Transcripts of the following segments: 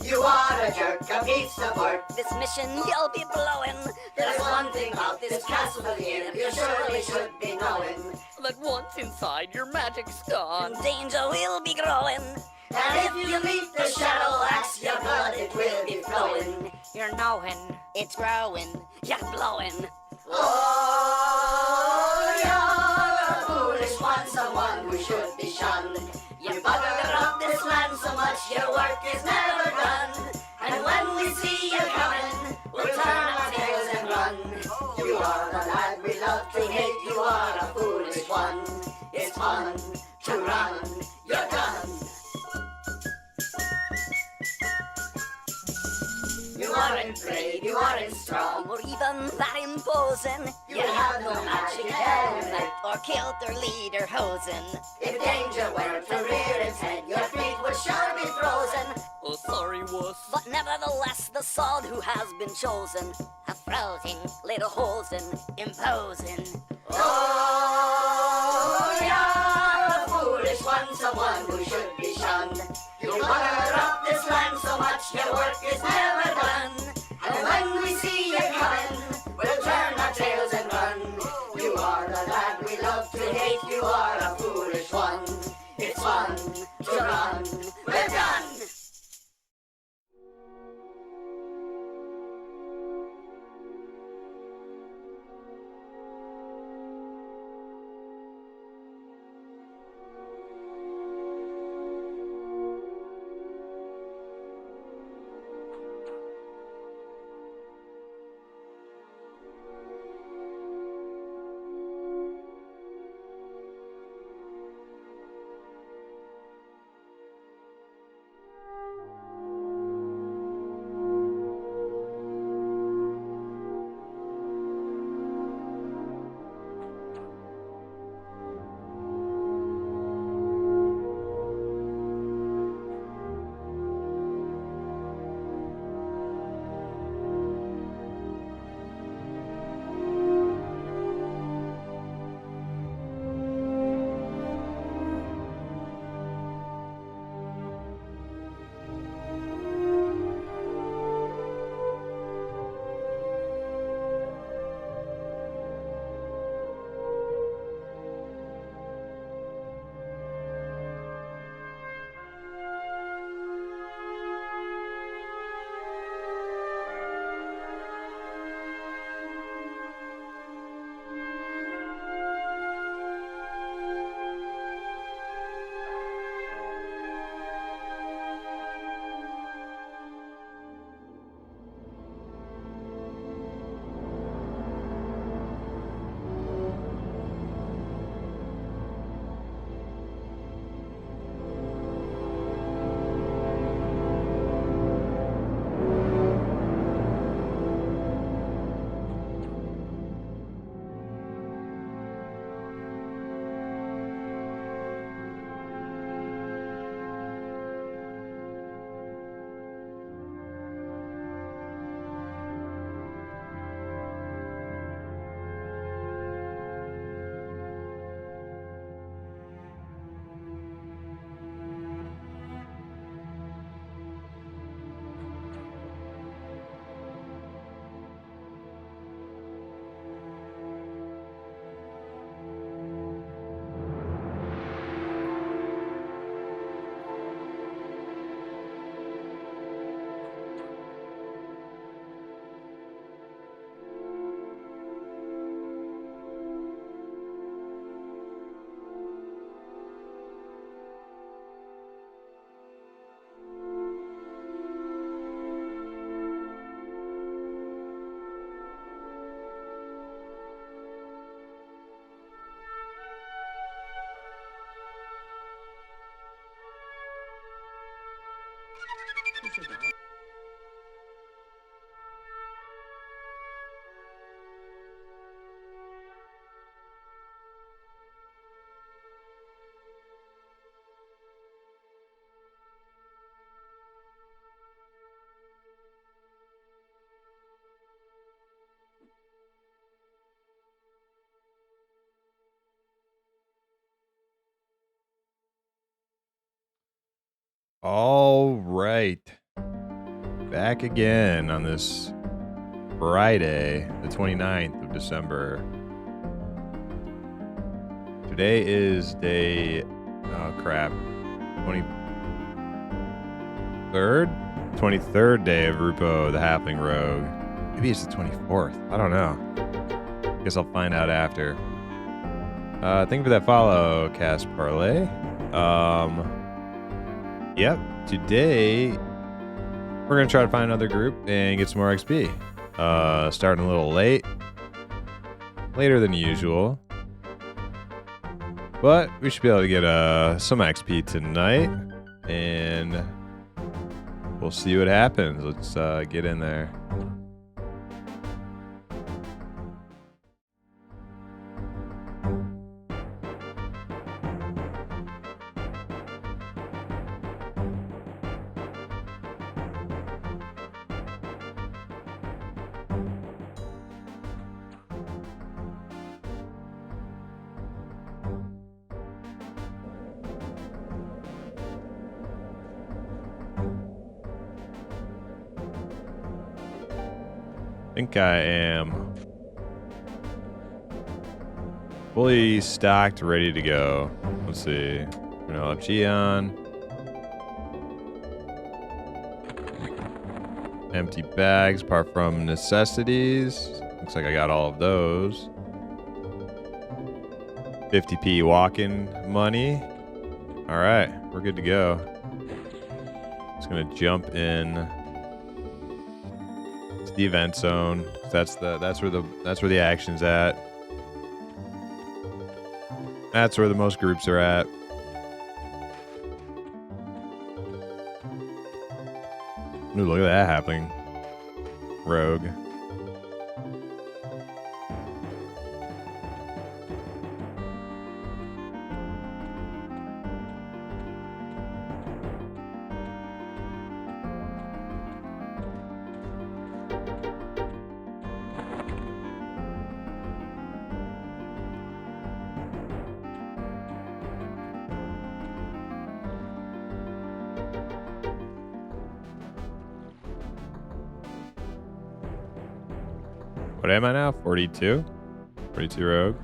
You are a jerk, a piece of work. This mission you'll be blowing. There's one thing about this castle here you surely should be knowing. That once inside your magic's gone. Danger will be growing. And if you meet the shadow axe, your blood it will be flowing. You're knowing, it's growing, you're blowing. Oh, you're a foolish one, someone who should be shunned. You bugger up this land so much your work is never done. And when we see you coming, we'll turn our tails and run. You are the lad we love to hate, you are a foolish one. It's fun to run, you're done. You aren't brave, you aren't strong, Or even that imposing. you have no magic element. Or killed their leader Hosen. If danger were to rear its head, your feet would sure be frozen. Oh, sorry, wuss. But nevertheless, the sword who has been chosen, a frozen little hosen, imposing. Oh, you're a foolish one, someone who should be shunned. You bugger up this land so much your work is never done. And when we see you coming, we'll turn our tails and run. You are the lad we love to hate, you are a foolish one. It's fun to run, we're done. All right. Back again on this Friday, the 29th of December. Today is day, oh crap, 23rd? 23rd day of Rupoe, the Halfling Rogue. Maybe it's the 24th. I don't know. Guess I'll find out after. Thank you for that follow, Cast Parlay. Yep, today we're going to try to find another group and get some more XP. Starting a little late. Later than usual. But we should be able to get some XP tonight. And we'll see what happens. Let's get in there. I think I am fully stocked, ready to go. Let's see. LFG on. Empty bags, apart from necessities. Looks like I got all of those. 50p walking money. All right, we're good to go. Just gonna jump in the event zone. That's where the action's at. That's where the most groups are at. Ooh, look at that happening. Rogue. What am I now? 42? 42 rogue.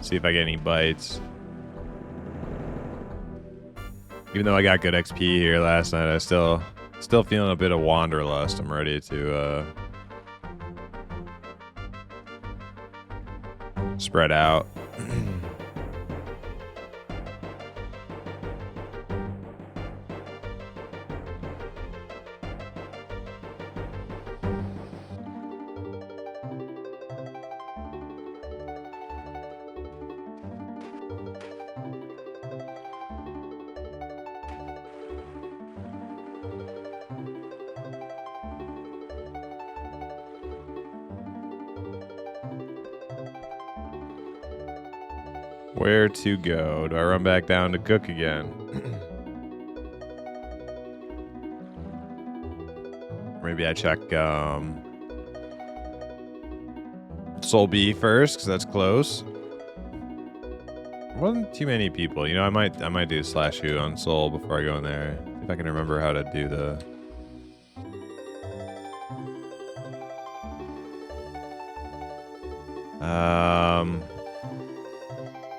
See if I get any bites. Even though I got good XP here last night, I still feeling a bit of wanderlust. I'm ready to spread out. Where to go? Do I run back down to cook again? Maybe I check Soul B first, because that's close. Wasn't too many people. I might do /U on Soul before I go in there. If I can remember how to do the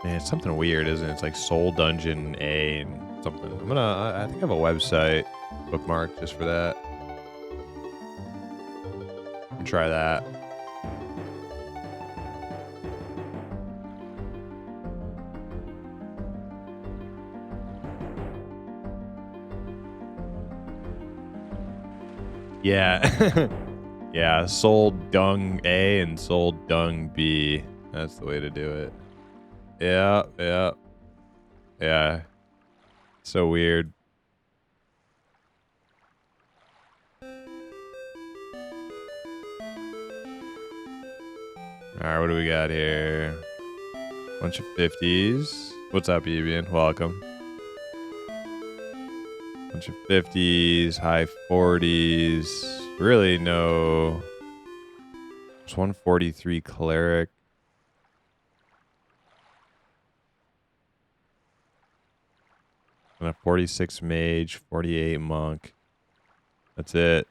man, it's something weird, isn't it? It's like Soul Dungeon A and something. I think I have a website bookmarked just for that. I'll try that. Yeah. Yeah, Soul Dung A and Soul Dung B. That's the way to do it. Yeah. So weird. Alright, what do we got here? Bunch of 50s. What's up, Evian? Welcome. Bunch of 50s, high 40s. Really no There's 143 cleric. And a 46 mage, 48 monk. That's it.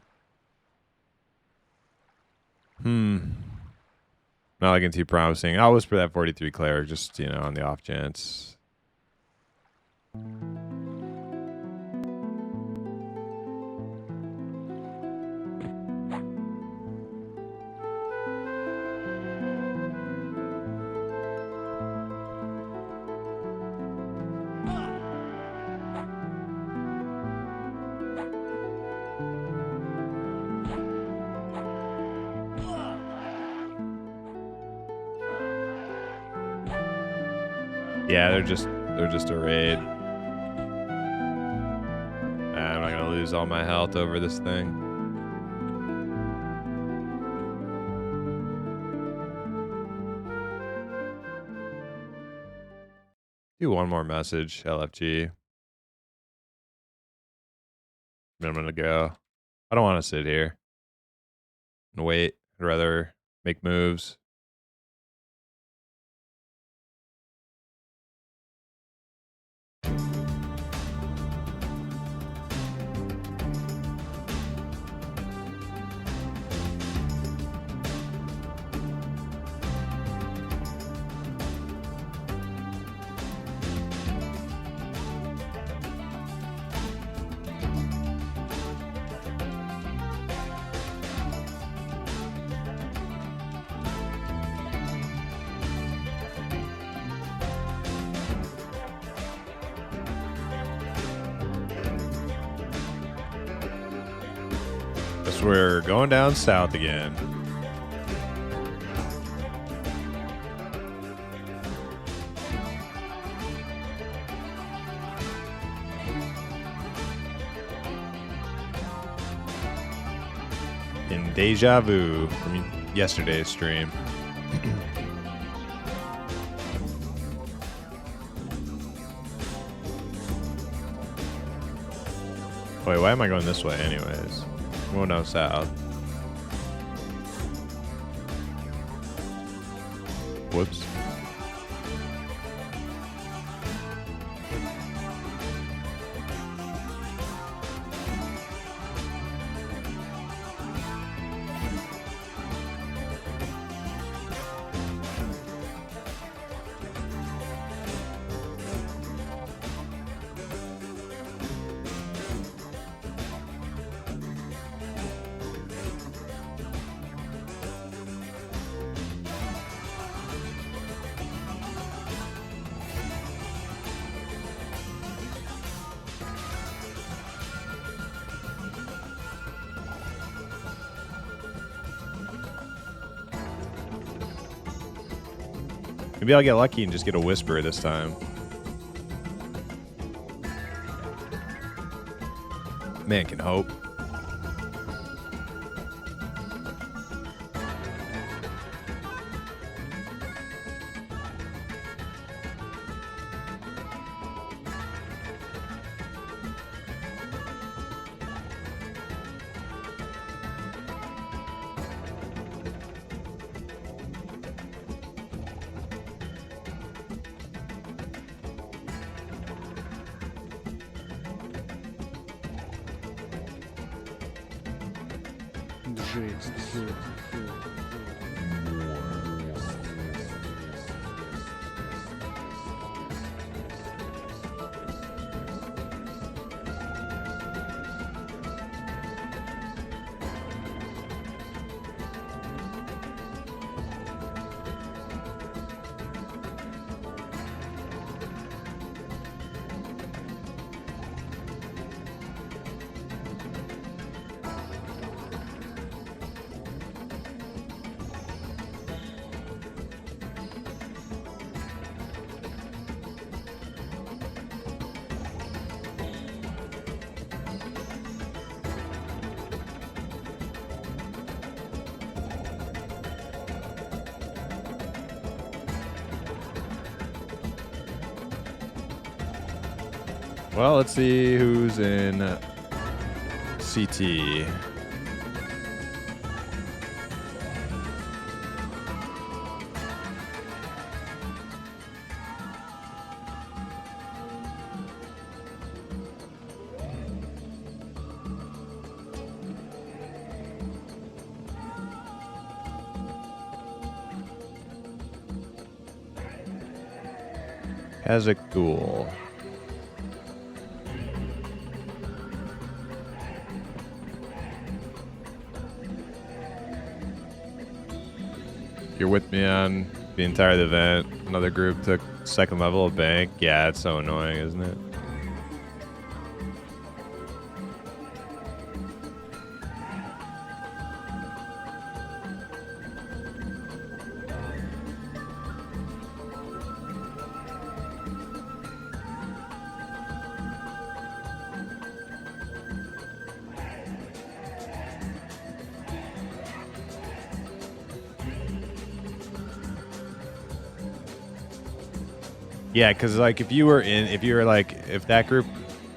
Not looking too promising. I'll whisper that 43 cleric just, you know, on the off chance. Yeah, they're just a raid. I'm not gonna lose all my health over this thing. Do one more message, LFG. Then I'm gonna go. I don't want to sit here and wait. I'd rather make moves. Guess we're going down south again. In Deja Vu from yesterday's stream. Wait, why am I going this way anyways? I'm going down south. Whoops. Maybe I'll get lucky and just get a whisper this time. Man can hope. Well, let's see who's in CT. Kazakh. You're with me on the entire event. Another group took second level of bank. Yeah, it's so annoying, isn't it? Yeah, because like if that group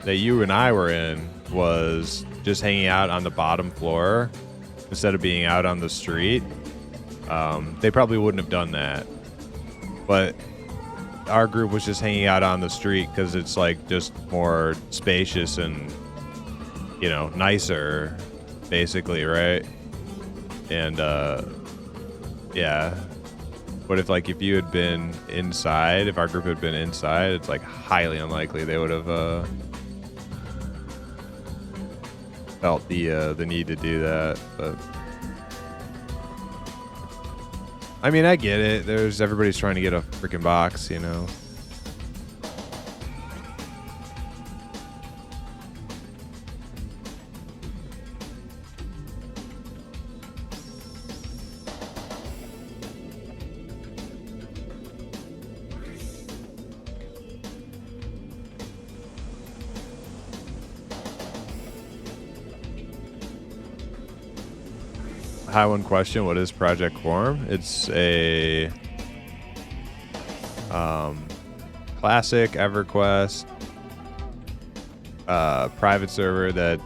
that you and I were in was just hanging out on the bottom floor instead of being out on the street, they probably wouldn't have done that. But our group was just hanging out on the street because it's like just more spacious and, you know, nicer, basically, right? And yeah. But if you had been inside, if our group had been inside, it's like highly unlikely they would have felt the need to do that. But I mean, I get it. Everybody's trying to get a freaking box, you know. High one question: what is Project Quarm? It's a classic EverQuest private server that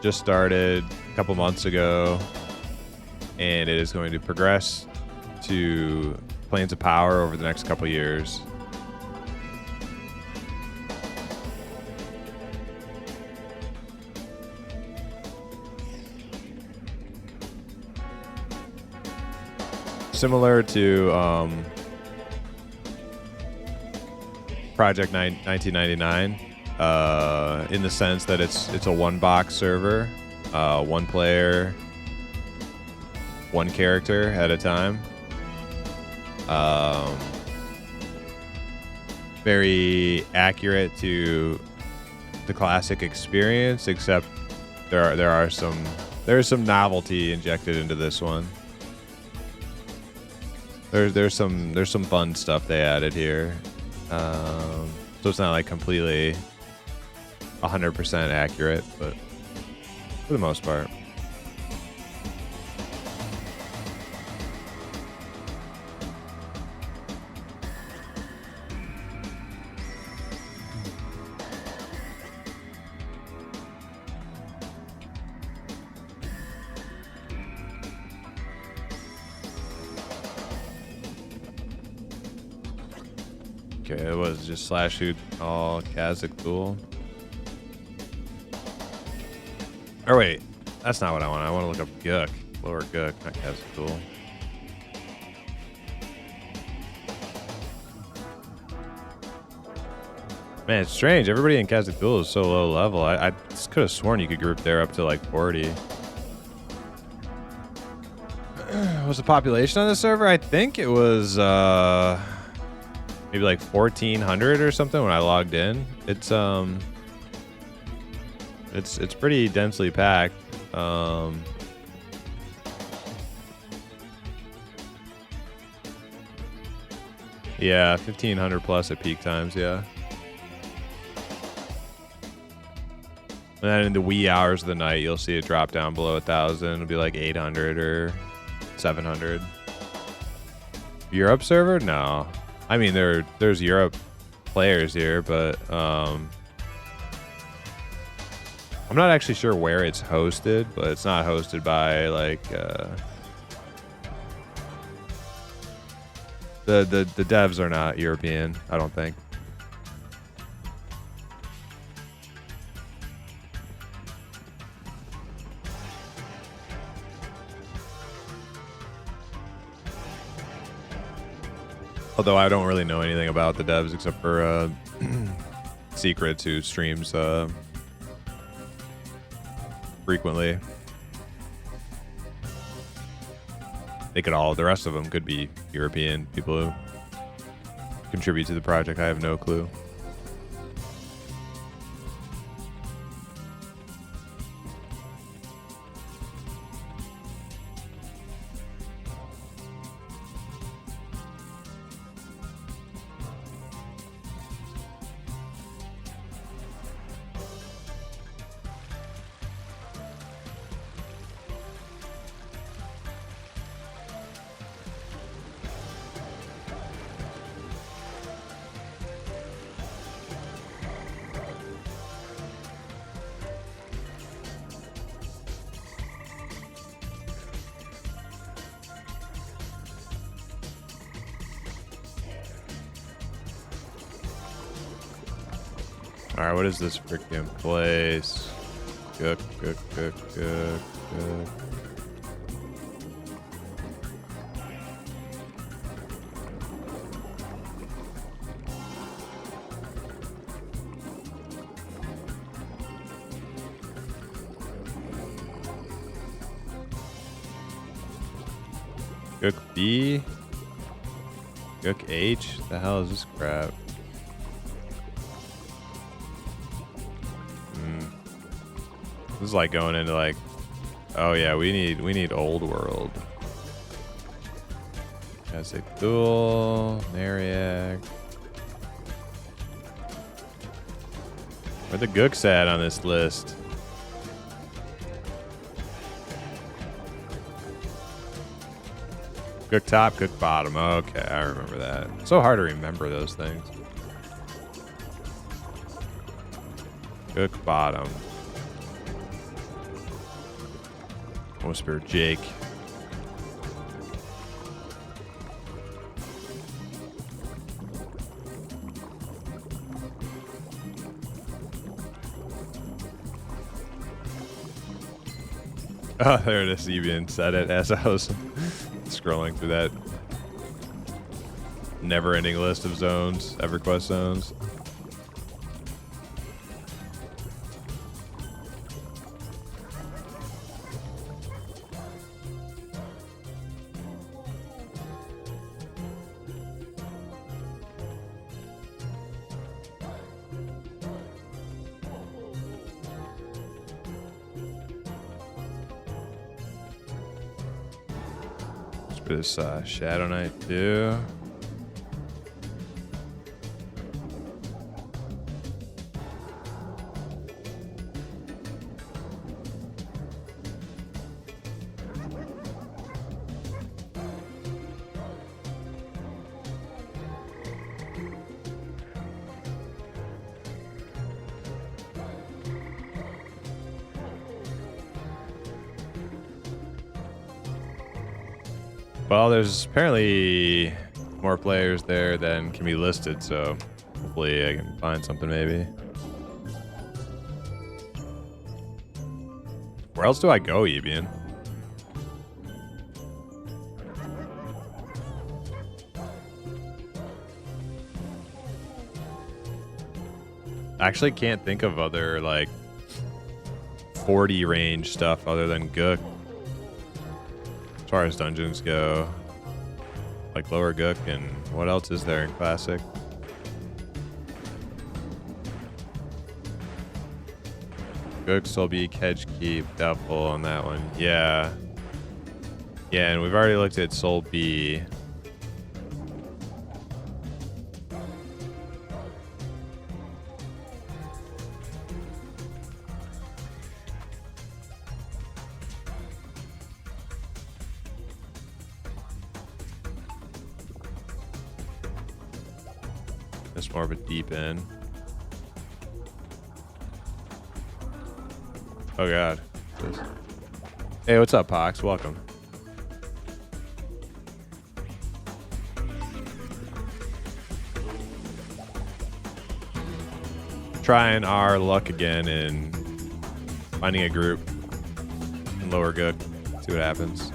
just started a couple months ago, and it is going to progress to Planes of Power over the next couple years. Similar to Project 1999, in the sense that it's a one-box server, one player, one character at a time. Very accurate to the classic experience, except there's some novelty injected into this one. There's some fun stuff they added here, so it's not like completely 100% accurate, but for the most part. Okay, it was just slash shoot all Kazakh tool. Or wait, that's not what I want. I want to look up Guk. Lower Guk, not Kazakh tool. Man, it's strange. Everybody in Kazakh tool is so low level. I just could have sworn you could group there up to like 40. What's the population on the server? I think it was maybe like 1,400 or something when I logged in. It's pretty densely packed. Yeah, 1,500 plus at peak times. Yeah. And then in the wee hours of the night, you'll see it drop down below 1,000. It'll be like 800 or 700. Europe server? No. I mean, there's Europe players here, but I'm not actually sure where it's hosted, but it's not hosted by like the devs are not European, I don't think. Although I don't really know anything about the devs except for Secrets, who streams frequently. They could all, the rest of them could be European people who contribute to the project. I have no clue. Alright, what is this freaking place? Gook. Gook B? Gook H? The hell is this crap? This is like going into like, oh yeah, we need old world. Aztec Duel, Mariac. Where the Gooks at on this list? Gook top, Gook bottom. Okay, I remember that. It's so hard to remember those things. Gook bottom. Whisper Jake. Oh, there it is. Evian said it as I was scrolling through that never-ending list of zones, EverQuest zones. This Shadow Knight too. Well, there's apparently more players there than can be listed, so hopefully I can find something maybe. Where else do I go, Evian? I actually can't think of other, like, 40 range stuff other than Gook. As far as dungeons go, like Lower Gook, and what else is there in Classic? Gook, Soul B, Kedge Keep, doubtful on that one. Yeah. Yeah, and we've already looked at Soul B. That's more of a deep end. Oh god. Hey, what's up, Pox? Welcome. Trying our luck again in finding a group in Lower Gook. See what happens.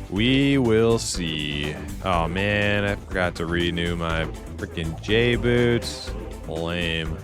We will see. Oh man, I forgot to renew my freaking J boots. Lame.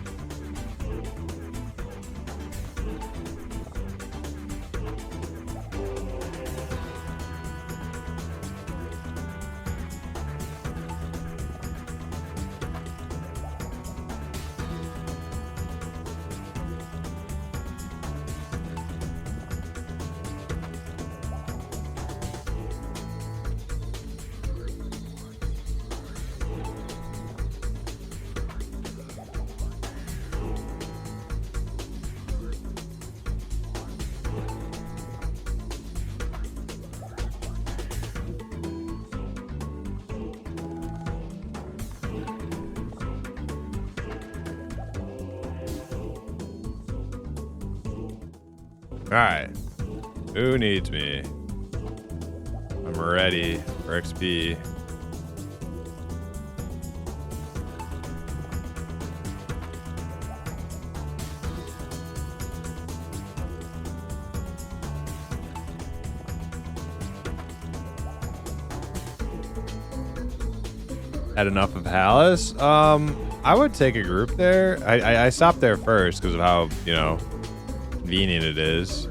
Alright. Who needs me? I'm ready for XP. Had enough of Halas? I would take a group there. I stopped there first because of how, you know, convenient it is.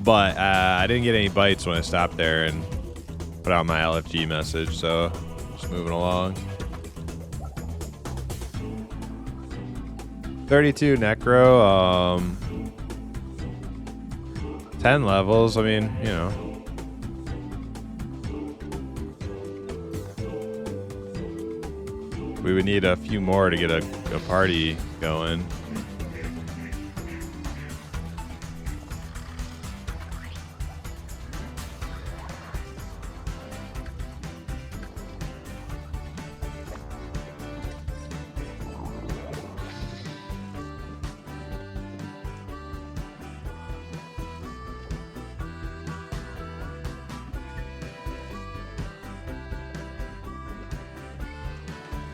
But I didn't get any bites when I stopped there and put out my LFG message, so just moving along. 32 necro, 10 levels. I mean, you know. We would need a few more to get a party going.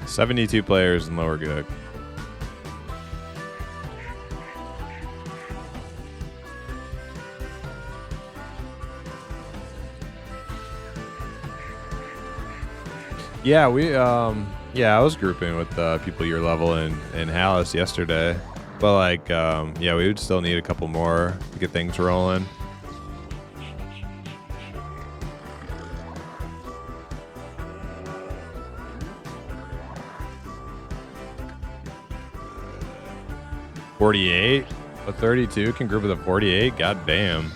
$72 players in lower good. Yeah, I was grouping with people your level in Halas yesterday. But like yeah, we would still need a couple more to get things rolling. $48? A 32 can group with a 48? God damn.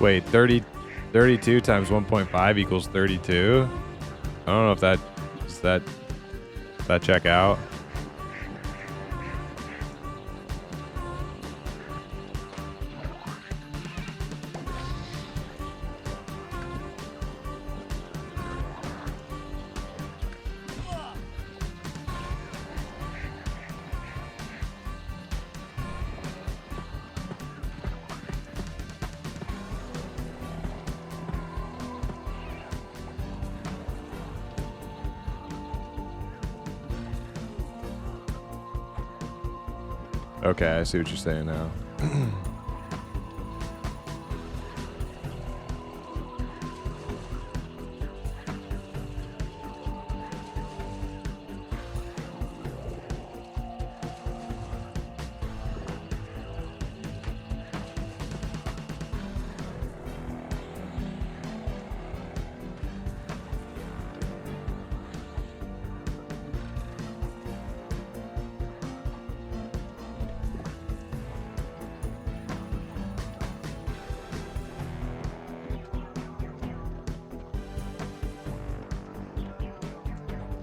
Wait, 32 times 1.5 equals 32? I don't know if that check out. Okay, I see what you're saying now.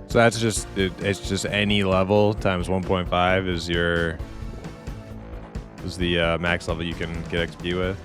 So that's just it's just any level times 1.5 is the max level you can get XP with.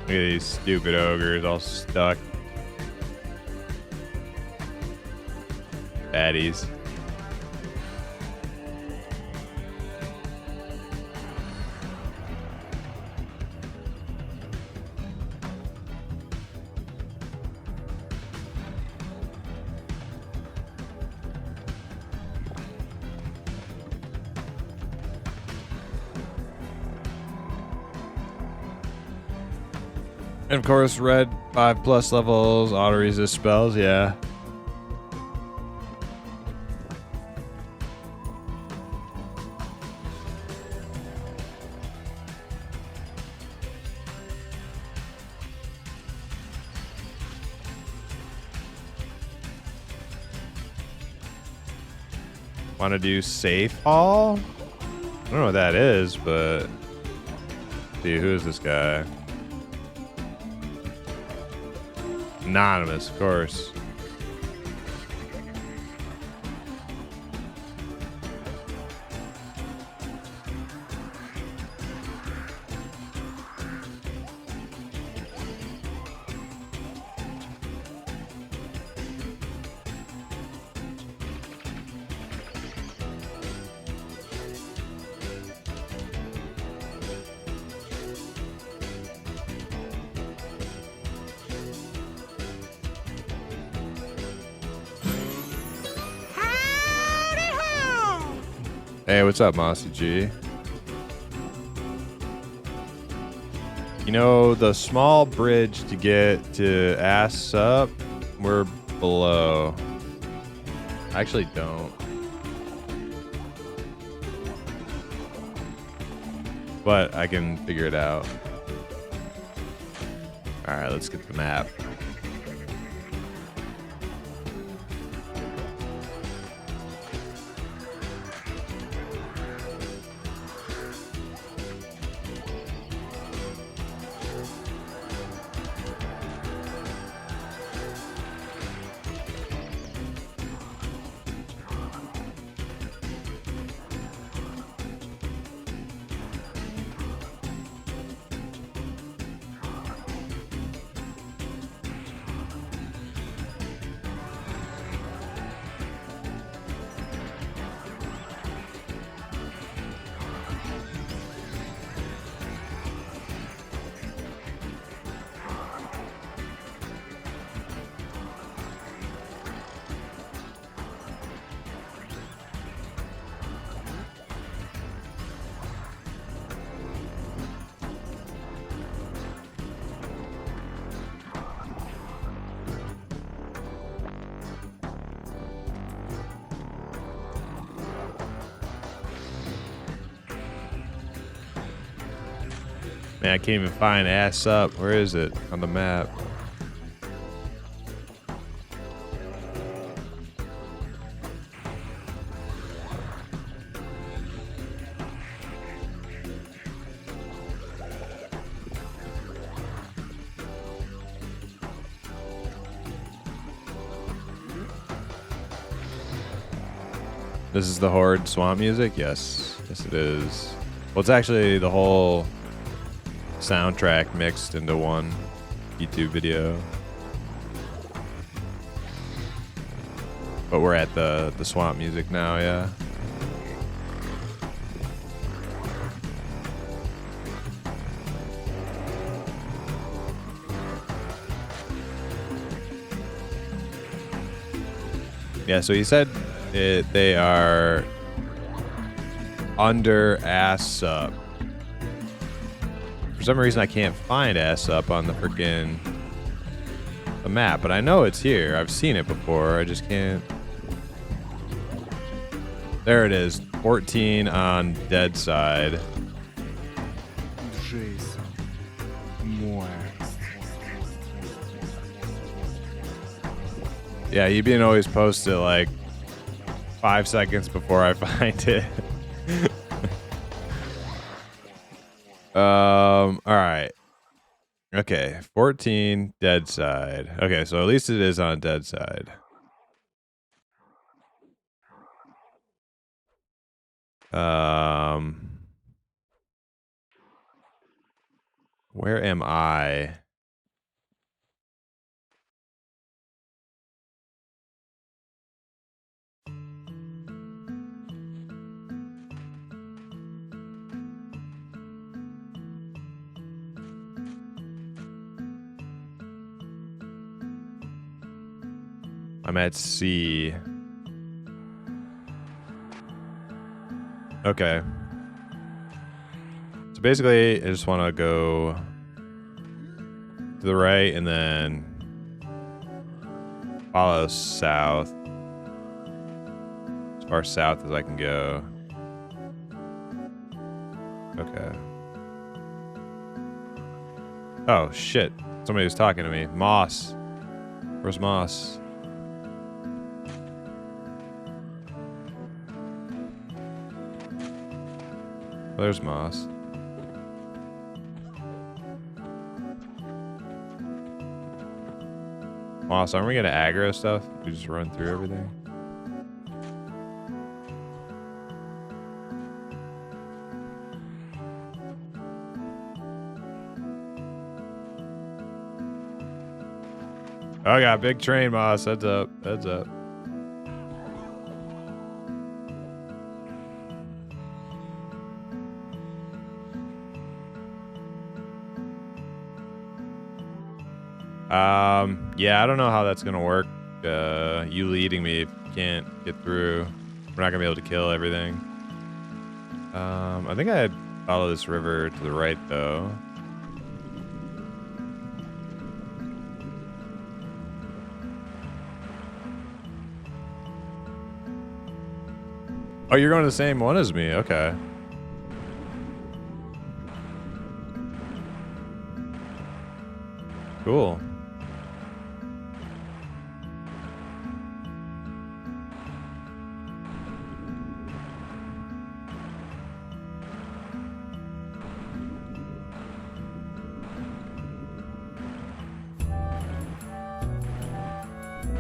Look at these stupid ogres all stuck. Baddies. And of course, red 5+ levels, auto resist spells, yeah. Want to do safe haul? I don't know what that is, but see, who is this guy? Anonymous, of course. Hey, what's up, Mossy G? You know, the small bridge to get to Ass Up, we're below. I actually don't. But I can figure it out. Alright, let's get the map. Man, I can't even find Ass Up. Where is it on the map? This is the Horde swamp music? Yes. Yes, it is. Well, it's actually the whole soundtrack mixed into one YouTube video. But we're at the swamp music now, yeah. Yeah, so he said they are under ass up. For some reason, I can't find ass up on the freaking map, but I know it's here. I've seen it before. I just can't. There it is. 14 on dead side. Yeah, you've been always posted like 5 seconds before I find it. All right. Okay, 14 dead side. Okay, so at least it is on dead side. Where am I? I'm at C. Okay. So basically, I just want to go to the right and then follow south. As far south as I can go. Okay. Oh, shit. Somebody was talking to me. Moss. Where's Moss? There's Moss. Moss, aren't we gonna aggro stuff? We just run through everything. Oh, I got a big train, Moss. Heads up. Heads up. Yeah, I don't know how that's gonna work. You leading me if you can't get through. We're not gonna be able to kill everything. I think I'd follow this river to the right, though. Oh, you're going to the same one as me. Okay. Cool.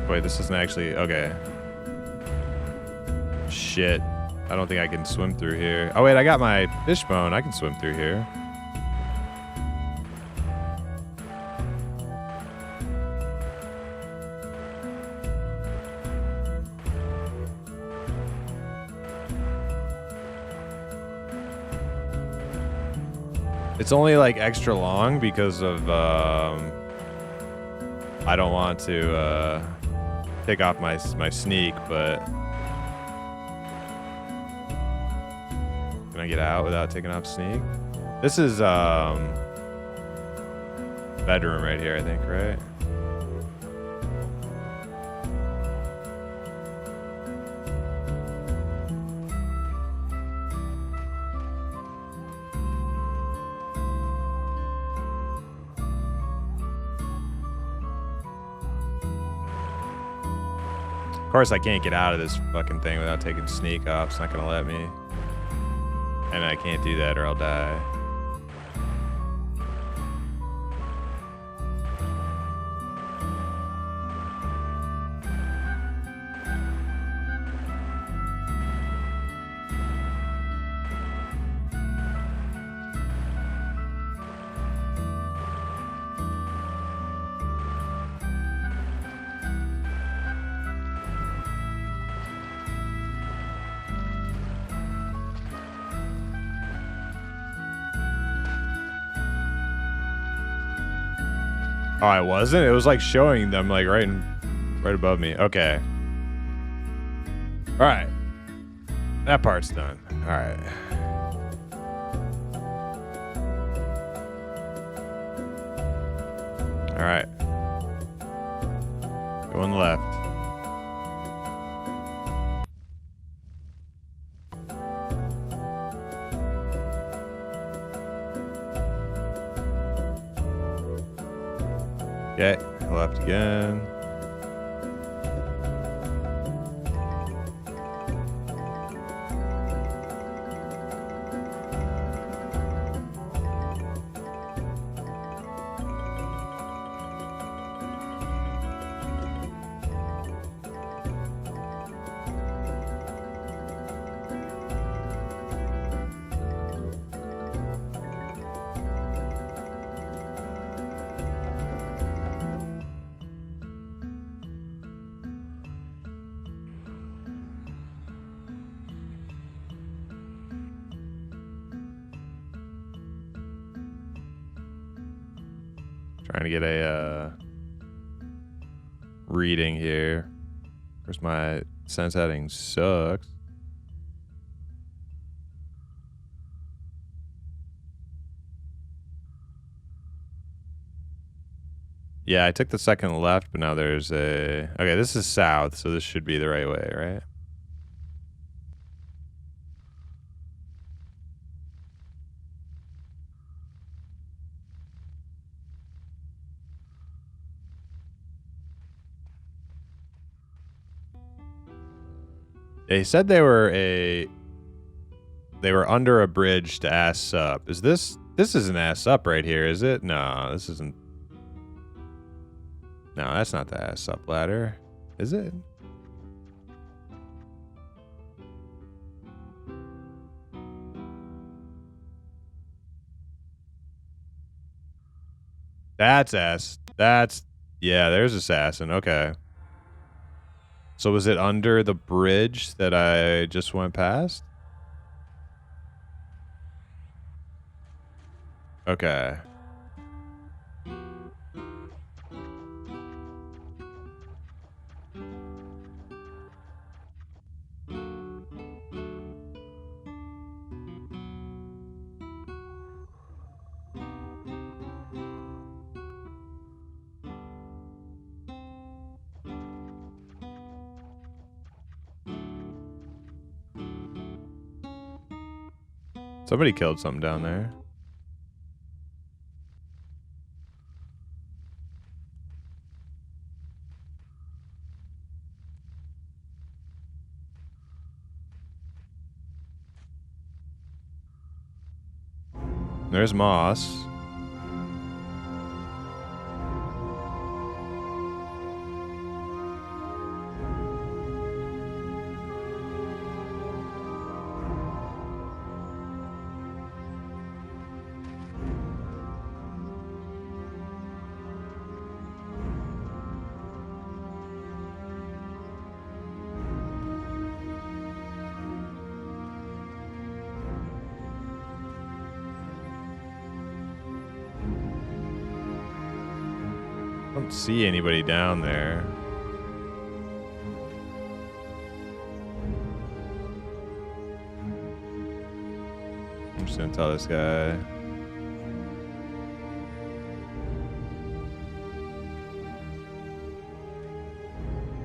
Wait, this isn't actually... Okay. Shit. I don't think I can swim through here. Oh, wait, I got my fish bone. I can swim through here. It's only like extra long because of I don't want to take off my sneak, but can I get out without taking off sneak? This is bedroom right here, I think, right? Of course, I can't get out of this fucking thing without taking sneak off. It's not gonna let me. And I can't do that or I'll die. Oh, I wasn't? It was like showing them like right above me. Okay. All right. That part's done. All right. All right. Go on the left. Okay, left again. Trying to get a reading here. Of course, my sense heading sucks. Yeah, I took the second left, but now there's a... Okay, this is south, so this should be the right way, right? They said they were under a bridge to ass up. Is this isn't ass up right here, is it? No, this isn't. No, that's not the ass up ladder. Is it? That's ass. That's, yeah, there's assassin. Okay. So was it under the bridge that I just went past? Okay. Somebody killed something down there. There's moss. I don't see anybody down there. I'm just gonna tell this guy.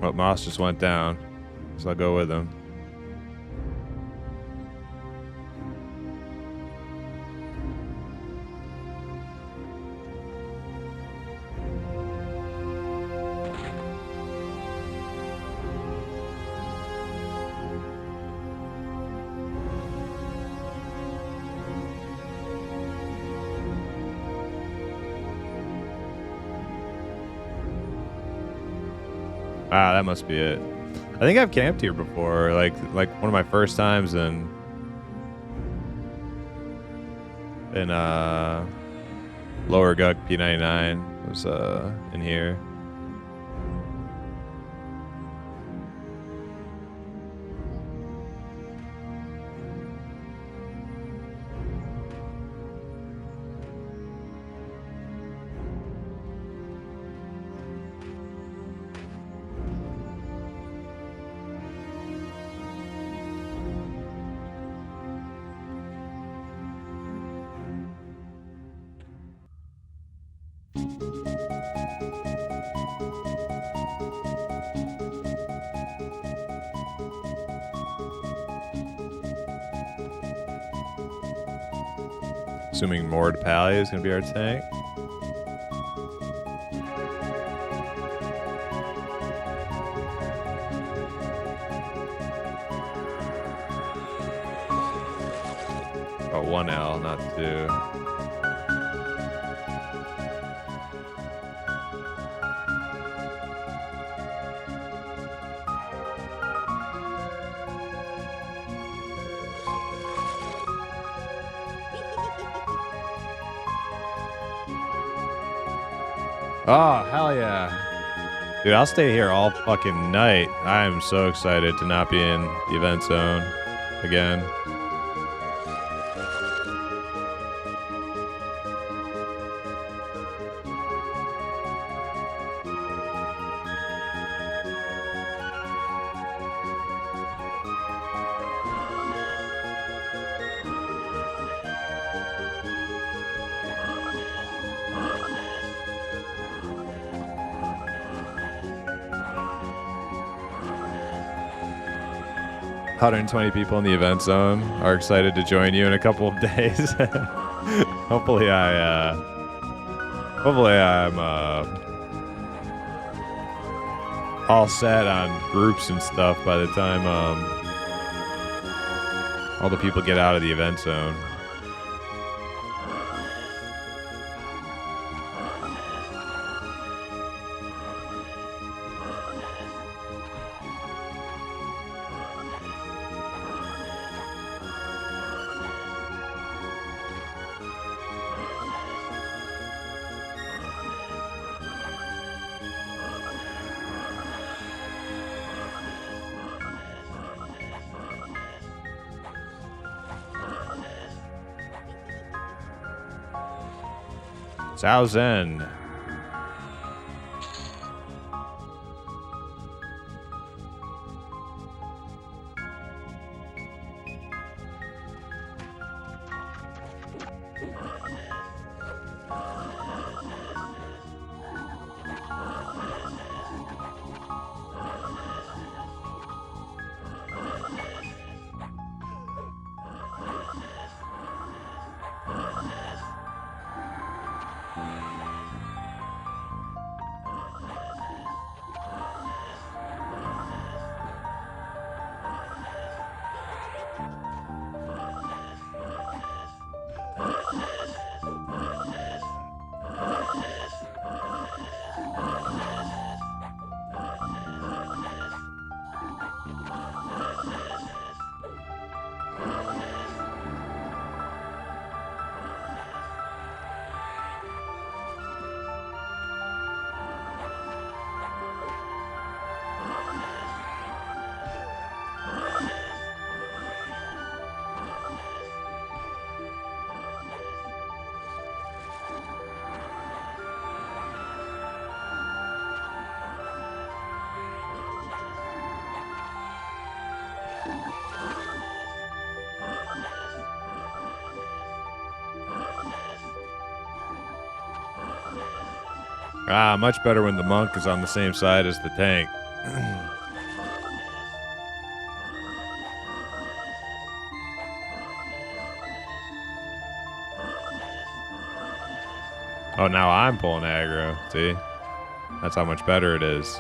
Well, Moss just went down, so I'll go with him. Ah, that must be it. I think I've camped here before, like one of my first times in Lower Gug P99 was in here. Assuming Mord Pally is going to be our tank. Oh, 1L, not 2. Oh, hell yeah. Dude, I'll stay here all fucking night. I am so excited to not be in the event zone again. $120 people in the event zone are excited to join you in a couple of days. Hopefully I'm all set on groups and stuff by the time all the people get out of the event zone. Sao Zen. Ah, much better when the monk is on the same side as the tank. Oh, now I'm pulling aggro. See? That's how much better it is.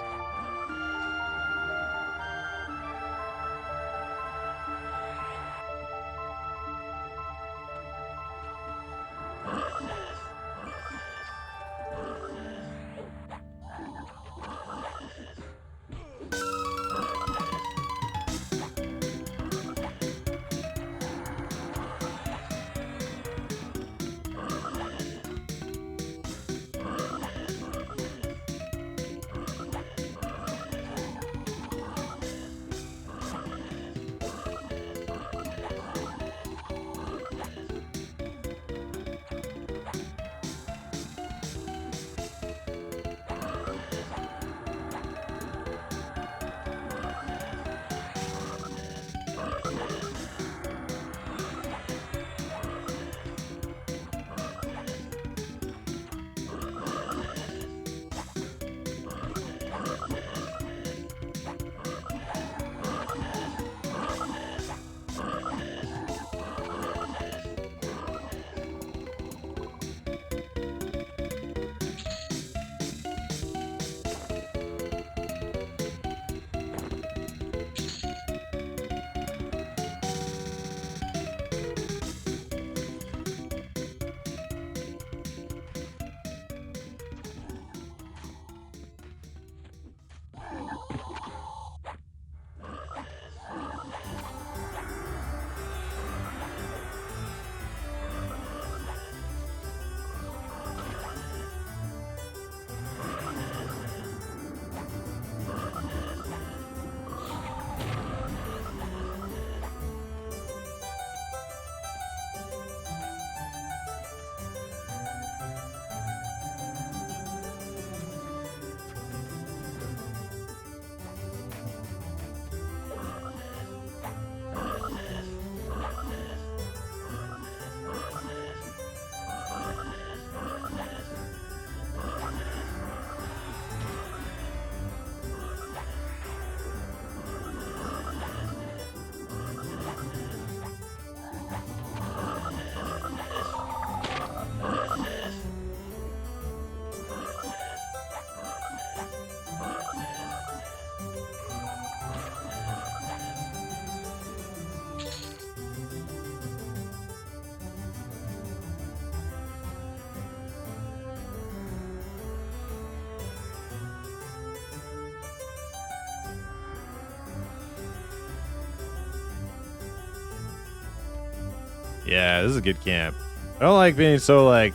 Yeah, this is a good camp. I don't like being so like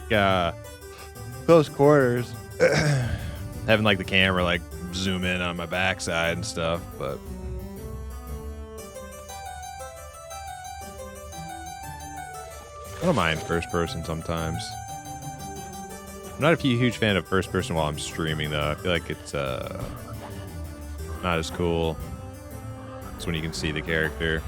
close quarters. Having like the camera like zoom in on my backside and stuff, but I don't mind first person sometimes. I'm not a huge fan of first person while I'm streaming though. I feel like it's not as cool. It's when you can see the character.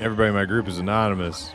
Everybody in my group is anonymous.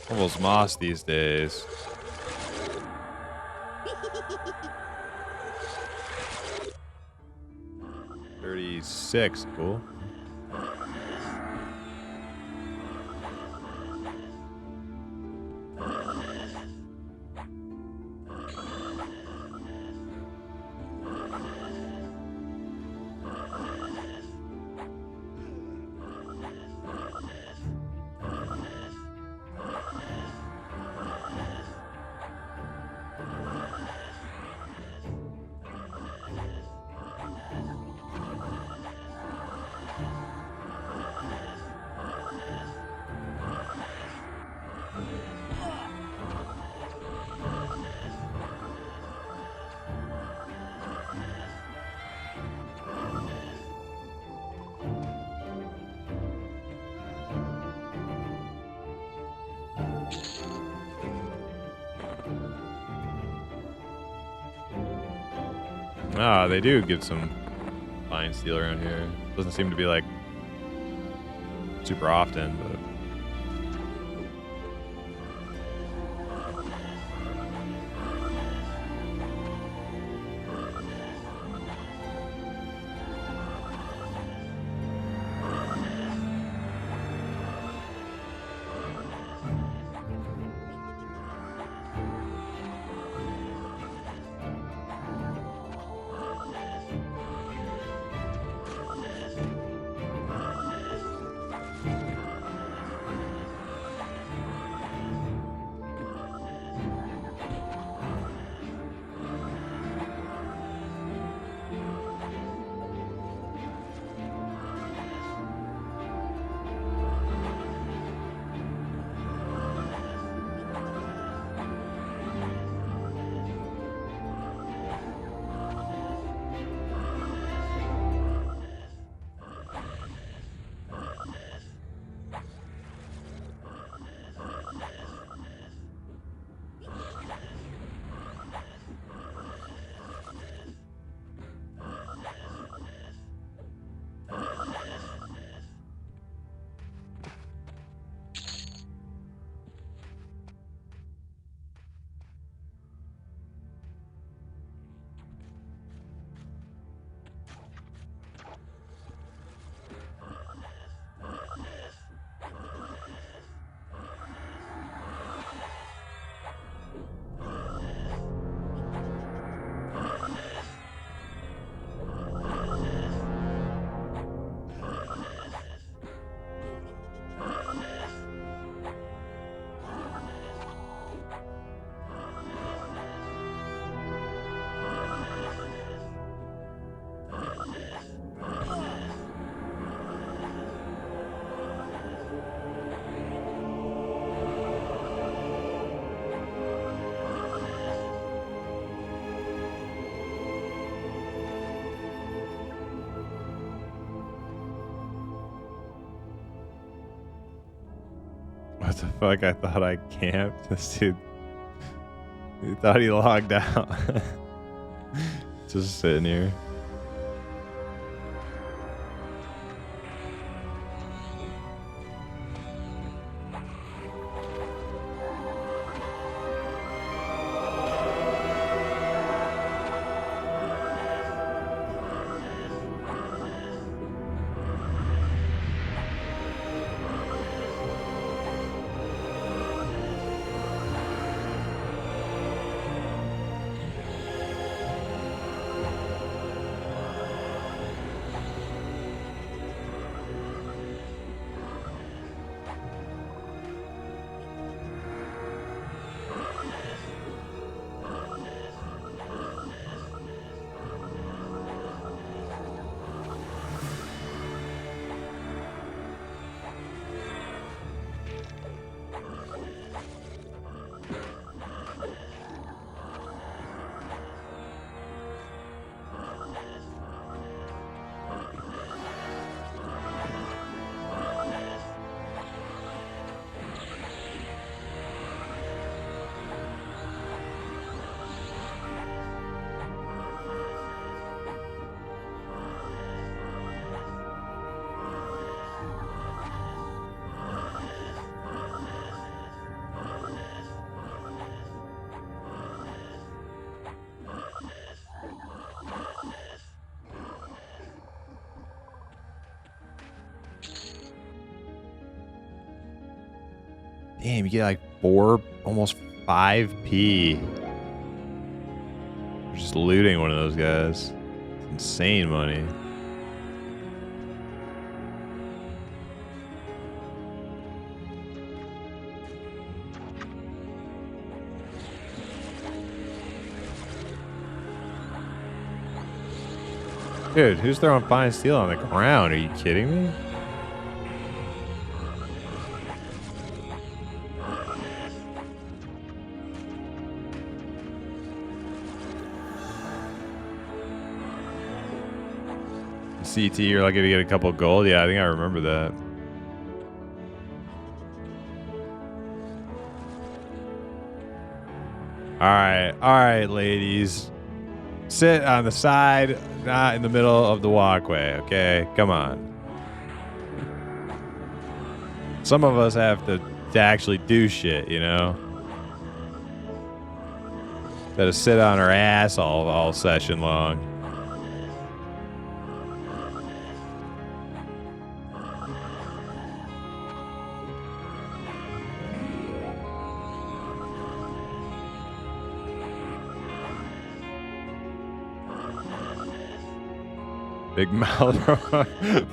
Almost moss these days. $36, cool. Ah, they do get some fine steel around here. Doesn't seem to be like super often, but What the fuck? I thought I camped. This dude, he thought he logged out. Just sitting here. Damn, you get like 4, almost 5p. You're just looting one of those guys. It's insane money. Dude, who's throwing fine steel on the ground? Are you kidding me? CT, you're lucky to get a couple gold. Yeah, I think I remember that. All right, ladies. Sit on the side, not in the middle of the walkway, okay? Come on. Some of us have to actually do shit, you know? Gotta sit on our ass all session long. Big mouth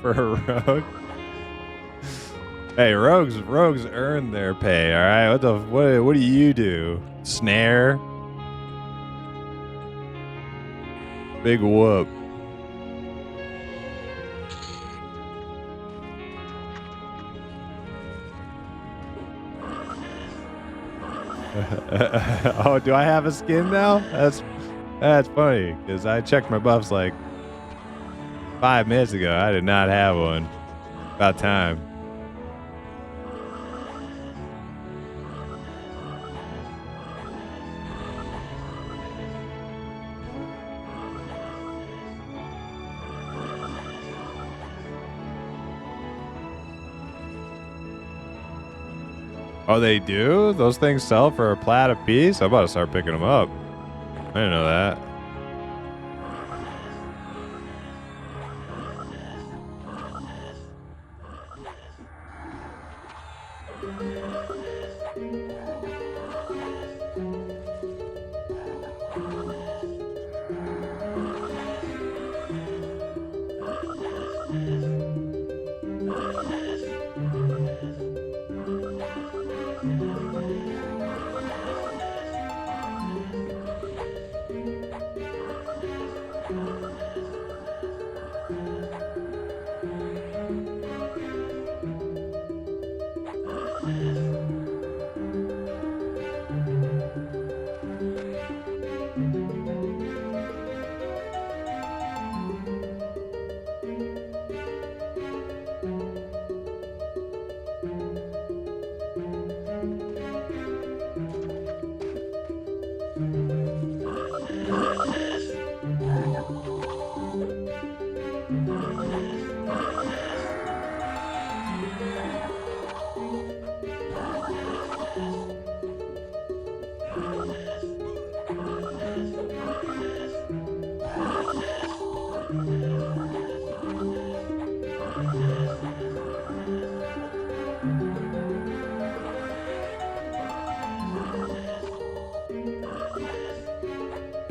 for a rogue. Hey, rogues earn their pay. All right, what do you do? Snare. Big whoop. Oh, do I have a skin now? That's funny because I checked my buffs like 5 minutes ago. I did not have one. About time. Oh, they do? Those things sell for a plat a piece? I'm about to start picking them up. I didn't know that.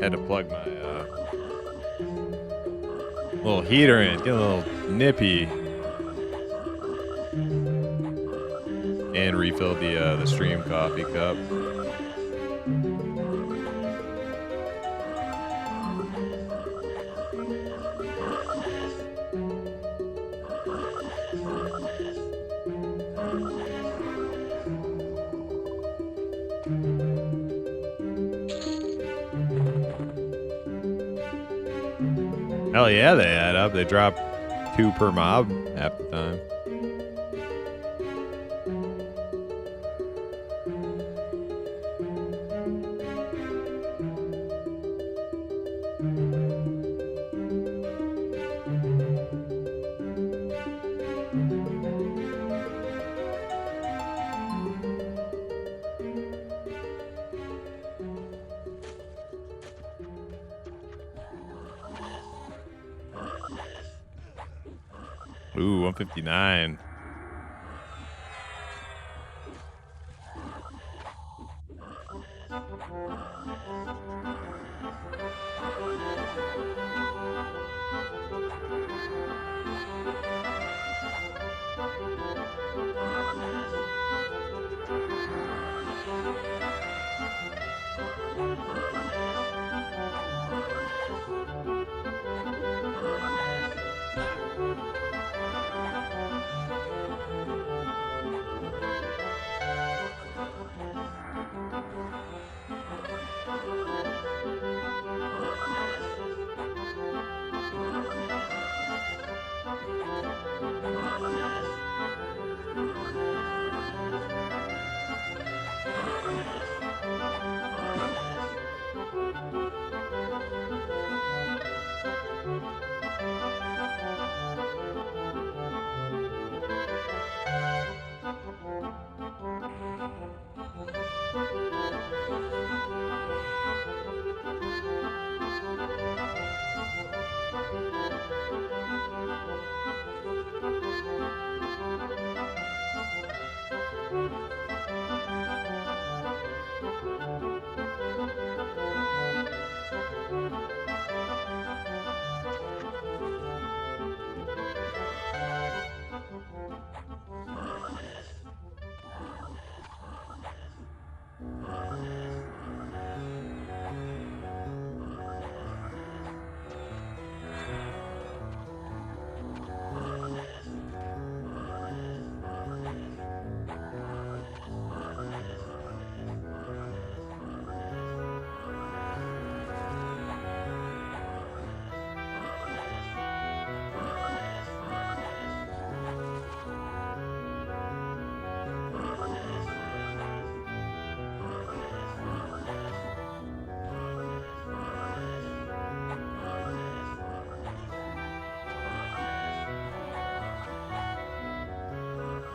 Had to plug my little heater in, get a little nippy, and refill the stream coffee cup. Hell yeah, they add up. They drop 2 per mob half the time. Ooh, 159.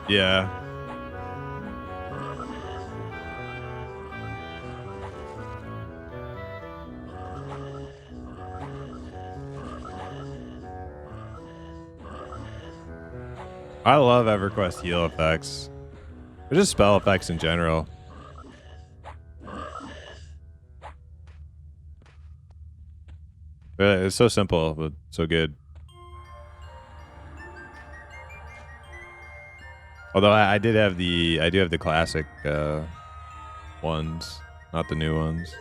Yeah. I love EverQuest heal effects. Or just spell effects in general. It's so simple, but so good. Although I do have the classic ones, not the new ones.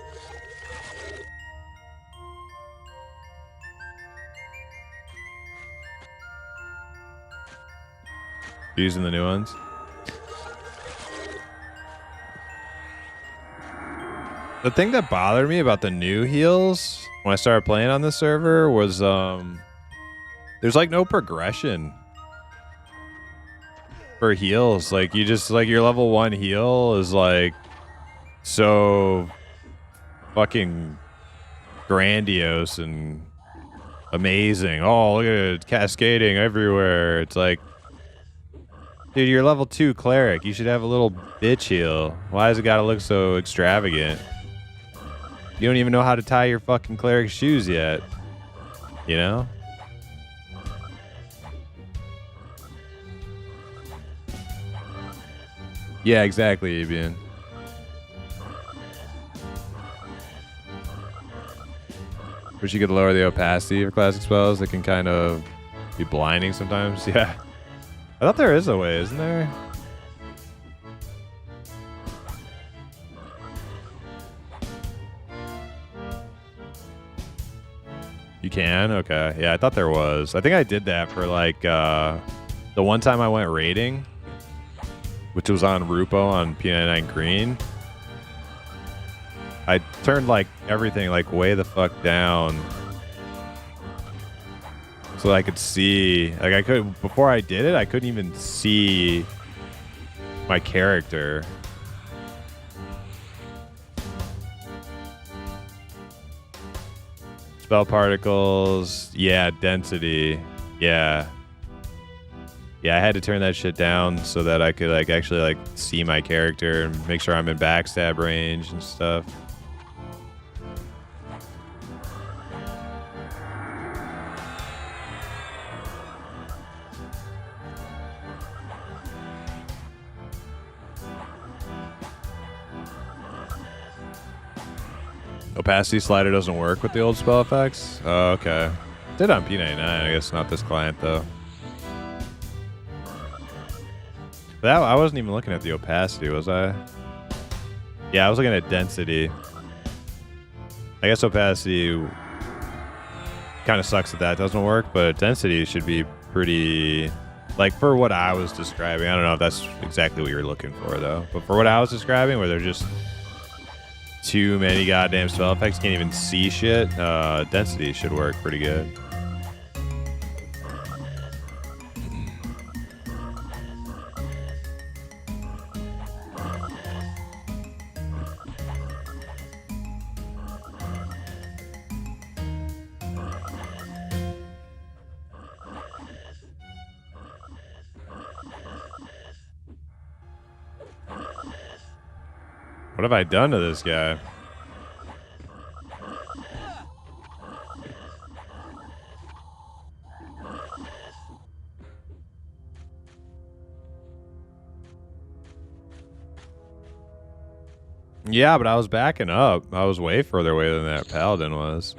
Using the new ones. The thing that bothered me about the new heals when I started playing on this server was there's like no progression for heals. Like you just like your level 1 heal is like so fucking grandiose and amazing. Oh, look at it cascading everywhere. It's like, dude, you're level 2 cleric. You should have a little bitch heal. Why does it gotta look so extravagant? You don't even know how to tie your fucking cleric shoes yet. You know? Yeah, exactly, Abian. Wish you could lower the opacity of classic spells. They can kind of be blinding sometimes. Yeah. I thought there is a way, isn't there? You can? Okay. Yeah, I thought there was. I think I did that for like the one time I went raiding, which was on Rupoe on P99 Green. I turned like everything like way the fuck down so I could see. Like I could, before I did it, I couldn't even see my character. Spell particles, yeah, density, yeah. Yeah, I had to turn that shit down so that I could like actually like see my character and make sure I'm in backstab range and stuff. Opacity slider doesn't work with the old spell effects? Oh, okay. Did on P99, I guess not this client though. But that, I wasn't even looking at the opacity, was I? Yeah, I was looking at density. I guess opacity kind of sucks that doesn't work, but density should be pretty, like for what I was describing. I don't know if that's exactly what you're looking for though, but for what I was describing, where they're just too many goddamn spell effects, can't even see shit, density should work pretty good. What have I done to this guy? Yeah, but I was backing up. I was way further away than that paladin was.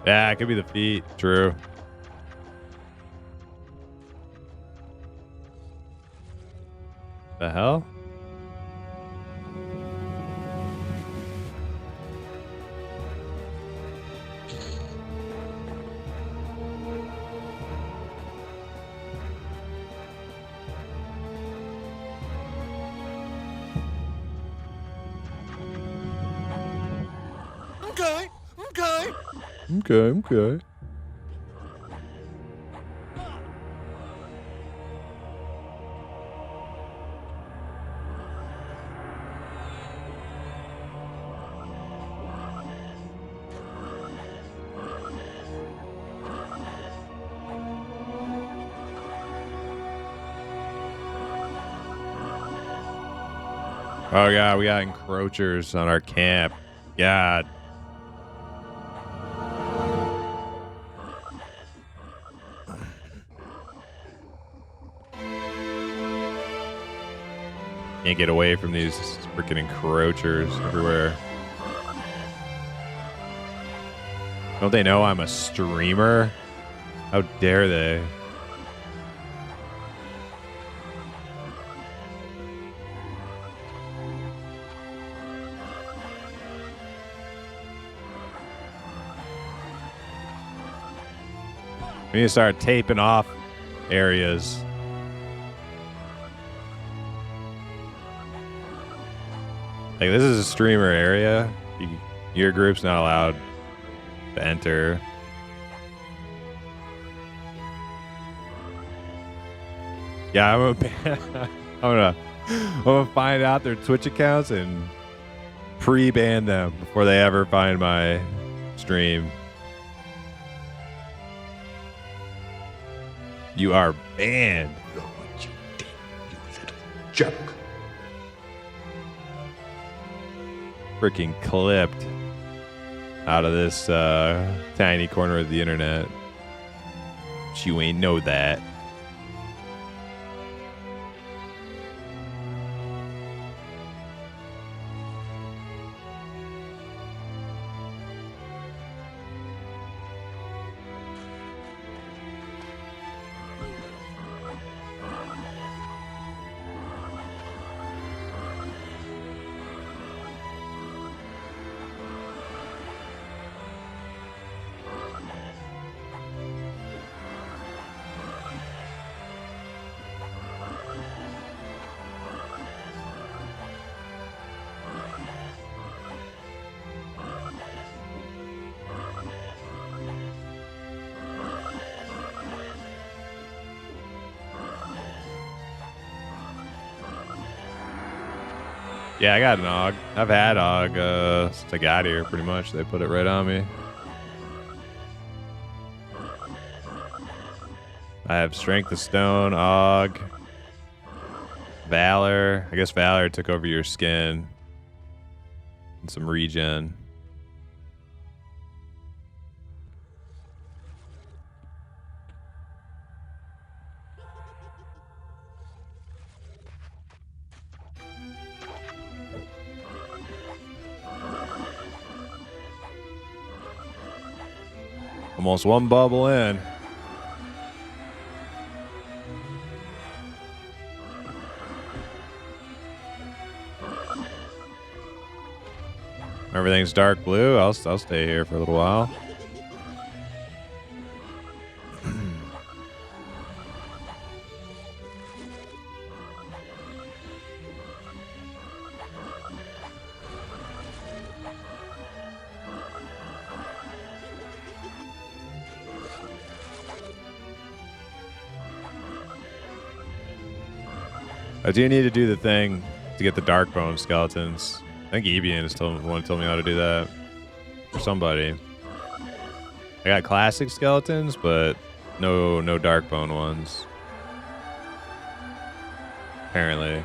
Yeah, it could be the feet. True. The hell? Okay. Oh god, we got encroachers on our camp. God. Can't get away from these freaking encroachers everywhere. Don't they know I'm a streamer? How dare they? We need to start taping off areas. Like, this is a streamer area. Your group's not allowed to enter. Yeah, I'm gonna find out their Twitch accounts and pre-ban them before they ever find my stream. You are banned. Look what you did, you little jerk. Freaking clipped. out of this tiny corner of the internet. But you ain't know that. Yeah, I got an Og. I've had Og since I got here, pretty much. They put it right on me. I have Strength of Stone, Og, Valor. I guess Valor took over your skin. And some regen. Almost one bubble in. Everything's dark blue. I'll stay here for a little while. I do need to do the thing to get the Darkbone skeletons. I think Ebian is the one who told me how to do that. Or somebody. I got classic skeletons, but no Darkbone ones. Apparently.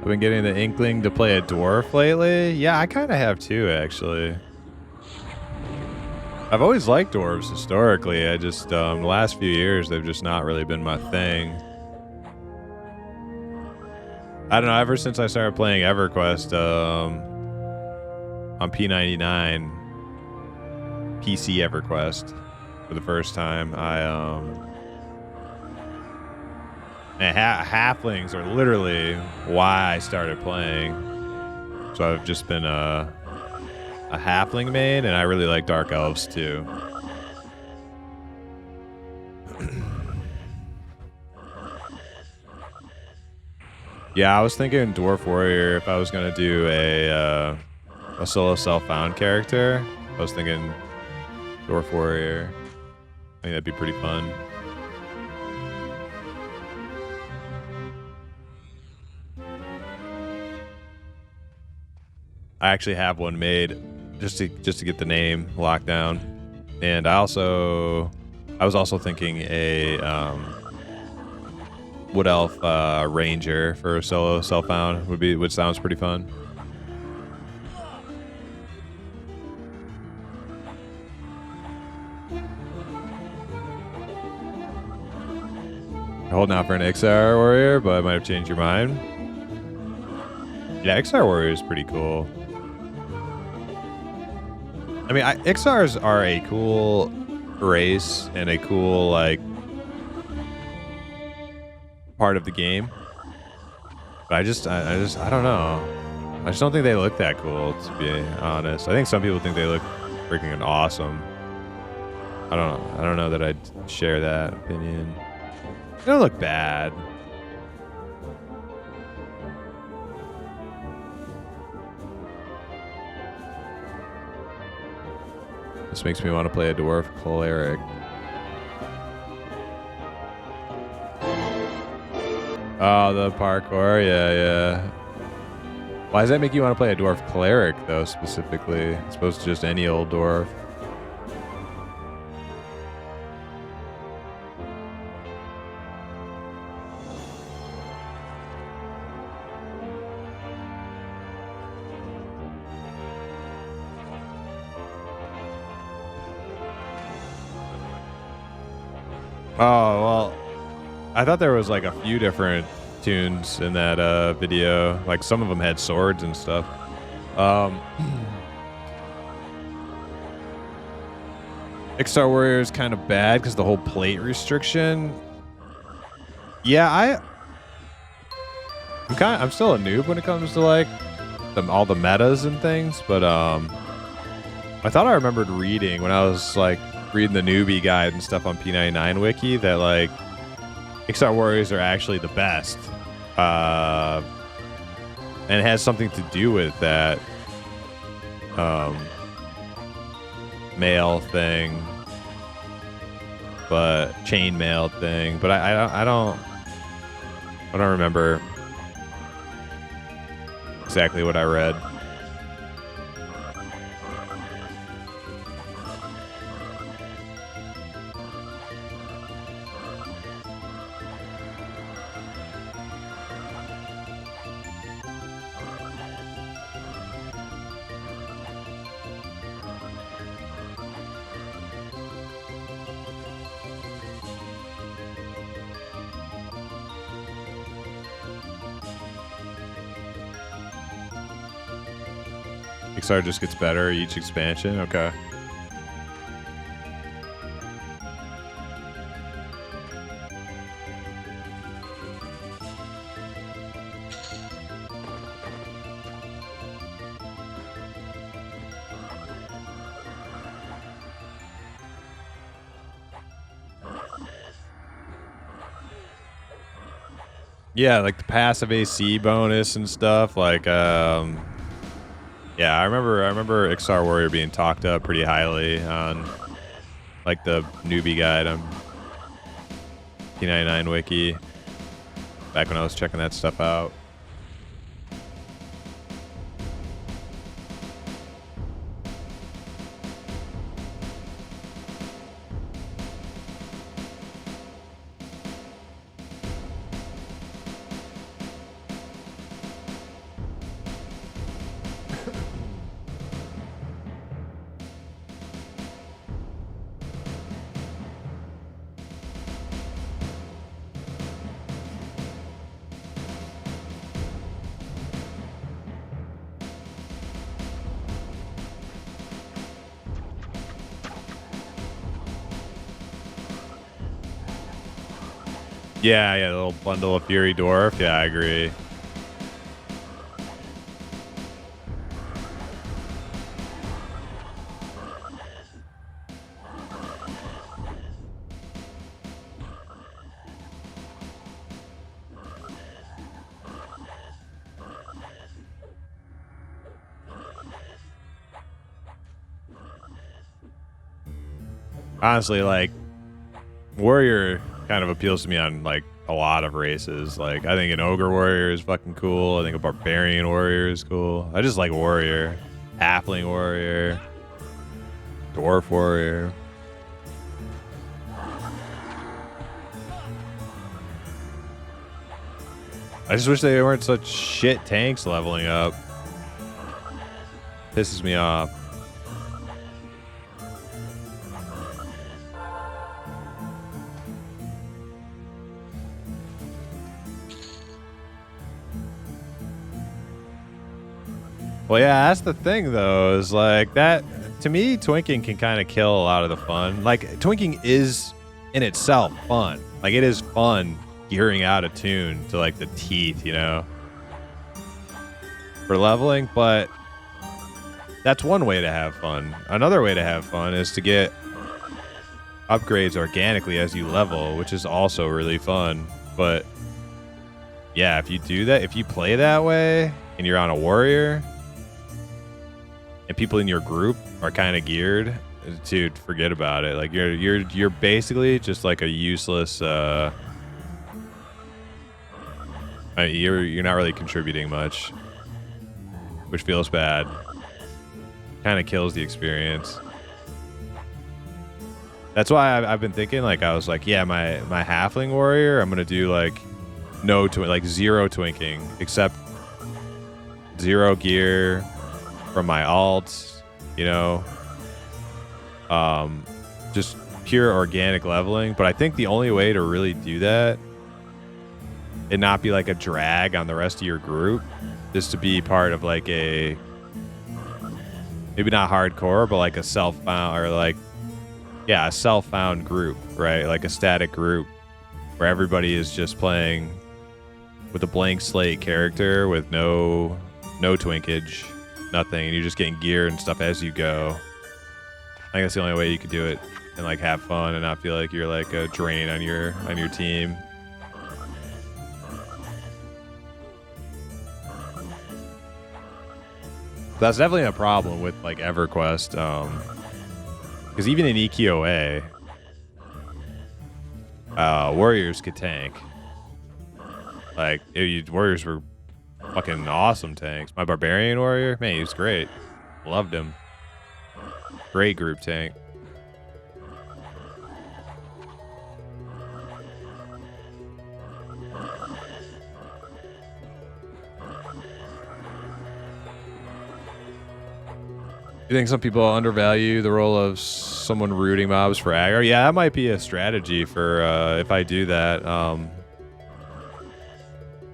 I've been getting the inkling to play a dwarf lately. Yeah, I kind of have too, actually. I've always liked dwarves historically. I just, the last few years, they've just not really been my thing. I don't know. Ever since I started playing EverQuest on P99, PC EverQuest for the first time, and halflings are literally why I started playing. So I've just been a halfling main, and I really like dark elves too. Yeah, I was thinking dwarf warrior if I was gonna do a solo self-found character. I was thinking dwarf warrior. I think that'd be pretty fun. I actually have one made just to get the name locked down, and I was also thinking a wood elf ranger for a solo self-found which sounds pretty fun. Holding out for an XR warrior, but I might have changed your mind. Yeah, XR warrior is pretty cool. I mean, XRs are a cool race and a cool, like, part of the game. But I don't know. I just don't think they look that cool, to be honest. I think some people think they look freaking awesome. I don't know that I'd share that opinion. They don't look bad. This makes me want to play a dwarf cleric. Oh, the parkour, yeah. Why does that make you want to play a dwarf cleric, though, specifically? As opposed to just any old dwarf? Oh, well, I thought there was like a few different tunes in that video. Like some of them had swords and stuff. XR Warrior is kind of bad because the whole plate restriction. Yeah, I'm still a noob when it comes to like all the metas and things, but I thought I remembered reading when I was like reading the newbie guide and stuff on P99 wiki that like XR Warriors are actually the best, and it has something to do with that mail thing, but chainmail thing. But I don't remember exactly what I read. XR just gets better each expansion. Okay. Yeah, like the passive AC bonus and stuff. Like, yeah, I remember XR Warrior being talked up pretty highly on like the newbie guide on P99 wiki back when I was checking that stuff out. Yeah, yeah, the little bundle of Fury Dwarf. Yeah, I agree. Honestly, like, warrior kind of appeals to me on like a lot of races. Like, I think an ogre warrior is fucking cool. I think a barbarian warrior is cool. I just like warrior, halfling warrior, dwarf warrior. I just wish they weren't such shit tanks leveling up. Pisses me off. Well, yeah, that's the thing, though, is like that, to me, twinking can kind of kill a lot of the fun. Like, twinking is in itself fun. Like, it is fun gearing out a tune to like the teeth, you know, for leveling, but that's one way to have fun. Another way to have fun is to get upgrades organically as you level, which is also really fun. But yeah, if you do that, if you play that way and you're on a warrior and people in your group are kind of geared, dude, forget about it. Like you're basically just like a useless you're not really contributing much, which feels bad. Kind of kills the experience. That's why I've been thinking, like, I was like, yeah, my halfling warrior, I'm gonna do like zero twinking, except 0 gear from my alts, you know, just pure organic leveling. But I think the only way to really do that and not be like a drag on the rest of your group is to be part of like a, maybe not hardcore, but like a self-found, or like, yeah, a self-found group, right? Like a static group where everybody is just playing with a blank slate character with no twinkage, nothing, and you're just getting gear and stuff as you go. I think that's the only way you could do it and like have fun and not feel like you're like a drain on your team. That's definitely a problem with like EverQuest, because even in EQOA, warriors could tank. Like warriors were fucking awesome tanks. My barbarian warrior, man, he was great. Loved him. Great group tank. You think some people undervalue the role of someone rooting mobs for aggro? Yeah, that might be a strategy for if I do that.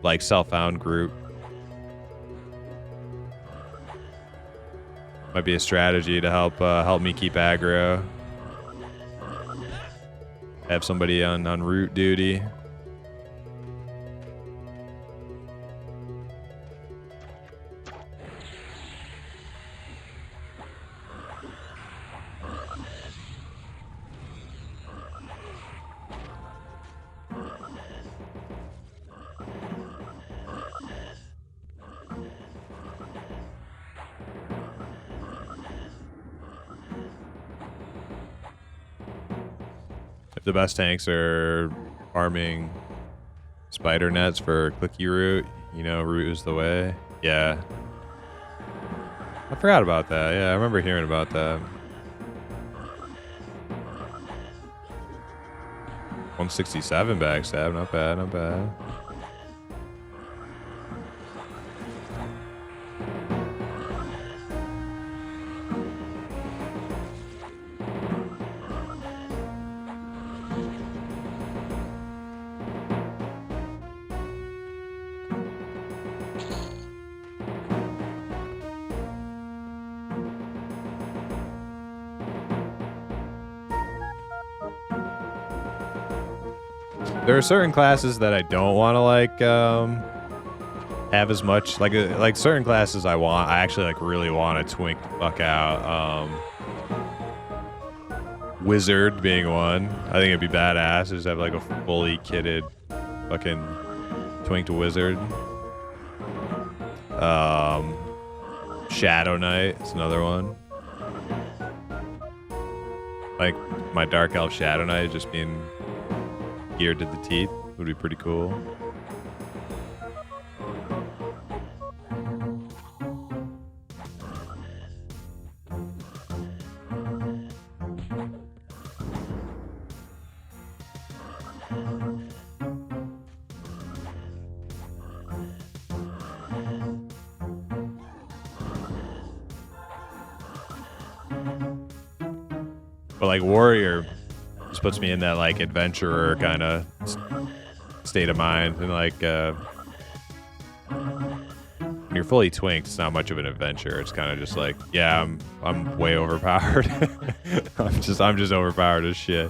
Like self-found group. Might be a strategy to help me keep aggro. Have somebody on root duty. The best tanks are farming spider nets for clicky root. You know, root is the way. Yeah. I forgot about that. Yeah, I remember hearing about that. 167 backstab. Not bad, not bad. There are certain classes that I don't want to like have as much like certain classes I actually like really want to twink the fuck out. Wizard being one. I think it'd be badass to just have like a fully kitted fucking twinked wizard. Shadow Knight is another one. Like my Dark Elf Shadow Knight just being geared to the teeth would be pretty cool. But like warrior just puts me in that like adventurer kind of state of mind, and like when you're fully twinked, it's not much of an adventure. It's kind of just like, yeah, I'm way overpowered. I'm just overpowered as shit.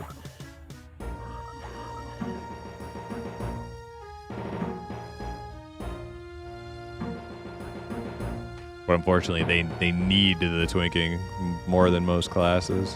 But unfortunately, they need the twinking more than most classes.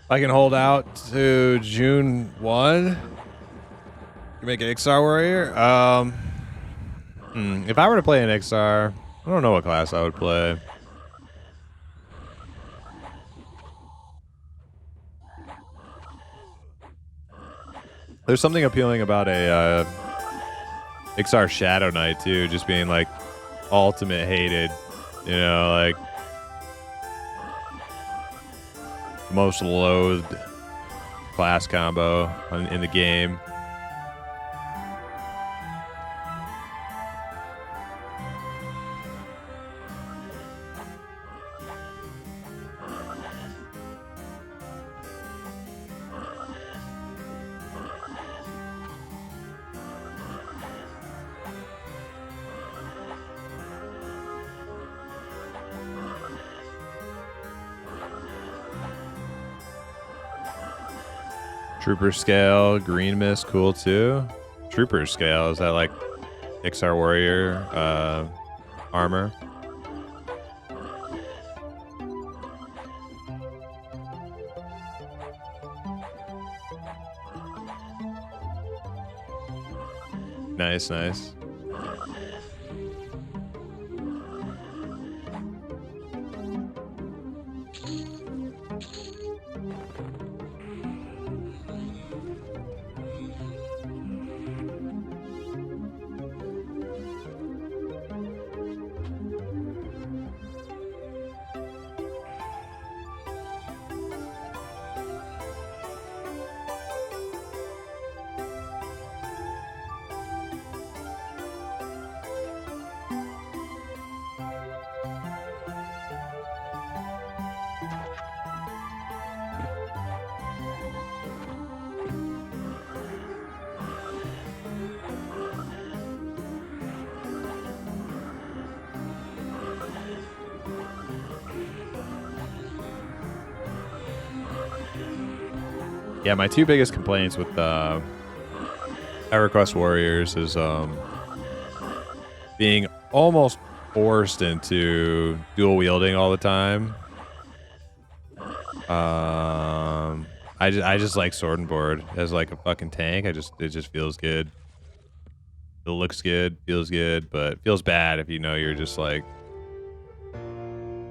I can hold out to June 1. You make an XR warrior. If I were to play an XR, I don't know what class I would play. There's something appealing about a XR Shadow Knight too, just being like ultimate hated, you know, like most loathed class combo in the game. Trooper scale, green mist, cool too. Trooper scale, is that like XR warrior armor? Nice, nice. Yeah, my two biggest complaints with EverQuest Warriors is being almost forced into dual wielding all the time. I just like Sword and Board as like a fucking tank. It just feels good. It looks good, feels good, but it feels bad if you know you're just like,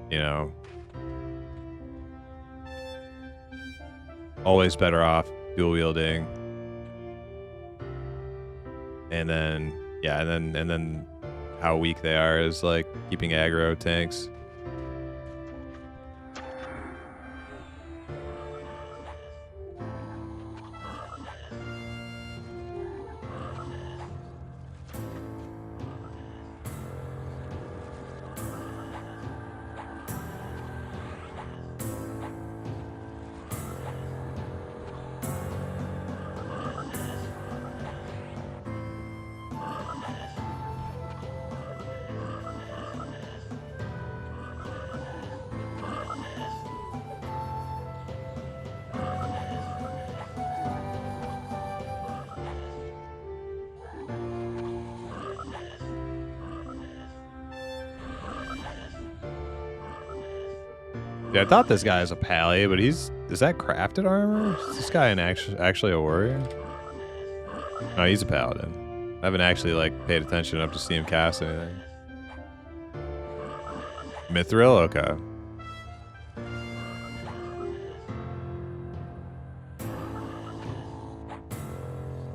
you know, always better off dual wielding. And then yeah, and then how weak they are is like keeping aggro tanks. Yeah, I thought this guy is a pally, but is that crafted armor? Is this guy actually a warrior? No, he's a paladin. I haven't actually like paid attention enough to see him cast anything. Mithril? Okay.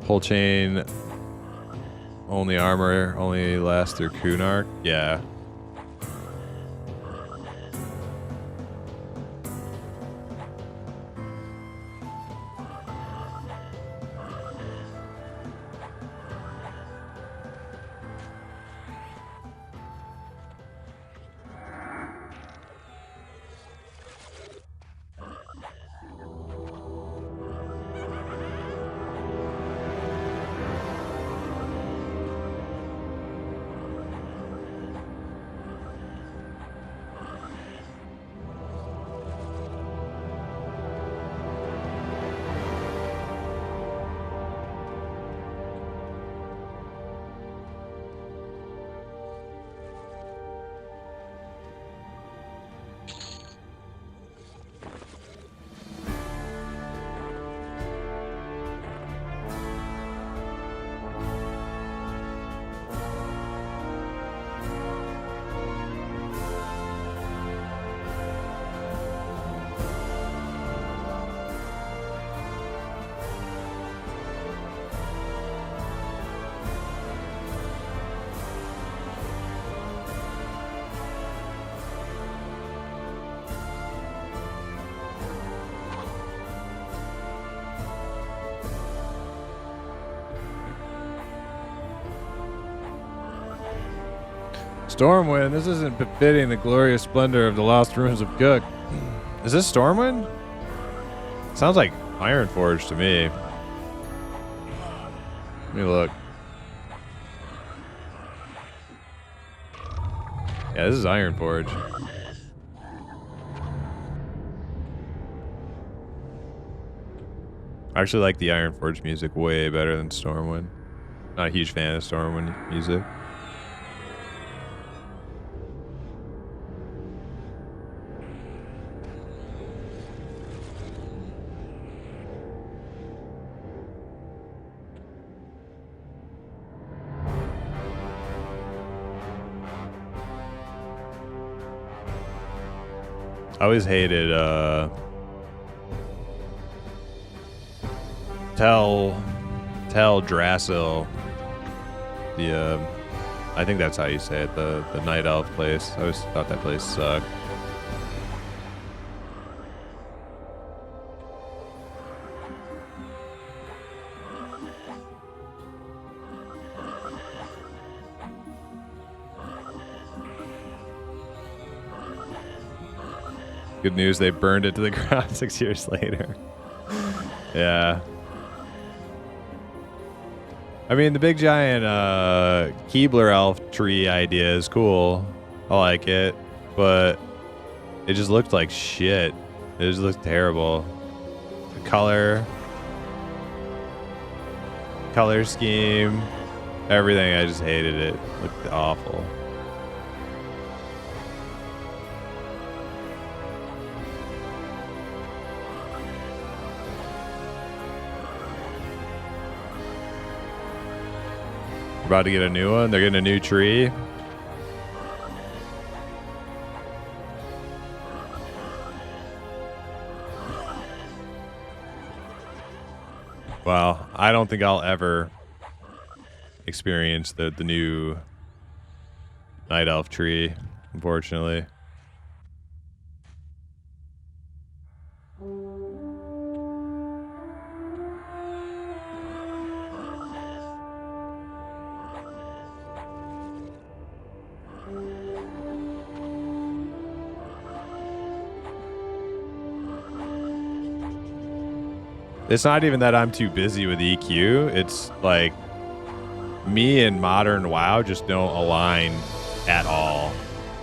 Whole chain. Only armor only lasts through Kunark? Yeah. Stormwind, this isn't befitting the glorious splendor of the lost ruins of Gook. Is this Stormwind? Sounds like Ironforge to me. Let me look. Yeah, this is Ironforge. I actually like the Ironforge music way better than Stormwind. Not a huge fan of Stormwind music. I always hated Tel Drasil. The I think that's how you say it, the night elf place. I always thought that place sucked. Good news, they burned it to the ground 6 years later. Yeah. I mean, the big giant Keebler elf tree idea is cool. I like it. But it just looked like shit. It just looked terrible. The color, color scheme, everything. I just hated it. It looked awful. We're about to get a new one. They're getting a new tree. Well, I don't think I'll ever experience the new night elf tree, unfortunately. It's not even that I'm too busy with EQ. It's like me and modern WoW just don't align at all.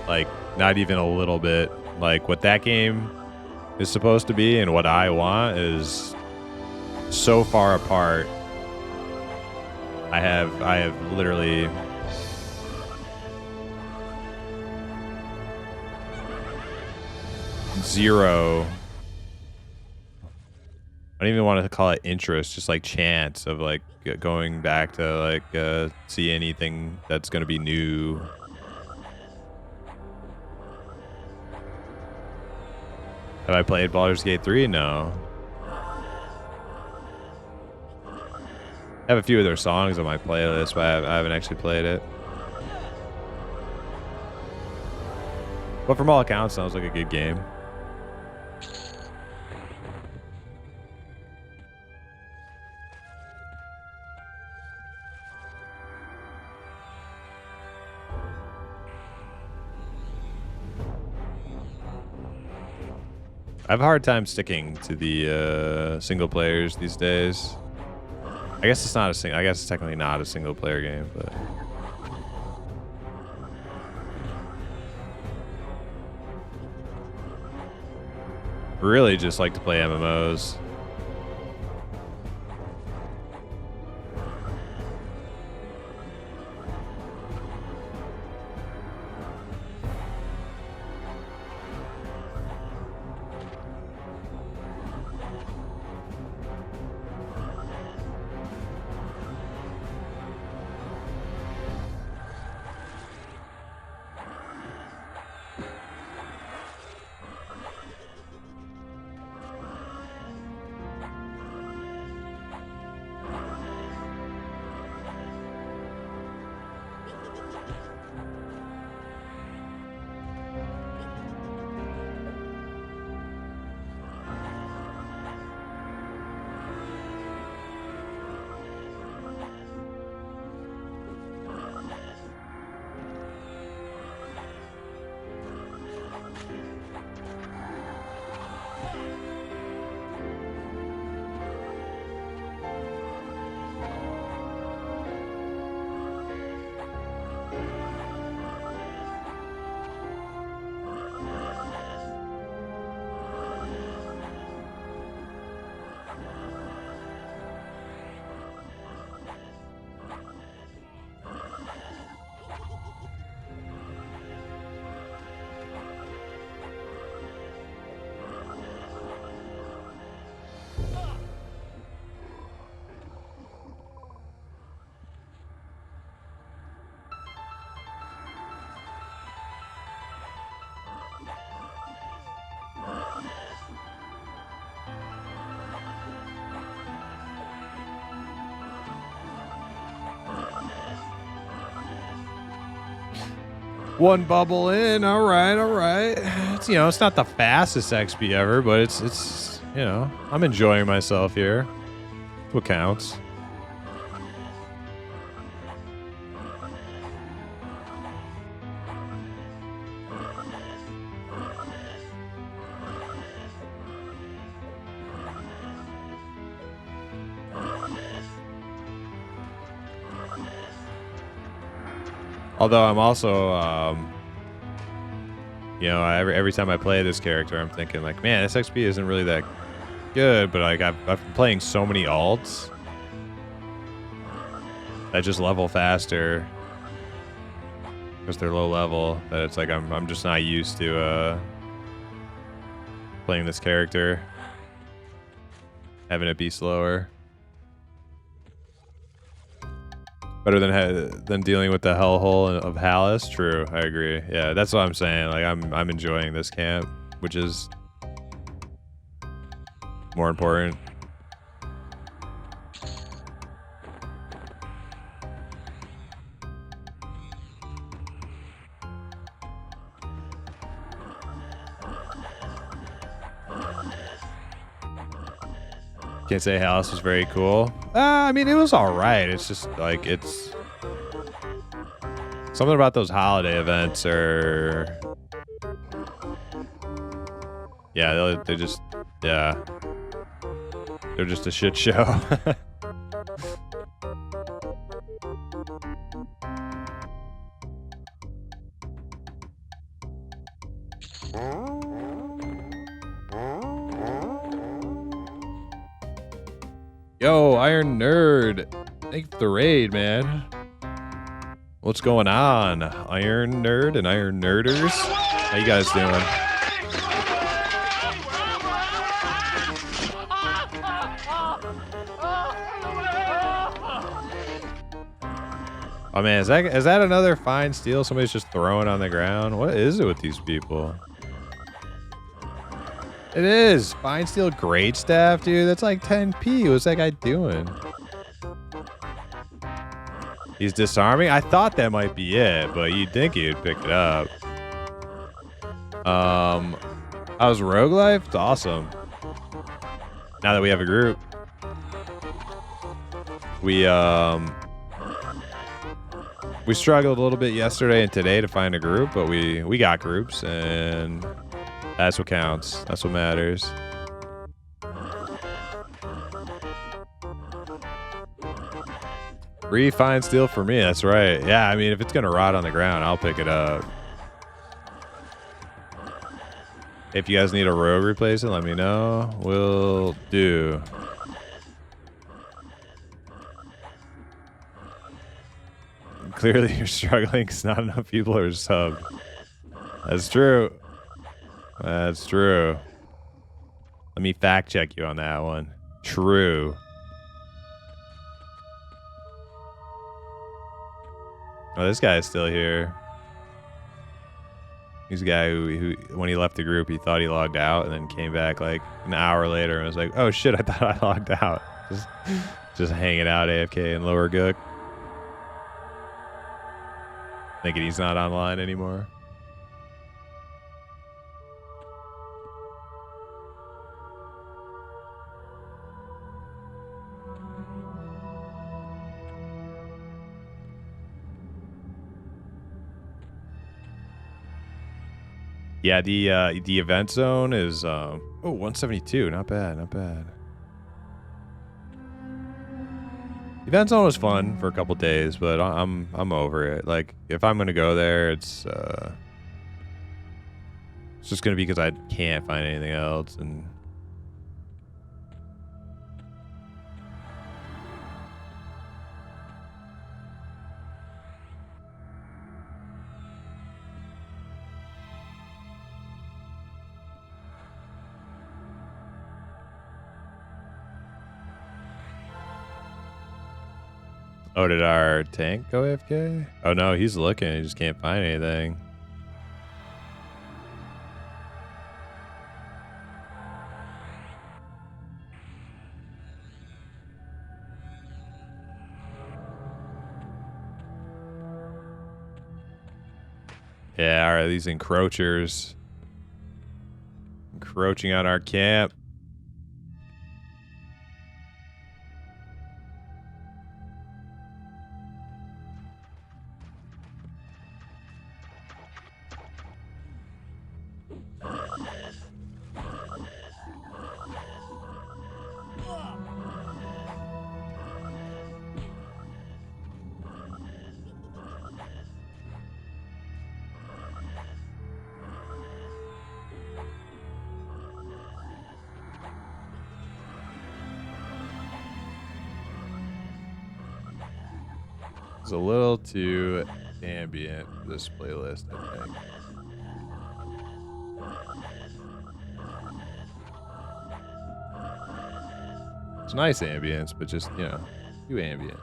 Like, not even a little bit. Like, what that game is supposed to be and what I want is so far apart. I have literally zero. I don't even want to call it interest, just like chance of like going back to like see anything that's going to be new. Have I played Baldur's Gate 3? No. I have a few of their songs on my playlist, but I haven't actually played it. But from all accounts, sounds like a good game. I have a hard time sticking to the single players these days. I guess it's not a single. I guess it's technically not a single player game, but really just like to play MMOs. One bubble in, all right. It's, you know, it's not the fastest XP ever, but it's you know, I'm enjoying myself here. What counts? Although I'm also, you know, every time I play this character, I'm thinking like, man, this XP isn't really that good. But like, I've been playing so many alts that just level faster because they're low level. That it's like I'm just not used to playing this character, having it be slower. Better than dealing with the hellhole of Halas. True, I agree. Yeah, that's what I'm saying. Like I'm enjoying this camp, which is more important. Can't say Halas was very cool. I mean, it was all right. It's just like it's something about those holiday events, or yeah, they just they're just a shit show. Yo, Iron Nerd. Thank you for the raid, man. What's going on? Iron Nerd and Iron Nerders? How you guys doing? Oh man, is that another fine steel somebody's just throwing on the ground? What is it with these people? It is. Fine steel great staff, dude. That's like 10p. What's that guy doing? He's disarming? I thought that might be it, but you'd think he'd pick it up. How's Rogue Life? It's awesome. Now that we have a group. We struggled a little bit yesterday and today to find a group, but we got groups, and that's what counts. That's what matters. Free fine steel for me. That's right. Yeah, I mean, if it's gonna rot on the ground, I'll pick it up. If you guys need a rogue replacement, let me know. Will do. Clearly, you're struggling because not enough people are subbed. That's true. That's true. Let me fact check you on that one. True. Oh, this guy is still here. He's a guy who, when he left the group, he thought he logged out and then came back like an hour later and was like, oh shit, I thought I logged out. Just hanging out AFK in Lower Gook. Thinking he's not online anymore. Yeah, the event zone is 172. Not bad, not bad. The event zone was fun for a couple days, but I'm over it. Like if I'm gonna go there, it's just gonna be because I can't find anything else. And oh, did our tank go AFK? Oh no, he's looking. He just can't find anything. Yeah, all right, these encroachers. Encroaching on our camp. a little too ambient for this playlist, I think. It's nice ambience, but just, you know, too ambient.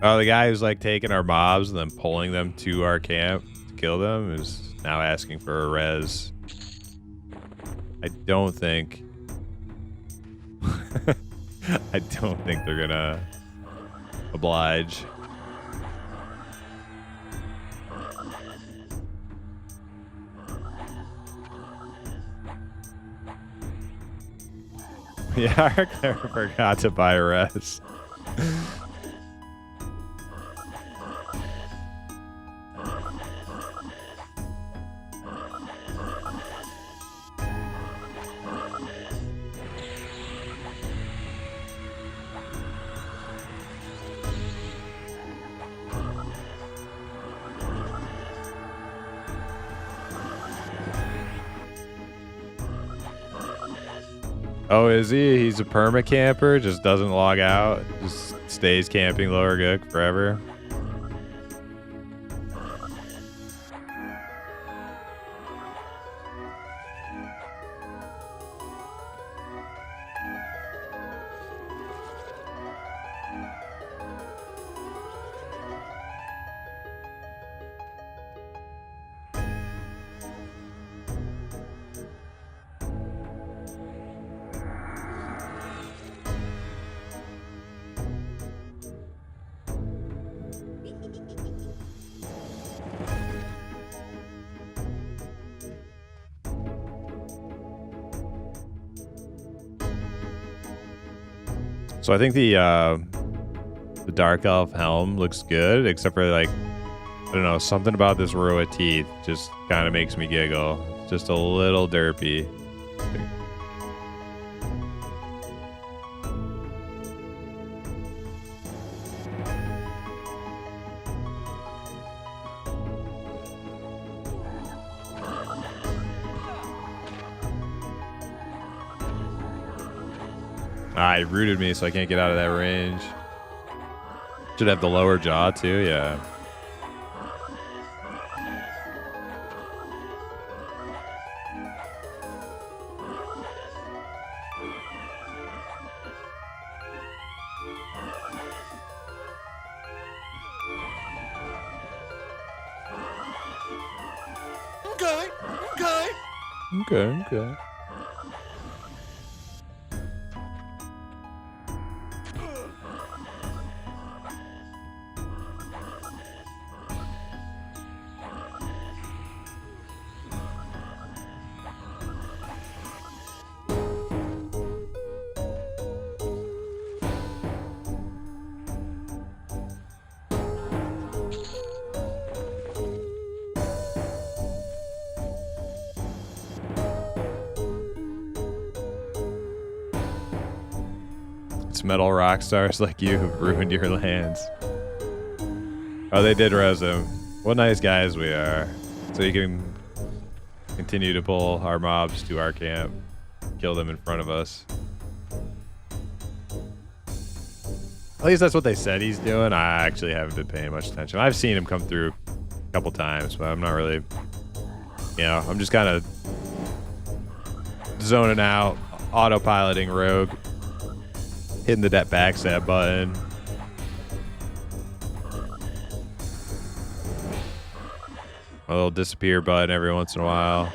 Oh, the guy who's like taking our mobs and then pulling them to our camp to kill them is now asking for a res. I don't think I don't think they're gonna oblige. Yeah, I forgot to buy res. Oh, is he? He's a perma camper, just doesn't log out, just stays camping Lower Gook forever. So I think the Dark Elf helm looks good, except for like, I don't know, something about this row of teeth just kind of makes me giggle. It's just a little derpy. Ah, he rooted me, so I can't get out of that range. Should have the lower jaw, too, yeah. Okay. It's metal rock stars like you who've ruined your lands. Oh, they did res him. What nice guys we are. So you can continue to pull our mobs to our camp. Kill them in front of us. At least that's what they said he's doing. I actually haven't been paying much attention. I've seen him come through a couple times, but I'm not really, you know, I'm just kind of zoning out, autopiloting Rogue, hitting the backstab button. A little disappear button every once in a while.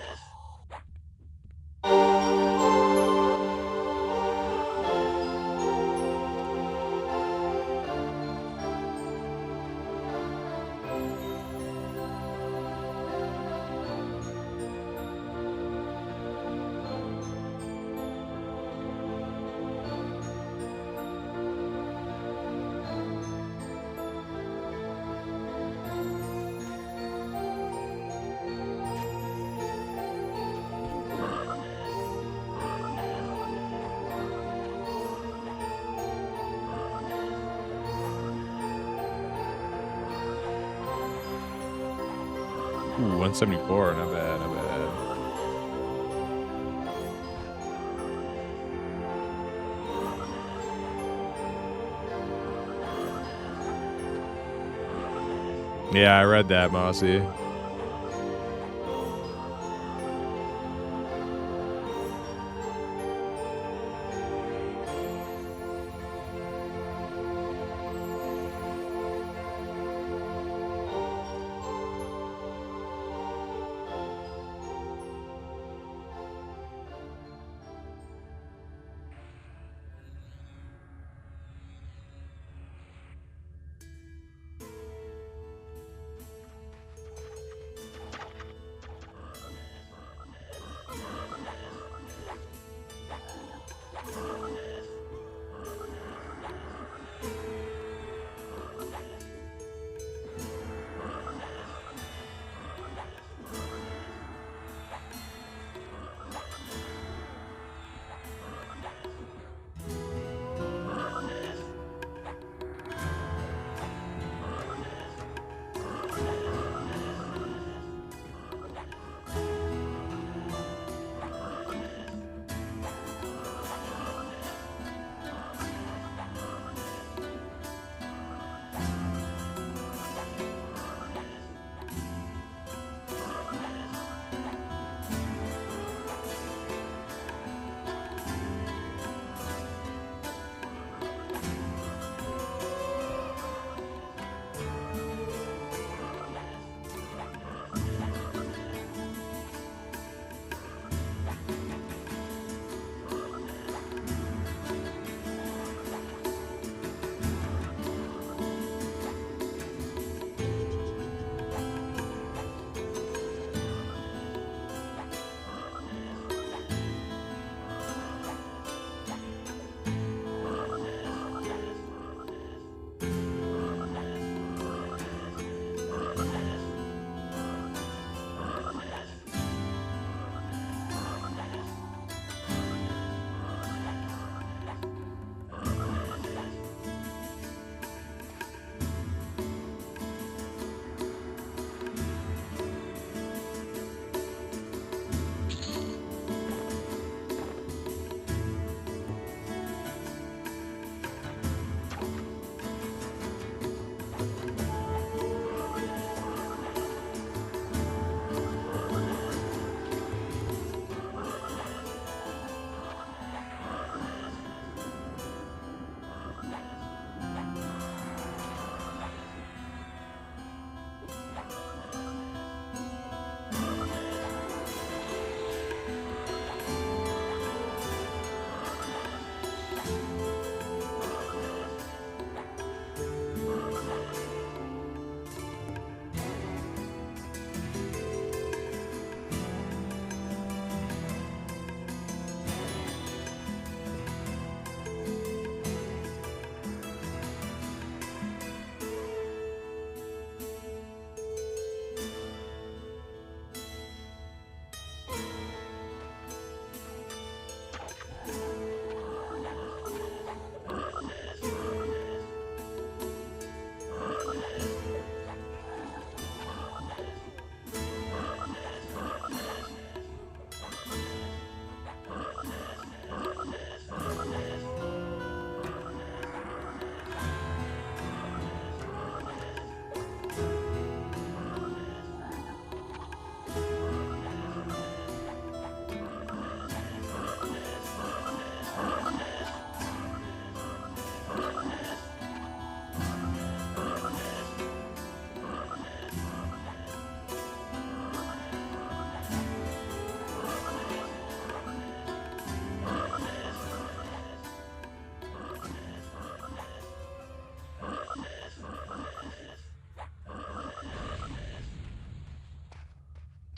Ooh, 174. Not bad, not bad. Yeah, I read that, Mossy.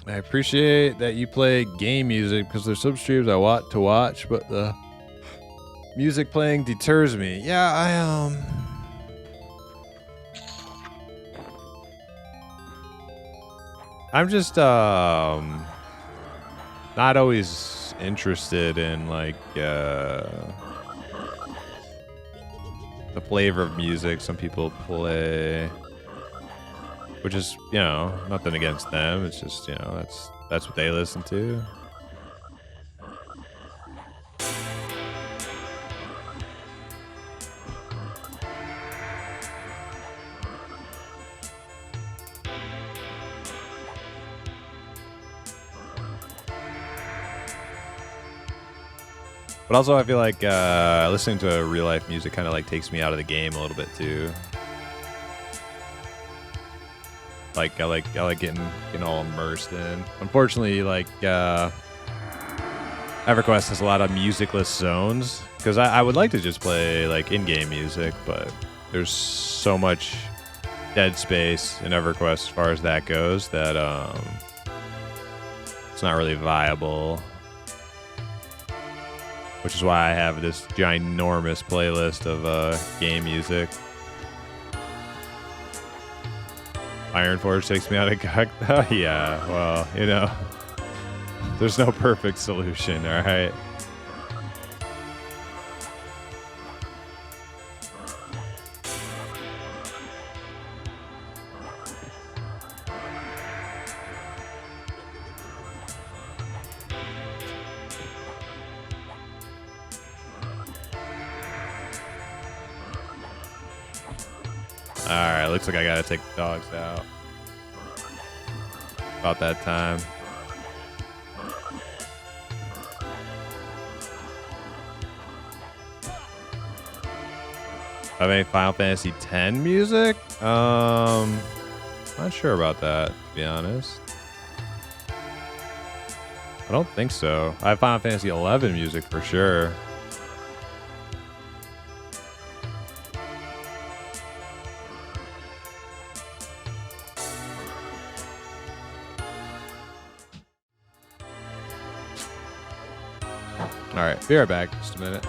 I appreciate that you play game music because there's some streams I want to watch, but the music playing deters me. Yeah, I'm just not always interested in like the flavor of music some people play. which is, you know, nothing against them. It's just, you know, that's what they listen to. But also, I feel like listening to real life music kind of like takes me out of the game a little bit too. Like I like getting all immersed in. Unfortunately, like EverQuest has a lot of musicless zones because I would like to just play like in-game music, but there's so much dead space in EverQuest as far as that goes that it's not really viable. Which is why I have this ginormous playlist of game music. Ironforge takes me out of GOG. Oh, yeah, well, you know, there's no perfect solution, all right? Alright, looks like I gotta take the dogs out. About that time. Have any Final Fantasy X music? Not sure about that, to be honest. I don't think so. I have Final Fantasy XI music for sure. All right, be right back. Just a minute.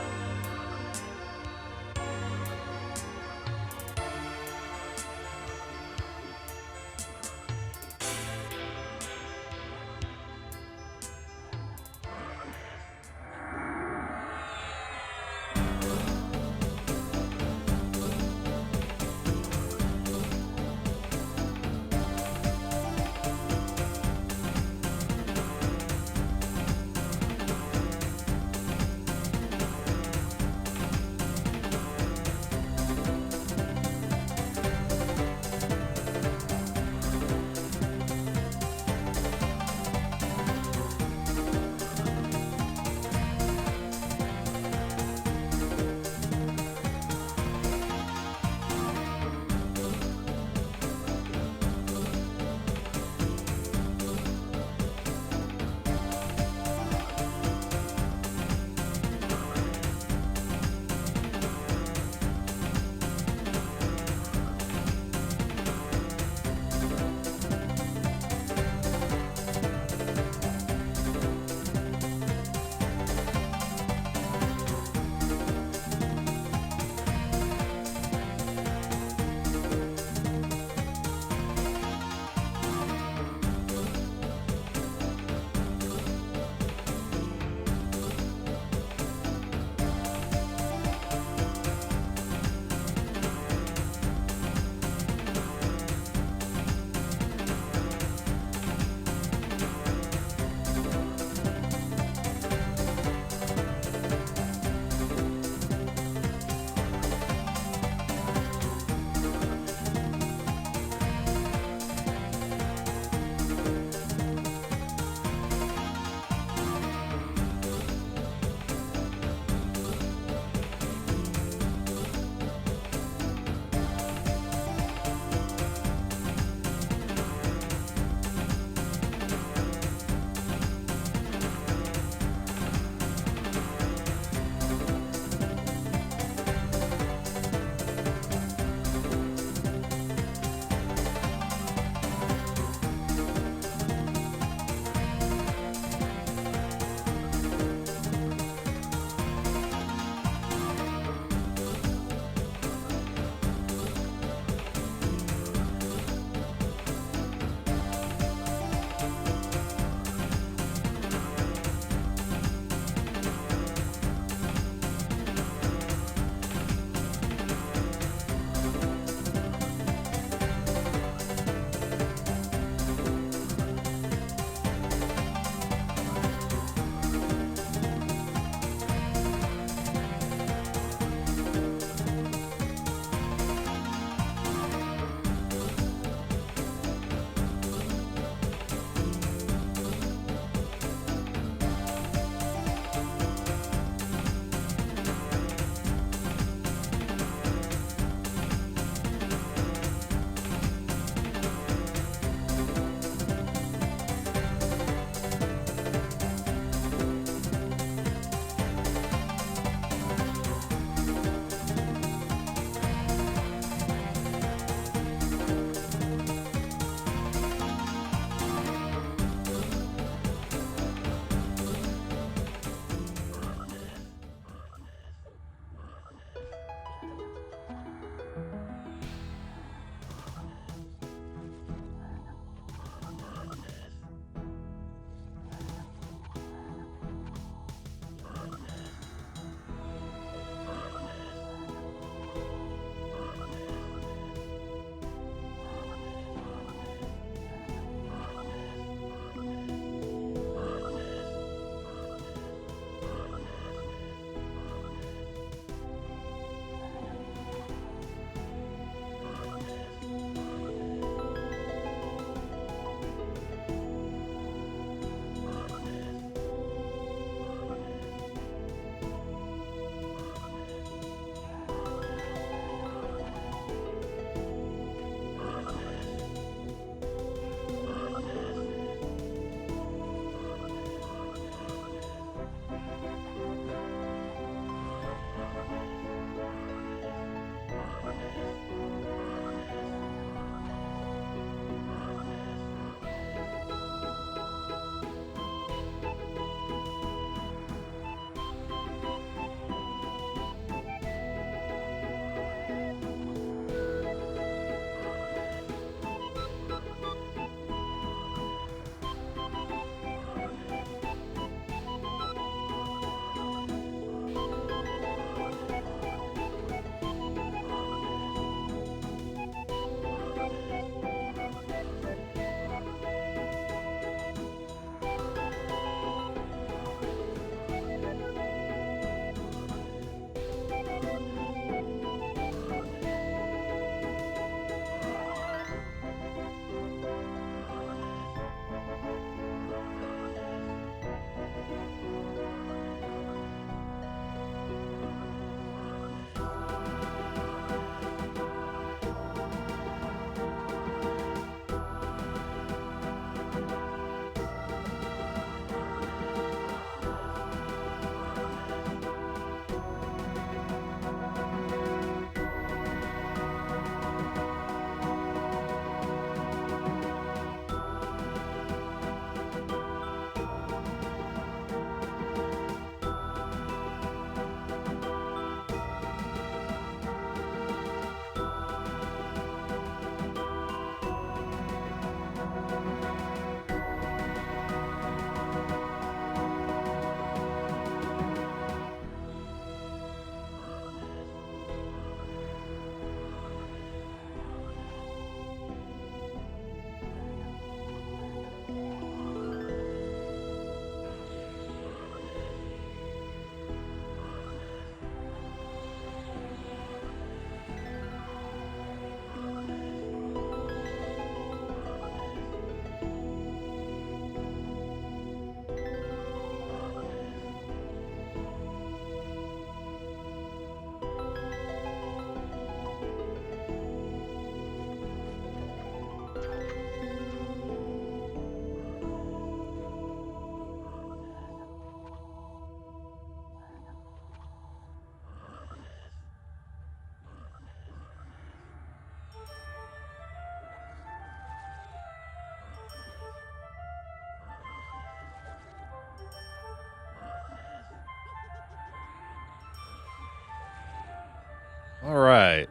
All right.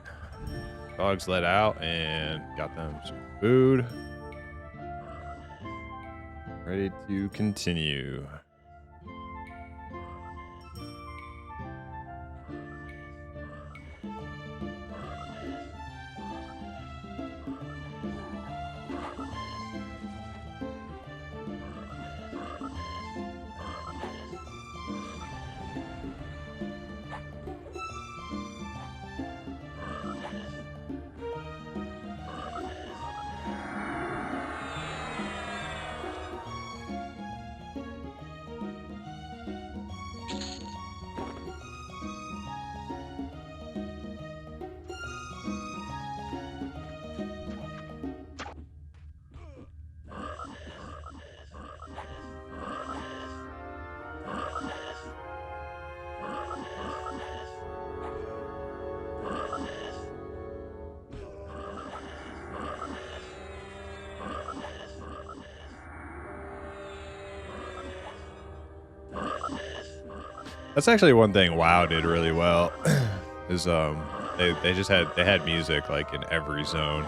Dogs let out and got them some food. Ready to continue. That's actually one thing WoW did really well. Is they had music like in every zone.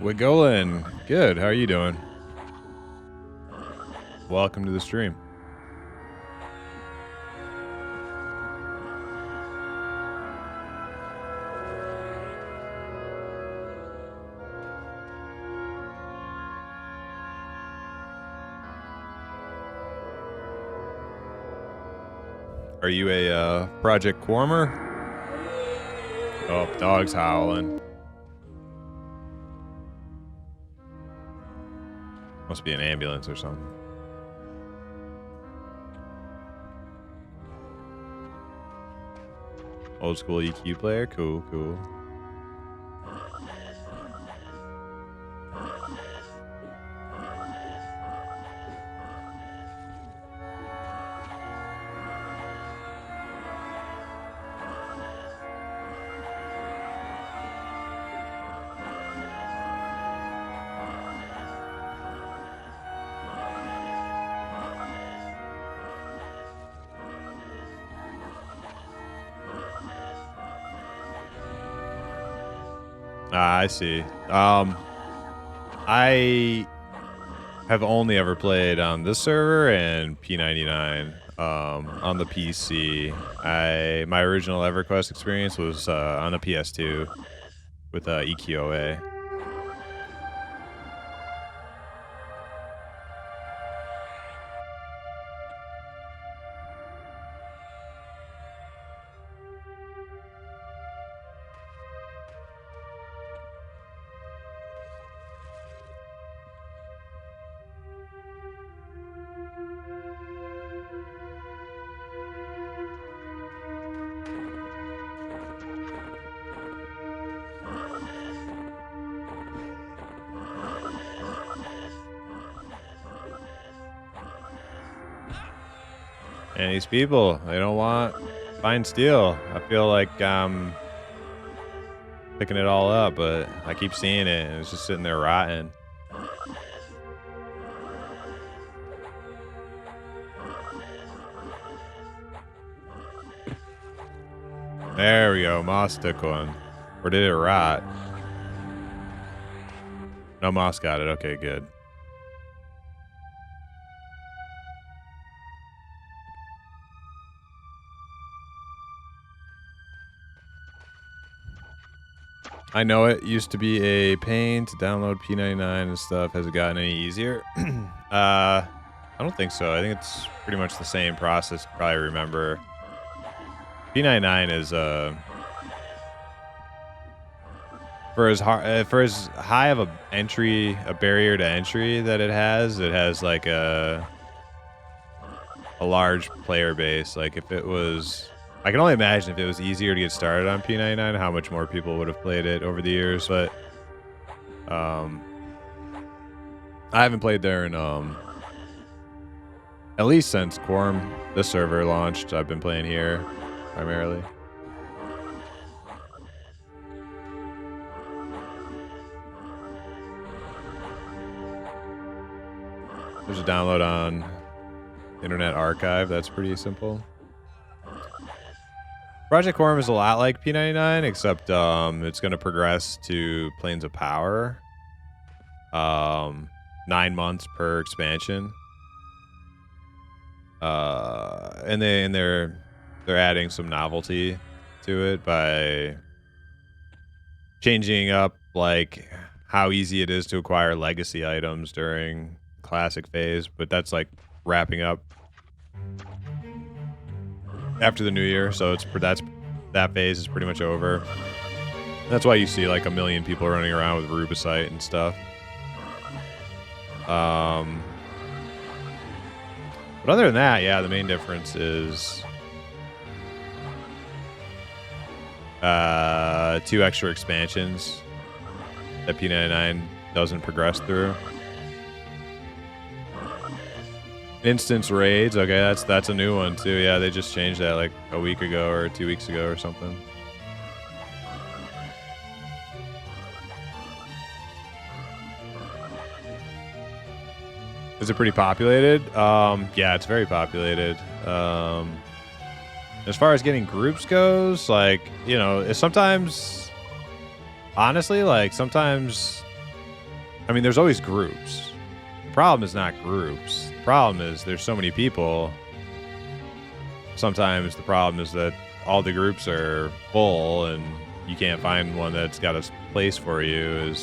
Wigolin, good. How are you doing? Welcome to the stream. Are you a Project Quarmer? Oh, dog's howling. Must be an ambulance or something. Old school EQ player? Cool, cool. I see. I have only ever played on this server and P99 on the PC. My original EverQuest experience was on a PS2 with EQOA. And these people, they don't want fine steel. I feel like picking it all up, but I keep seeing it and it's just sitting there rotting. There we go. Moss took one. Or did it rot? No, Moss got it. Okay, good. I know it used to be a pain to download P99 and stuff. Has it gotten any easier? I don't think so. I think it's pretty much the same process. You probably remember. P99 is for as high of a barrier to entry that it has like a large player base. Like if it was, I can only imagine if it was easier to get started on P99, how much more people would have played it over the years. But I haven't played there in at least since Quarm, this server launched. I've been playing here primarily. There's a download on Internet Archive. That's pretty simple. Project Quarm is a lot like P99, except it's going to progress to Planes of Power. 9 months per expansion. And they're adding some novelty to it by changing up like how easy it is to acquire legacy items during classic phase, but that's like wrapping up after the new year, so that phase is pretty much over. That's why you see like 1 million people running around with Rubicite and stuff. But other than that, yeah, the main difference is 2 extra expansions that P99 doesn't progress through. Instance raids, okay, that's a new one too. Yeah, they just changed that like a week ago or 2 weeks ago or something. Is it pretty populated? Yeah, it's very populated. As far as getting groups goes, like, you know, it's sometimes, honestly, like sometimes, I mean, there's always groups. The problem is not groups. The problem is there's so many people. Sometimes the problem is that all the groups are full and you can't find one that's got a place for you.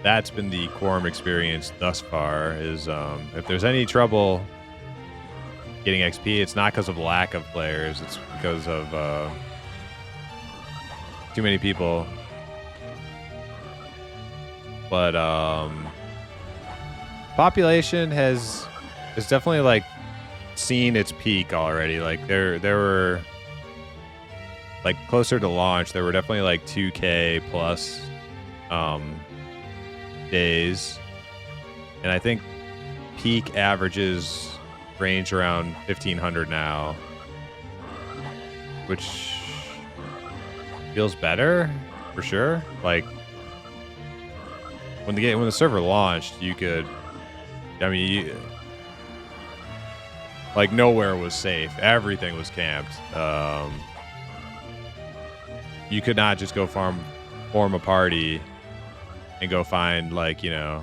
That's been the Quarm experience thus far, is if there's any trouble getting XP, it's not because of lack of players, it's because of too many people. But population has definitely like seen its peak already. Like there were like closer to launch, there were definitely like 2K plus days, and I think peak averages range around 1,500 now, which feels better for sure. Like when the server launched, you could, I mean, like nowhere was safe. Everything was camped. You could not just go form a party and go find like, you know,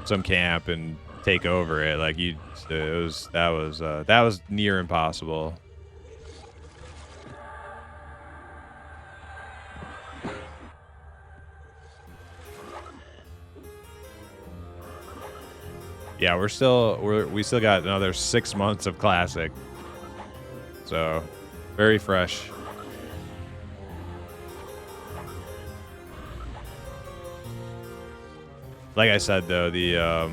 some camp and take over it. Like that was near impossible. Yeah, we still got another 6 months of classic, so very fresh. Like I said, though, the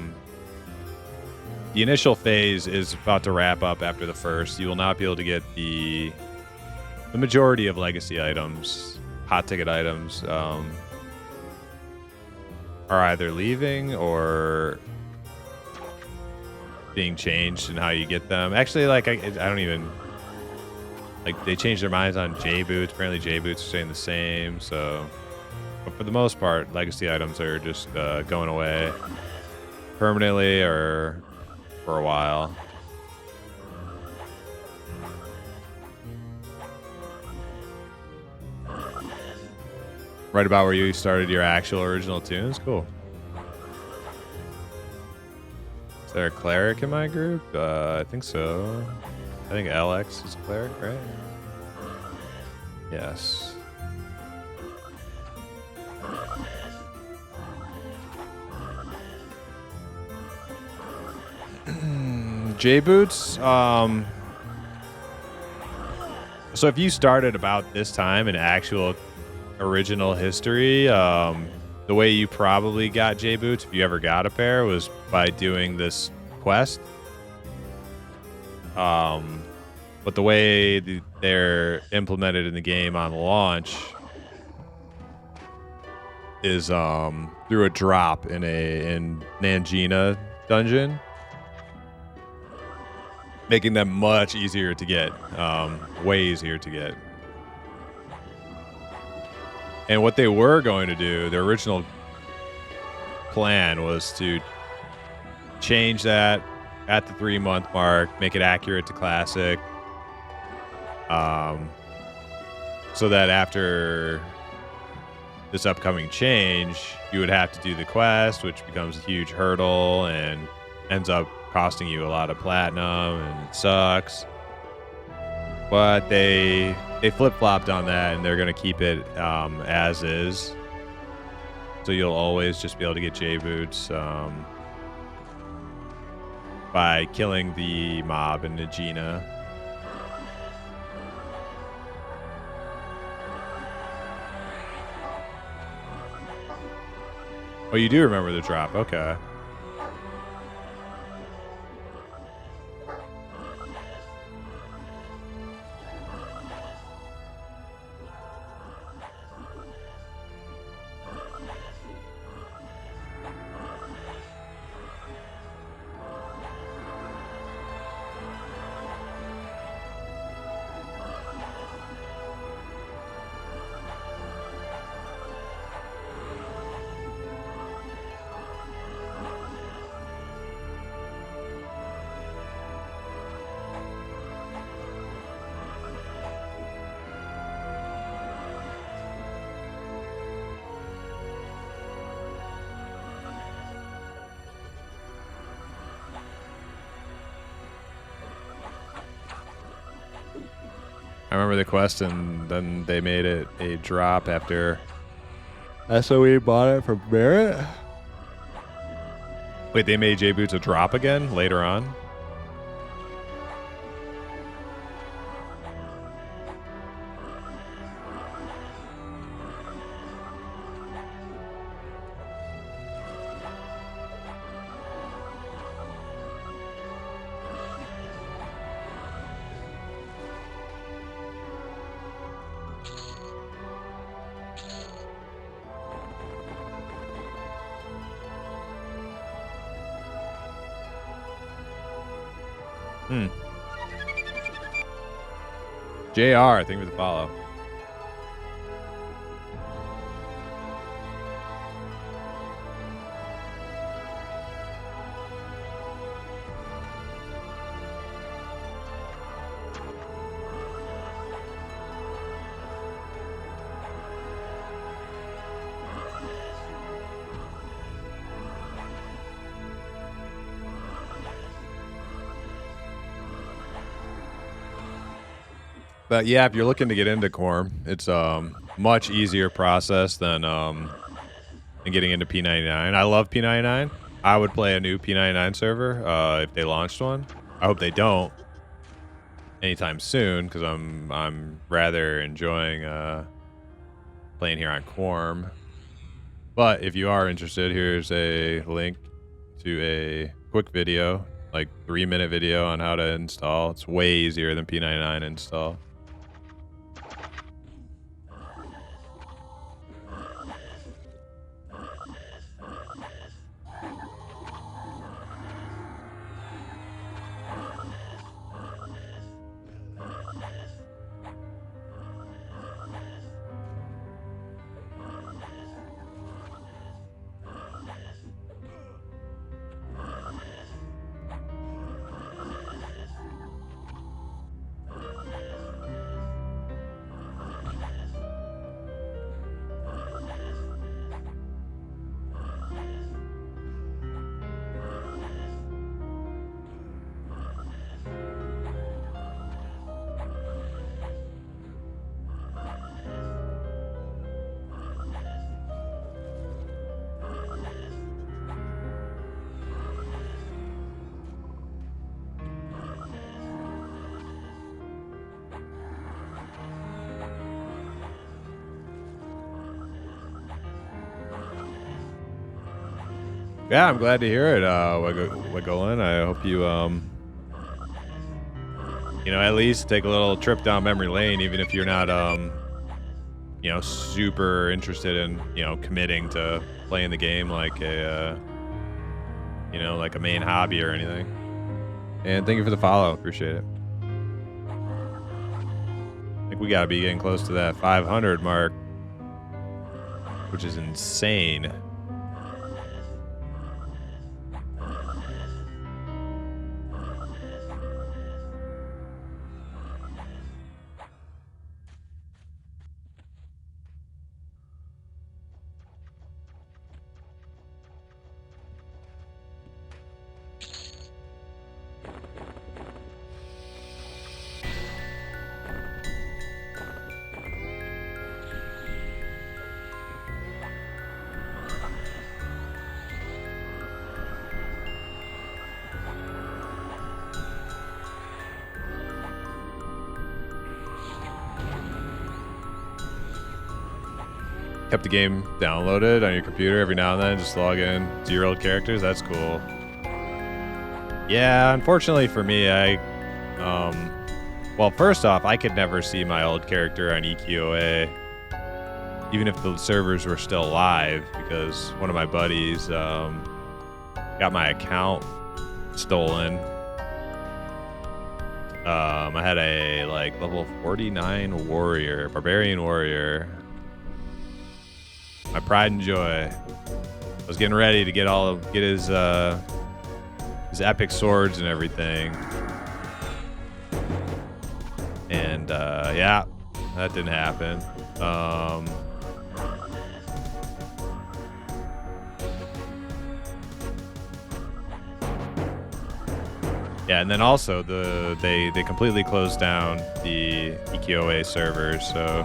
initial phase is about to wrap up after the first. You will not be able to get the majority of legacy items, hot ticket items, are either leaving or being changed and how you get them. Actually, like I don't even like they changed their minds on J boots. Apparently, J boots are staying the same. So, but for the most part, legacy items are just going away permanently or for a while. Right about where you started your actual original tunes? Cool. Is there a cleric in my group? I think so. I think LX is a cleric, right? Yes. J-boots? So if you started about this time in actual original history, the way you probably got J-boots, if you ever got a pair, was by doing this quest. But the way they're implemented in the game on launch is through a drop in Nangina dungeon, making them much easier to get, way easier to get. And what they were going to do, their original plan was to change that at the 3-month mark, make it accurate to classic, so that after this upcoming change, you would have to do the quest, which becomes a huge hurdle and ends up costing you a lot of platinum, and it sucks. But they flip-flopped on that, and they're going to keep it as is. So you'll always just be able to get J-boots by killing the mob in Nangina. Oh, you do remember the drop. Okay. I remember the quest, and then they made it a drop after SOE bought it from Barrett. Wait, they made J-boots a drop again later on? JR, thank you for the follow. But yeah, if you're looking to get into Quarm, it's much easier process than getting into P99. I love P99. I would play a new P99 server if they launched one. I hope they don't anytime soon, because I'm rather enjoying playing here on Quarm. But if you are interested, here's a link to a quick video, like 3-minute video on how to install. It's way easier than P99 install. Yeah, I'm glad to hear it, Wigolin. I hope you, you know, at least take a little trip down memory lane, even if you're not, you know, super interested in, you know, committing to playing the game like a, you know, like a main hobby or anything. And thank you for the follow. Appreciate it. I think we gotta be getting close to that 500 mark, which is insane. Kept the game downloaded on your computer every now and then, just log in to your old characters. That's cool. Yeah, unfortunately for me, well, first off, I could never see my old character on EQOA, even if the servers were still live, because one of my buddies got my account stolen. I had a like level 49 warrior, barbarian warrior. My pride and joy. I was getting ready to get his epic swords and everything. And yeah, that didn't happen. Yeah, and then also they completely closed down the EQOA servers, so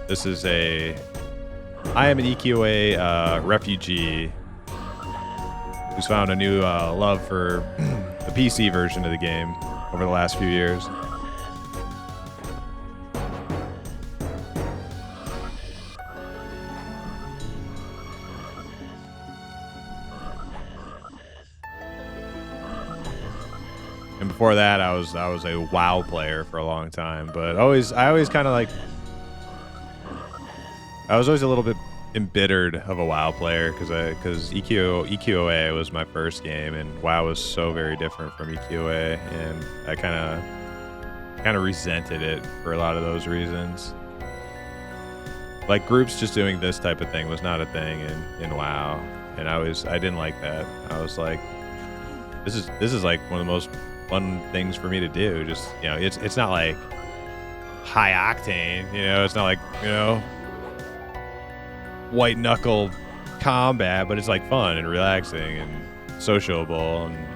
this is I am an EQOA refugee who's found a new love for the PC version of the game over the last few years. And before that, I was a WoW player for a long time, but I always kind of like, I was always a little bit embittered of a WoW player because EQOA was my first game, and WoW was so very different from EQOA, and I kind of resented it for a lot of those reasons. Like, groups just doing this type of thing was not a thing in WoW, and I didn't like that. I was like, this is like one of the most fun things for me to do. Just, you know, it's not like high octane, you know, it's not like, you know, white knuckle combat, but it's like fun and relaxing and sociable. And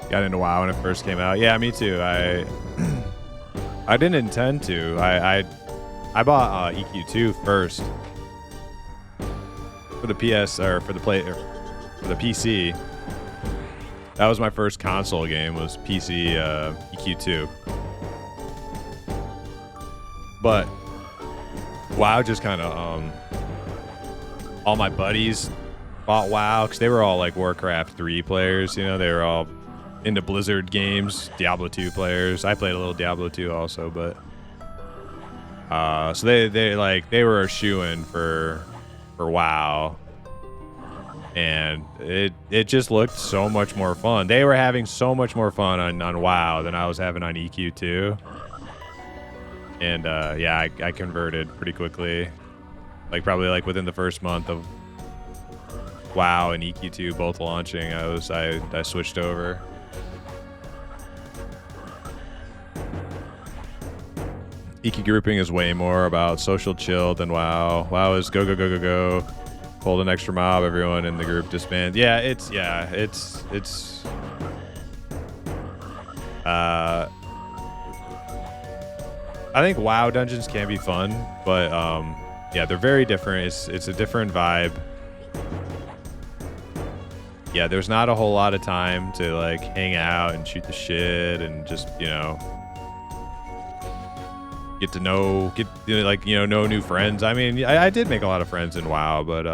got into WoW when it first came out. Yeah, me too. I didn't intend to. I bought EQ2 first for the PS or for the PC. That was my first console game, was PC EQ2. But WoW just kind of all my buddies bought WoW because they were all like Warcraft 3 players. You know, they were all into Blizzard games, Diablo 2 players. I played a little Diablo 2 also, but so they were a shoo-in for WoW, and it just looked so much more fun. They were having so much more fun on WoW than I was having on EQ2, and yeah, I converted pretty quickly, like probably like within the first month of WoW and EQ2 both launching. I switched over. EQ grouping is way more about social chill than WoW. WoW is go, go, go, go, go. Hold an extra mob, everyone in the group disband. Yeah, it's I think WoW dungeons can be fun, but yeah, they're very different. It's a different vibe. Yeah, there's not a whole lot of time to like hang out and shoot the shit and just, you know, get know new friends. I mean, I did make a lot of friends in WoW, but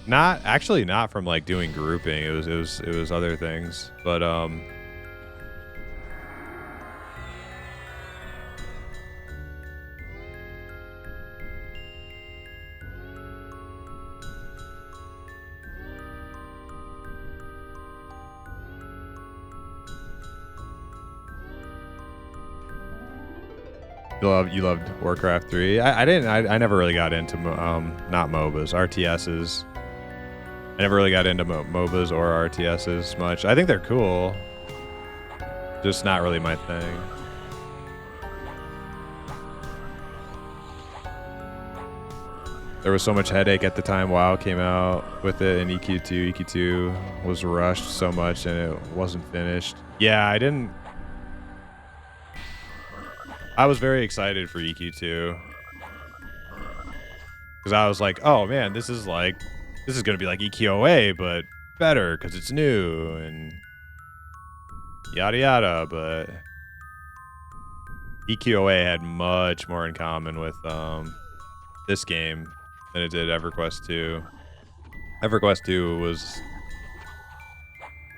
not from like doing grouping. It was other things, but you loved Warcraft 3. I didn't. I never really got into not MOBAs, RTSs. I never really got into MOBAs or RTSs much. I think they're cool, just not really my thing. There was so much headache at the time WoW came out with it, and EQ2. EQ2 was rushed so much, and it wasn't finished. Yeah, I was very excited for EQ2 because I was like, oh man, this is gonna be like EQOA, but better because it's new and yada yada. But EQOA had much more in common with this game than it did EverQuest 2. EverQuest 2 was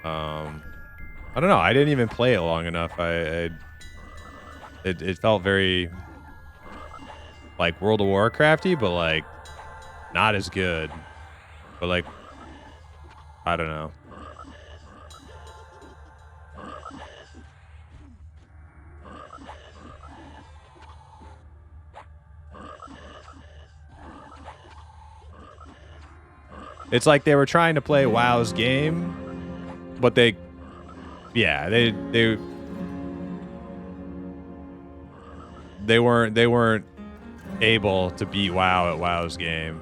I don't know. I didn't even play it long enough. It felt very like World of Warcrafty, but like not as good. But like, I don't know. It's like they were trying to play WoW's game, but they weren't able to beat WoW at WoW's game.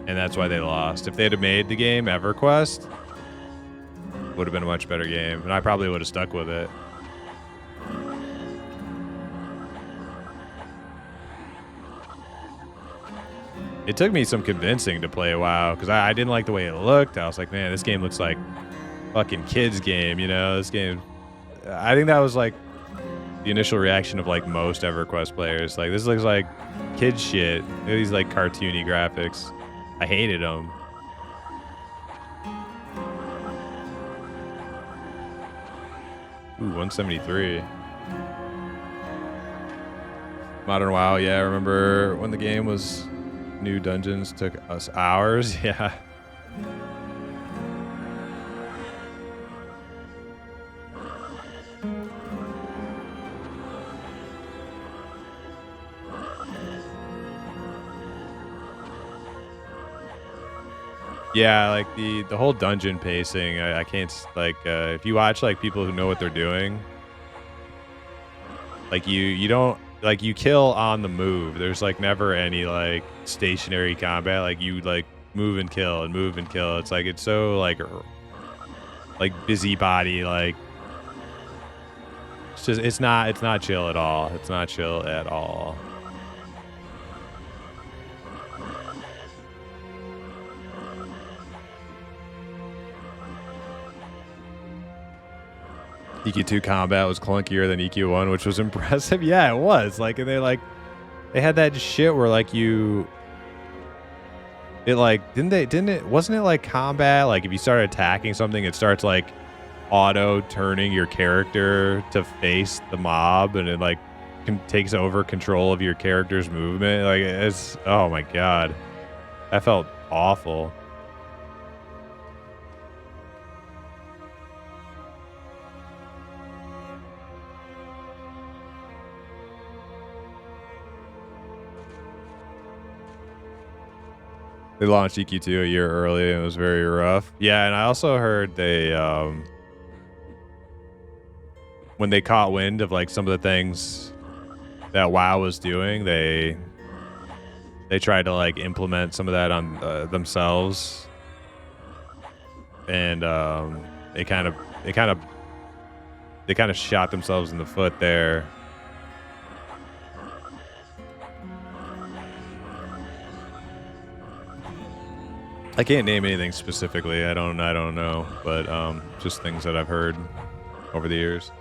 And that's why they lost. If they'd have made the game EverQuest, would have been a much better game, and I probably would have stuck with it. It took me some convincing to play WoW because I didn't like the way it looked. I was like, man, this game looks like fucking kids game, you know? This game, I think that was like the initial reaction of like most EverQuest players. Like, this looks like kid shit. These like cartoony graphics. I hated them. Ooh, 173. Modern WoW, yeah, I remember when the game was new, dungeons took us hours. Yeah. Yeah, like the whole dungeon pacing, I can't, like, if you watch like people who know what they're doing, like you don't, like, you kill on the move. There's like never any like stationary combat. Like, you like move and kill and move and kill. It's like, it's so like busybody, like it's just, it's not chill at all. It's not chill at all. EQ2 combat was clunkier than EQ1, which was impressive. Yeah, it was. Like, they had that shit where like wasn't it like combat? Like, if you start attacking something, it starts like auto turning your character to face the mob, and it like takes over control of your character's movement. Like, it's, oh my god, that felt awful. They launched EQ2 a year early and it was very rough. Yeah, and I also heard they when they caught wind of like some of the things that WoW was doing, they tried to like implement some of that on themselves, and they kind of shot themselves in the foot there. I can't name anything specifically. I don't know, but just things that I've heard over the years.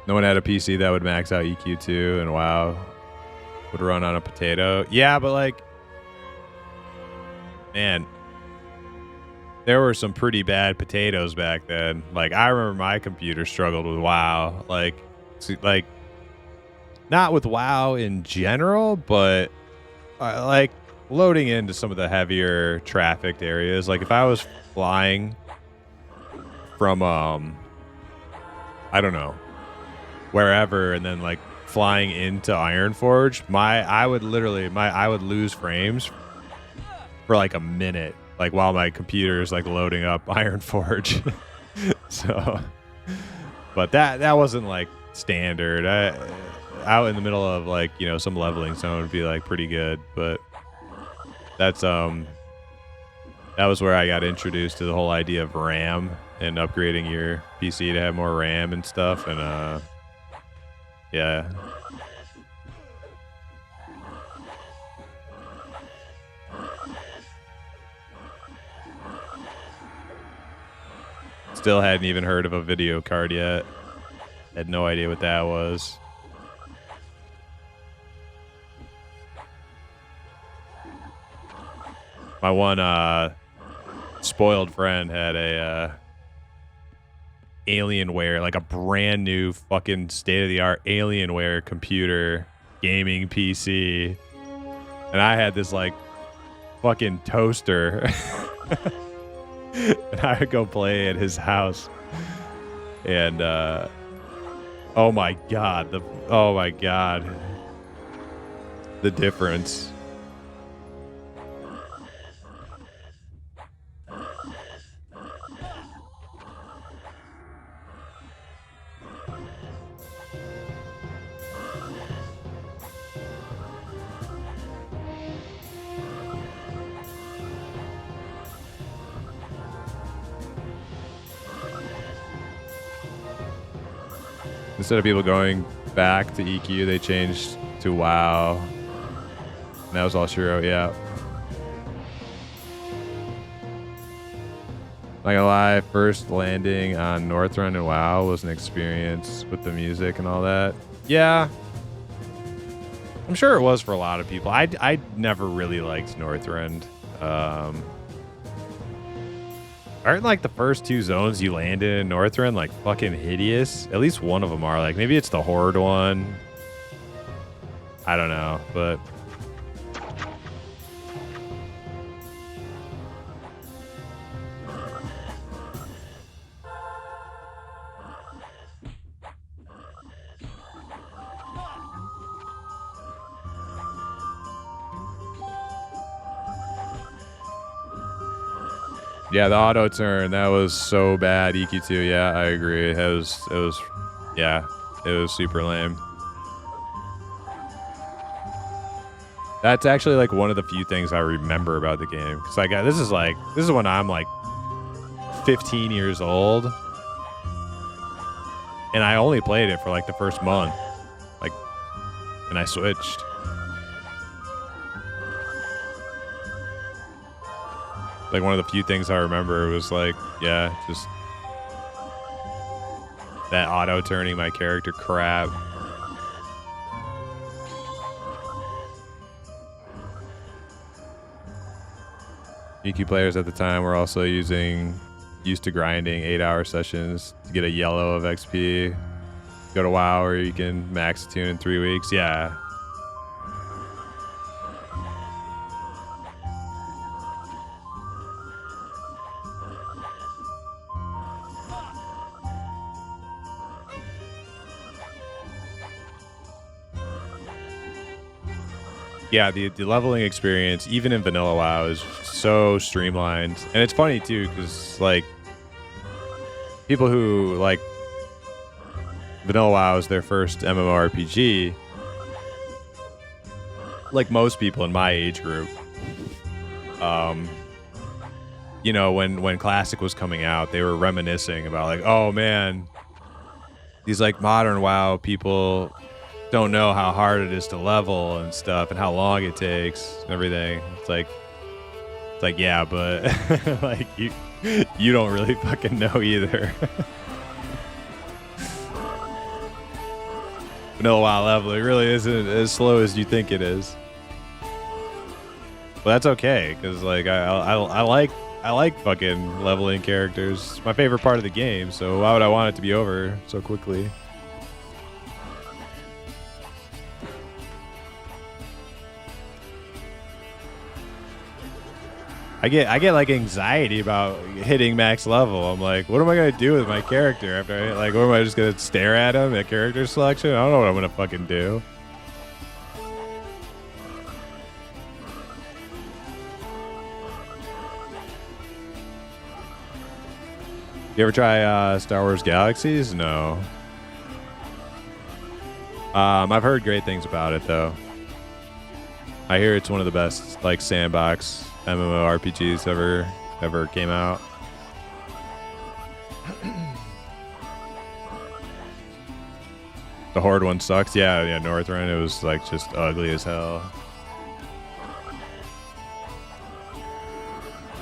No one had a PC that would max out EQ2, and WoW would run on a potato. Yeah, but like, man, there were some pretty bad potatoes back then. Like, I remember my computer struggled with WoW. Like, not with WoW in general, but like loading into some of the heavier trafficked areas. Like, if I was flying from, I don't know, wherever, and then like flying into Ironforge, I would lose frames for like a minute, like while my computer is like loading up Ironforge. So, but that wasn't like standard. Out in the middle of like, you know, some leveling zone would be like pretty good, but that's that was where I got introduced to the whole idea of RAM and upgrading your PC to have more RAM and stuff, and yeah. Still hadn't even heard of a video card yet. Had no idea what that was. My one spoiled friend had a Alienware, like a brand new fucking state-of-the-art Alienware computer gaming PC, and I had this like fucking toaster. And I would go play at his house, and oh my god, the difference. Instead of people going back to EQ, they changed to WoW. And that was all Shiro, yeah. Not gonna lie, first landing on Northrend and WoW was an experience with the music and all that. Yeah. I'm sure it was for a lot of people. I never really liked Northrend. Aren't like the first two zones you landed in Northrend like fucking hideous? At least one of them are. Like maybe it's the Horde one. I don't know, but yeah, the auto turn, that was so bad. EQ2, yeah, I agree. It was super lame. That's actually like one of the few things I remember about the game, because like this is when I'm like 15 years old, and I only played it for like the first month, like, and I switched. Like one of the few things I remember was like, yeah, just that auto turning my character crap. EQ players at the time were also used to grinding 8-hour sessions to get a yellow of XP. Go to WoW where you can max tune in 3 weeks. Yeah. yeah, the leveling experience, even in vanilla WoW, is so streamlined. And it's funny, too, because, like, people who, like, vanilla WoW is their first MMORPG, like most people in my age group, you know, when Classic was coming out, they were reminiscing about, like, oh, man, these, like, modern WoW people don't know how hard it is to level and stuff and how long it takes and everything. It's like yeah, but like you don't really fucking know either. Vanilla WoW leveling really isn't as slow as you think it is. But that's okay, because like I like fucking leveling characters. It's my favorite part of the game, so why would I want it to be over so quickly? I get like anxiety about hitting max level. I'm like, what am I gonna do with my character after I like? What am I just gonna stare at him at character selection? I don't know what I'm gonna fucking do. You ever try Star Wars Galaxies? No. I've heard great things about it though. I hear it's one of the best like sandbox MMORPGs ever came out. The Horde one sucks. Yeah, Northrend, it was like just ugly as hell.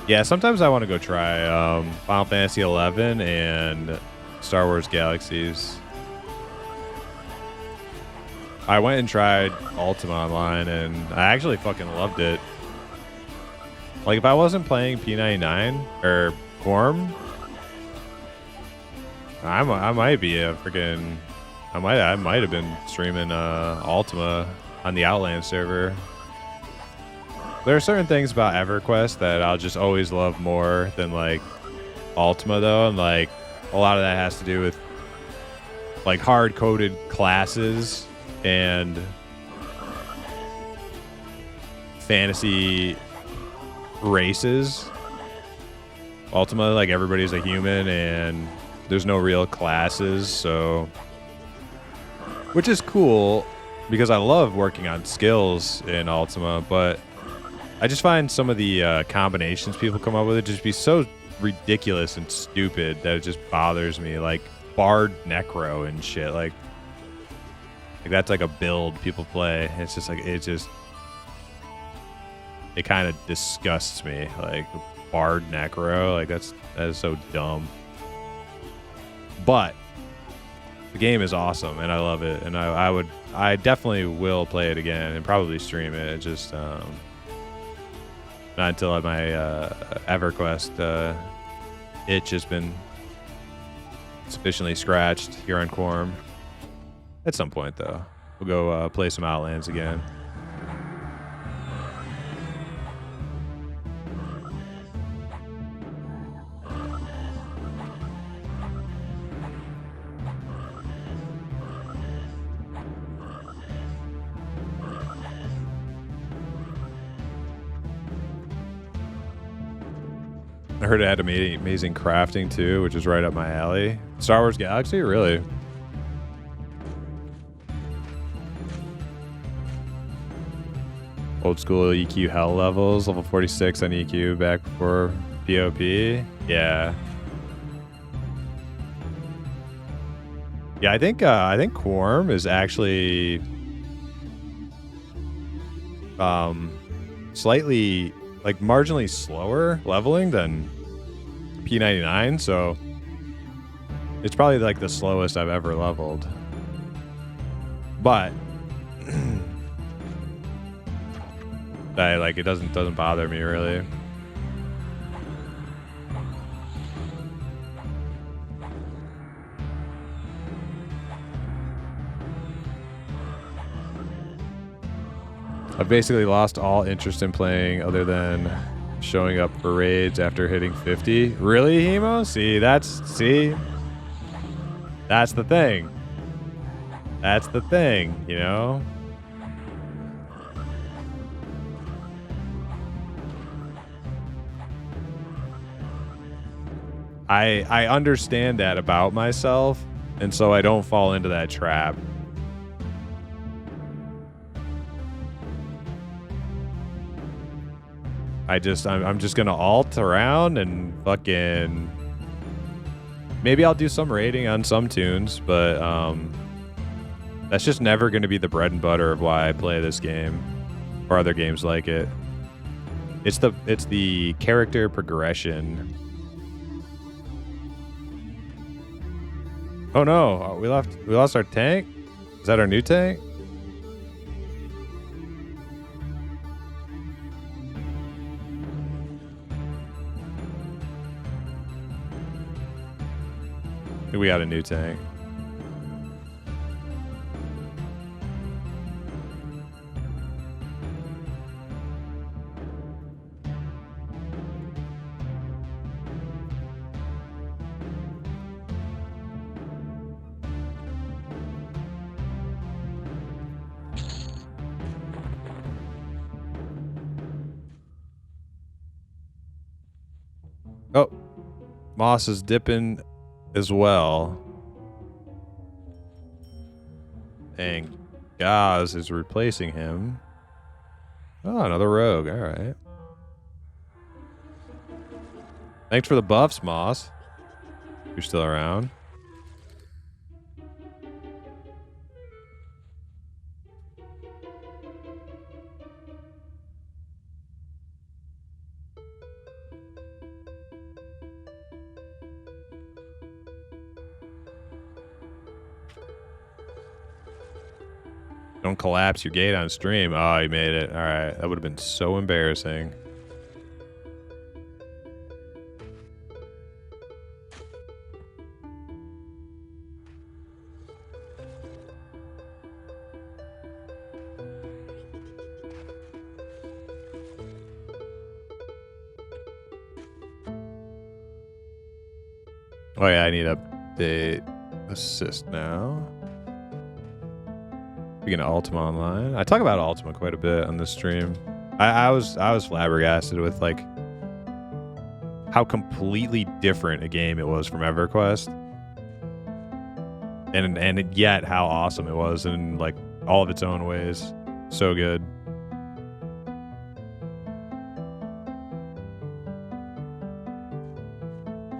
Yeah, sometimes I want to go try Final Fantasy 11 and Star Wars Galaxies. I went and tried Ultima Online and I actually fucking loved it. Like, if I wasn't playing P99 or Quarm, I might be a freaking... I might have been streaming Ultima on the Outland server. There are certain things about EverQuest that I'll just always love more than, like, Ultima, though. And, like, a lot of that has to do with, like, hard-coded classes and fantasy races. Ultimately, like, everybody's a human and there's no real classes, so, which is cool because I love working on skills in Ultima, but I just find some of the combinations people come up with it just be so ridiculous and stupid that it just bothers me, like Bard Necro and shit. Like that's like a build people play. It's just like it kind of disgusts me. Like Bard Necro, like that is so dumb. But the game is awesome and I love it, and I definitely will play it again and probably stream it. It just not until my EverQuest itch has been sufficiently scratched here on Quarm. At some point though, we'll go play some Outlands again. I heard it had amazing crafting too, which is right up my alley. Star Wars Galaxy, really? Old school EQ hell levels, level 46 on EQ back before POP. Yeah. Yeah, I think Quarm is actually slightly, like, marginally slower leveling than P99, so it's probably like the slowest I've ever leveled. But it doesn't bother me really. I've basically lost all interest in playing other than showing up for raids after hitting 50. Really, Hemo? See, that's the thing. That's the thing, you know? I understand that about myself, and so I don't fall into that trap. I'm just gonna alt around and fucking maybe I'll do some raiding on some tunes, but that's just never gonna be the bread and butter of why I play this game or other games like it. It's the character progression. Oh no, we lost our tank? Is that our new tank? I think we got a new tank. Oh, Moss is dipping as well. And Gaz is replacing him. Oh, another rogue. All right. Thanks for the buffs, Moss. You're still around. Don't collapse your gate on stream. Oh, you made it. All right. That would have been so embarrassing. Oh yeah, I need to update assist now. Speaking of Ultima Online, I talk about Ultima quite a bit on this stream. I was flabbergasted with like how completely different a game it was from EverQuest, and yet how awesome it was in like all of its own ways. So good.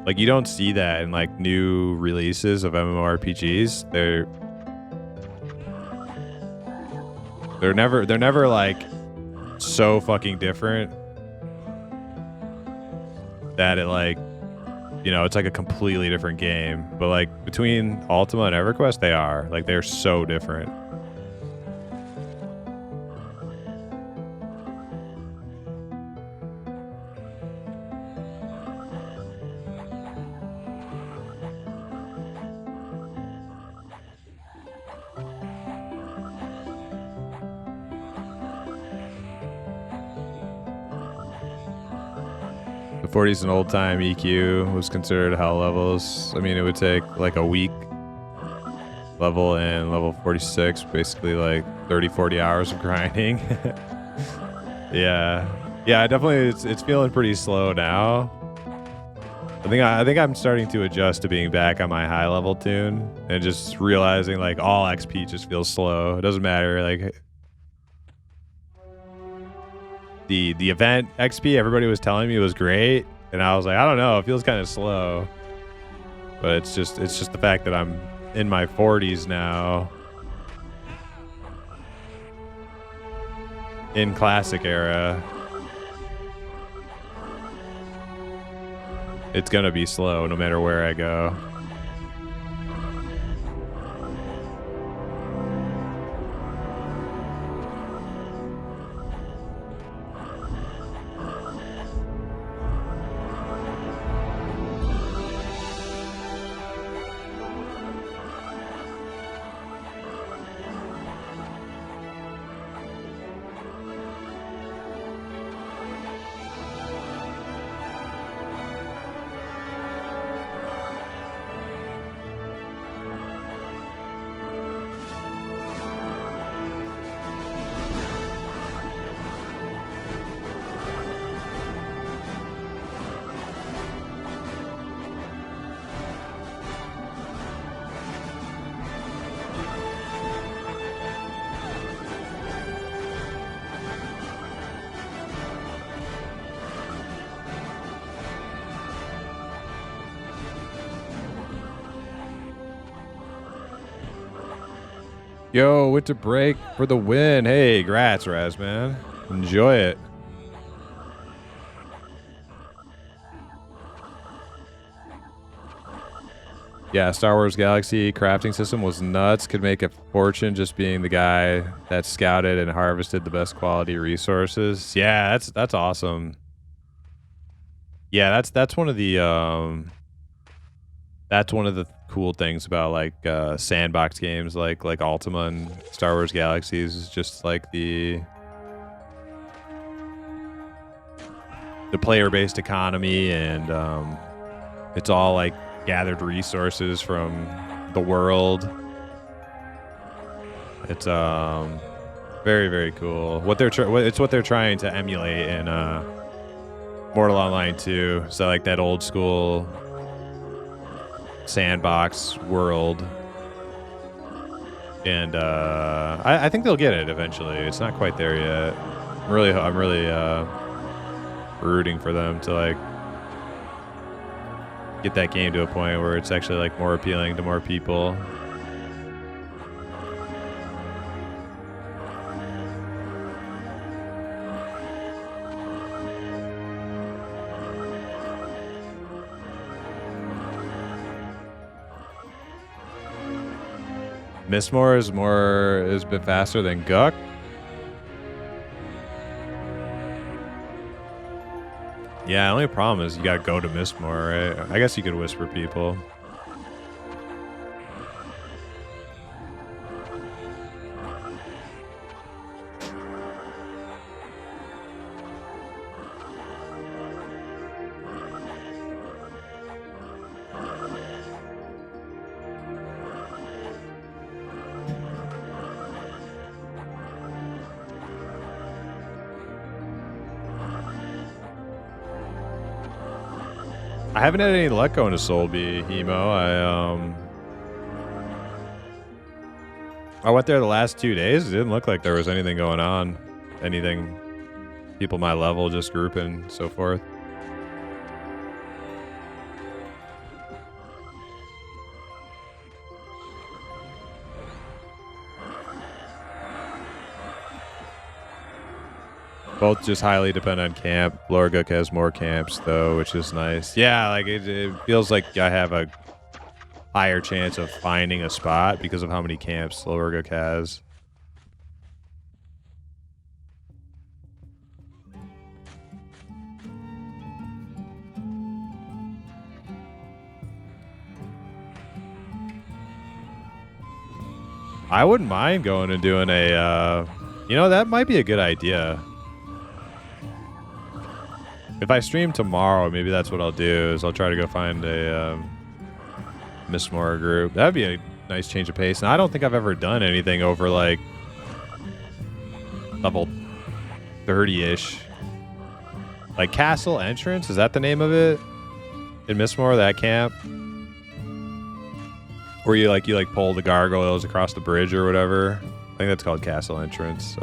Like you don't see that in like new releases of MMORPGs. They're never like so fucking different that it like, you know, it's like a completely different game. But like between Ultima and EverQuest, they're so different. The 40's an old time EQ was considered hell levels. I mean, it would take like a week level and level 46, basically like 30-40 hours of grinding. yeah, definitely it's feeling pretty slow now. I think I'm starting to adjust to being back on my high level tune and just realizing like all XP just feels slow. It doesn't matter. Like the event XP, everybody was telling me it was great, and I was like, I don't know, it feels kind of slow. But it's just the fact that I'm in my 40s now, in classic era. It's gonna be slow no matter where I go. Yo, winter break for the win. Hey, grats, Raz, man. Enjoy it. Yeah, Star Wars Galaxy crafting system was nuts. Could make a fortune just being the guy that scouted and harvested the best quality resources. Yeah, that's awesome. Yeah, that's one of the cool things about like sandbox games like Ultima and Star Wars Galaxies is just like the player-based economy, and it's all like gathered resources from the world. It's very, very cool. It's what they're trying to emulate in Mortal Online 2. So like that old school sandbox world, and I think they'll get it eventually. It's not quite there yet. I'm really rooting for them to like get that game to a point where it's actually like more appealing to more people. Mistmore is a bit faster than Guck. Yeah, the only problem is you gotta go to Mistmore, right? I guess you could whisper people. I haven't had any luck going to Soulby, Hemo. I went there the last 2 days. It didn't look like there was anything going on. Anything. People my level just grouping, so forth. Both just highly depend on camp. Lorguk has more camps, though, which is nice. Yeah, like it feels like I have a higher chance of finding a spot because of how many camps Lorguk has. I wouldn't mind going and doing a, you know, that might be a good idea. If I stream tomorrow, maybe that's what I'll do, is I'll try to go find a Mistmore group. That'd be a nice change of pace. And I don't think I've ever done anything over, like, level 30-ish. Like, Castle Entrance? Is that the name of it? In Mistmore, that camp? Where you pull the gargoyles across the bridge or whatever. I think that's called Castle Entrance.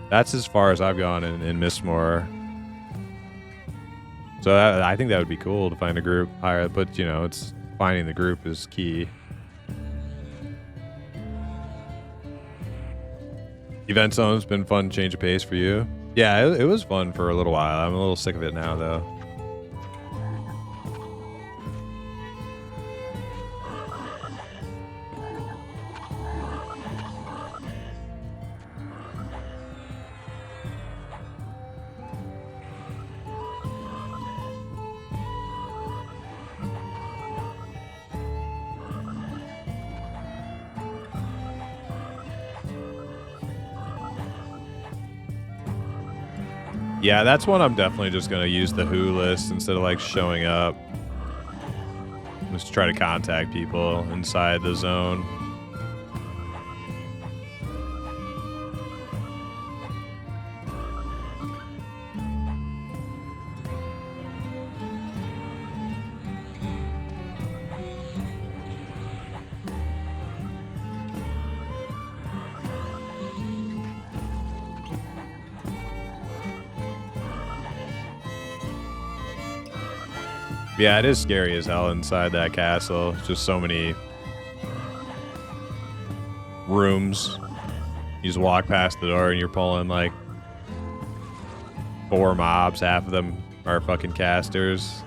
That's as far as I've gone in Mistmore. So I think that would be cool to find a group higher, but you know, it's finding the group is key. Event Zone's been fun change of pace for you. Yeah, it was fun for a little while. I'm a little sick of it now, though. Yeah, that's one I'm definitely just going to use the who list instead of like showing up. Just try to contact people inside the zone. Yeah, it is scary as hell inside that castle. Just so many rooms. You just walk past the door and you're pulling like 4 mobs. Half of them are fucking casters.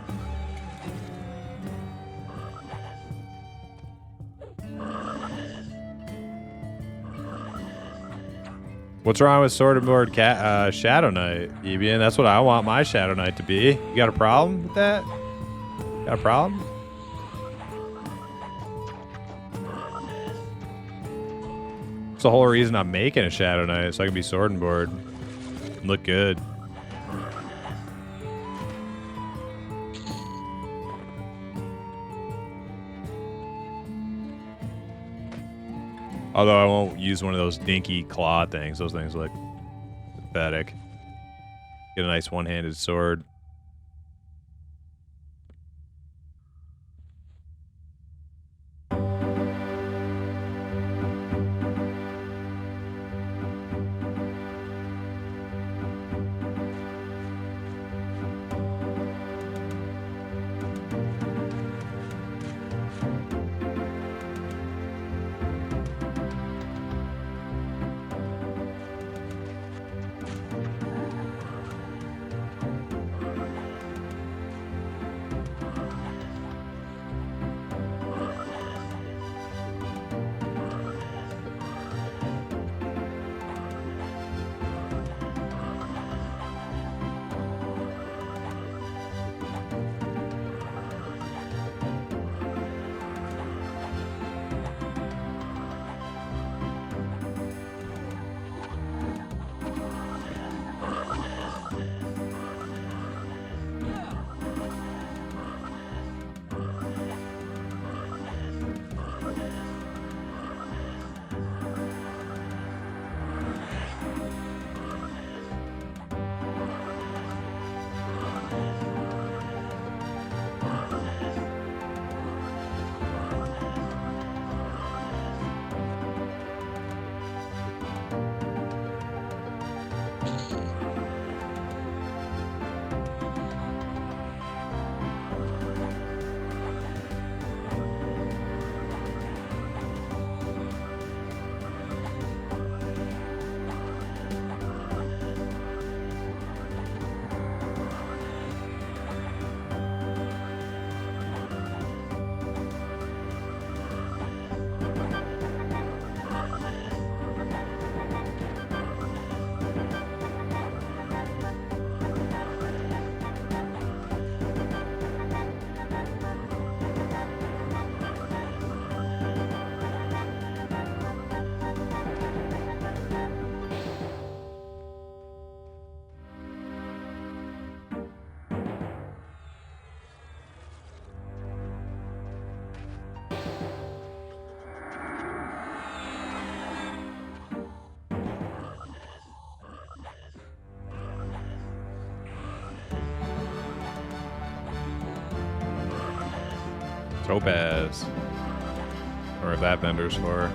What's wrong with Sword and Board Shadow Knight, Evian? That's what I want my Shadow Knight to be. You got a problem with that? Got a problem? That's the whole reason I'm making a Shadow Knight, so I can be Sword and Board and look good. Although I won't use one of those dinky claw things. Those things look pathetic. Get a nice one-handed sword. Topaz. Or if that vendor's for.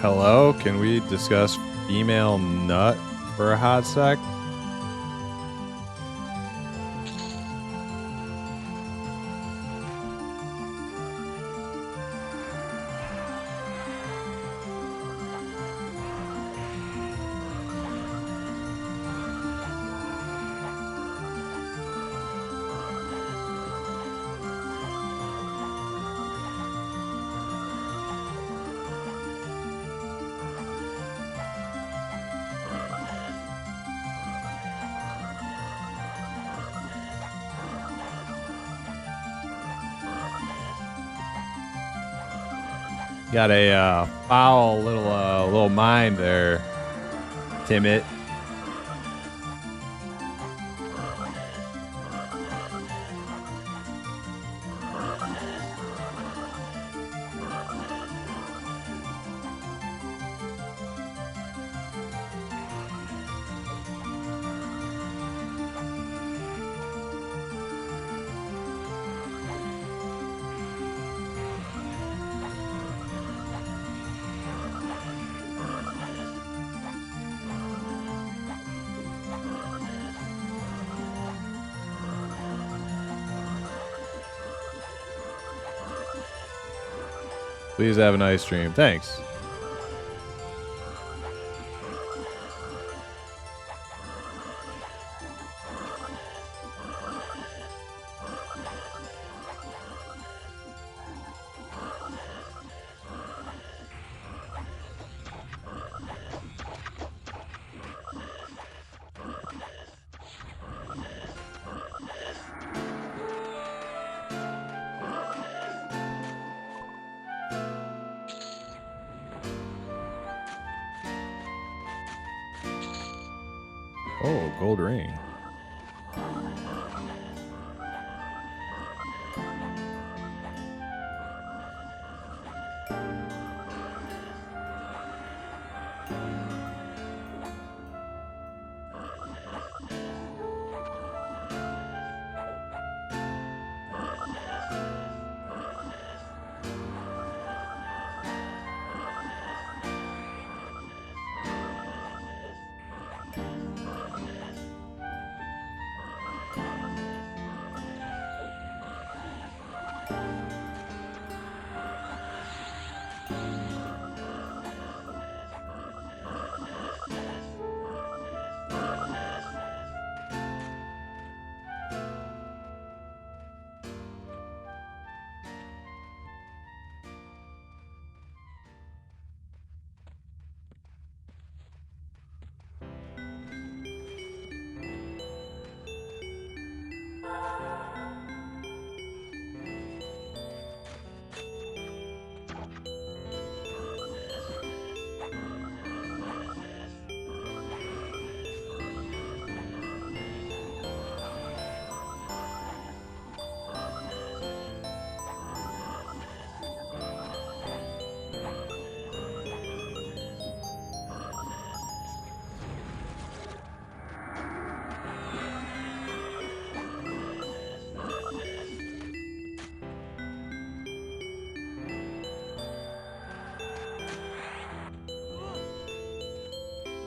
Hello, can we discuss female nut for a hot sec? Got a foul little mind there, Timmit. Please have a nice stream. Thanks. Oh, gold ring.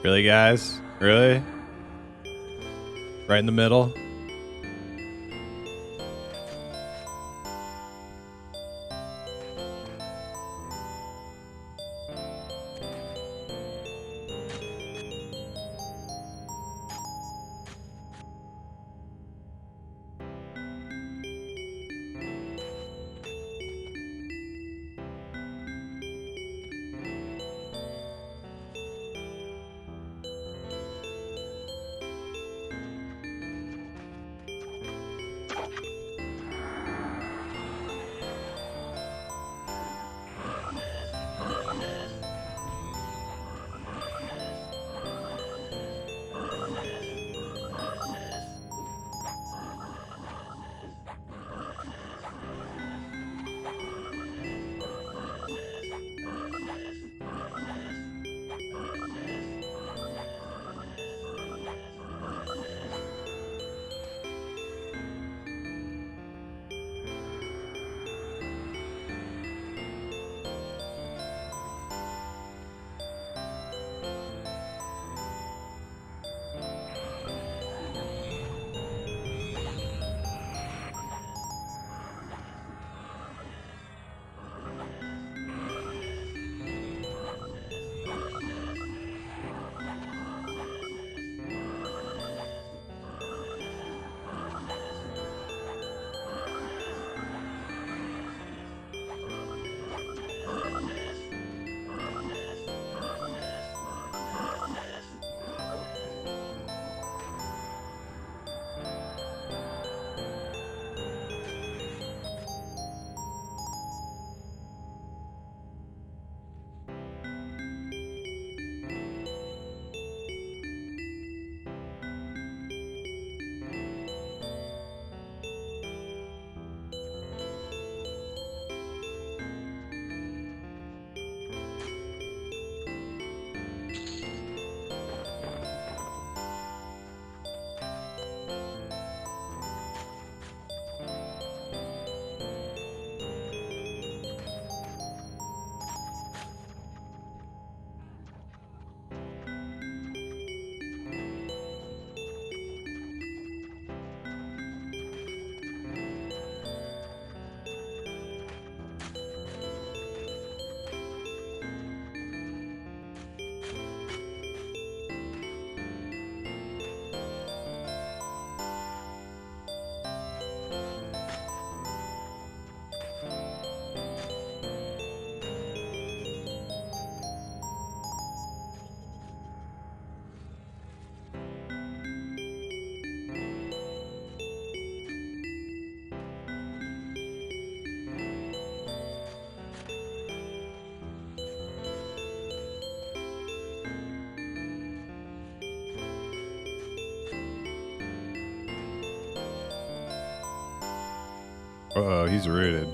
Really, guys? Really? Right in the middle? Uh-oh, he's rooted.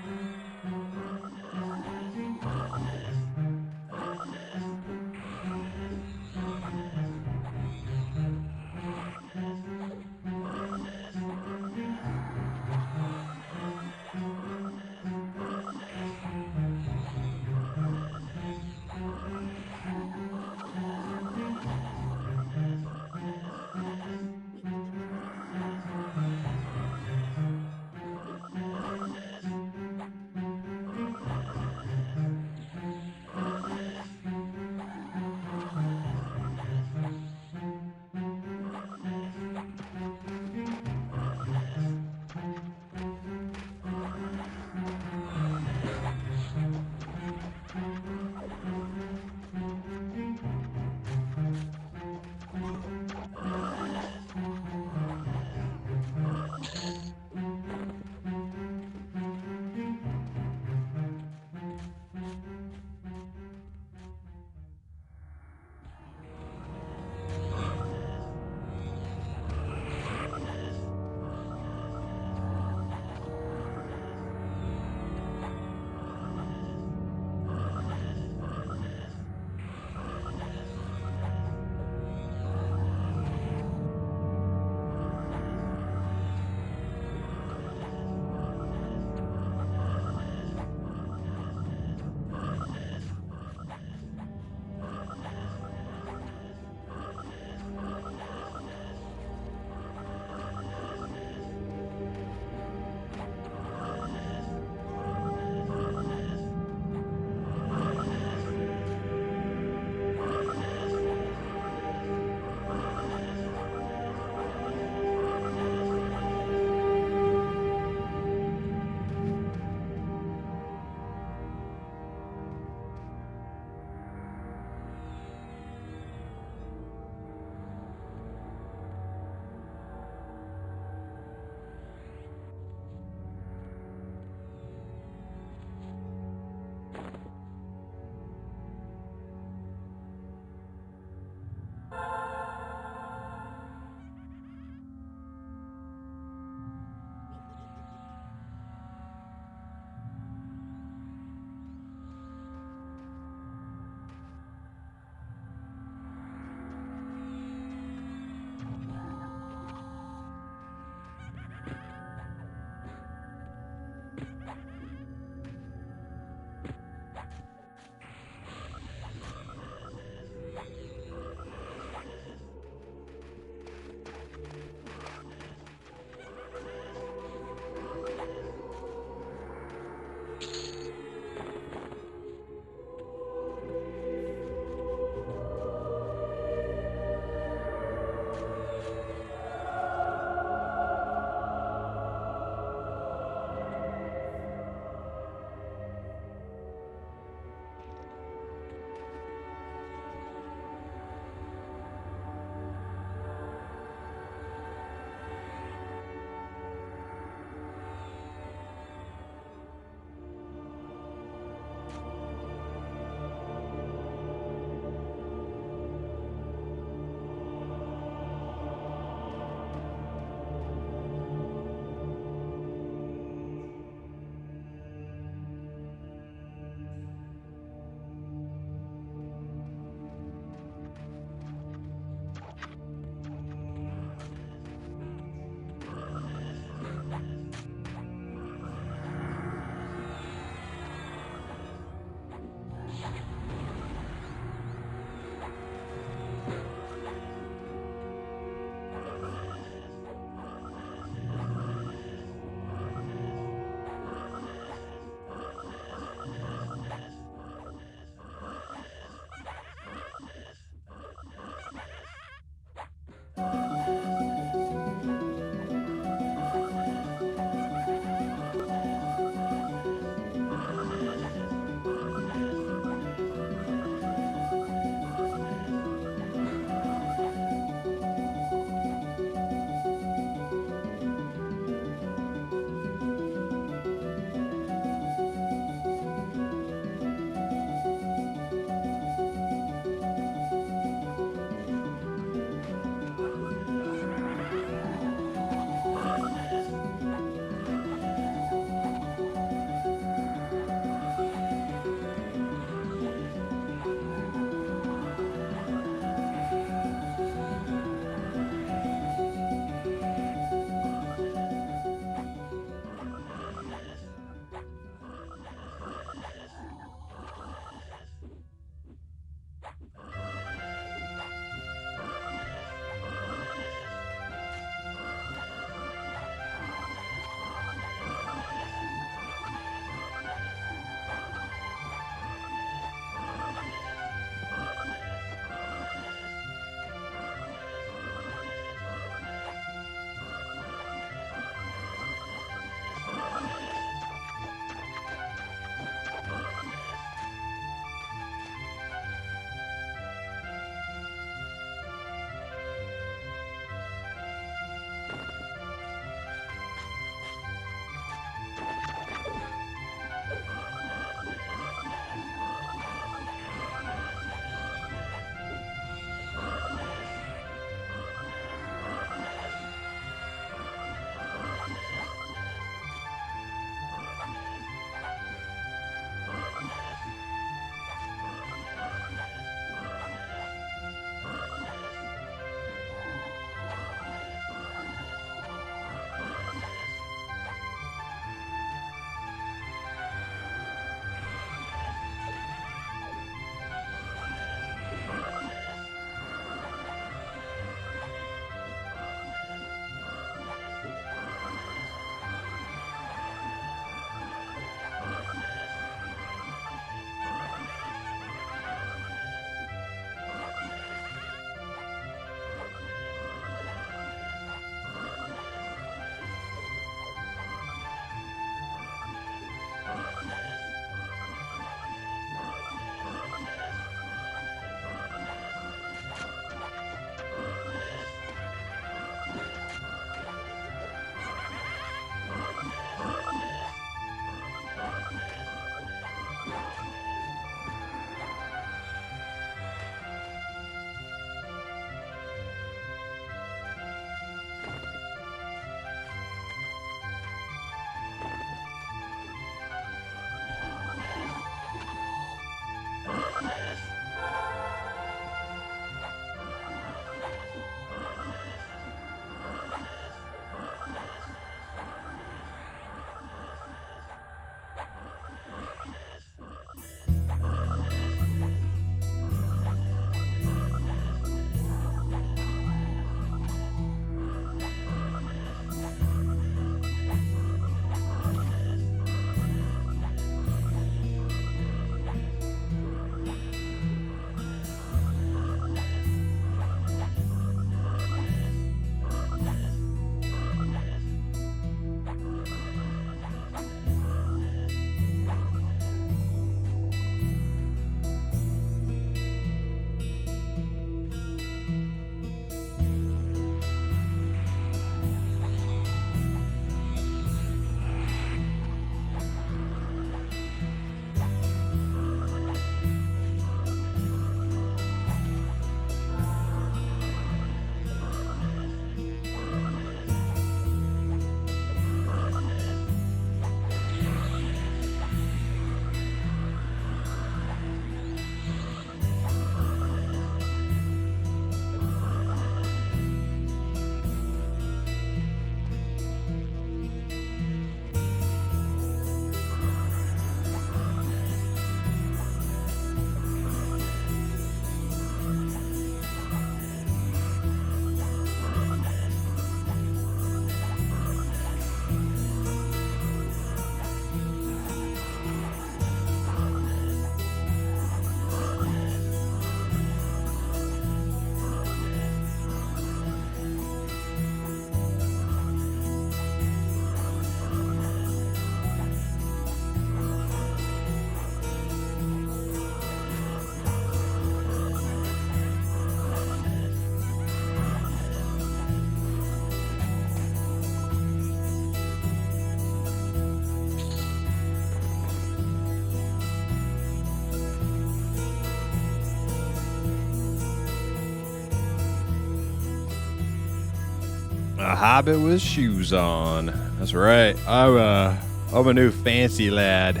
A hobbit with shoes on. That's right. I'm a new fancy lad.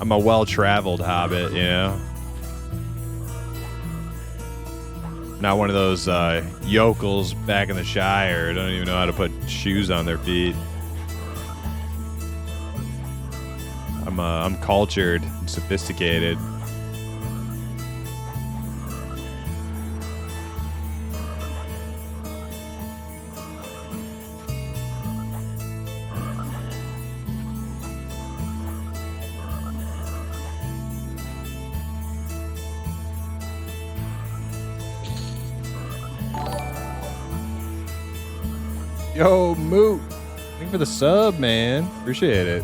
I'm a well-traveled hobbit, you know? Not one of those yokels back in the Shire. Don't even know how to put shoes on their feet. I'm cultured and sophisticated. Yo, Moot. Thank you for the sub, man. Appreciate it.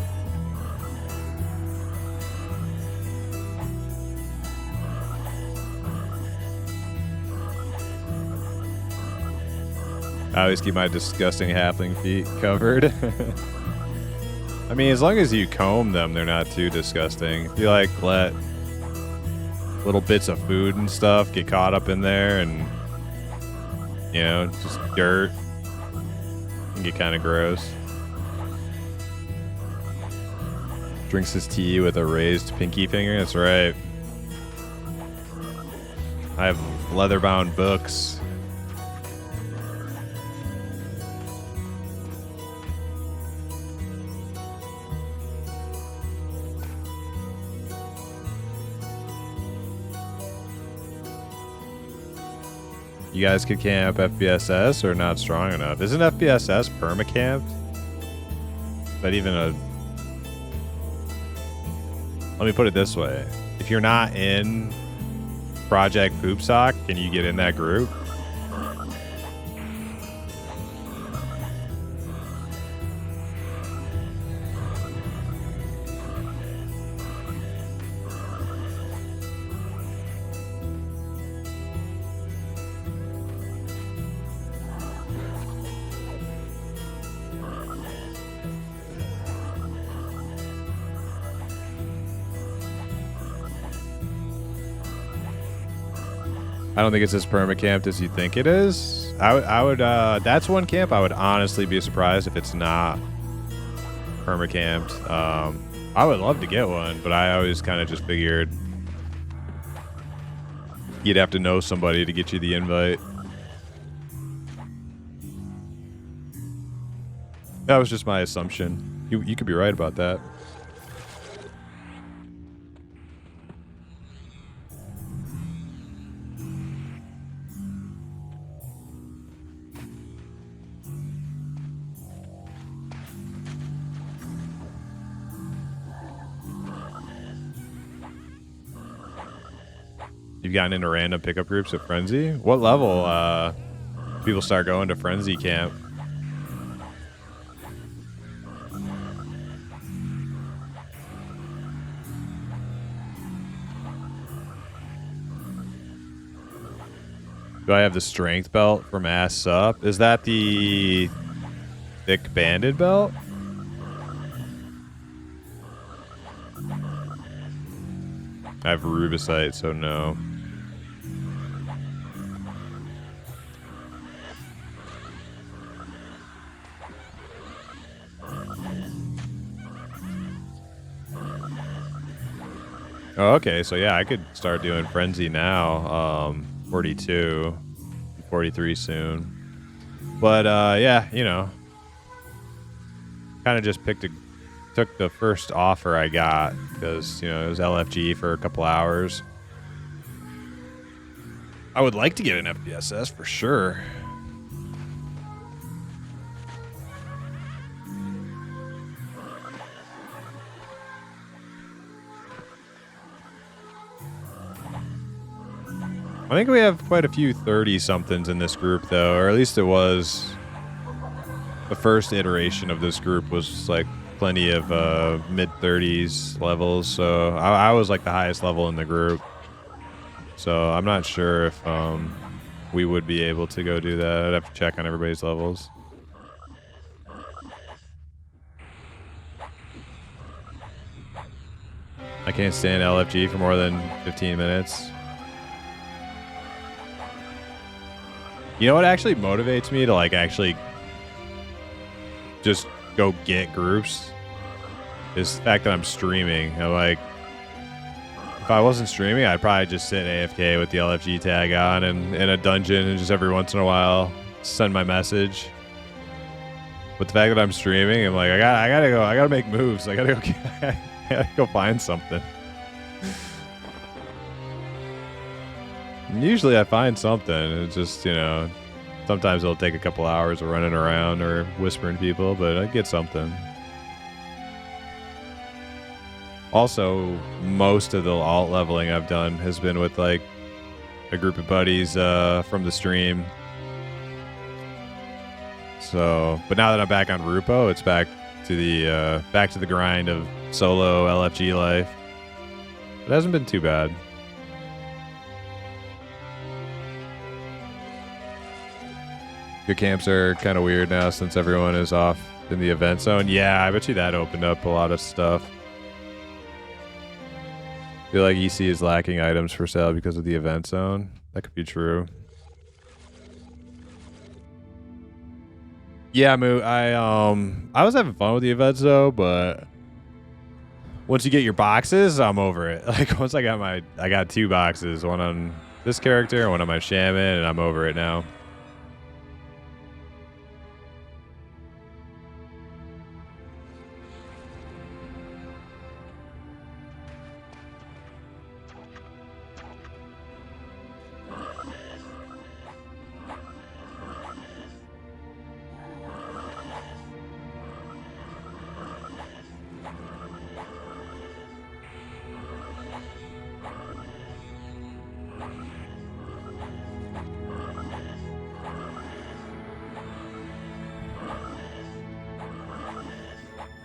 I always keep my disgusting halfling feet covered. I mean, as long as you comb them, they're not too disgusting. If you like let little bits of food and stuff get caught up in there and, you know, just dirt, it can get kind of gross. Drinks his tea with a raised pinky finger. That's right. I have leather-bound books. You guys could camp FPSS or not strong enough. Isn't FPSS permacamped? Is that even a... Let me put it this way. If you're not in Project Poopsock, can you get in that group? I don't think it's as permacamped as you think it is. I would that's one camp I would honestly be surprised if it's not permacamped. I would love to get one, but I always kind of just figured you'd have to know somebody to get you the invite. That was just my assumption. You could be right about that. You've gotten into random pickup groups at Frenzy? What level people start going to Frenzy camp? Do I have the strength belt from ass up? Is that the thick banded belt? I have rubicite, so no. Oh, okay, so yeah, I could start doing Frenzy now. 42, 43 soon. But yeah, you know, kind of just took the first offer I got because, you know, it was LFG for a couple hours. I would like to get an FPSS for sure. I think we have quite a few 30-somethings in this group, though, or at least it was. The first iteration of this group was like plenty of mid-30s levels, so I was like the highest level in the group. So I'm not sure if we would be able to go do that. I'd have to check on everybody's levels. I can't stand LFG for more than 15 minutes. You know what actually motivates me to like actually just go get groups is the fact that I'm streaming. I'm like, if I wasn't streaming, I'd probably just sit AFK with the LFG tag on and in a dungeon and just every once in a while send my message. But the fact that I'm streaming, I'm like, I gotta make moves. I gotta go find something. And usually I find something. It's just, you know, sometimes it'll take a couple hours of running around or whispering to people, but I get something. Also, most of the alt leveling I've done has been with like a group of buddies from the stream. So, but now that I'm back on Rupoe, it's back to the grind of solo LFG life. It hasn't been too bad. Your camps are kind of weird now since everyone is off in the event zone. Yeah, I bet you that opened up a lot of stuff. I feel like EC is lacking items for sale because of the event zone. That could be true. Yeah, Moo, I was having fun with the events though, but once you get your boxes, I'm over it. Like once I got 2 boxes, one on this character and one on my shaman, and I'm over it now.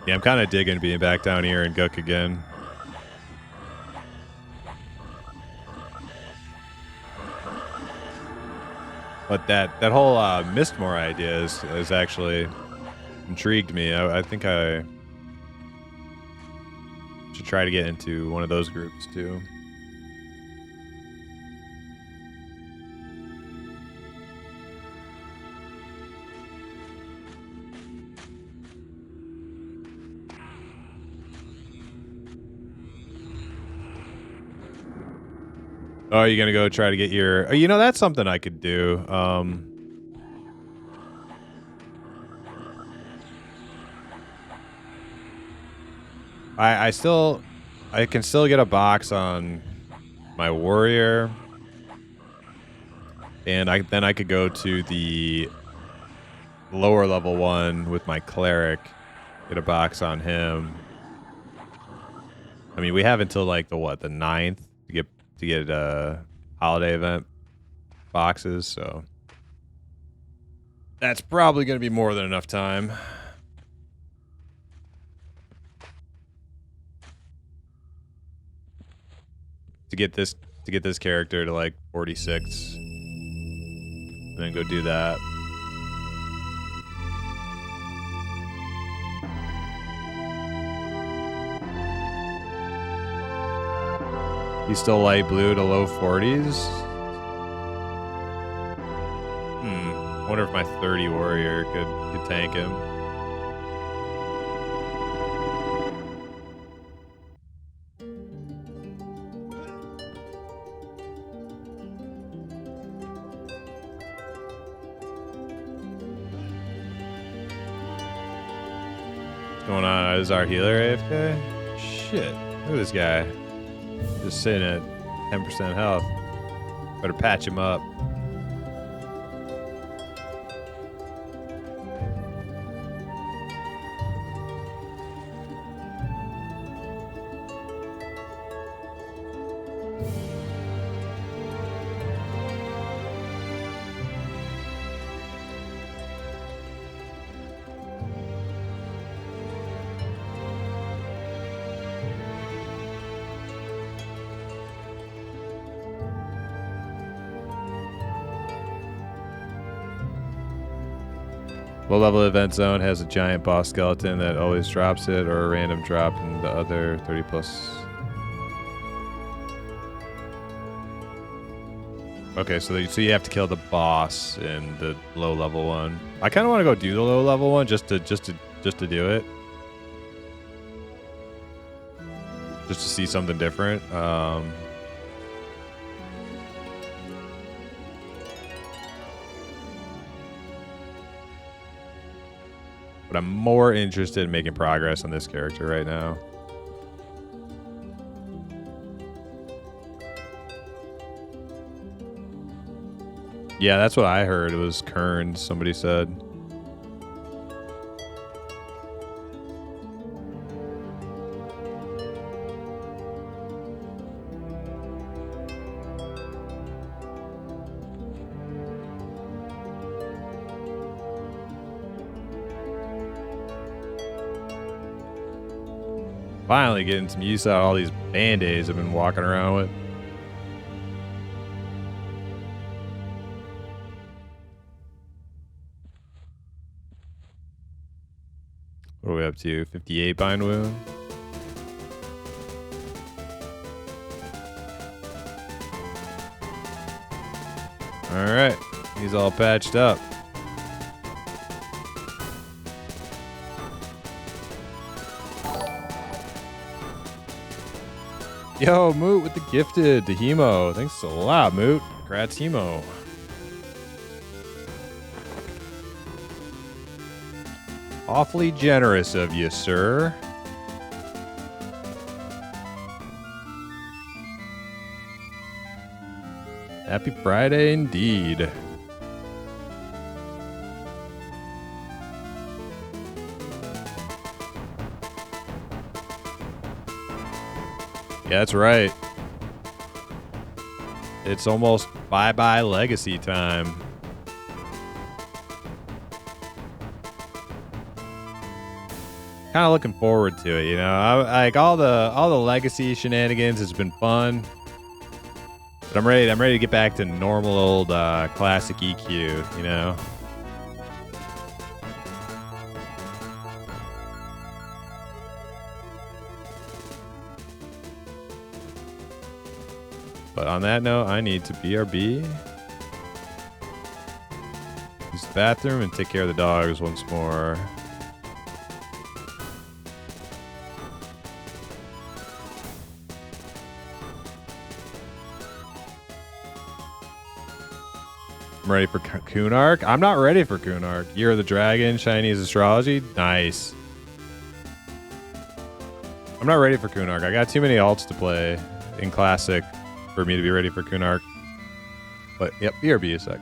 Yeah, I'm kind of digging being back down here in Gook again. But that whole Mistmore idea is actually intrigued me. I think I should try to get into one of those groups too. Oh, you're gonna go try to get your... Oh, you know, that's something I could do. I can still get a box on my warrior, and then I could go to the lower level one with my cleric, get a box on him. I mean, we have until like the 9th to get holiday event boxes, so that's probably going to be more than enough time. To get this character to like 46 and then go do that. He's still light blue to low 40s. Wonder if my 30 warrior could tank him. What's going on? Is our healer AFK? Shit. Look at this guy. Just sitting at 10% health. Better patch him up. Low level event zone has a giant boss skeleton that always drops it, or a random drop in the other 30 plus. Okay, so you have to kill the boss in the low level one. I kind of want to go do the low level one just to do it, just to see something different. But I'm more interested in making progress on this character right now. Yeah, that's what I heard. It was Kern, somebody said. Finally getting some use out of all these band-aids I've been walking around with. What are we up to? 58 bind wound. Alright. He's all patched up. Yo, Moot with the gifted to Hemo. Thanks a lot, Moot. Congrats, Hemo. Awfully generous of you, sir. Happy Friday indeed. Yeah, that's right. It's almost bye-bye legacy time. Kind of looking forward to it, you know. Like all the legacy shenanigans has been fun, but I'm ready to get back to normal old classic EQ, you know. But on that note, I need to BRB, use the bathroom, and take care of the dogs once more. I'm ready for Kunark. I'm not ready for Kunark. Year of the Dragon, Chinese astrology, nice. I'm not ready for Kunark. I got too many alts to play in Classic for me to be ready for Kunark. But yep, BRB a sec.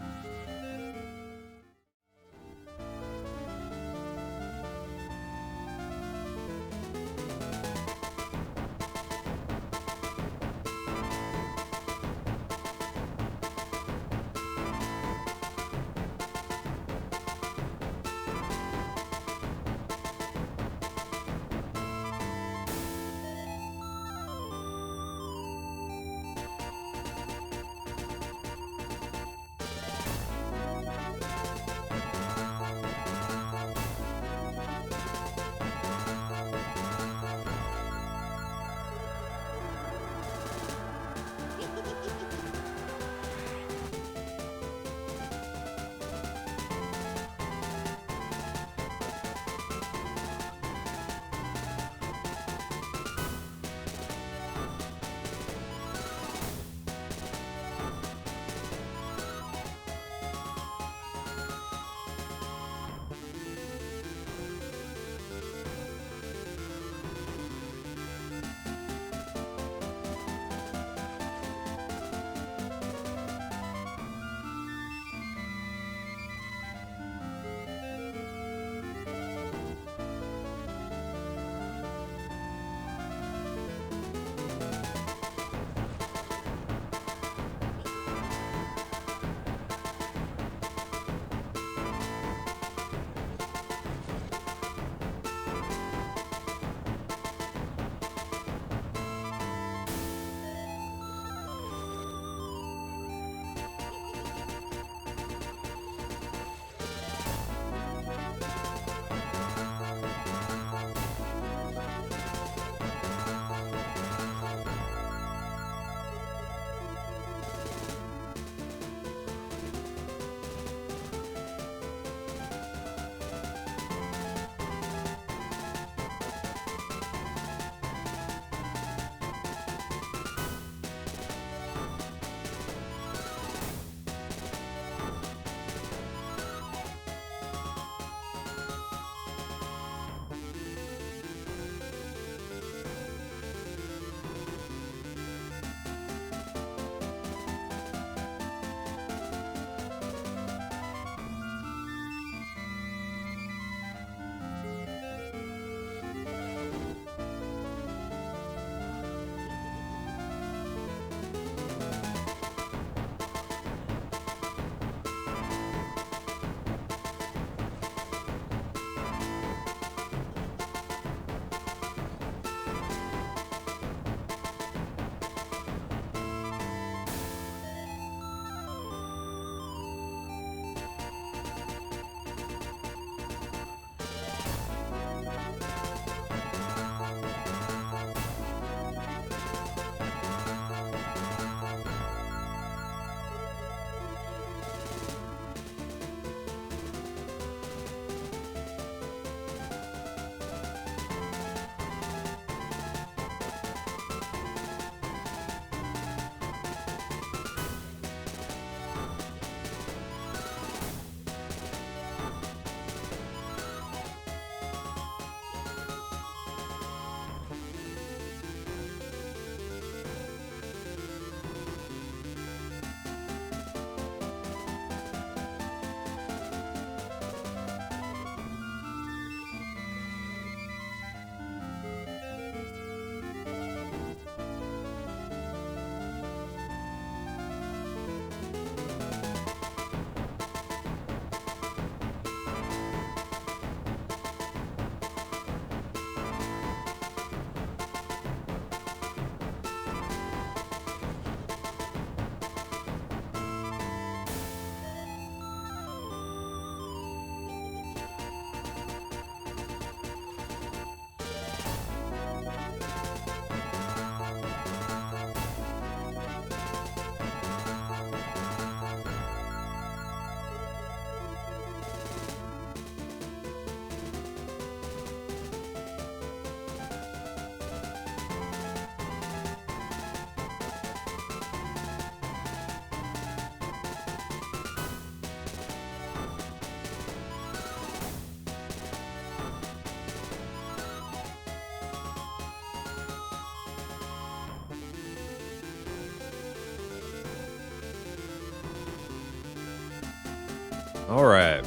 All right.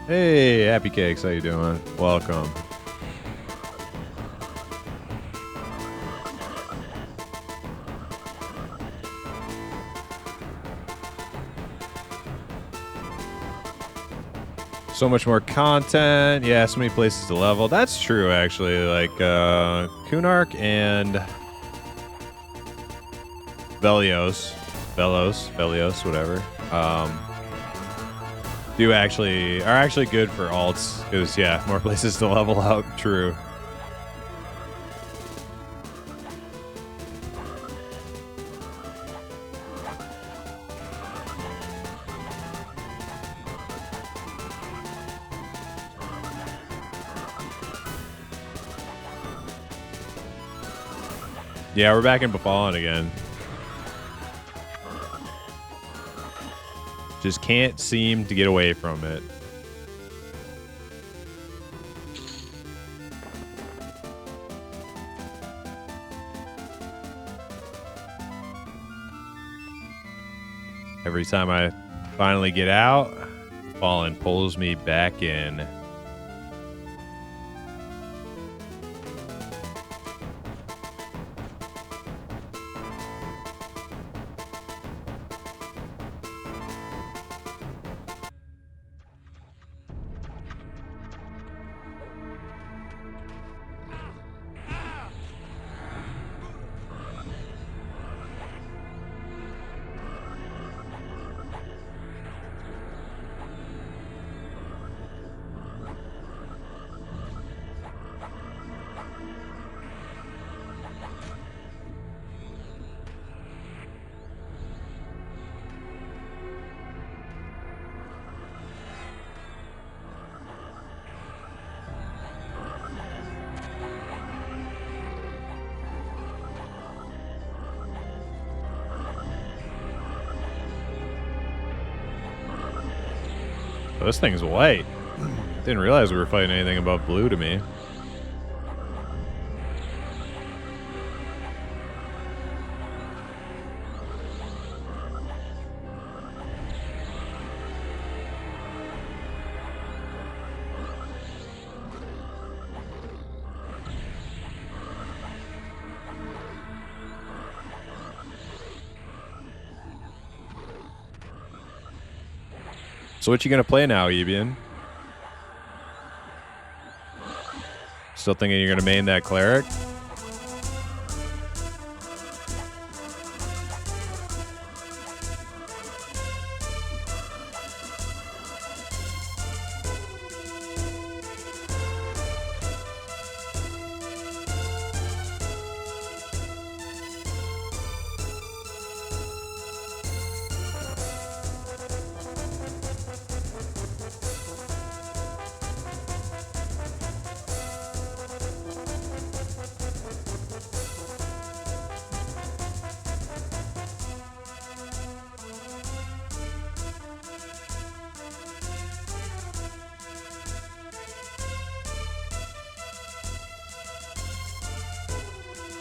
Hey, Happy Cakes, how you doing? Welcome. So much more content. Yeah, so many places to level. That's true, actually. Like, Kunark and Velios, whatever. Are actually good for alts because yeah, more places to level out. True. Yeah, we're back in Befallen again. Just can't seem to get away from it. Every time I finally get out, Fallen pulls me back in. Oh, this thing's white. Didn't realize we were fighting anything above blue to me. So what you gonna play now, Ebian? Still thinking you're gonna main that cleric?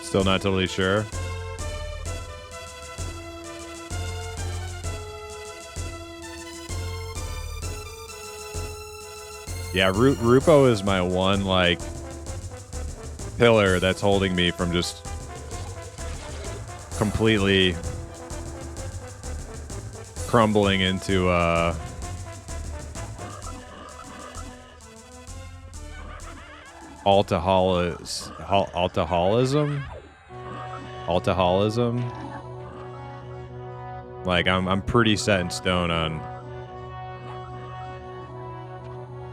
Still not totally sure. Yeah, Rupoe is my one, like, pillar that's holding me from just completely crumbling into, alcoholism. Like I'm pretty set in stone on.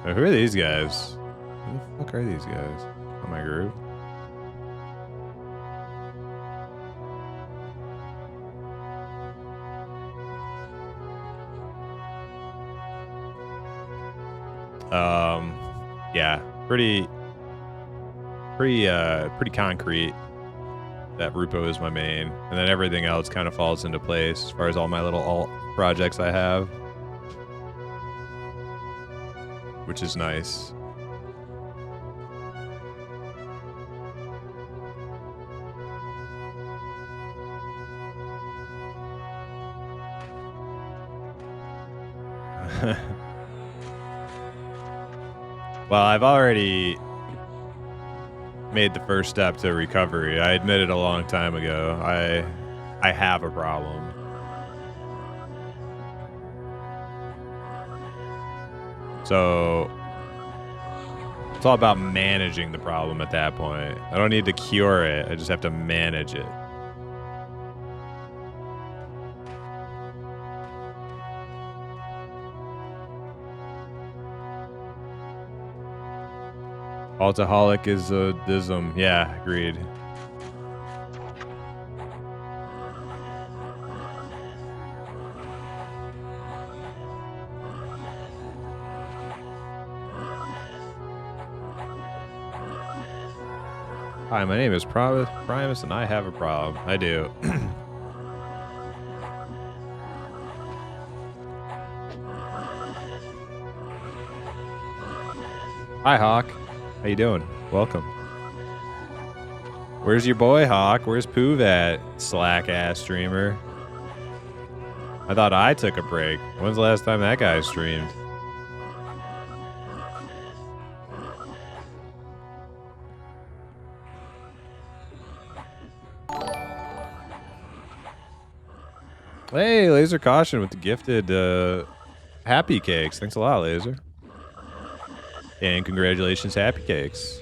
Oh, who are these guys? Who the fuck are these guys on my group? Yeah, pretty concrete that Rupoe is my main, and then everything else kind of falls into place as far as all my little alt projects I have, which is nice. Well, I've already made the first step to recovery. I admitted a long time ago. I have a problem. So it's all about managing the problem at that point. I don't need to cure it. I just have to manage it. Alcoholic is a dism. Yeah, agreed. Hi, my name is Primus, and I have a problem. I do. Hi, Hawk. How you doing? Welcome. Where's your boy, Hawk? Where's Poov at? Slack-ass streamer. I thought I took a break. When's the last time that guy streamed? Hey, Laser Caution with the gifted Happy Cakes. Thanks a lot, Laser. And congratulations, Happy Cakes.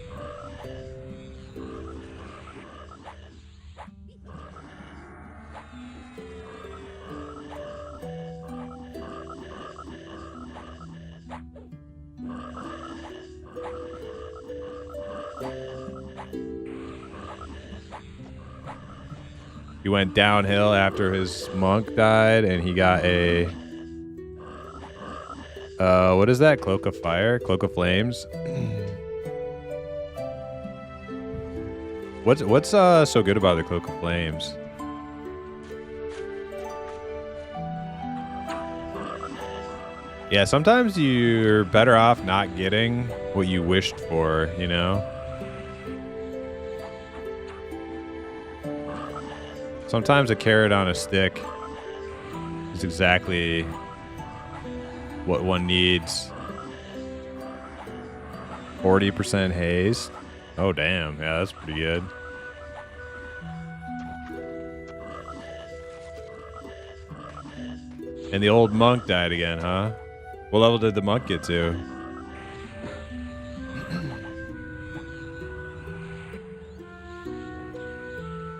He went downhill after his monk died, and he got a what is that? Cloak of Fire? Cloak of Flames? What's so good about the Cloak of Flames? Yeah, sometimes you're better off not getting what you wished for, you know? Sometimes a carrot on a stick is exactly what one needs. 40% haste. Oh, damn. Yeah, that's pretty good. And the old monk died again, huh? What level did the monk get to?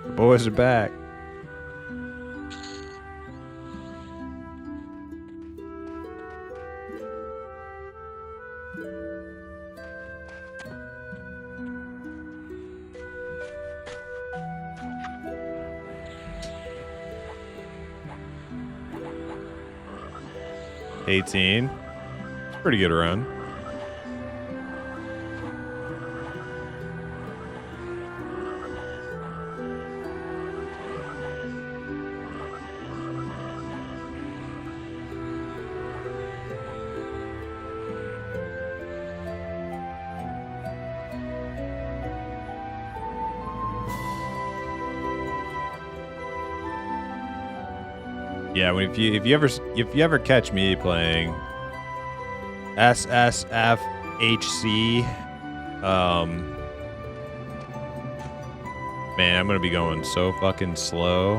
The boys are back. It's a pretty good run. Yeah, if you ever catch me playing SSFHC, man, I'm gonna be going so fucking slow.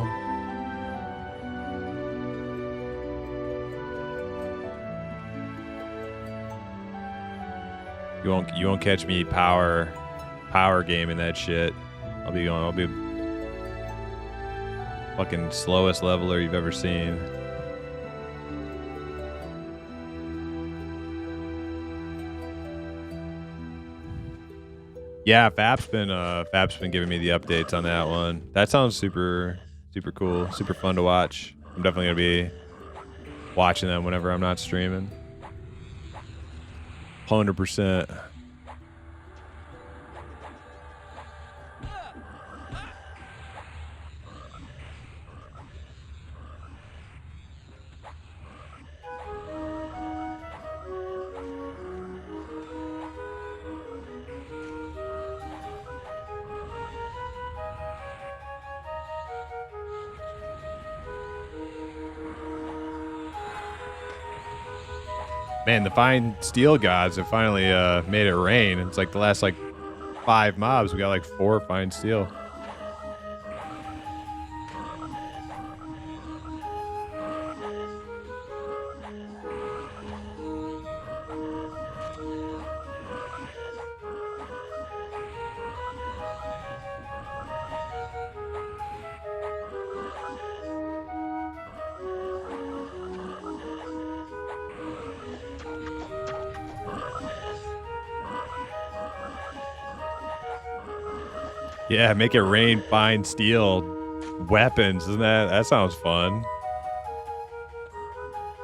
You won't catch me power gaming that shit. I'll be fucking slowest leveler you've ever seen. Yeah, Fap's been giving me the updates on that one. That sounds super cool, super fun to watch. I'm definitely gonna be watching them whenever I'm not streaming. 100%. Man, the fine steel gods have finally made it rain. It's like the last like 5 mobs, we got like 4 fine steel. Yeah, make it rain fine steel weapons. Isn't that sounds fun?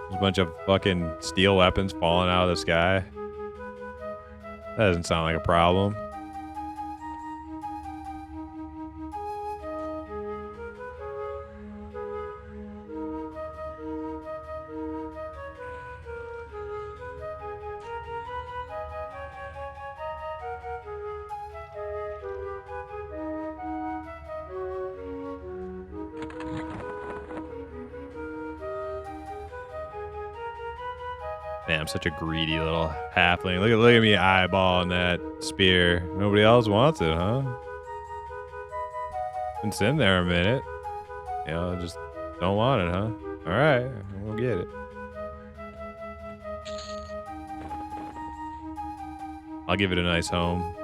There's a bunch of fucking steel weapons falling out of the sky. That doesn't sound like a problem. Man, I'm such a greedy little halfling. Look at me eyeballing that spear. Nobody else wants it, huh? Been sitting there a minute. You know, just don't want it, huh? All right, we'll get it. I'll give it a nice home.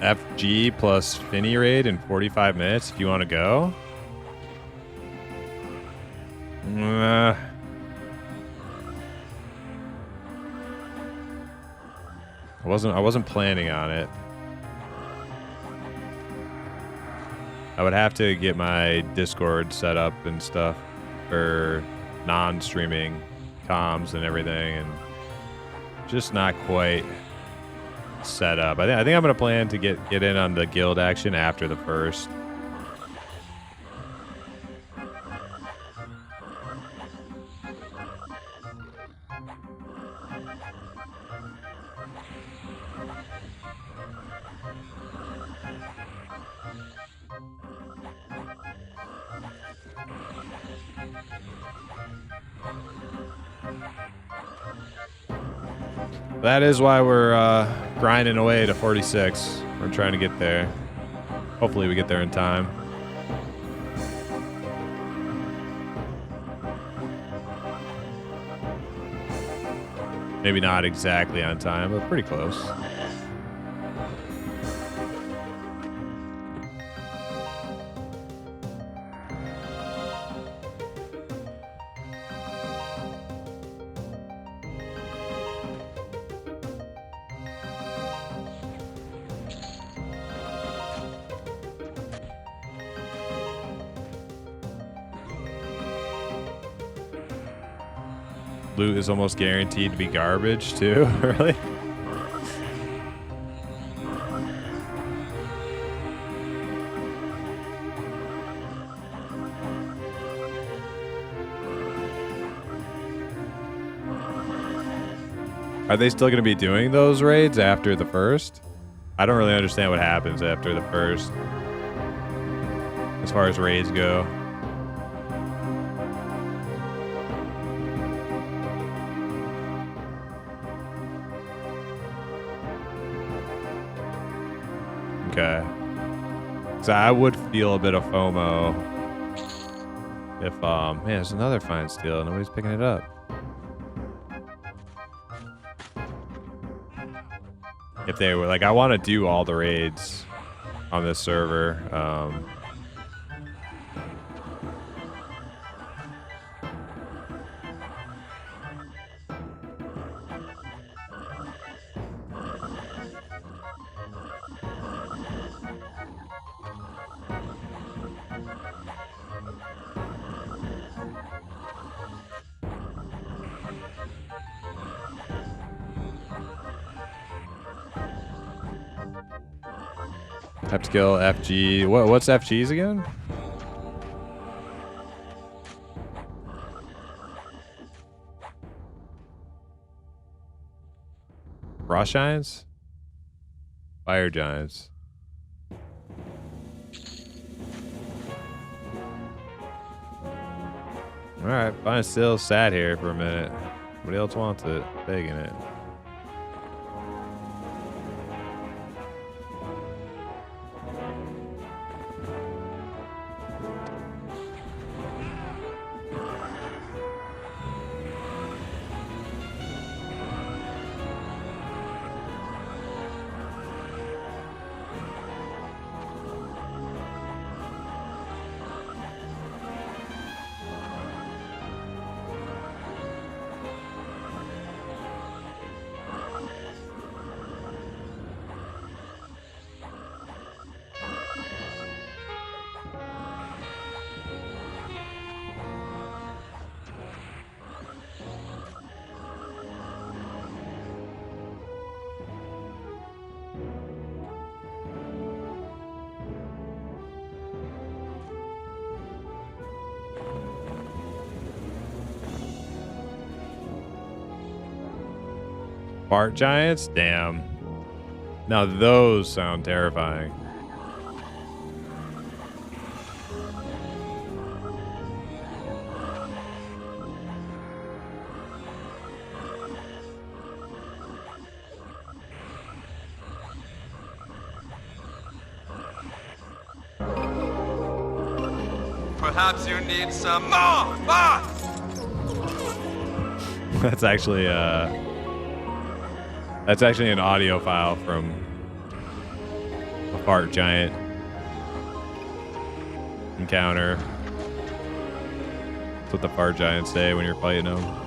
FG plus Finny raid in 45 minutes if you want to go. I wasn't planning on it. I would have to get my Discord set up and stuff for non-streaming comms and everything, and just not quite set up. I think I'm gonna plan to get in on the guild action after the first. That is why we're grinding away to 46. We're trying to get there. Hopefully we get there in time. Maybe not exactly on time, but pretty close. Loot is almost guaranteed to be garbage too. Really? Are they still going to be doing those raids after the first? I don't really understand what happens after the first, as far as raids go. Okay. So I would feel a bit of FOMO if, man, there's another fine steel. Nobody's picking it up. If they were like, I want to do all the raids on this server. Have to kill FG. What's FG's again? Frost giants? Fire giants. Alright, fine. Still sat here for a minute. Nobody else wants it. Taking it. Fart giants? Damn. Now those sound terrifying. Perhaps you need some more farts! That's actually an audio file from a fart giant encounter. That's what the fart giants say when you're fighting them.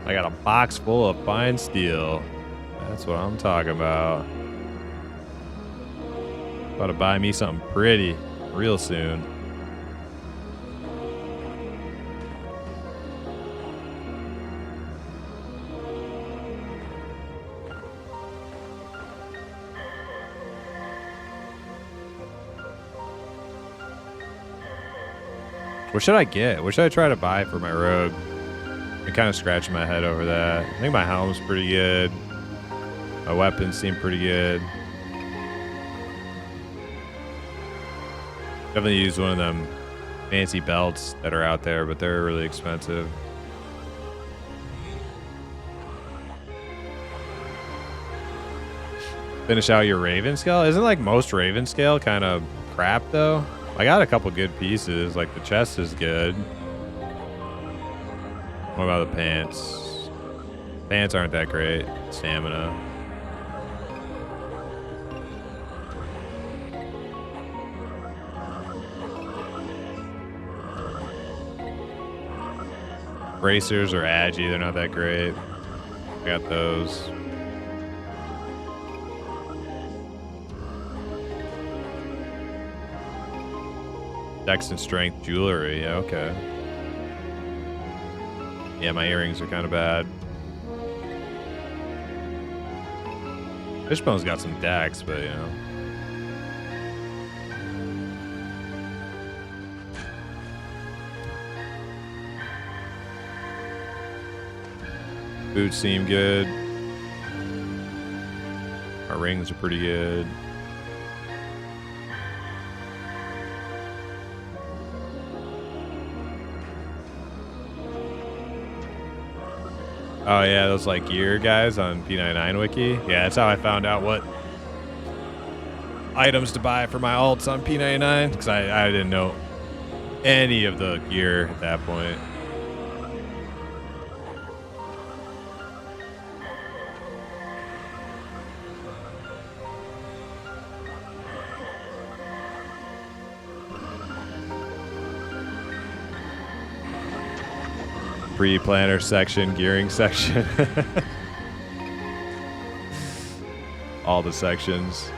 I got a box full of fine steel. That's what I'm talking about. About to buy me something pretty real soon. What should I get? What should I try to buy for my rogue? I'm kind of scratching my head over that. I think my helm's pretty good. My weapons seem pretty good. Definitely use one of them fancy belts that are out there, but they're really expensive. Finish out your Raven scale? Isn't like most Raven scale kind of crap though? I got a couple good pieces, like the chest is good. What about the pants? Pants aren't that great. Stamina. Bracers are agi, they're not that great. I got those. Dex and strength jewelry, yeah, okay. Yeah, my earrings are kind of bad. Fishbone's got some dex, but you know. Boots seem good. Our rings are pretty good. Oh yeah, those like gear guys on P99 Wiki. Yeah, that's how I found out what items to buy for my alts on P99, because I didn't know any of the gear at that point. pre-planner section, gearing section. All the sections.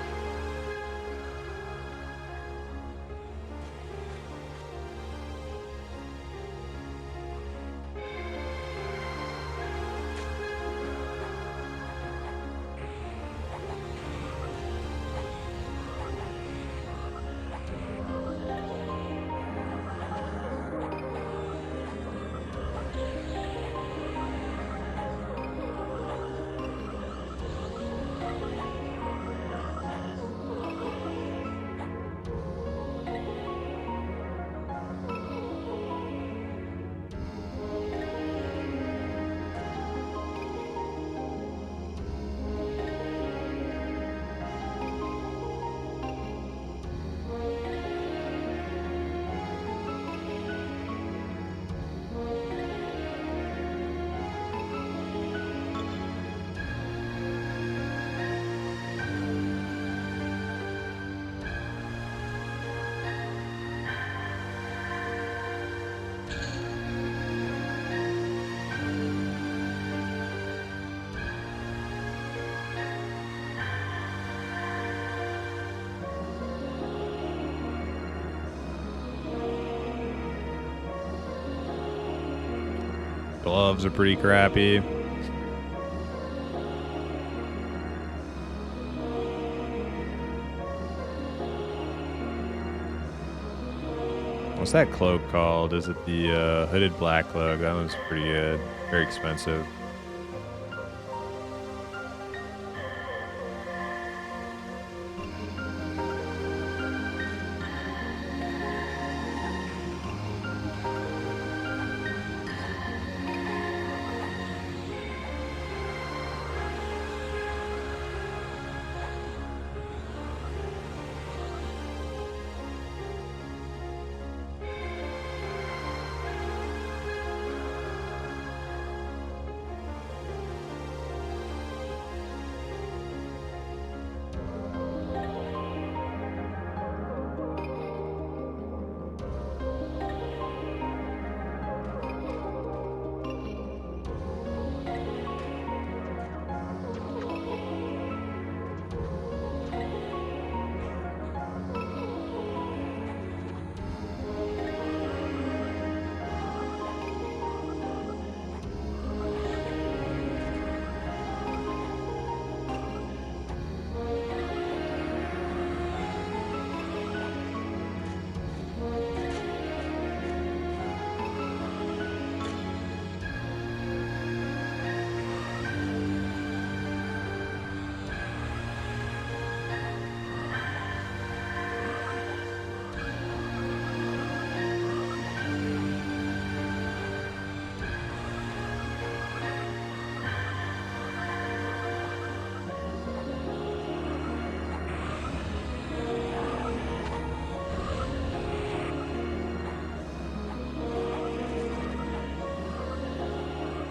Gloves are pretty crappy. What's that cloak called? Is it the hooded black cloak? That one's pretty good. Very expensive.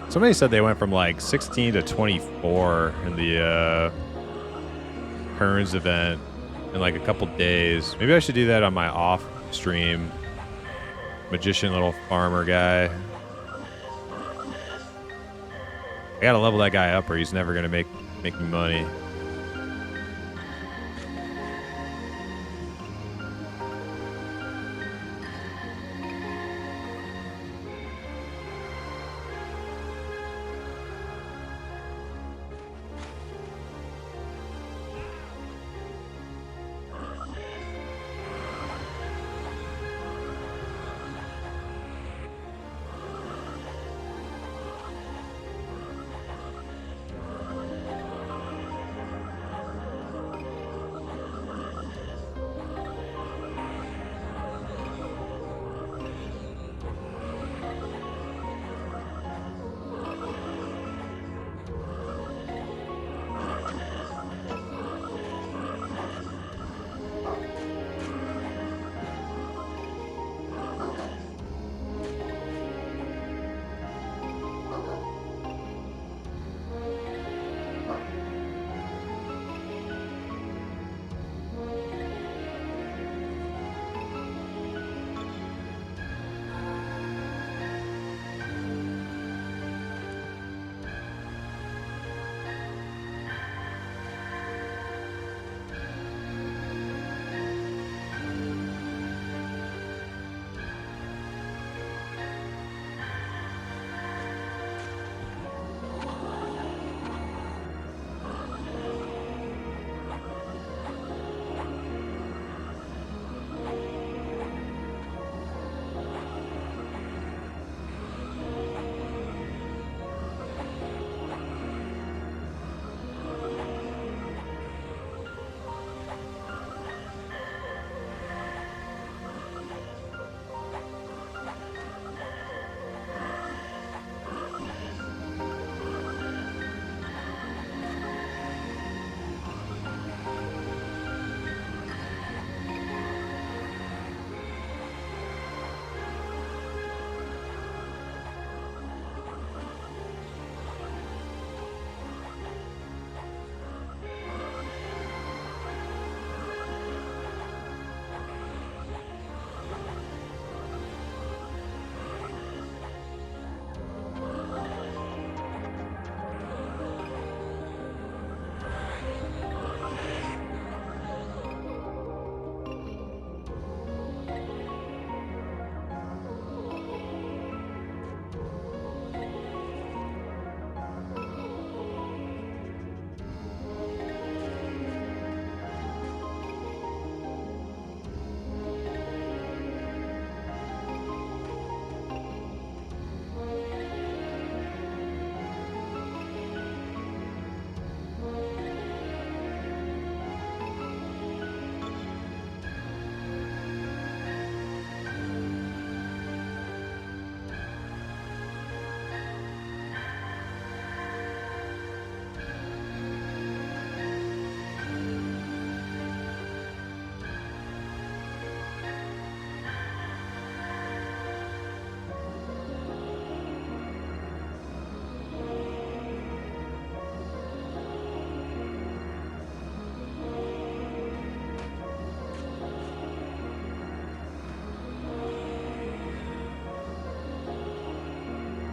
Somebody said they went from like 16 to 24 in the Kearns event in like a couple days. Maybe I should do that on my off stream. Magician little farmer guy. I gotta level that guy up or he's never gonna make me money.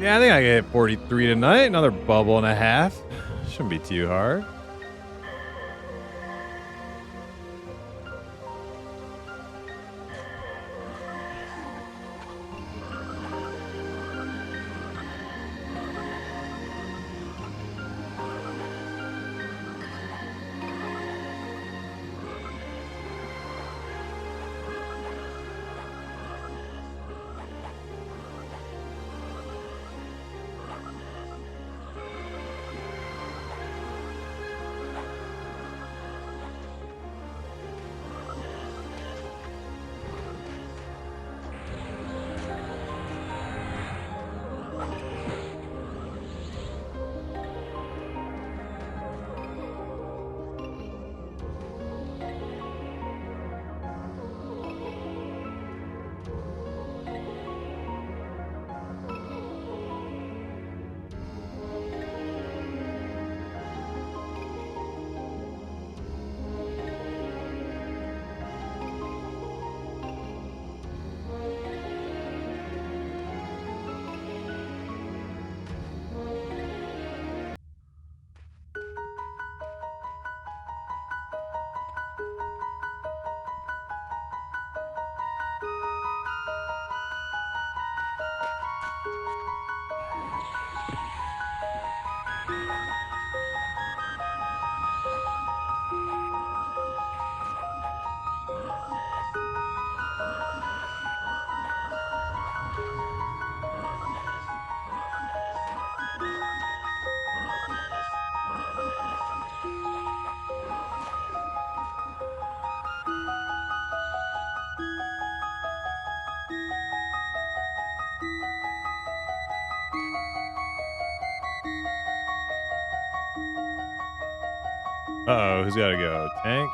Yeah, I think I can hit 43 tonight. Another bubble and a half. Shouldn't be too hard. Uh-oh, who's got to go? Tank?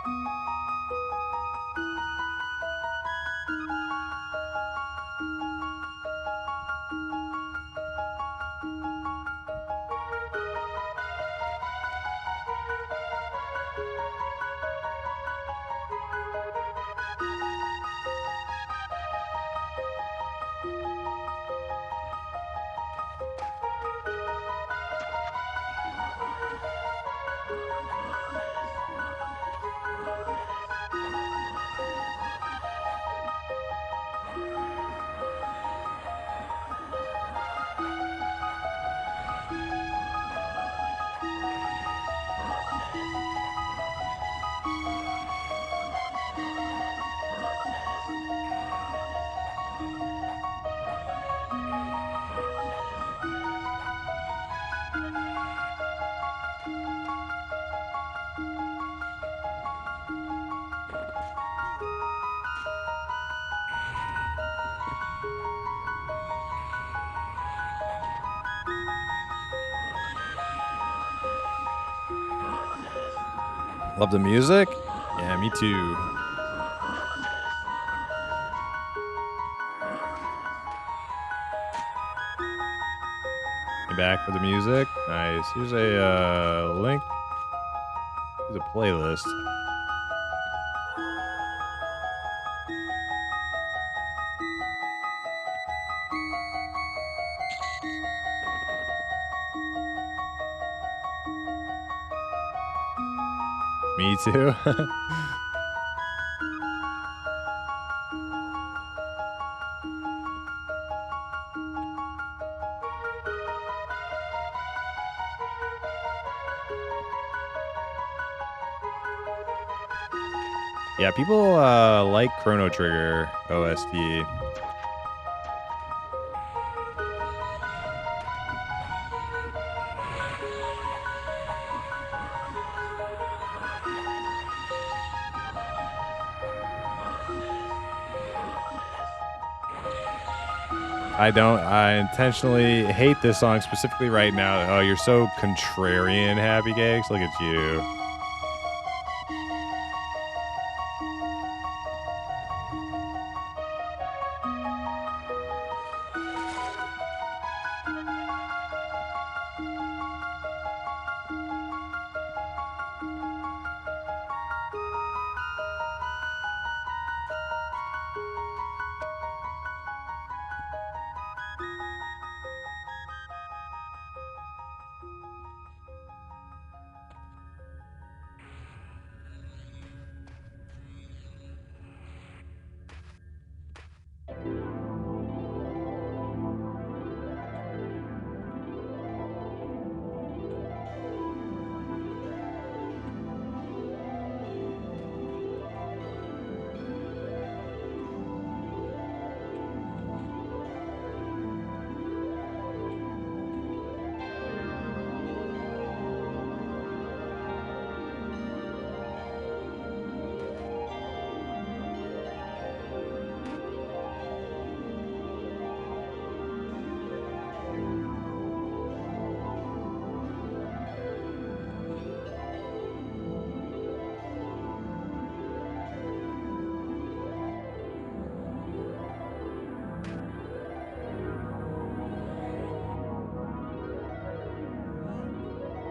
Love the music? Yeah, me too. Back for the music. Nice. Here's a link. Here's a playlist. Me too. Yeah, people like Chrono Trigger OST. I intentionally hate this song specifically right now. Oh, you're so contrarian, Happy Cakes. Look at you.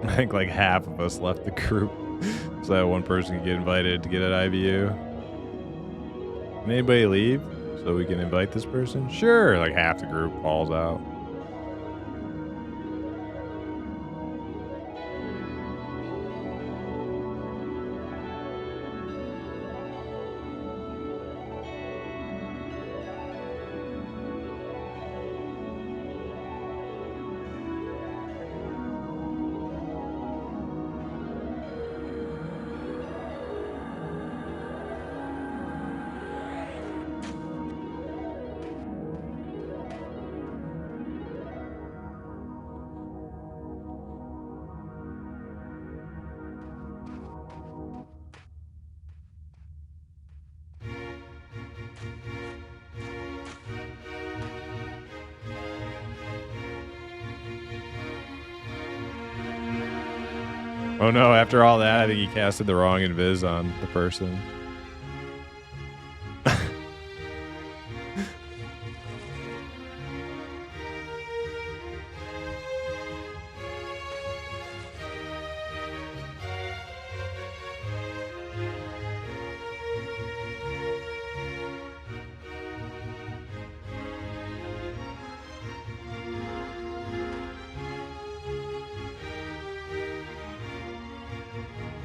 I think like half of us left the group so that one person could get invited to get an IBU. Can anybody leave so we can invite this person? Sure, like half the group falls out. Oh no, after all that, I think he casted the wrong invis on the person.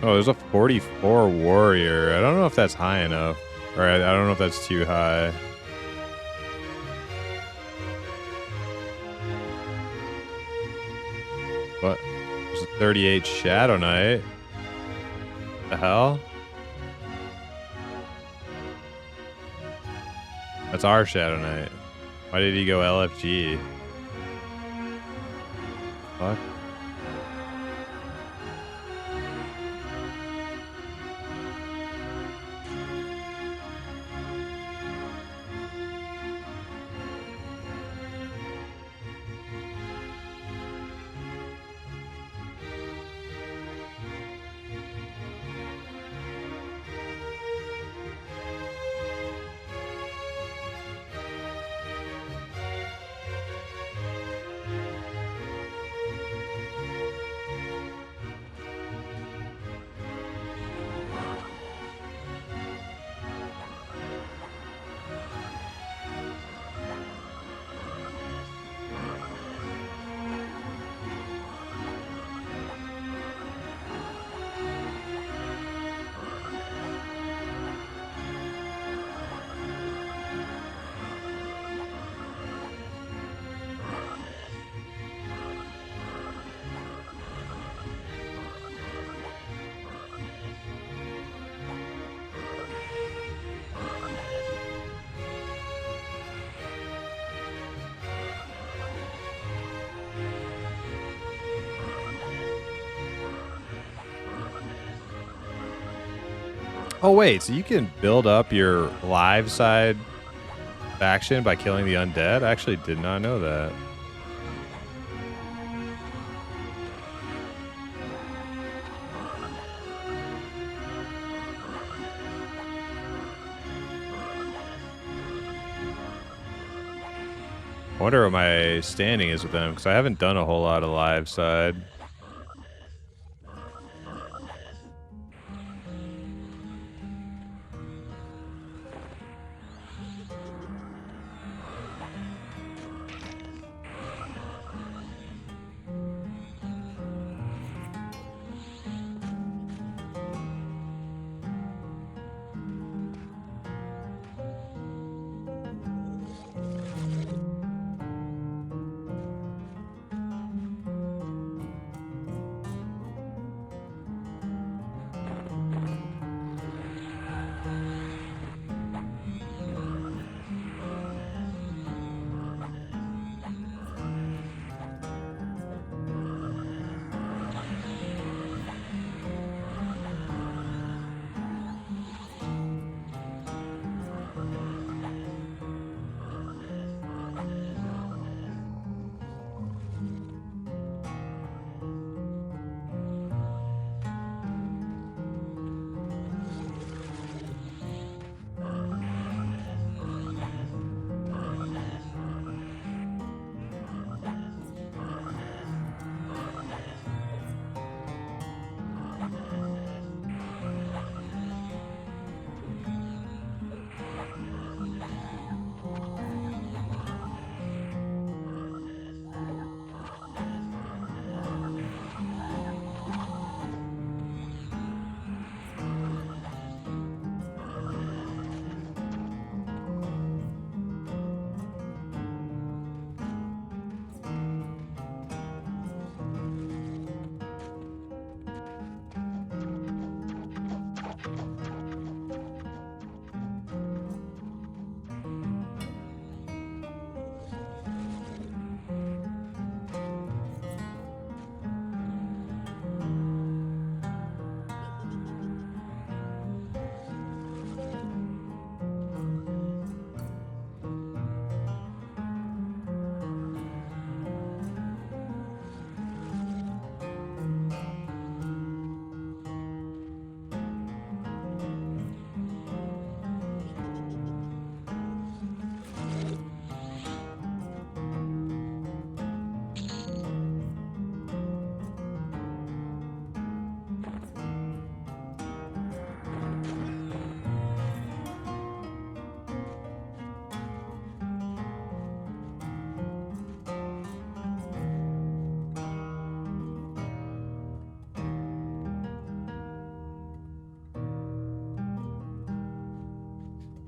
Oh, there's a 44 warrior. I don't know if that's high enough. Or I don't know if that's too high. What? There's a 38 Shadow Knight. The hell? That's our Shadow Knight. Why did he go LFG? Fuck. Oh wait, so you can build up your live side faction by killing the undead? I actually did not know that. I wonder what my standing is with them, because I haven't done a whole lot of live side.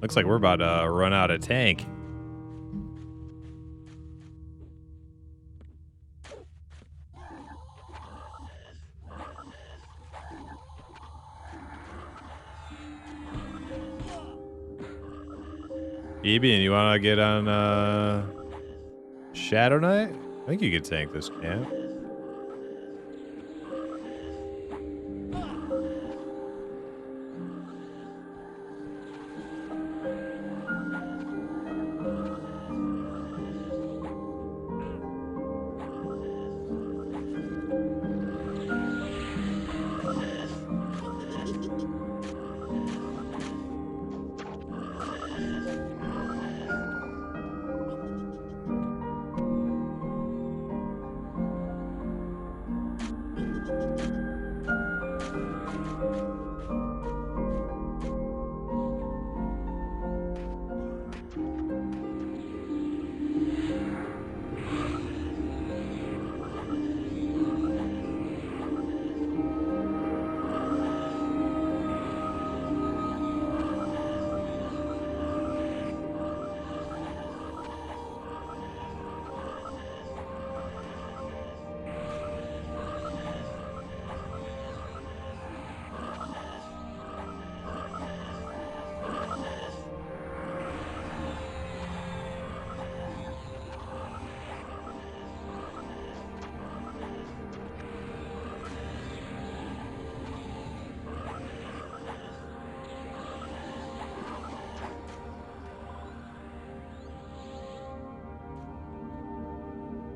Looks like we're about to run out of tank. Ebian, you want to get on Shadow Knight? I think you could tank this camp.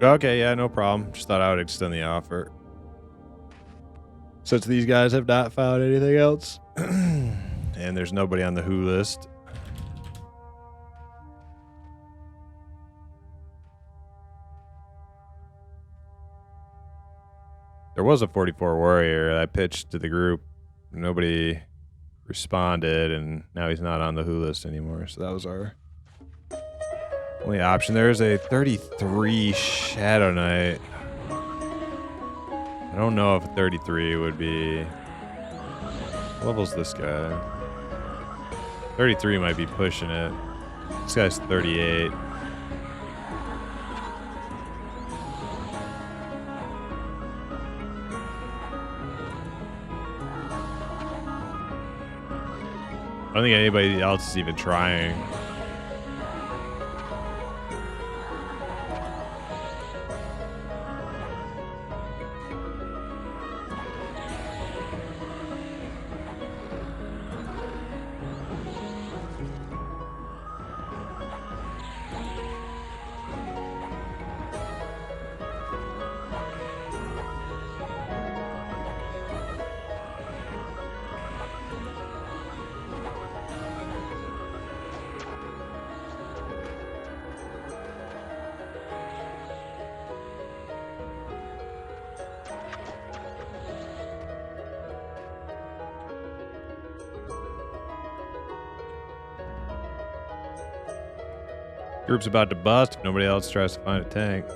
Okay, yeah, no problem. Just thought I would extend the offer. Since these guys have not found anything else. And there's nobody on the who list. There was a 44 warrior I pitched to the group. Nobody responded, and now he's not on the who list anymore. So that was our only option. There's a 33 Shadow Knight. I don't know if a 33 would be... What level's this guy? 33 might be pushing it. This guy's 38. I don't think anybody else is even trying. Group's about to bust if nobody else tries to find a tank.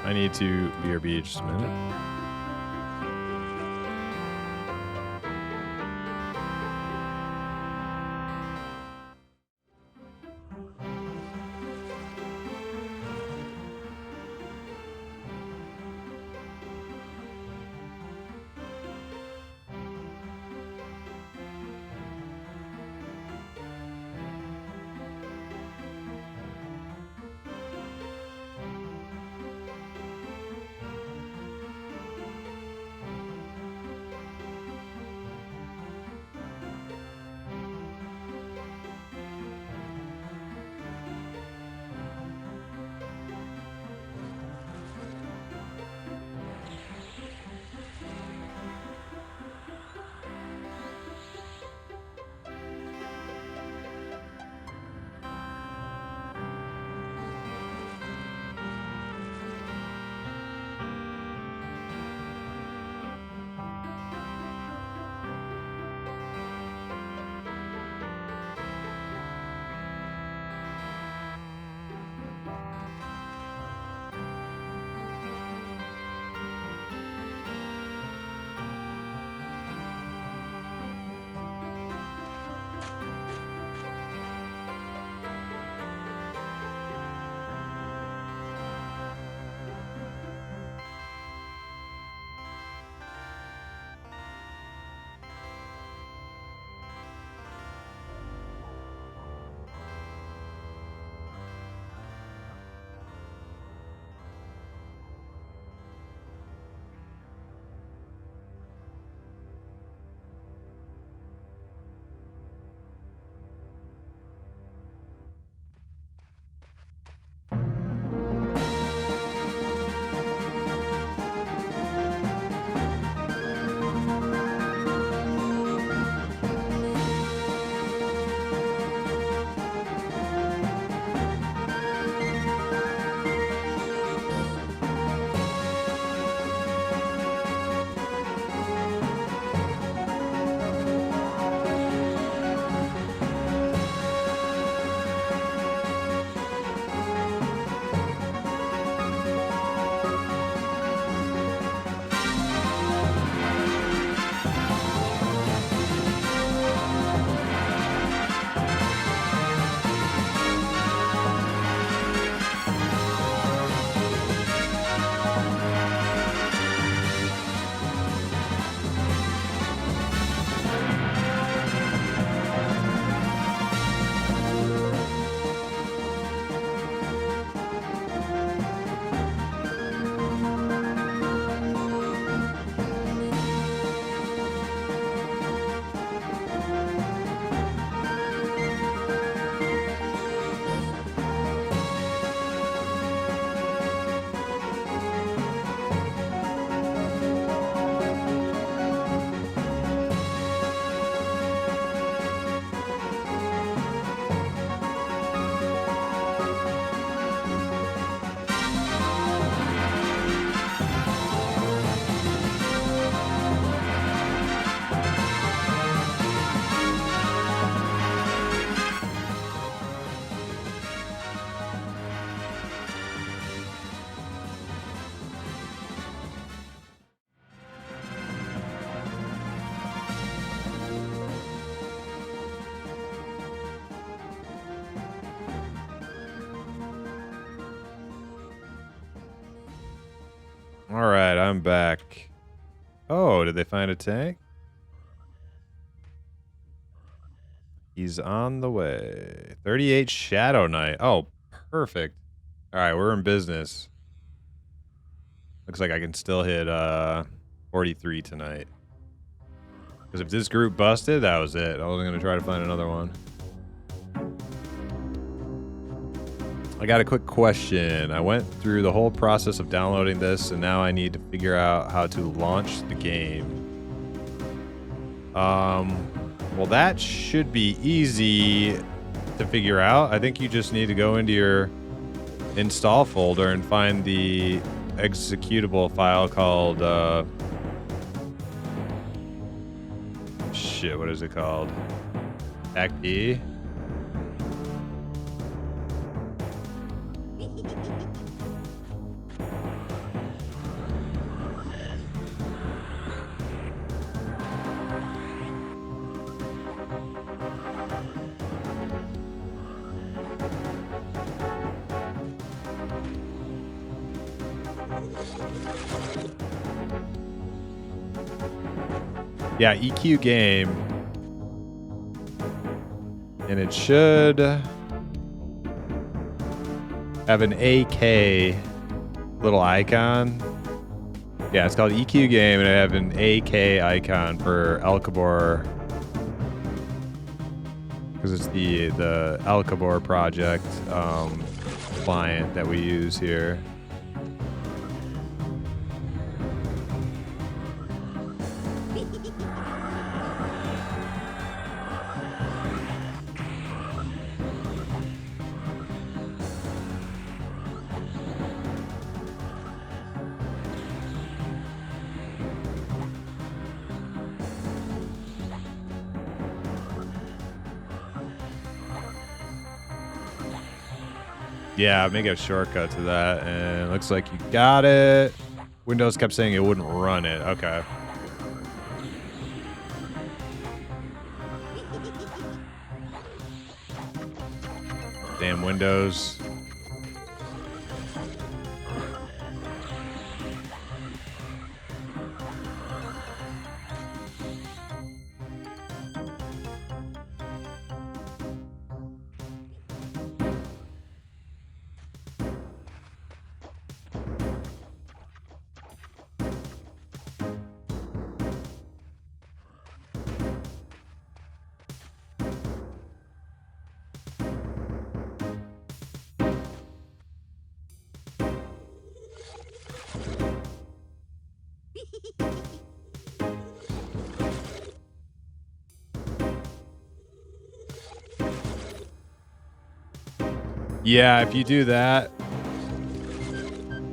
I need to BRB just a minute. All right, I'm back. Oh, did they find a tank? He's on the way. 38 Shadow Knight. Oh, perfect. All right, we're in business. Looks like I can still hit 43 tonight. Because if this group busted, that was it. I wasn't going to try to find another one. I got a quick question. I went through the whole process of downloading this, and now I need to figure out how to launch the game. Well, that should be easy to figure out. I think you just need to go into your install folder and find the executable file called, shit, what is it called? ACP? Yeah, EQ game. And it should have an AK little icon. Yeah, it's called EQ game, and I have an AK icon for Alcabor. Because it's the Alcabor project client that we use here. Yeah, make a shortcut to that, and it looks like you got it. Windows kept saying it wouldn't run it. Okay. Damn Windows. Yeah, if you do that,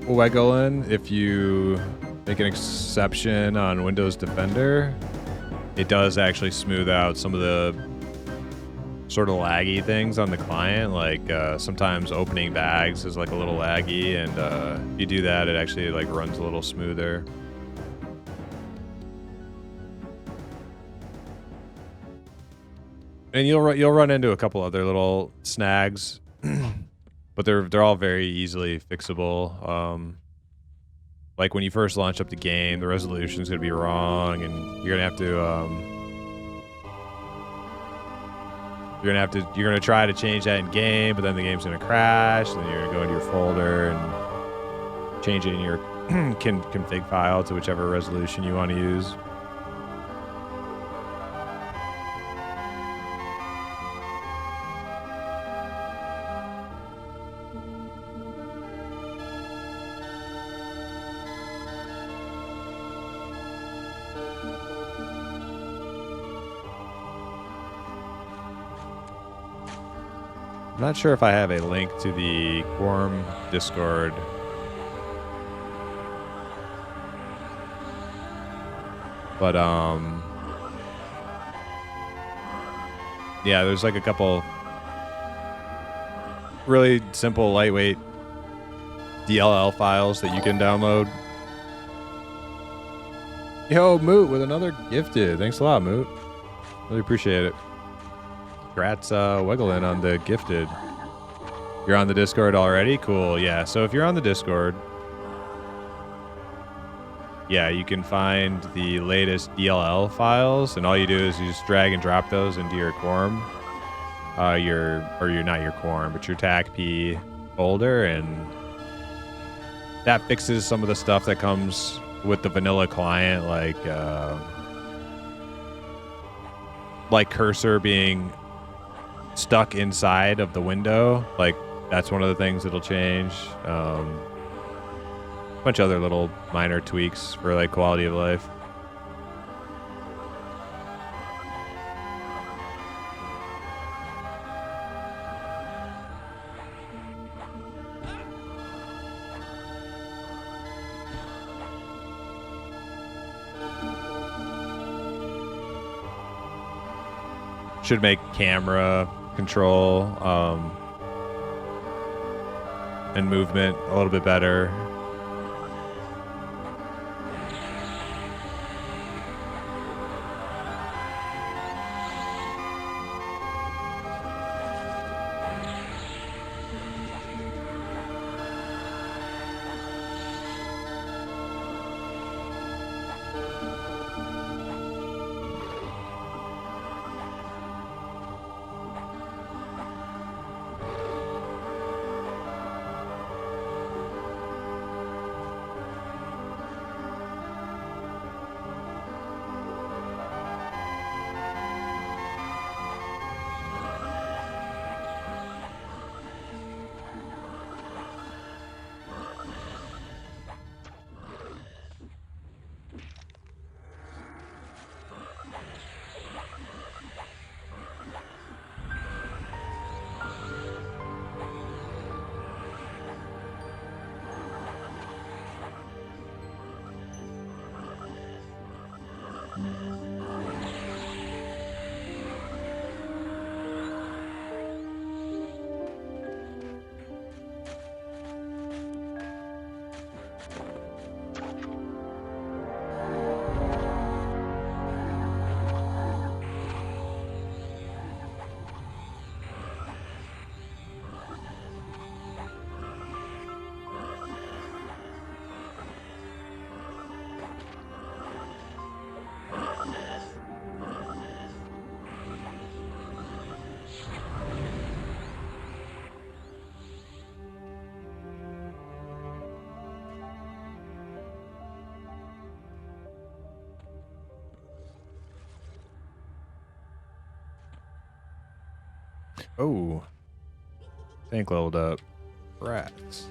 Wegelin, if you make an exception on Windows Defender, it does actually smooth out some of the sort of laggy things on the client. Like sometimes opening bags is like a little laggy, and if you do that, it actually like runs a little smoother. And you'll run into a couple other little snags. But they're all very easily fixable. Like when you first launch up the game, the resolution's gonna be wrong, and you're gonna try to change that in game, but then the game's gonna crash, and then you're gonna go into your folder and change it in your config file to whichever resolution you want to use. I'm not sure if I have a link to the Quarm Discord. But, yeah, there's like a couple really simple, lightweight DLL files that you can download. Yo, Moot with another gifted. Thanks a lot, Moot. Really appreciate it. Congrats, Wegelin on the gifted. You're on the Discord already? Cool, yeah. So if you're on the Discord, yeah, you can find the latest DLL files, and all you do is you just drag and drop those into your Quarm, not your Quarm, but your TACP folder, and that fixes some of the stuff that comes with the vanilla client, like cursor being stuck inside of the window. Like that's one of the things that'll change. A bunch of other little minor tweaks for like quality of life. Should make camera control and movement a little bit better. Oh. Tank leveled up. Rats.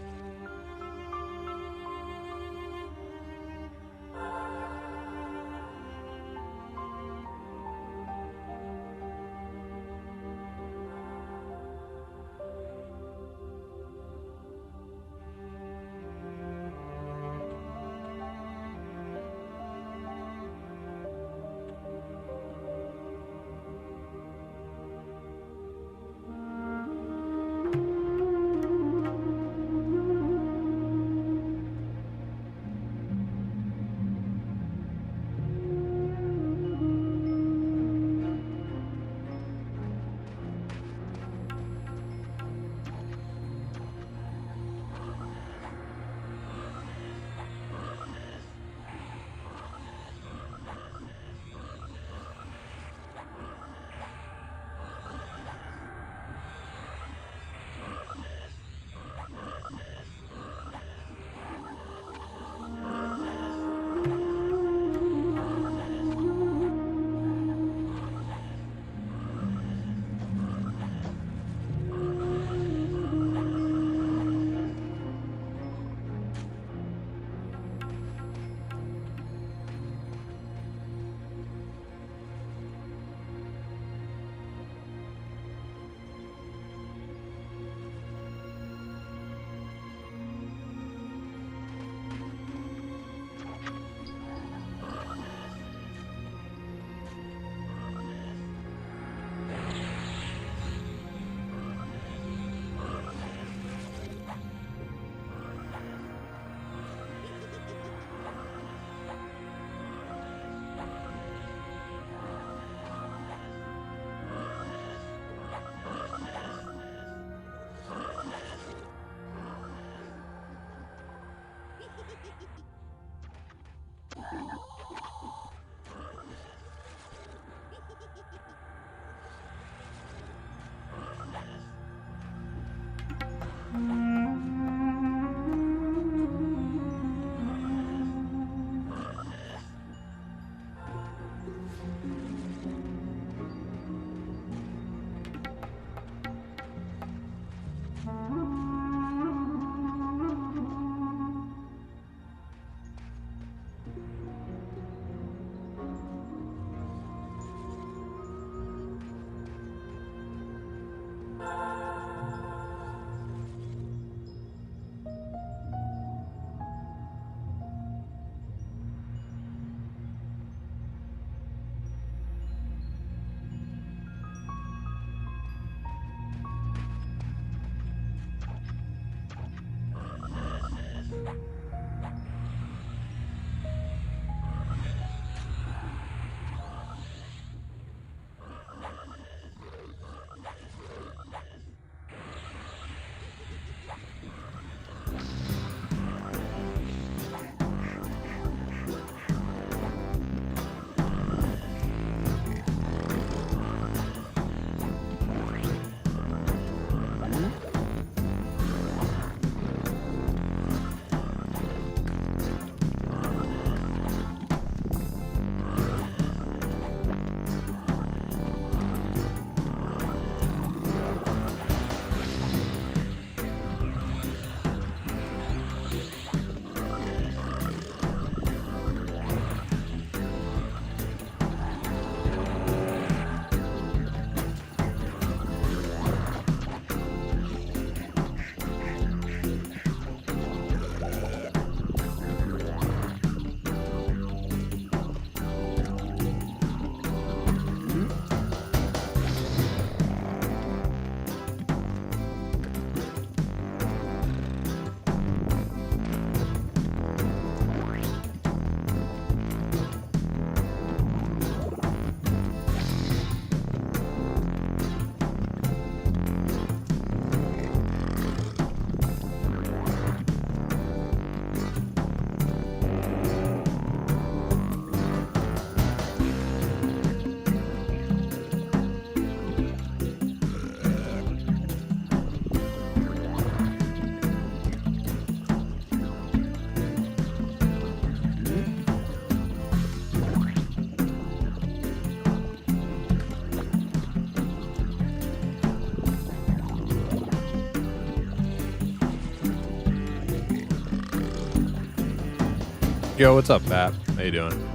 Yo, what's up, Pap? How you doing?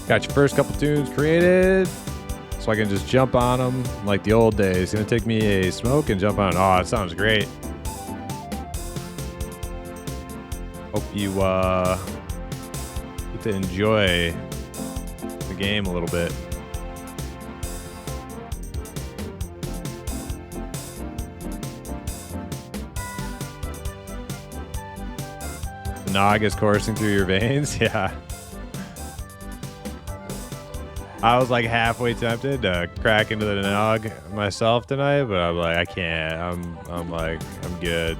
Got your first couple tunes created, so I can just jump on them like the old days. It's gonna take me a smoke and jump on. Oh, that sounds great. Hope you get to enjoy the game a little bit. The nog is coursing through your veins. Yeah. I was like halfway tempted to crack into the nog myself tonight, but I'm like, I can't. I'm like, I'm good.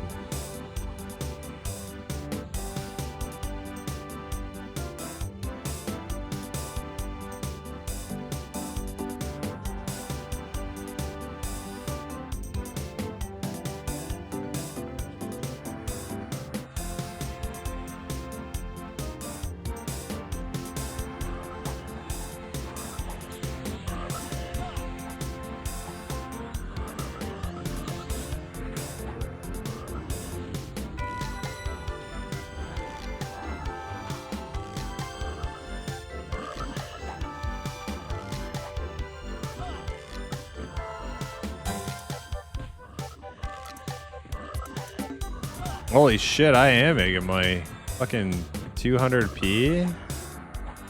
Holy shit, I am making money. Fucking 200p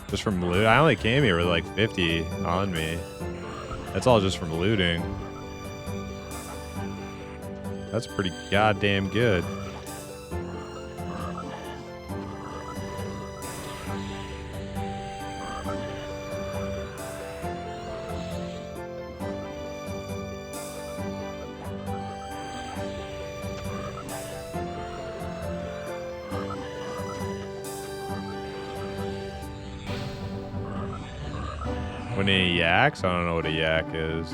just from loot. I only came here with like 50 on me. That's all just from looting. That's pretty goddamn good. Any yaks? I don't know what a yak is.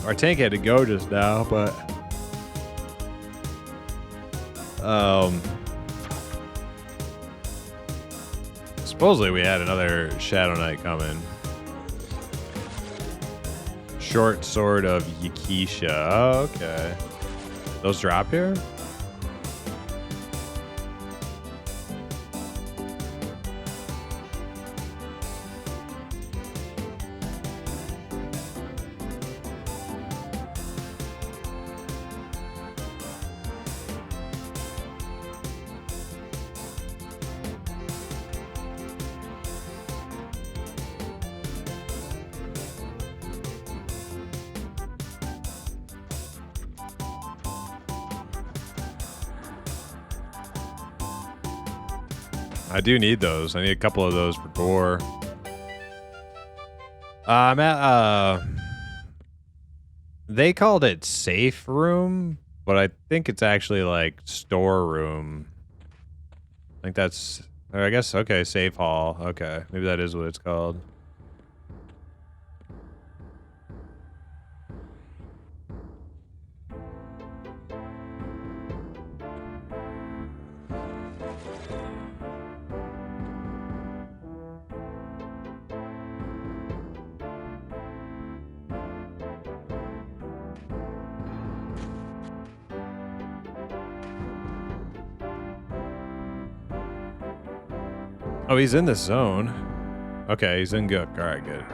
Our tank had to go just now, but supposedly we had another Shadow Knight coming. Short sword of Yakisha. Oh, okay. Those drop here? I do need those. I need a couple of those for gore. I'm at they called it safe room, but I think it's actually like storeroom. I think that's, or I guess, okay, safe hall. Okay, maybe that is what it's called. Oh, he's in this zone. Okay, he's in Gook. All right, good.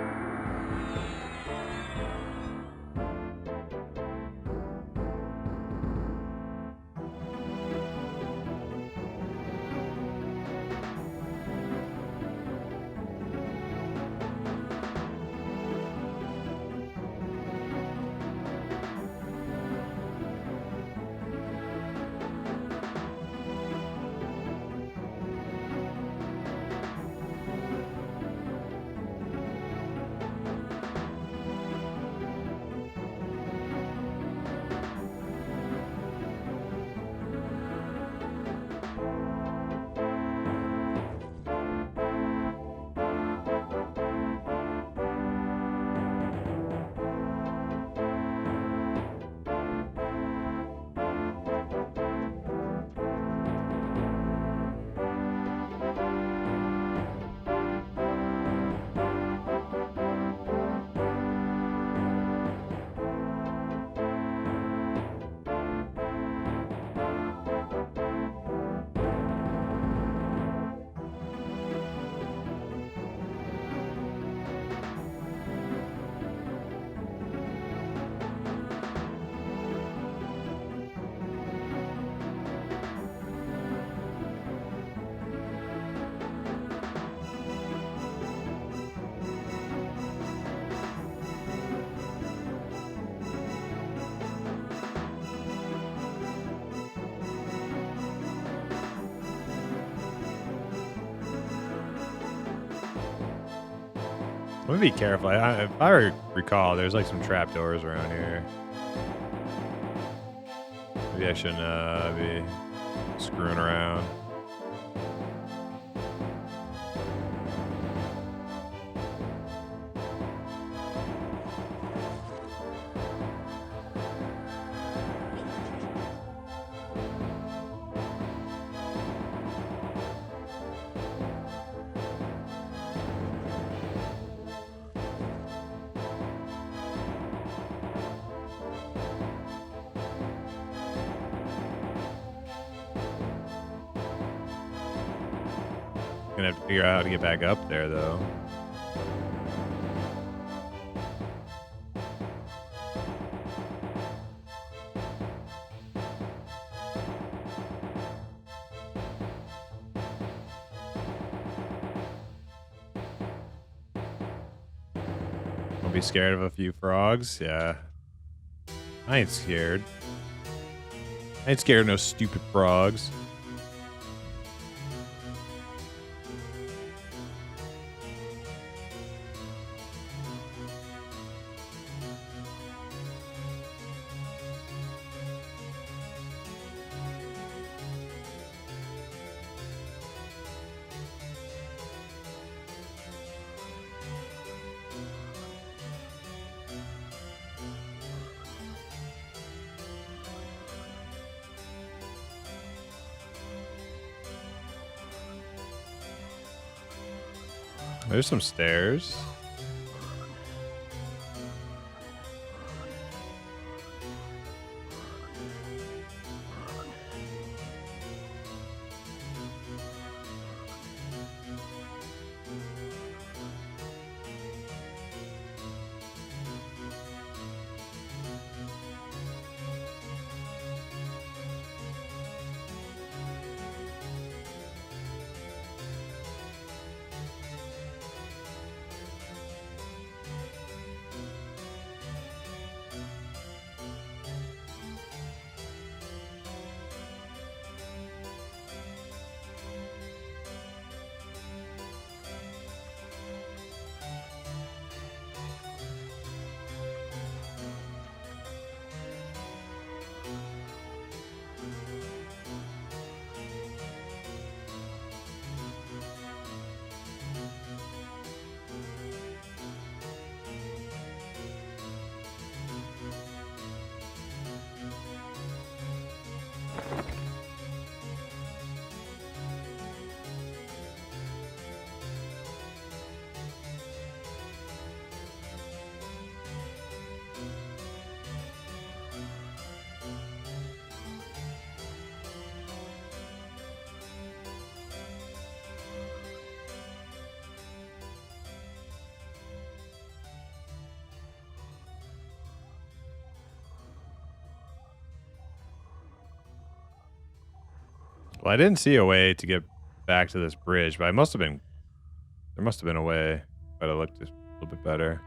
I'm gonna be careful. If I recall, there's like some trapdoors around here. Maybe I shouldn't be screwing around. Gonna have to figure out how to get back up there, though. Don't be scared of a few frogs. Yeah. I ain't scared. I ain't scared of no stupid frogs. There's some stairs. Well, I didn't see a way to get back to this bridge, but there must have been a way, but it looked just a little bit better.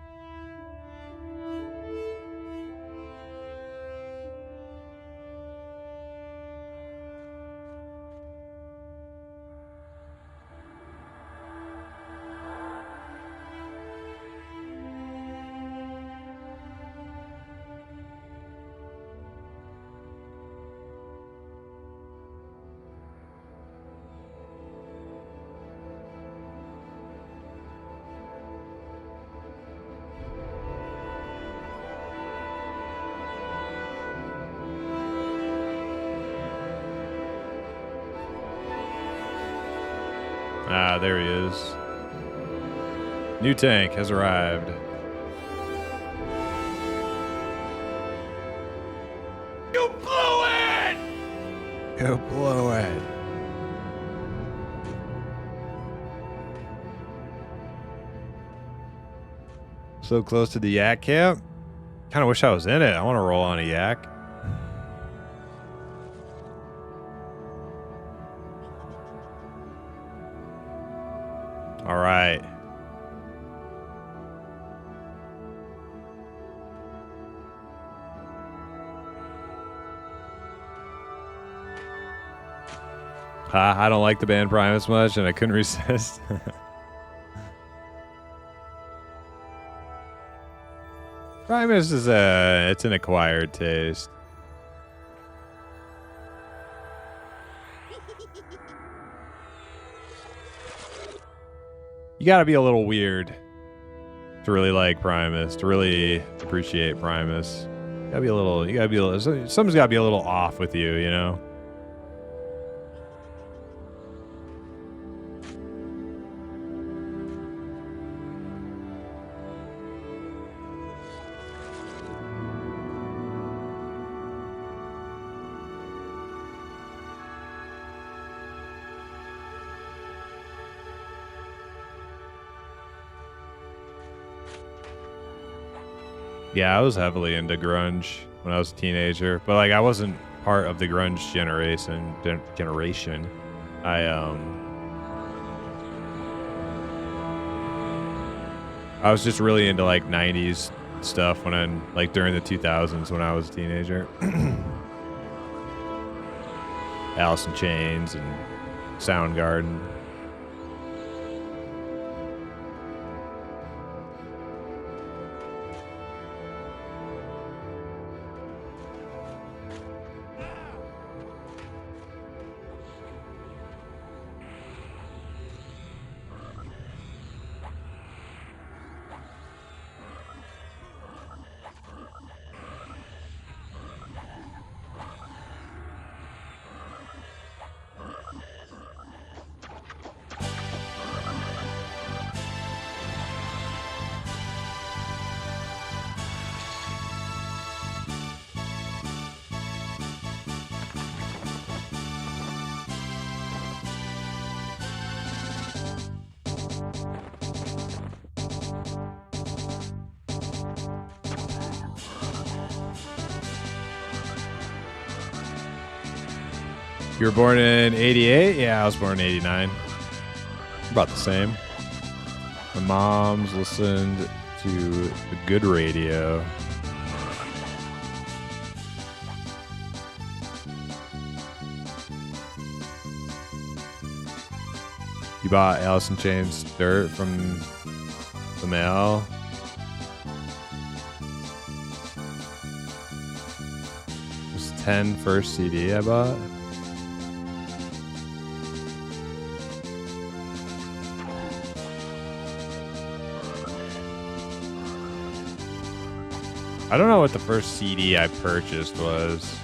Ah, there he is. New tank has arrived. You blew it! Go blow it. So close to the yak camp. Kind of wish I was in it. I want to roll on a yak. All right. I don't like the band Primus much, and I couldn't resist. Primus is it's an acquired taste. You gotta be a little weird to really like Primus, to really appreciate Primus. You gotta be a little, something's gotta be a little off with you, you know? Yeah, I was heavily into grunge when I was a teenager, but like I wasn't part of the grunge generation. I was just really into like 90s stuff when I like during the 2000s when I was a teenager. Alice in Chains and Soundgarden. You were born in 88? Yeah, I was born in 89. About the same. My mom's listened to the good radio. You bought Alice in Chains Dirt from the mail? It was 10 first CD I bought. I don't know what the first CD I purchased was.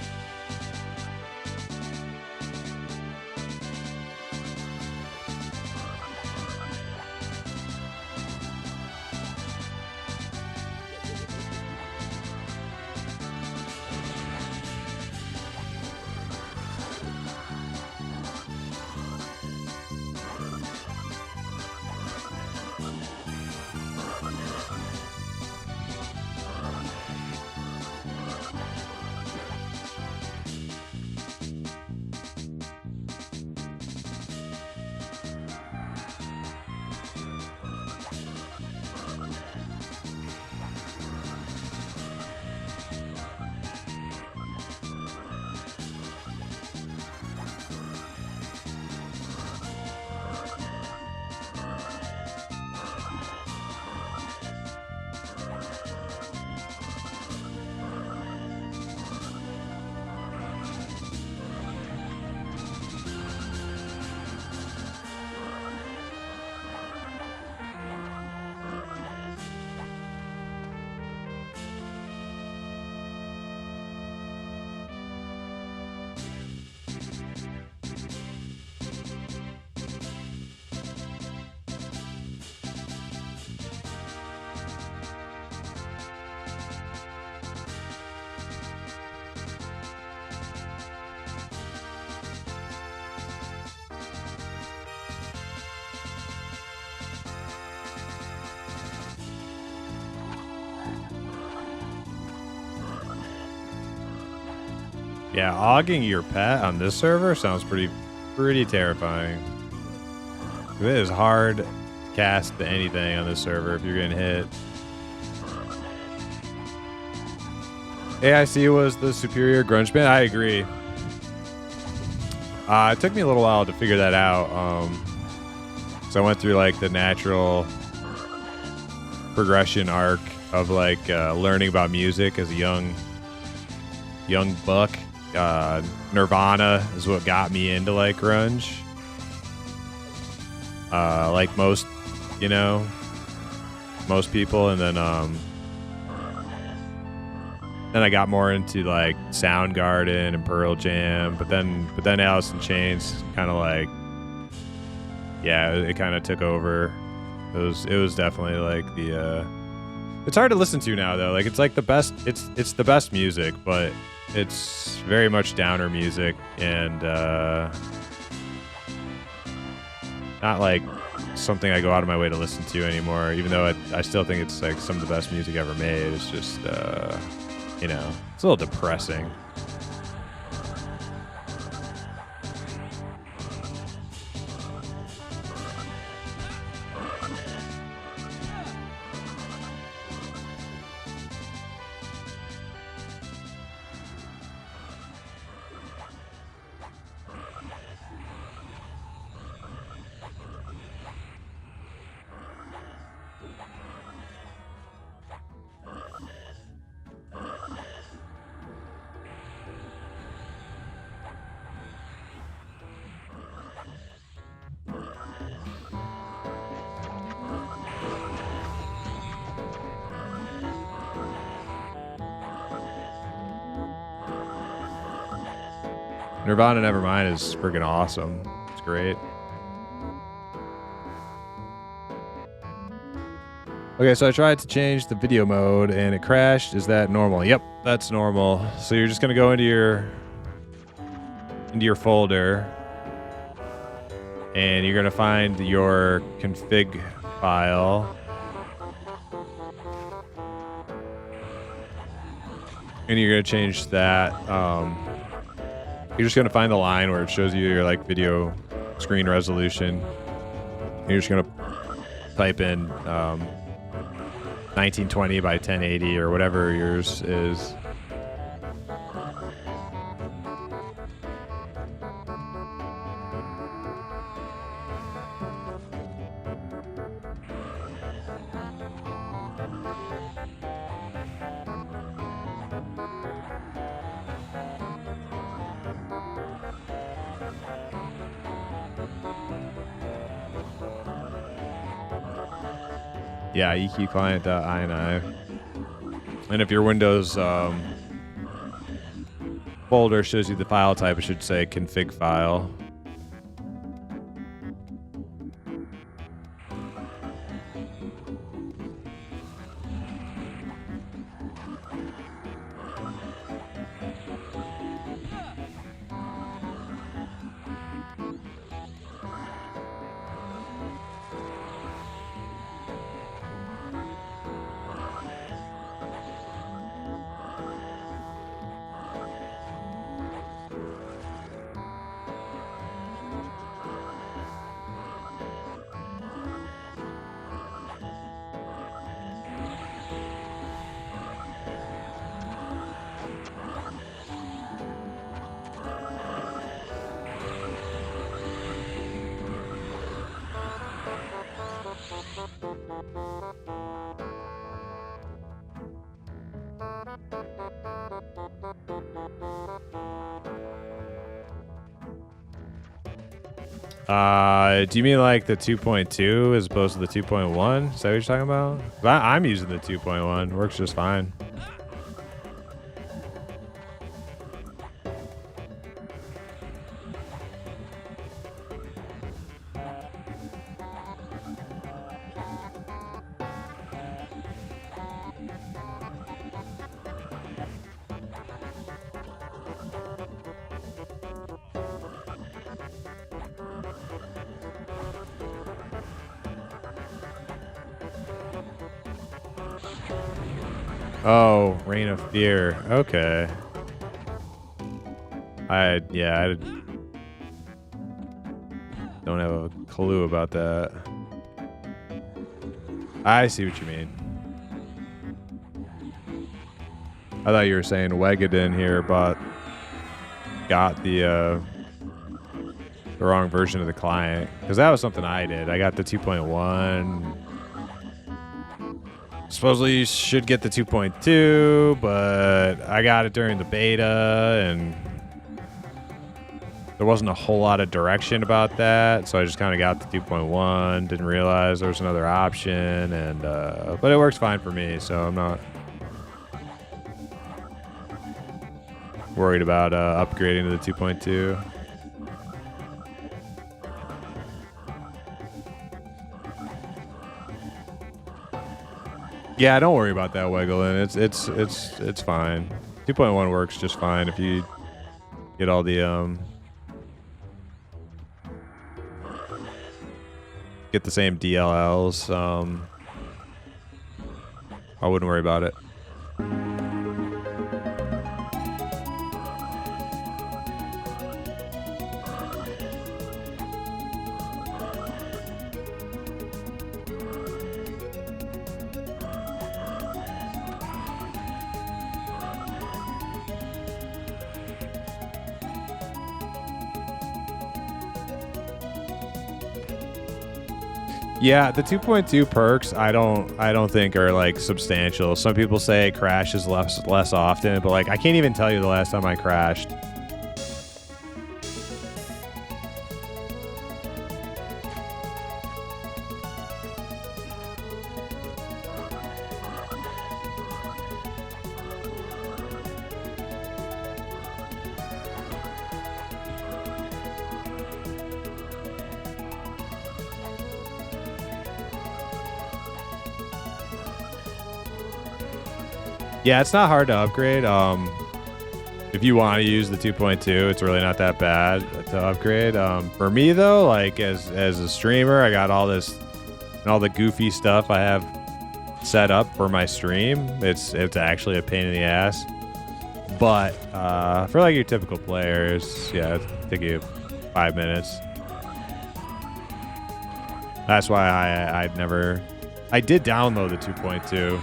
Yeah, ogging your pet on this server sounds pretty terrifying. It is hard to cast anything on this server if you're getting hit. AIC was the superior grunge band. I agree. It took me a little while to figure that out. So I went through like the natural progression arc of like learning about music as a young buck. Nirvana is what got me into like grunge. Like most people, and then I got more into like Soundgarden and Pearl Jam, but then Alice in Chains kind of like, yeah, it kind of took over. It was definitely like the it's hard to listen to now though. Like it's like the best, it's the best music, but it's very much downer music, and not like something I go out of my way to listen to anymore, even though I still think it's like some of the best music ever made. It's just it's a little depressing. Nirvana Nevermind is freaking awesome. It's great. Okay, so I tried to change the video mode and it crashed. Is that normal? Yep, that's normal. So you're just gonna go into your folder and you're gonna find your config file. And you're gonna change that. You're just gonna find the line where it shows you your like video screen resolution. You're just gonna type in 1920 by 1080 or whatever yours is. Yeah, eqclient.ini. And if your Windows folder shows you the file type, it should say config file. Do you mean like the 2.2 as opposed to the 2.1? Is that what you're talking about? I'm using the 2.1. Works just fine. Oh, Reign of Fear. Okay. I don't have a clue about that. I see what you mean. I thought you were saying Wegadin here, but got the wrong version of the client. Because that was something I did. I got the 2.1. Supposedly you should get the 2.2, but I got it during the beta, and there wasn't a whole lot of direction about that, so I just kind of got the 2.1. Didn't realize there was another option, and but it works fine for me, so I'm not worried about upgrading to the 2.2. Yeah, don't worry about that wiggling. It's fine. 2.1 works just fine if you get all the get the same DLLs. I wouldn't worry about it. Yeah, the 2.2 perks I don't think are like substantial. Some people say it crashes less often, but like I can't even tell you the last time I crashed. Yeah, it's not hard to upgrade. If you want to use the 2.2, it's really not that bad to upgrade. For me though, like as a streamer, I got all this and all the goofy stuff I have set up for my stream. It's actually a pain in the ass. But for like your typical players, yeah, it'll take you 5 minutes. That's why I did download the 2.2.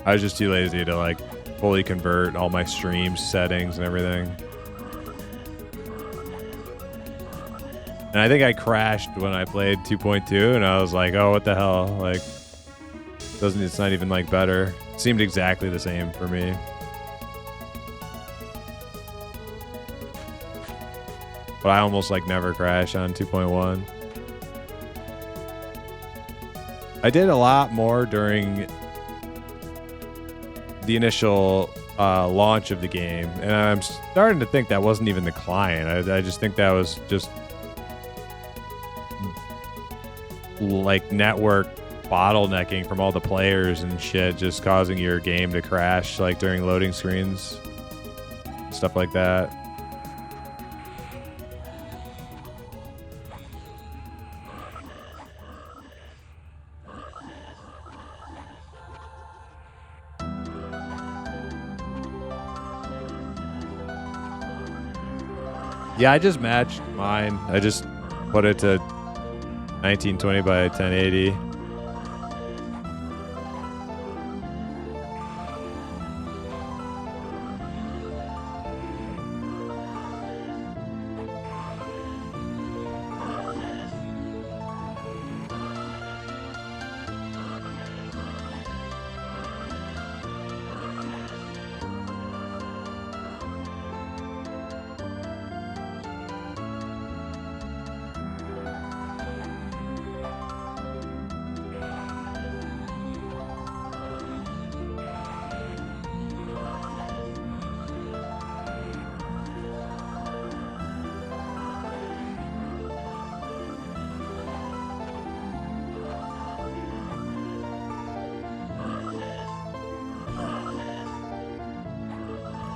I was just too lazy to like fully convert all my stream settings and everything. And I think I crashed when I played 2.2 and I was like, oh, what the hell? Like, it's not even like better. It seemed exactly the same for me. But I almost like never crash on 2.1. I did a lot more during the initial launch of the game, and I'm starting to think that wasn't even the client. I just think that was just like network bottlenecking from all the players and shit, just causing your game to crash like during loading screens, stuff like that. Yeah, I just matched mine. I just put it to 1920 by 1080.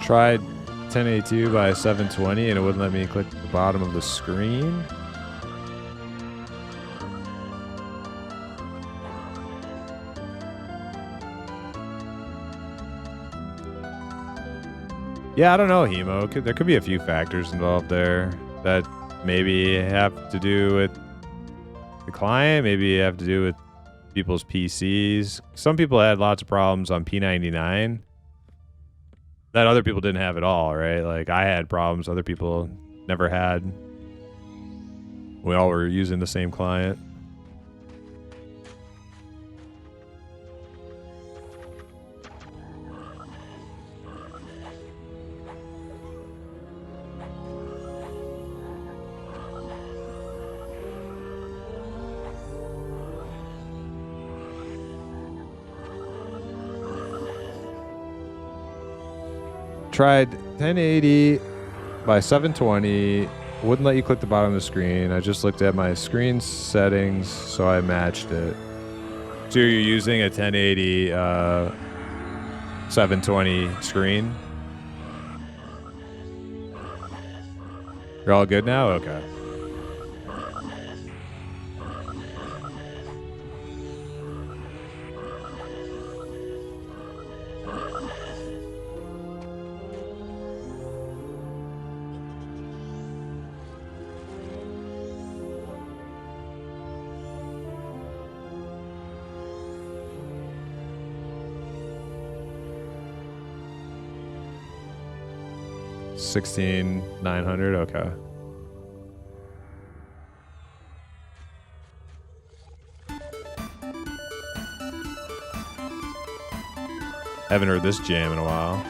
Tried 1082 by 720 and it wouldn't let me click the bottom of the screen. Yeah, I don't know, Hemo. There could be a few factors involved there that maybe have to do with the client, maybe have to do with people's PCs. Some people had lots of problems on P99 that other people didn't have at all, right? Like I had problems other people never had. We all were using the same client. tried 1080 by 720. Wouldn't let you click the bottom of the screen. I just looked at my screen settings, so I matched it. So you're using a 1080 720 screen? You're all good now? Okay. $16,900. Okay. Haven't heard this jam in a while.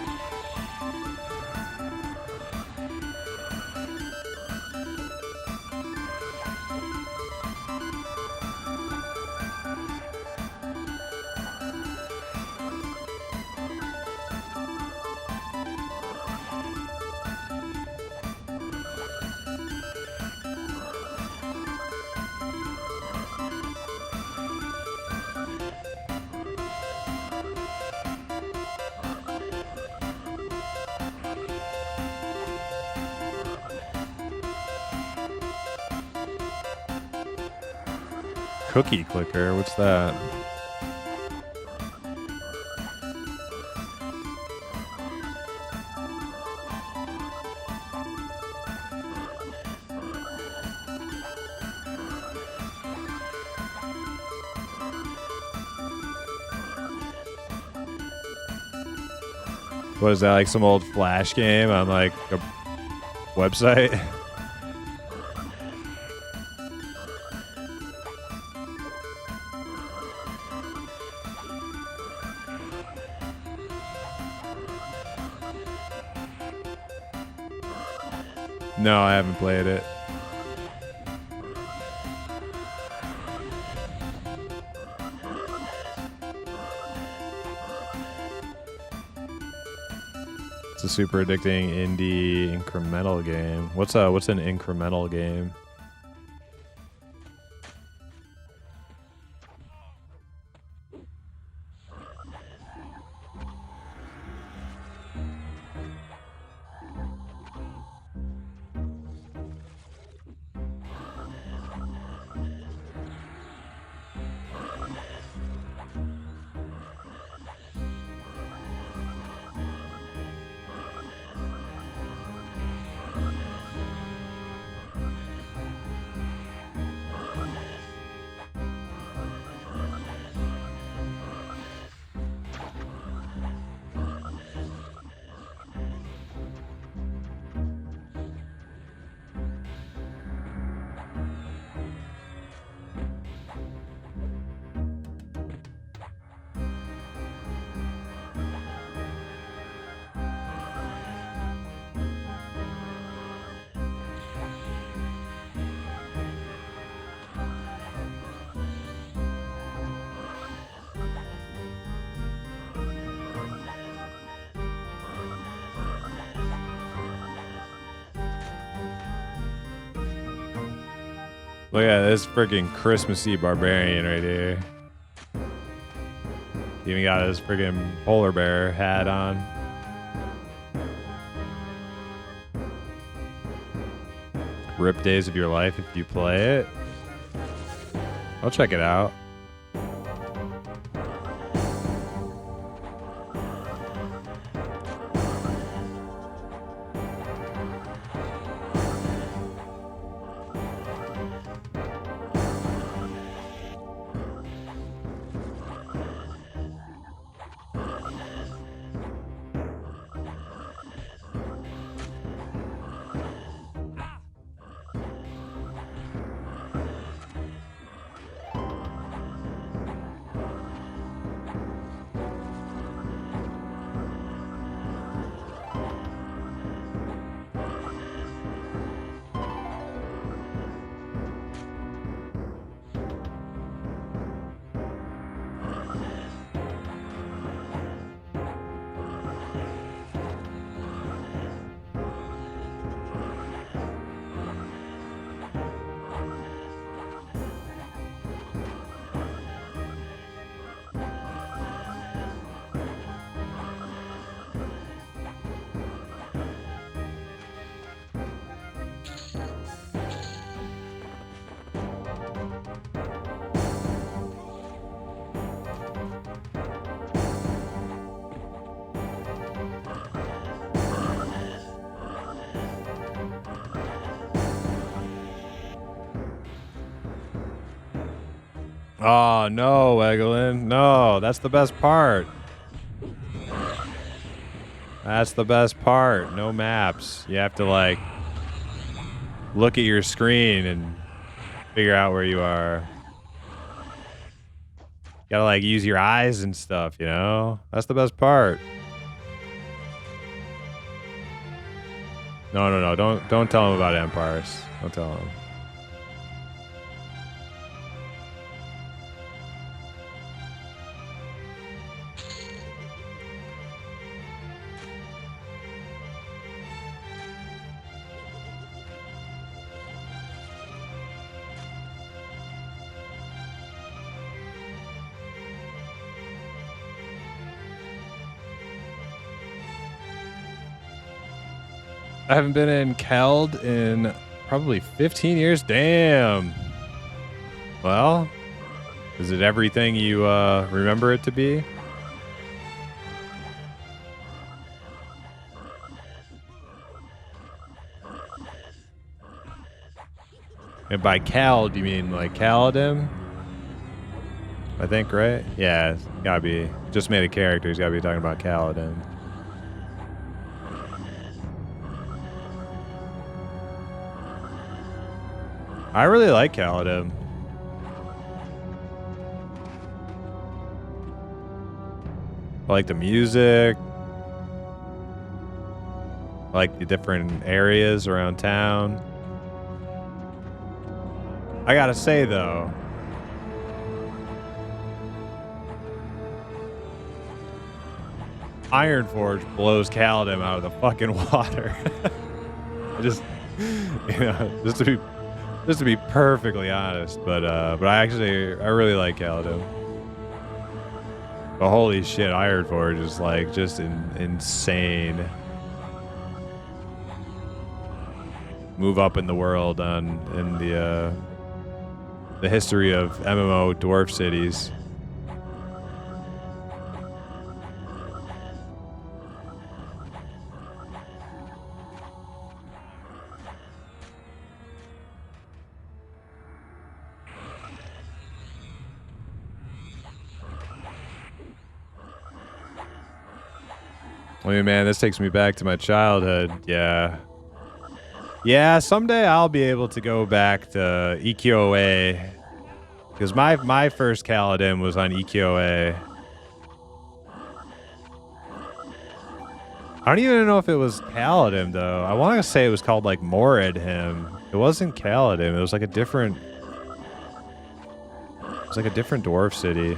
Cookie clicker, what's that? What is that, like some old Flash game on like a website? No, I haven't played it. It's a super addicting indie incremental game. What's an incremental game? Look at this freaking Christmassy barbarian right here. Even got his freaking polar bear hat on. Rip Days of Your Life if you play it. I'll check it out. Oh, no, Eglin. No, that's the best part. That's the best part. No maps. You have to, like, look at your screen and figure out where you are. Gotta, like, use your eyes and stuff, you know? That's the best part. No. Don't tell him about empires. Don't tell him. I haven't been in Keld in probably 15 years. Damn. Well, is it everything you remember it to be? And by Keld, you mean like Kaladin? I think, right? Yeah, it's gotta be. Just made a character. He's gotta be talking about Kaladin. I really like Kaladin. I like the music. I like the different areas around town. I gotta say, though, Ironforge blows Kaladin out of the fucking water. Just, you know, just to be perfectly honest, but I really like Kaladin. But holy shit, Ironforge is like just insane. Move up in the world in the history of MMO dwarf cities. I mean, man, this takes me back to my childhood. Yeah. Yeah, someday I'll be able to go back to EQOA. Because my first Kaladin was on EQOA. I don't even know if it was Kaladin, though. I want to say it was called, like, Moradhim. It wasn't Kaladin. It was like a different... It was like a different dwarf city.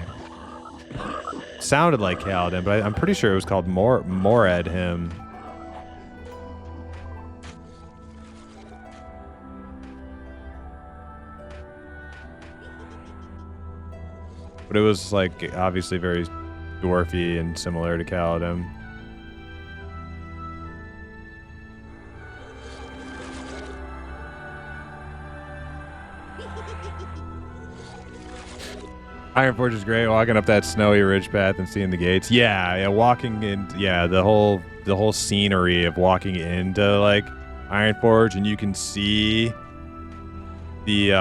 Sounded like Kaladin, but I'm pretty sure it was called Moradhim. But it was like obviously very dwarfy and similar to Kaladin. Ironforge is great. Walking up that snowy ridge path and seeing the gates. Yeah, walking in. Yeah, the whole scenery of walking into like Ironforge, and you can see the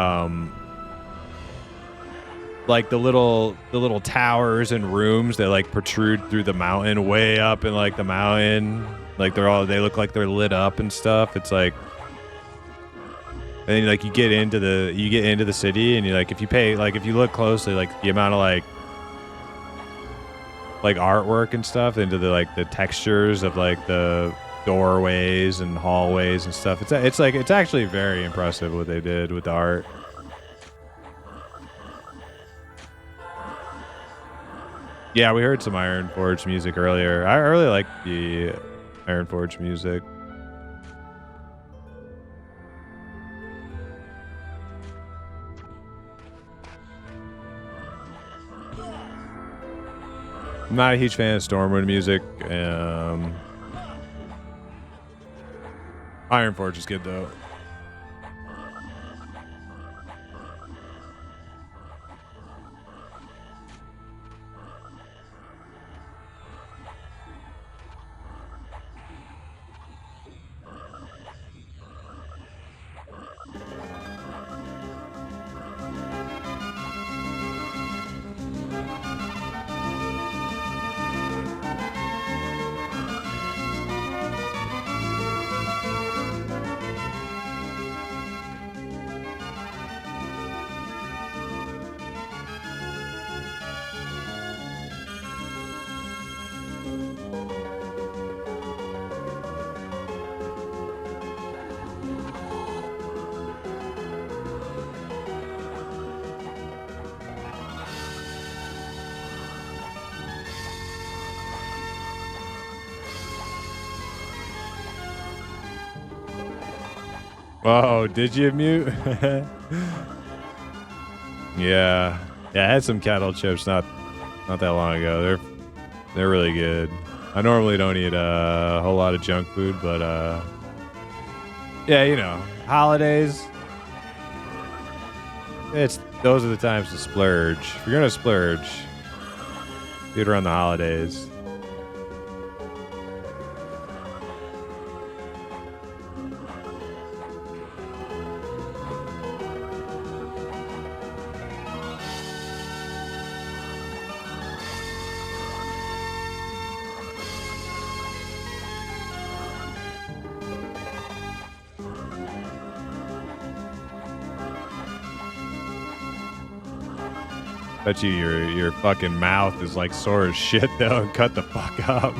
like the little towers and rooms that like protrude through the mountain, way up in like the mountain. Like they look like they're lit up and stuff. It's like. And then like you get into the city, and you like if you look closely, like the amount of like artwork and stuff into the textures of like the doorways and hallways and stuff. It's actually very impressive what they did with the art. Yeah, we heard some Ironforge music earlier. I really like the Ironforge music. I'm not a huge fan of Stormwind music. Ironforge is good though. Oh, did you mute? Yeah. Yeah, I had some kettle chips not that long ago. They're really good. I normally don't eat a whole lot of junk food, but yeah, you know, holidays. Those are the times to splurge. If you're gonna splurge, do it around the holidays. Bet you your fucking mouth is like sore as shit though. Cut the fuck up.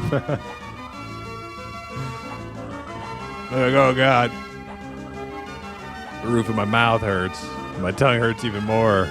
Like, oh god, the roof of my mouth hurts. My tongue hurts even more.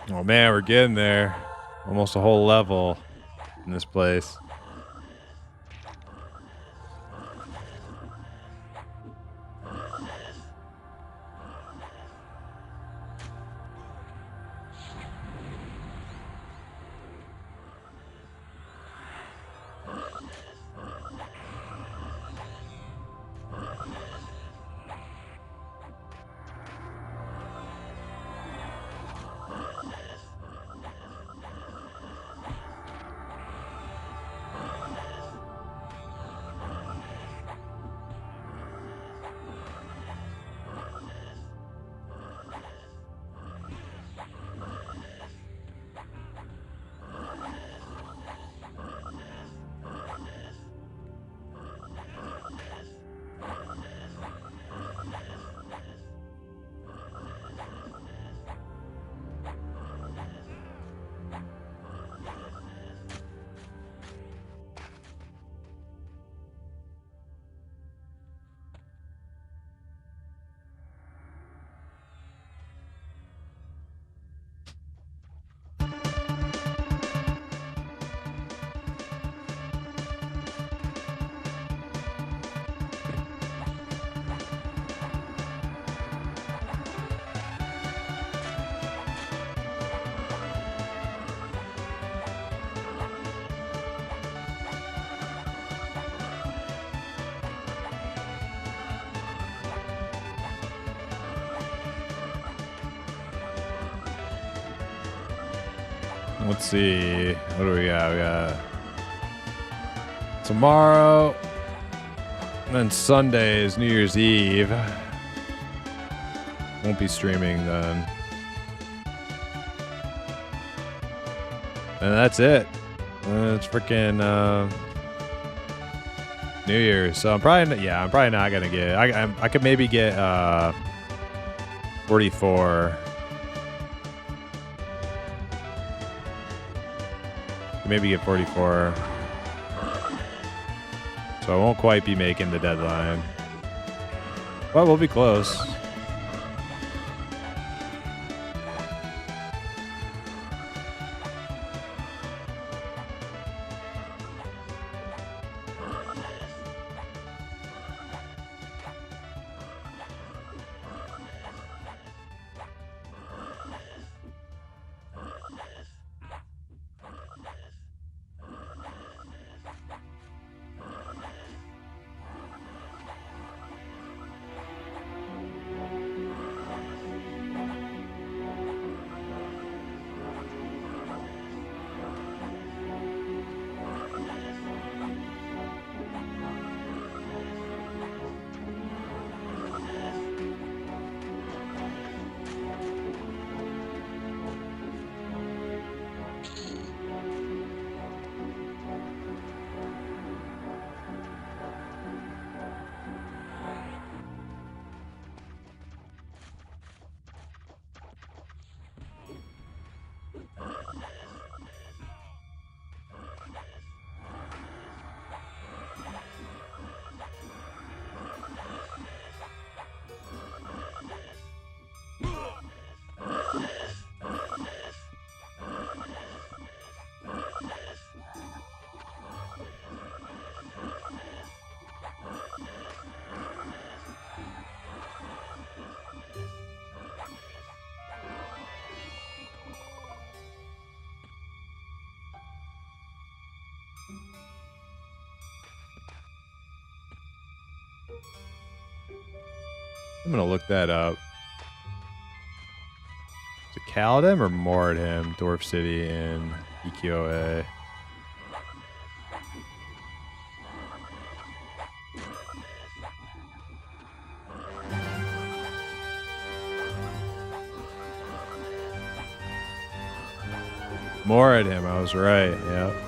Oh man, we're getting there. Almost a whole level in this place. Let's see. What do we got? We got tomorrow. And then Sunday is New Year's Eve. Won't be streaming then. And that's it. It's freaking New Year's. So I'm probably not gonna get. I could maybe get 44. Maybe get 44. So I won't quite be making the deadline. But we'll be close. I'm gonna look that up. Is it Kaladin or Moradham, Dwarf City in EQOA? Moradham, I was right, yeah.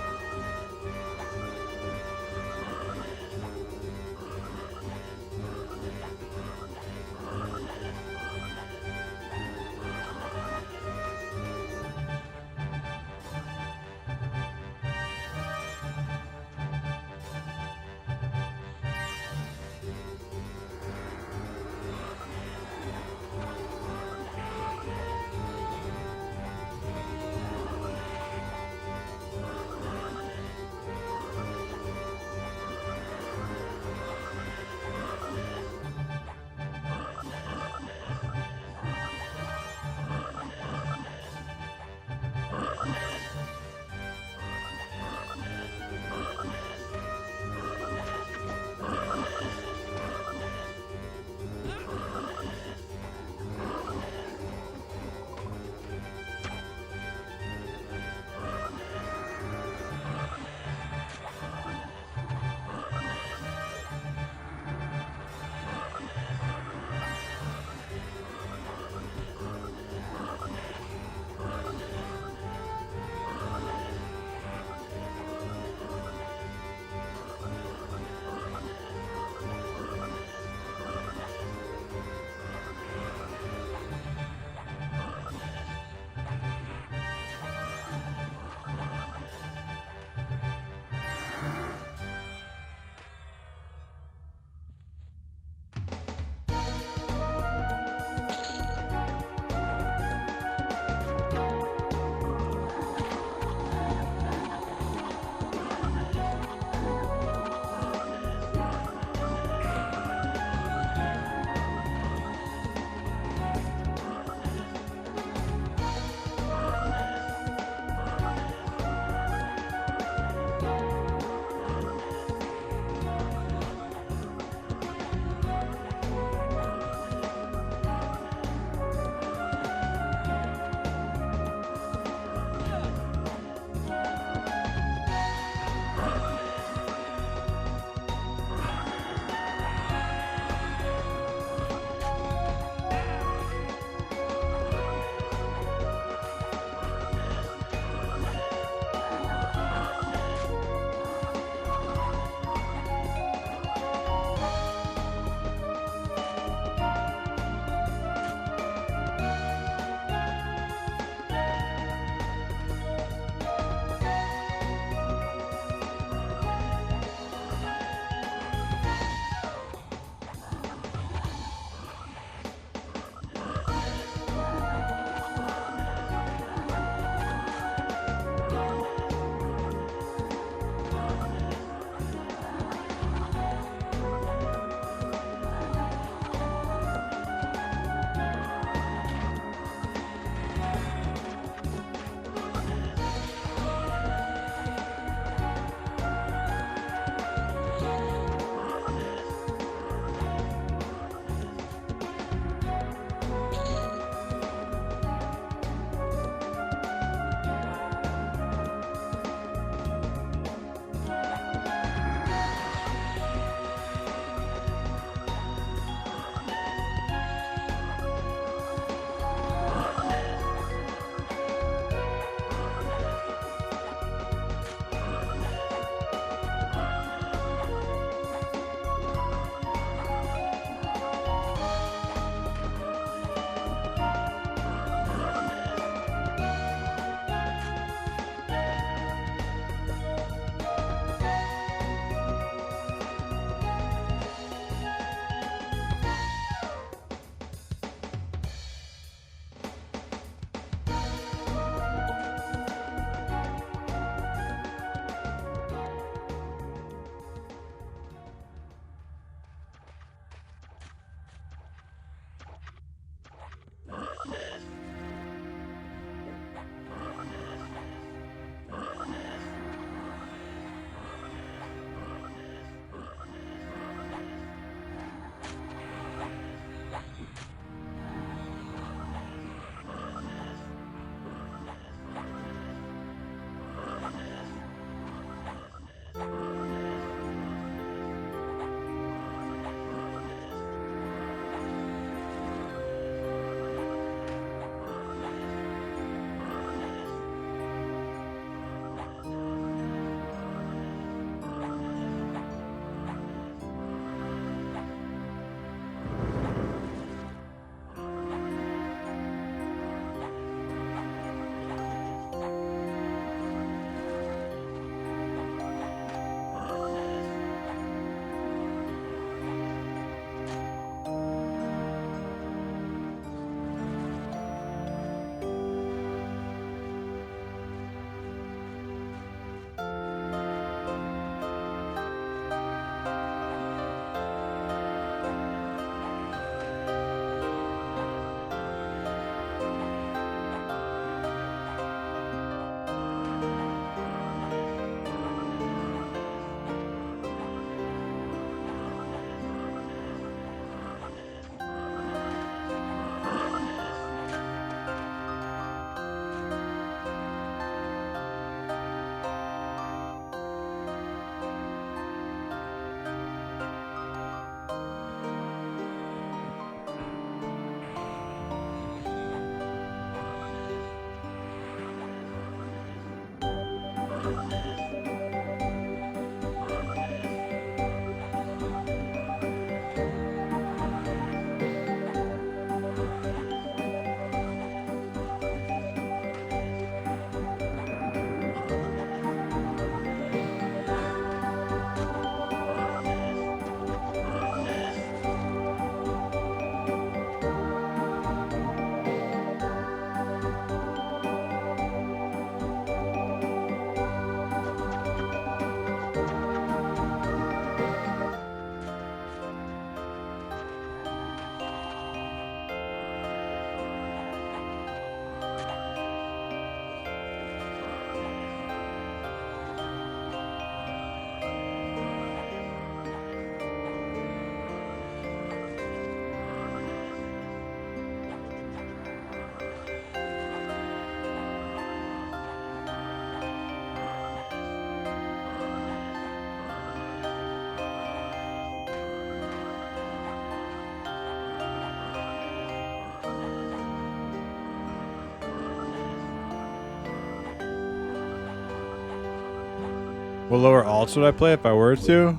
What lower alts would I play if I were to?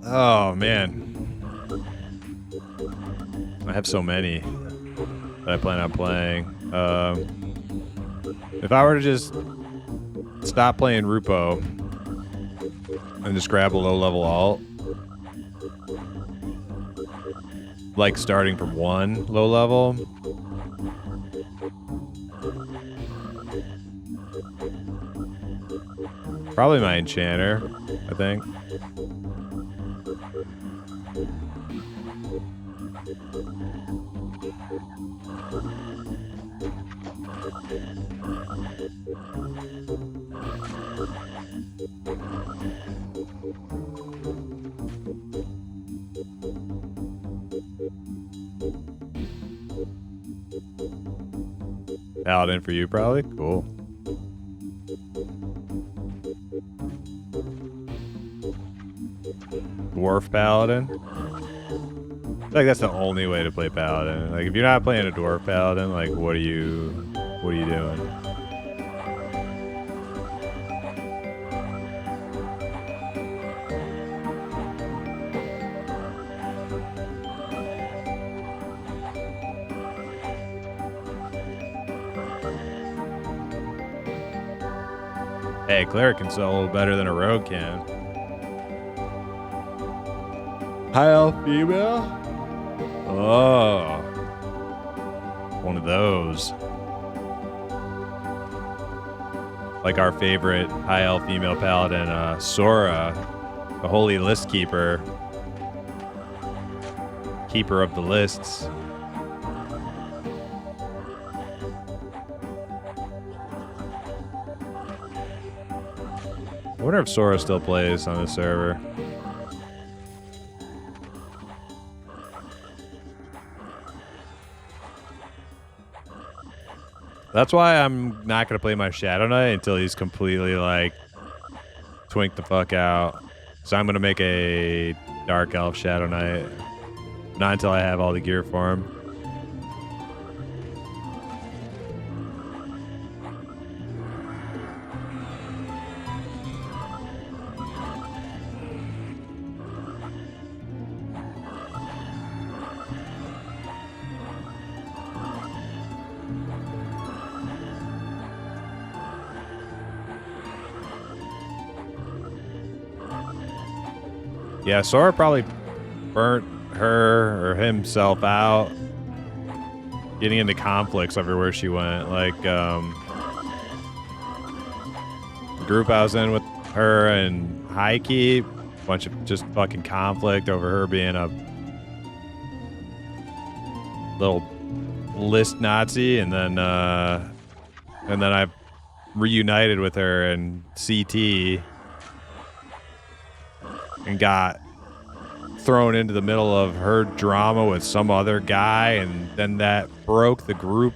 Oh, man. I have so many that I plan on playing. If I were to just stop playing Rupoe and just grab a low-level alt, like starting from 1 low-level, probably my enchanter, I think. Paladin for you, probably. Cool. Dwarf Paladin. I feel like that's the only way to play Paladin. Like, if you're not playing a Dwarf Paladin, like, what are you doing? Hey, cleric can solo better than a rogue can. High elf female? Oh. One of those. Like our favorite high elf female paladin, Sora, the holy list keeper. Keeper of the lists. I wonder if Sora still plays on this server. That's why I'm not going to play my Shadow Knight until he's completely, like, twinked the fuck out. So I'm going to make a Dark Elf Shadow Knight. Not until I have all the gear for him. Yeah, Sora probably burnt her or himself out getting into conflicts everywhere she went. Like, the group I was in with her and Heike, bunch of just fucking conflict over her being a little list Nazi, and then I reunited with her in CT and got thrown into the middle of her drama with some other guy, and then that broke the group.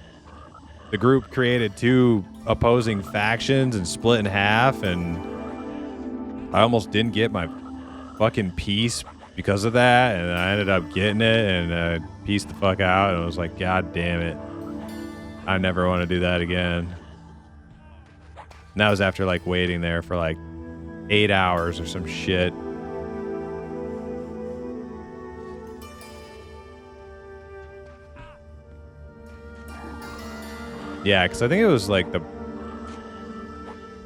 The group created 2 opposing factions and split in half, and I almost didn't get my fucking piece because of that, and I ended up getting it and pieced the fuck out, and I was like, God damn it. I never want to do that again. And that was after like waiting there for like 8 hours or some shit. Yeah, because I think it was like the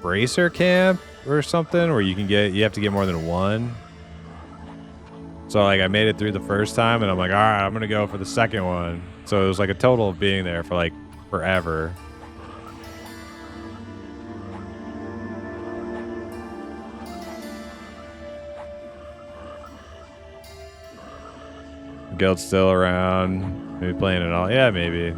Bracer camp or something where you have to get more than 1. So like I made it through the first time, and I'm like, all right, I'm going to go for the second one. So it was like a total of being there for like forever. Guild's still around. Maybe playing it all. Yeah, maybe.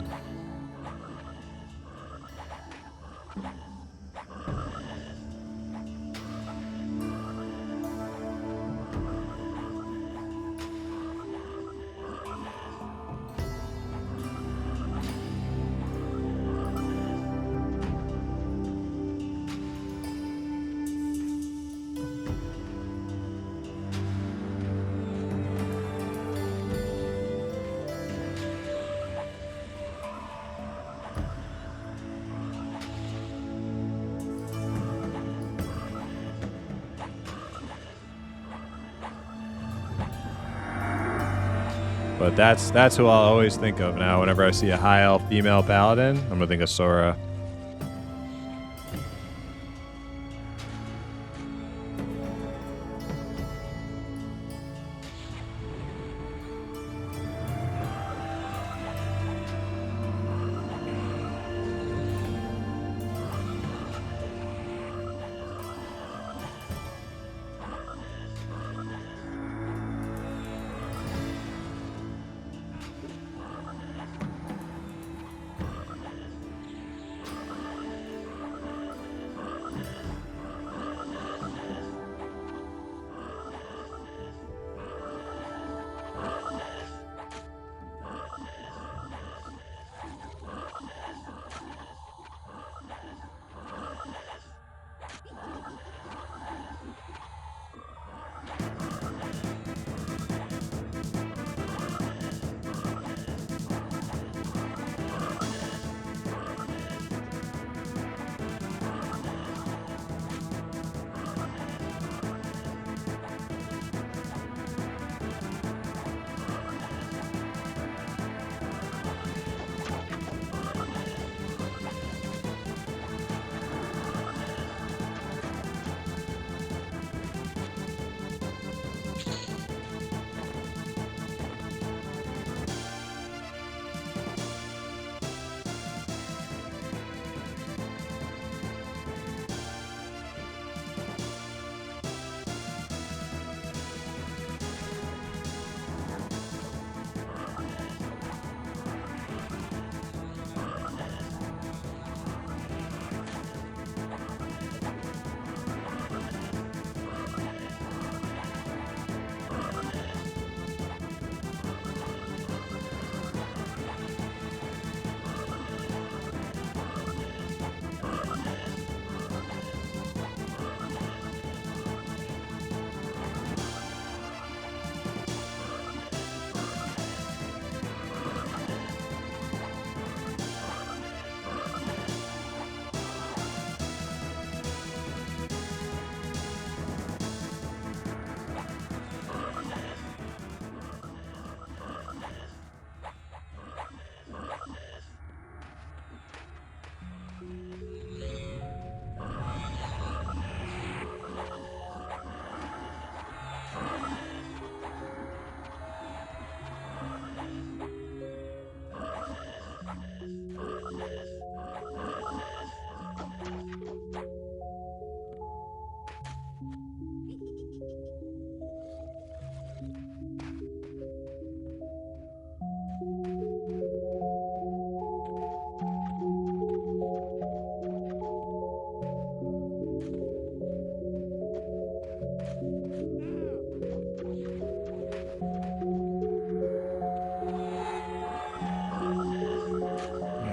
But that's who I'll always think of now. Whenever I see a high elf female paladin, I'm gonna think of Sora.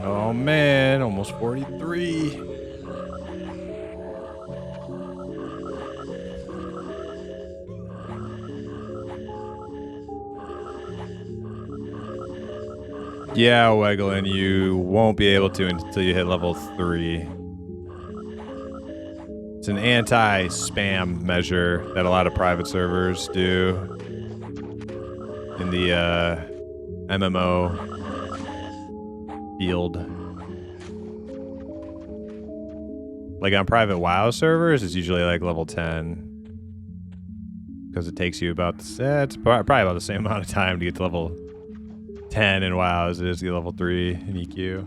Oh man, almost 43. Yeah, Weglin, you won't be able to until you hit level 3. It's an anti-spam measure that a lot of private servers do in the MMO field. Like on private WoW servers, it's usually like level 10. Because it takes you about, it's probably about the same amount of time to get to level 10 in WoW as it is to get level 3 in EQ.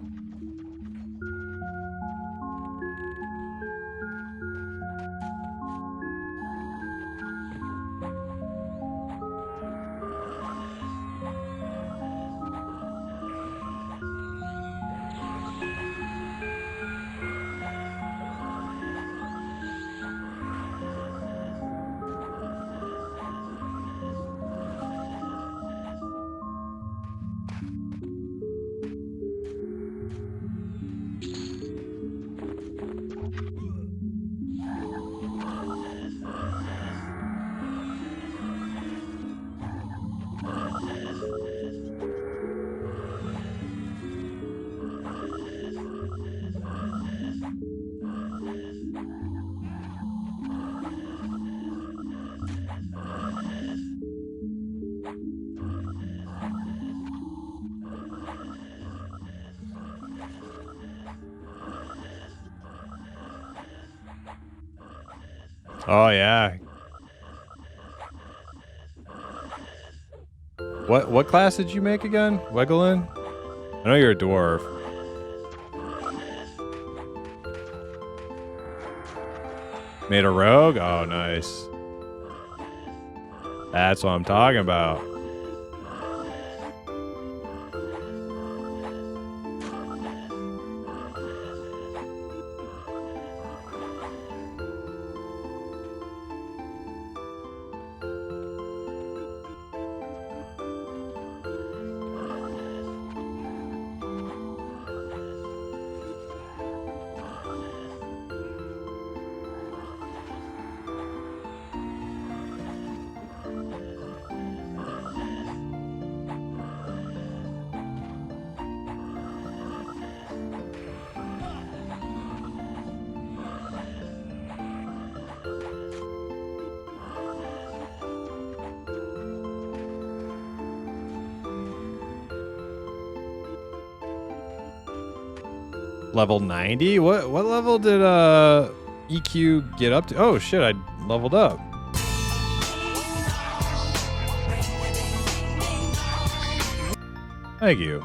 Oh yeah. What class did you make again? Wigglin? I know you're a dwarf. Made a rogue? Oh, nice. That's what I'm talking about. Level 90? What level did EQ get up to? Oh shit, I leveled up. Thank you.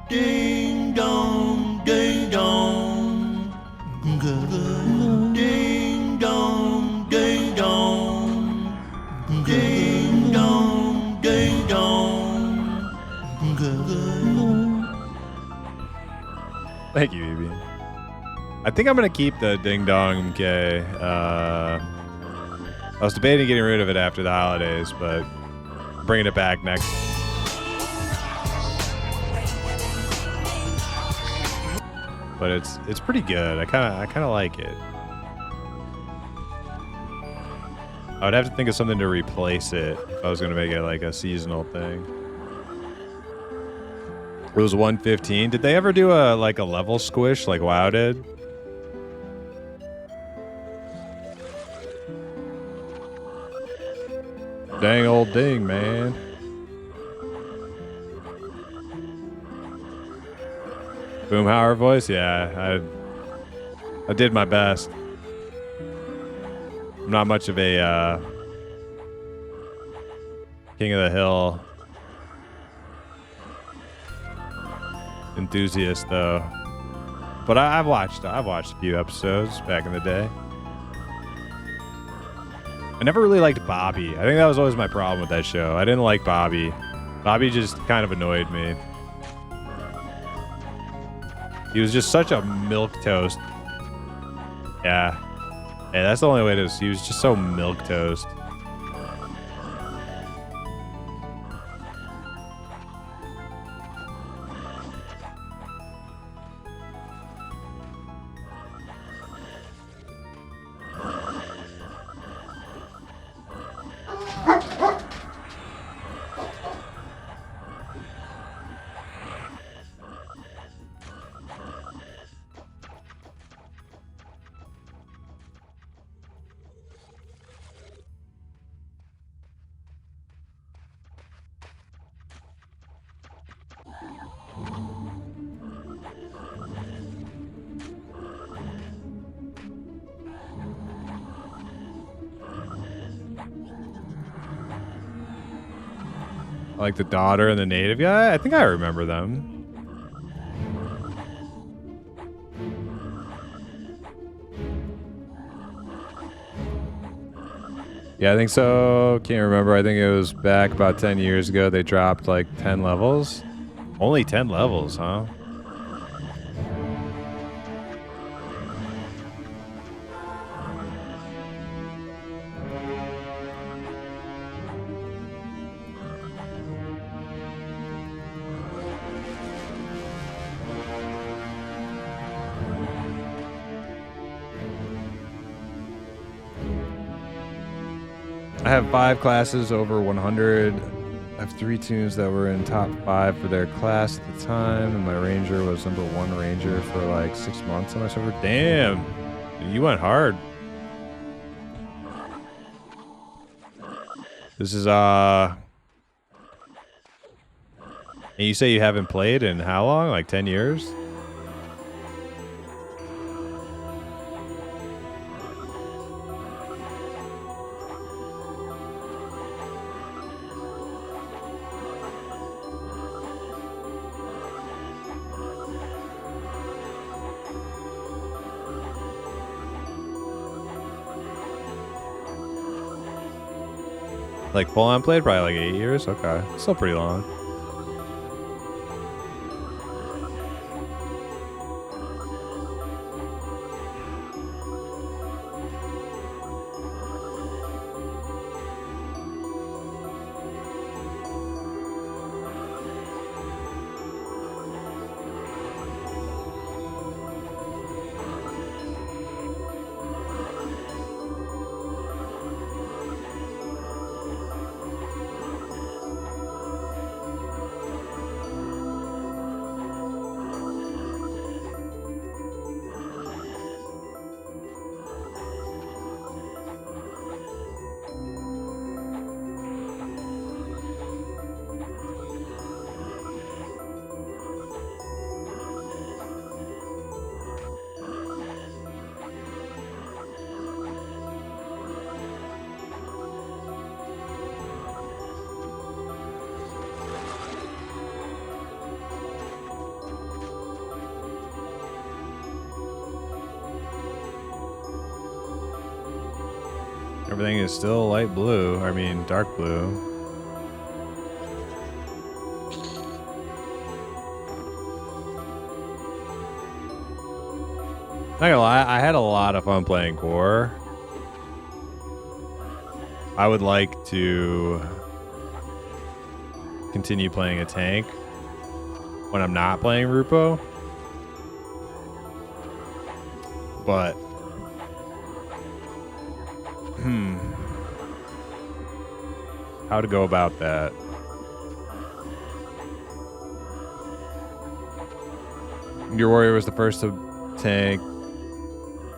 Ding dong, ding dong. Ding dong, ding dong. Ding dong, ding dong. Thank you, Evie. I think I'm gonna keep the ding dong MK. I was debating getting rid of it after the holidays, but bringing it back next. But it's pretty good. I kind of like it. I would have to think of something to replace it if I was gonna make it like a seasonal thing. It was 115. Did they ever do a level squish like WoW did? Dang old ding, man. Boomhauer voice? Yeah, I did my best. I'm not much of a King of the Hill enthusiast though. But I've watched a few episodes back in the day. I never really liked Bobby. I think that was always my problem with that show. I didn't like Bobby. Bobby just kind of annoyed me. He was just such a milquetoast. Yeah. Hey, that's the only way to... He was just so milquetoast. Like the daughter and the native guy? I think I remember them. Yeah, I think so. Can't remember. I think it was back about 10 years ago. They dropped like 10 levels. Only 10 levels, huh? I have 5 classes over 100. I have 3 tunes that were in top 5 for their class at the time, and my ranger was number 1 ranger for like 6 months on my server. Damn, you went hard. This is and you say you haven't played in how long? Like 10 years? Like full on played, probably like 8 years. Okay, still pretty long. Everything is still light blue. I mean, dark blue. Not gonna lie, I had a lot of fun playing core. I would like to continue playing a tank when I'm not playing Rupoe. But how to go about that? Your warrior was the first to tank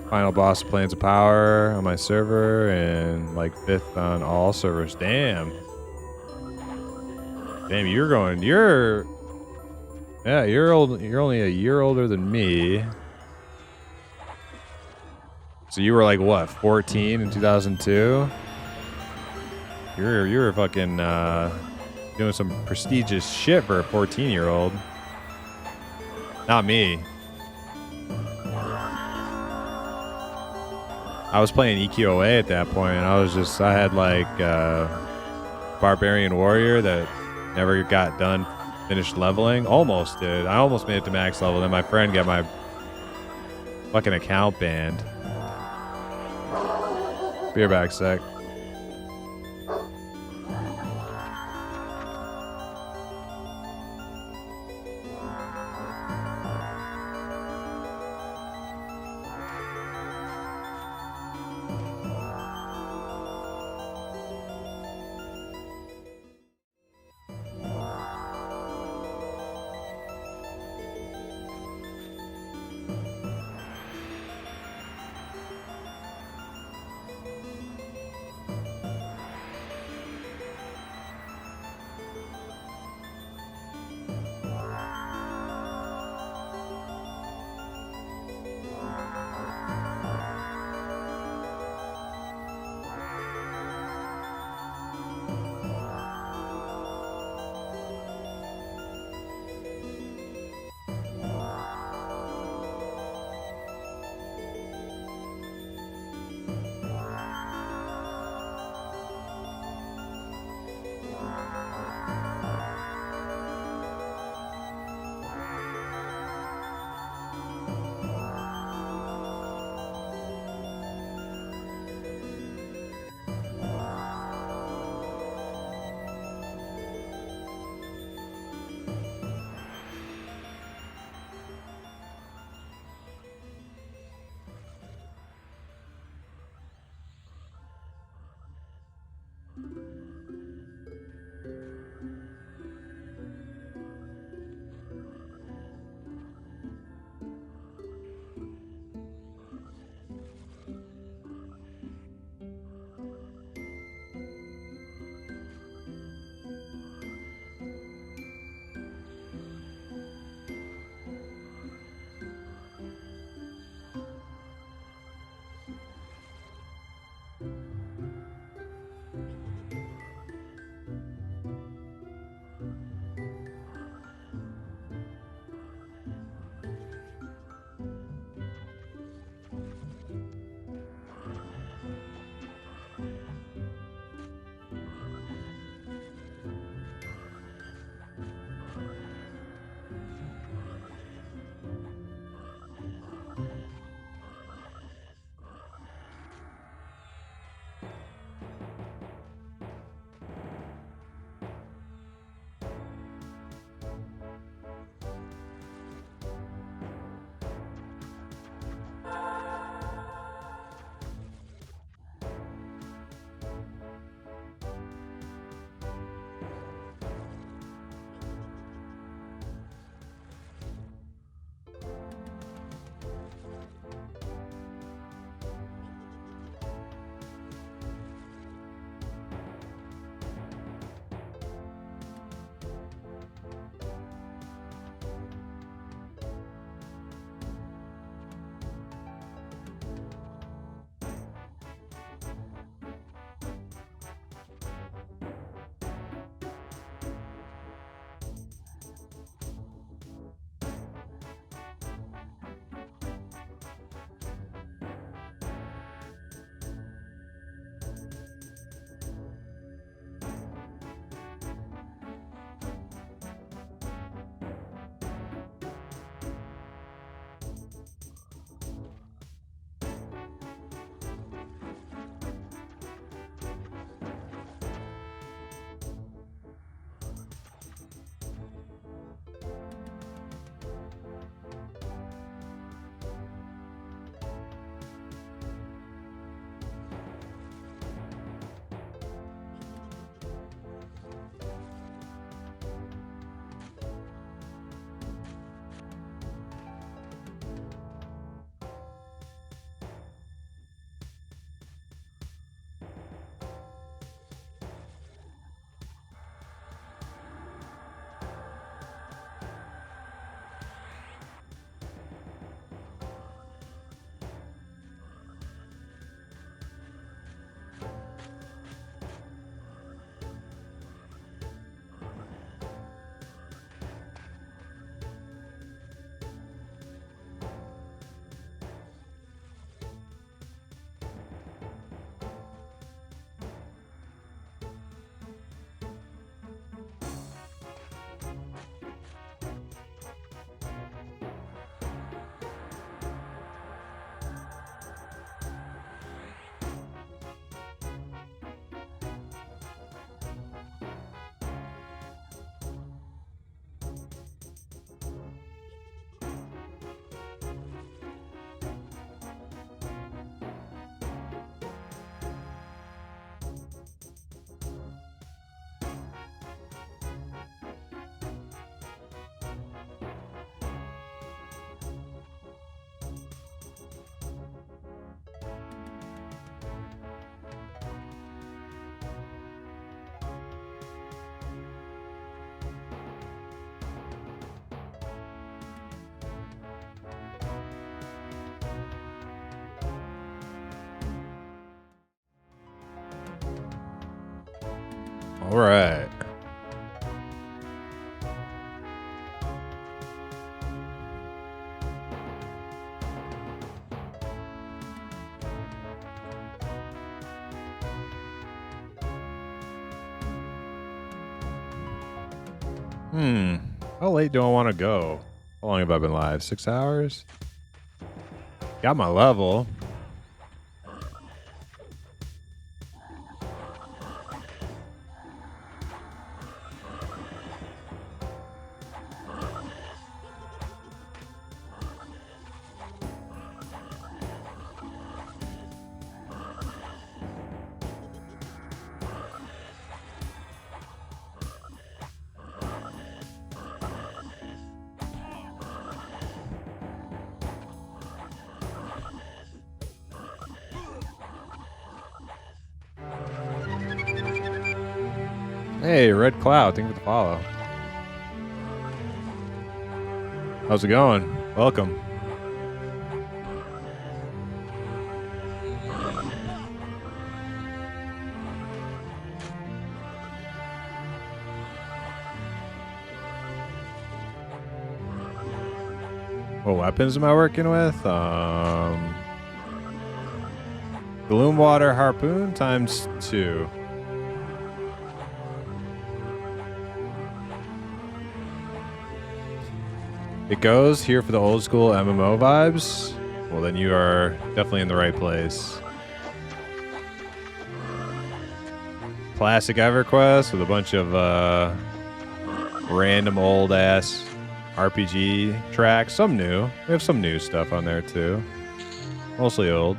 final boss of Planes of Power on my server and like 5th on all servers. Damn, you're old. You're only a year older than me. So you were like what, 14 in 2002? You were fucking doing some prestigious shit for a 14-year-old. Not me. I was playing EQOA at that point, and I had like Barbarian Warrior that never got done, finished leveling. Almost did. I almost made it to max level. Then my friend got my fucking account banned. Be right back, sec. All right. How late do I want to go? How long have I been live? 6 hours? Got my level. Hey, Red Cloud, thank you for the follow. How's it going? Welcome. What weapons am I working with? Gloomwater Harpoon ×2. It goes here for the old school MMO vibes. Well, then you are definitely in the right place. Classic EverQuest with a bunch of random old ass RPG tracks. Some new. We have some new stuff on there too. Mostly old.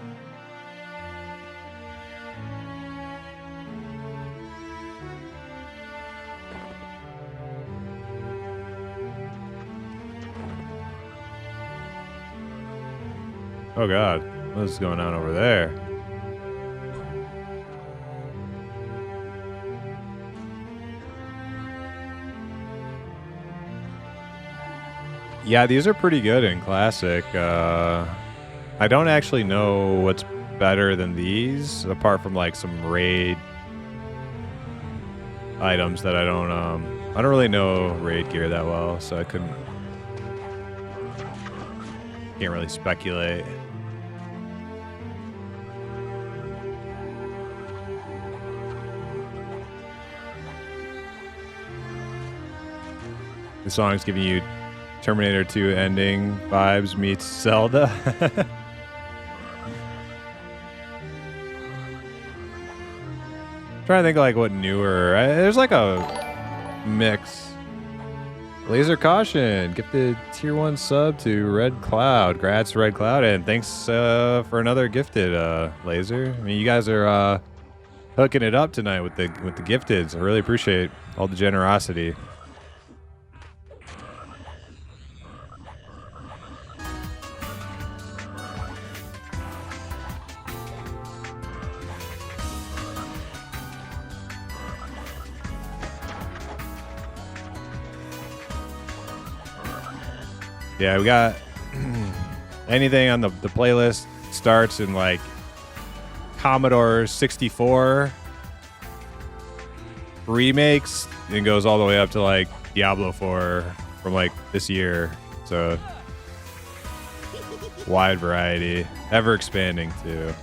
Oh god, what is going on over there? Yeah, these are pretty good in Classic. I don't actually know what's better than these, apart from like some raid items that I don't really know raid gear that well, so I can't really speculate. The song's giving you Terminator 2 ending vibes meets Zelda. Trying to think of like what newer. There's like a mix. Laser Caution gifted tier 1 sub to Red Cloud. Grats Red Cloud, and thanks for another gifted Laser. I mean, you guys are hooking it up tonight with the gifteds. I really appreciate all the generosity. Yeah, we got anything on the playlist starts in like Commodore 64 remakes and goes all the way up to like Diablo 4 from like this year. So wide variety, ever expanding too.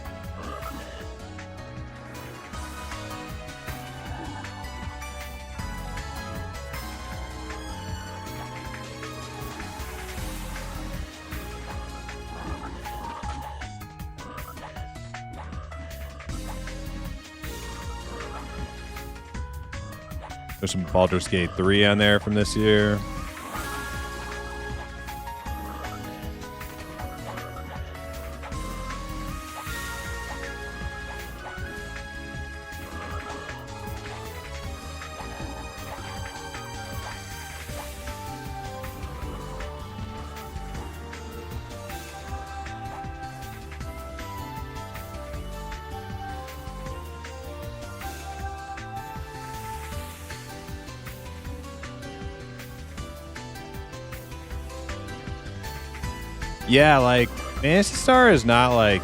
There's some Baldur's Gate 3 on there from this year. Yeah, like Phantasy Star is not like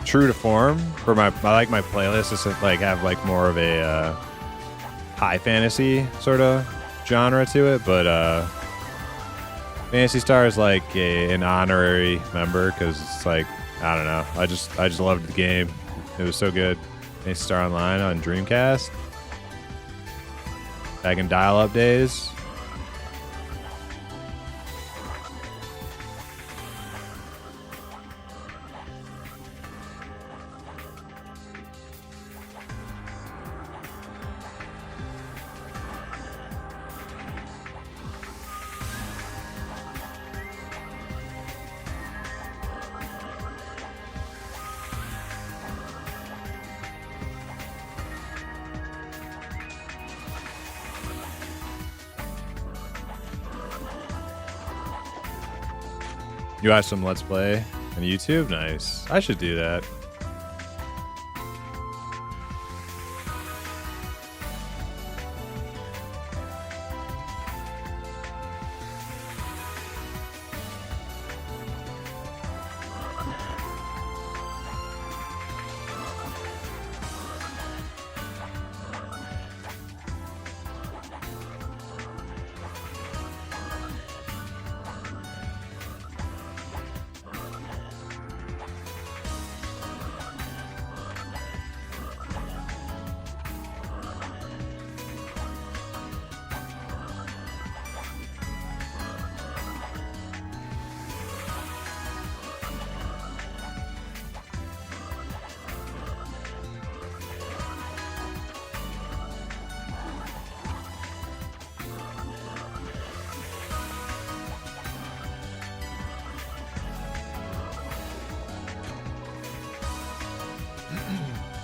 true to form for my. I like my playlist to like have like more of a high fantasy sort of genre to it, but Phantasy Star is like an honorary member because it's like, I don't know. I just loved the game. It was so good. Phantasy Star Online on Dreamcast. Back in dial-up days. You watch some Let's Play on YouTube? Nice. I should do that.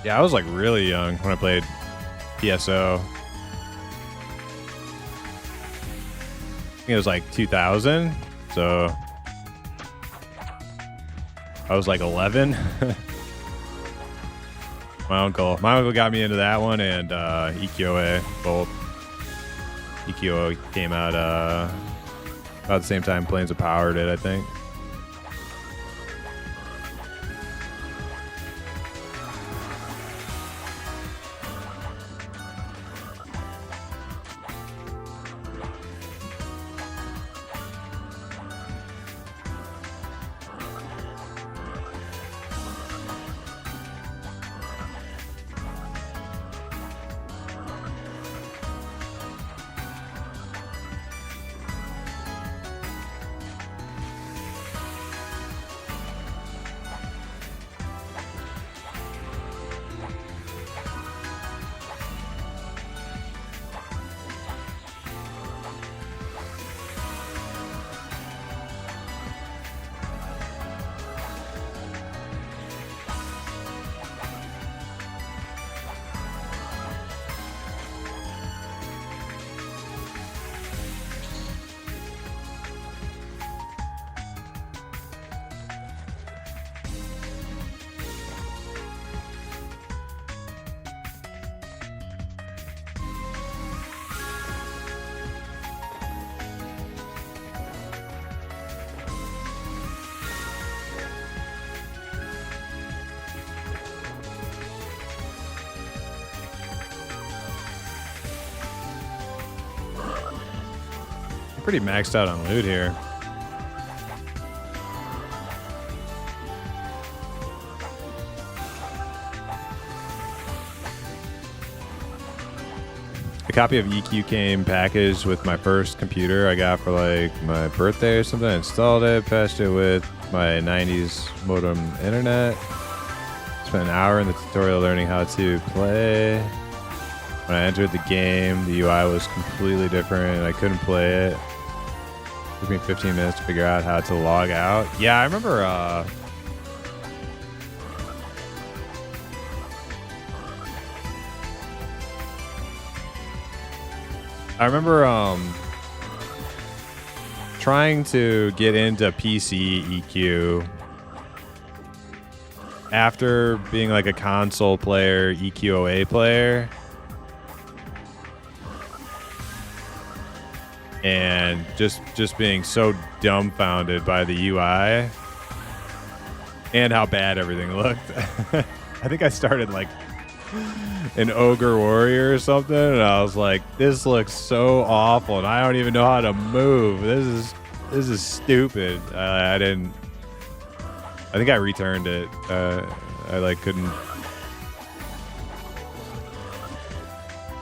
Yeah, I was like really young when I played PSO. I think it was like 2000, so I was like 11. My uncle got me into that one, and EQOA both. EQOA came out about the same time Planes of Power did, I think. Pretty maxed out on loot here. A copy of EQ came packaged with my first computer I got for like my birthday or something. I installed it, patched it with my 90s modem internet. Spent an hour in the tutorial learning how to play. When I entered the game, the UI was completely different and I couldn't play it. Took me 15 minutes to figure out how to log out. Yeah, I remember trying to get into PC EQ after being like a console player, EQOA player. And just being so dumbfounded by the UI and how bad everything looked. I think I started like an ogre warrior or something, and I was like, this looks so awful, and I don't even know how to move. This is stupid. I didn't. I think I returned it. I like couldn't.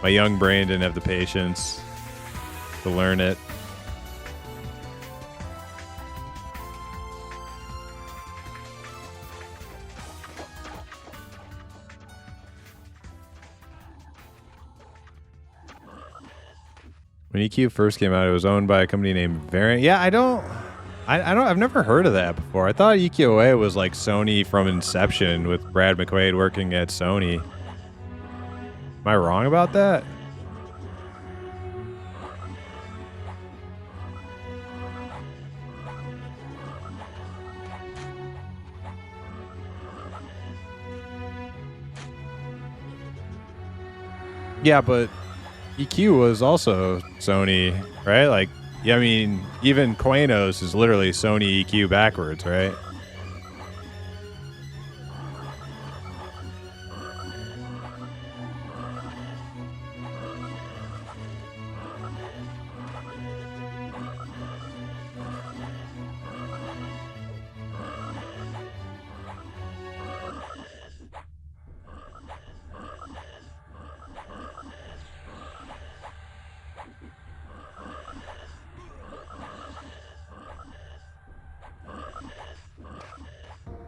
My young brain didn't have the patience to learn it. When EQ first came out, it was owned by a company named Variant. Yeah, I've never heard of that before. I thought EQOA was like Sony from inception with Brad McQuaid working at Sony. Am I wrong about that? Yeah, but EQ was also Sony, right? Like, yeah, I mean, even Quanos is literally Sony EQ backwards, right?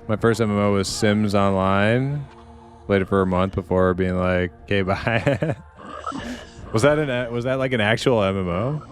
My first MMO was Sims Online. Played it for a month before being like, "Okay, bye." Was that like an actual MMO?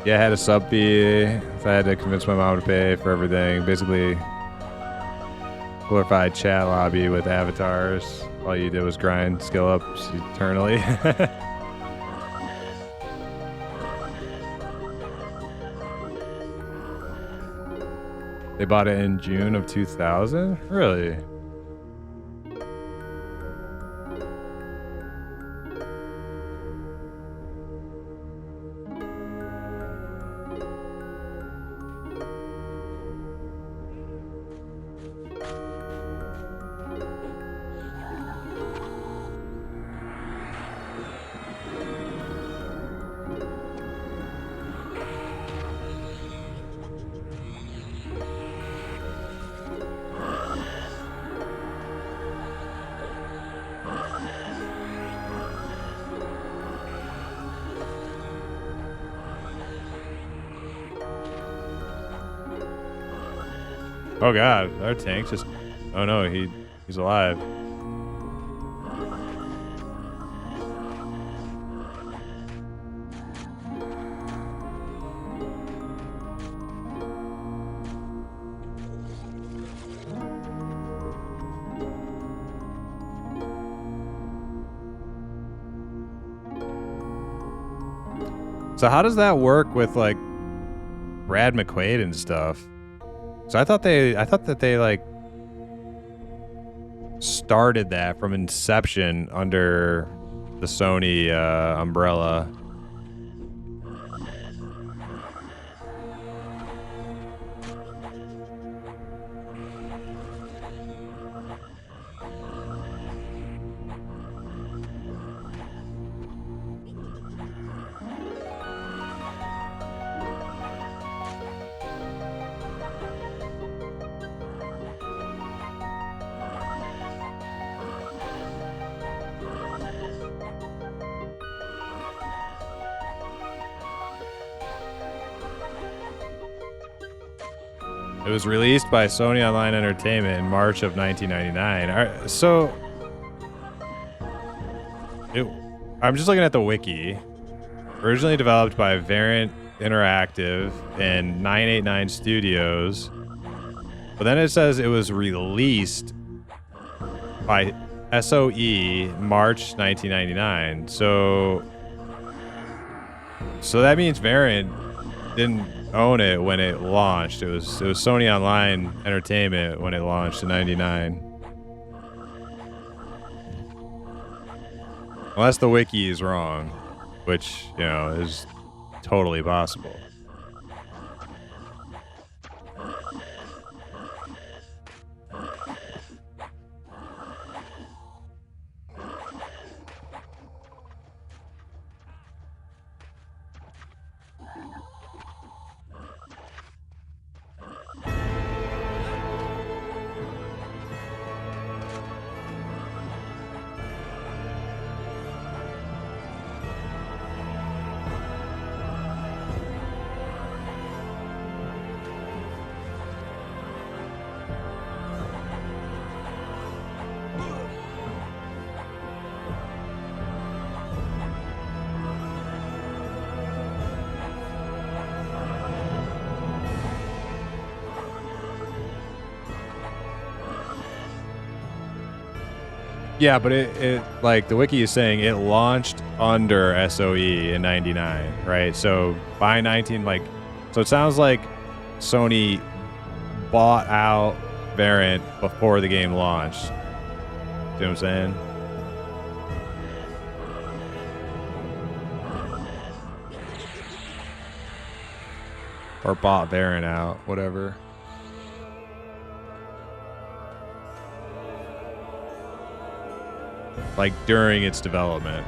Yeah, I had a sub fee. So I had to convince my mom to pay for everything. Basically, glorified chat lobby with avatars. All you did was grind skill ups eternally. They bought it in June of 2000? Really? Oh god, our tank just... Oh no, he's alive. So how does that work with like Brad McQuaid and stuff? So I thought that they like started that from inception under the Sony umbrella. It was released by Sony Online Entertainment in March of 1999. All right, so I'm just looking at the wiki. Originally developed by Variant Interactive and 989 Studios. But then it says it was released by SOE March 1999. So that means Variant didn't own it when it launched. It was Sony Online Entertainment when it launched in 99. Unless the wiki is wrong, which, you know, is totally possible. Yeah, but it like the wiki is saying it launched under SOE in 99, right? So by 19, like, so it sounds like Sony bought out Variant before the game launched. See what I'm saying? Or bought Variant out, whatever. Like during its development.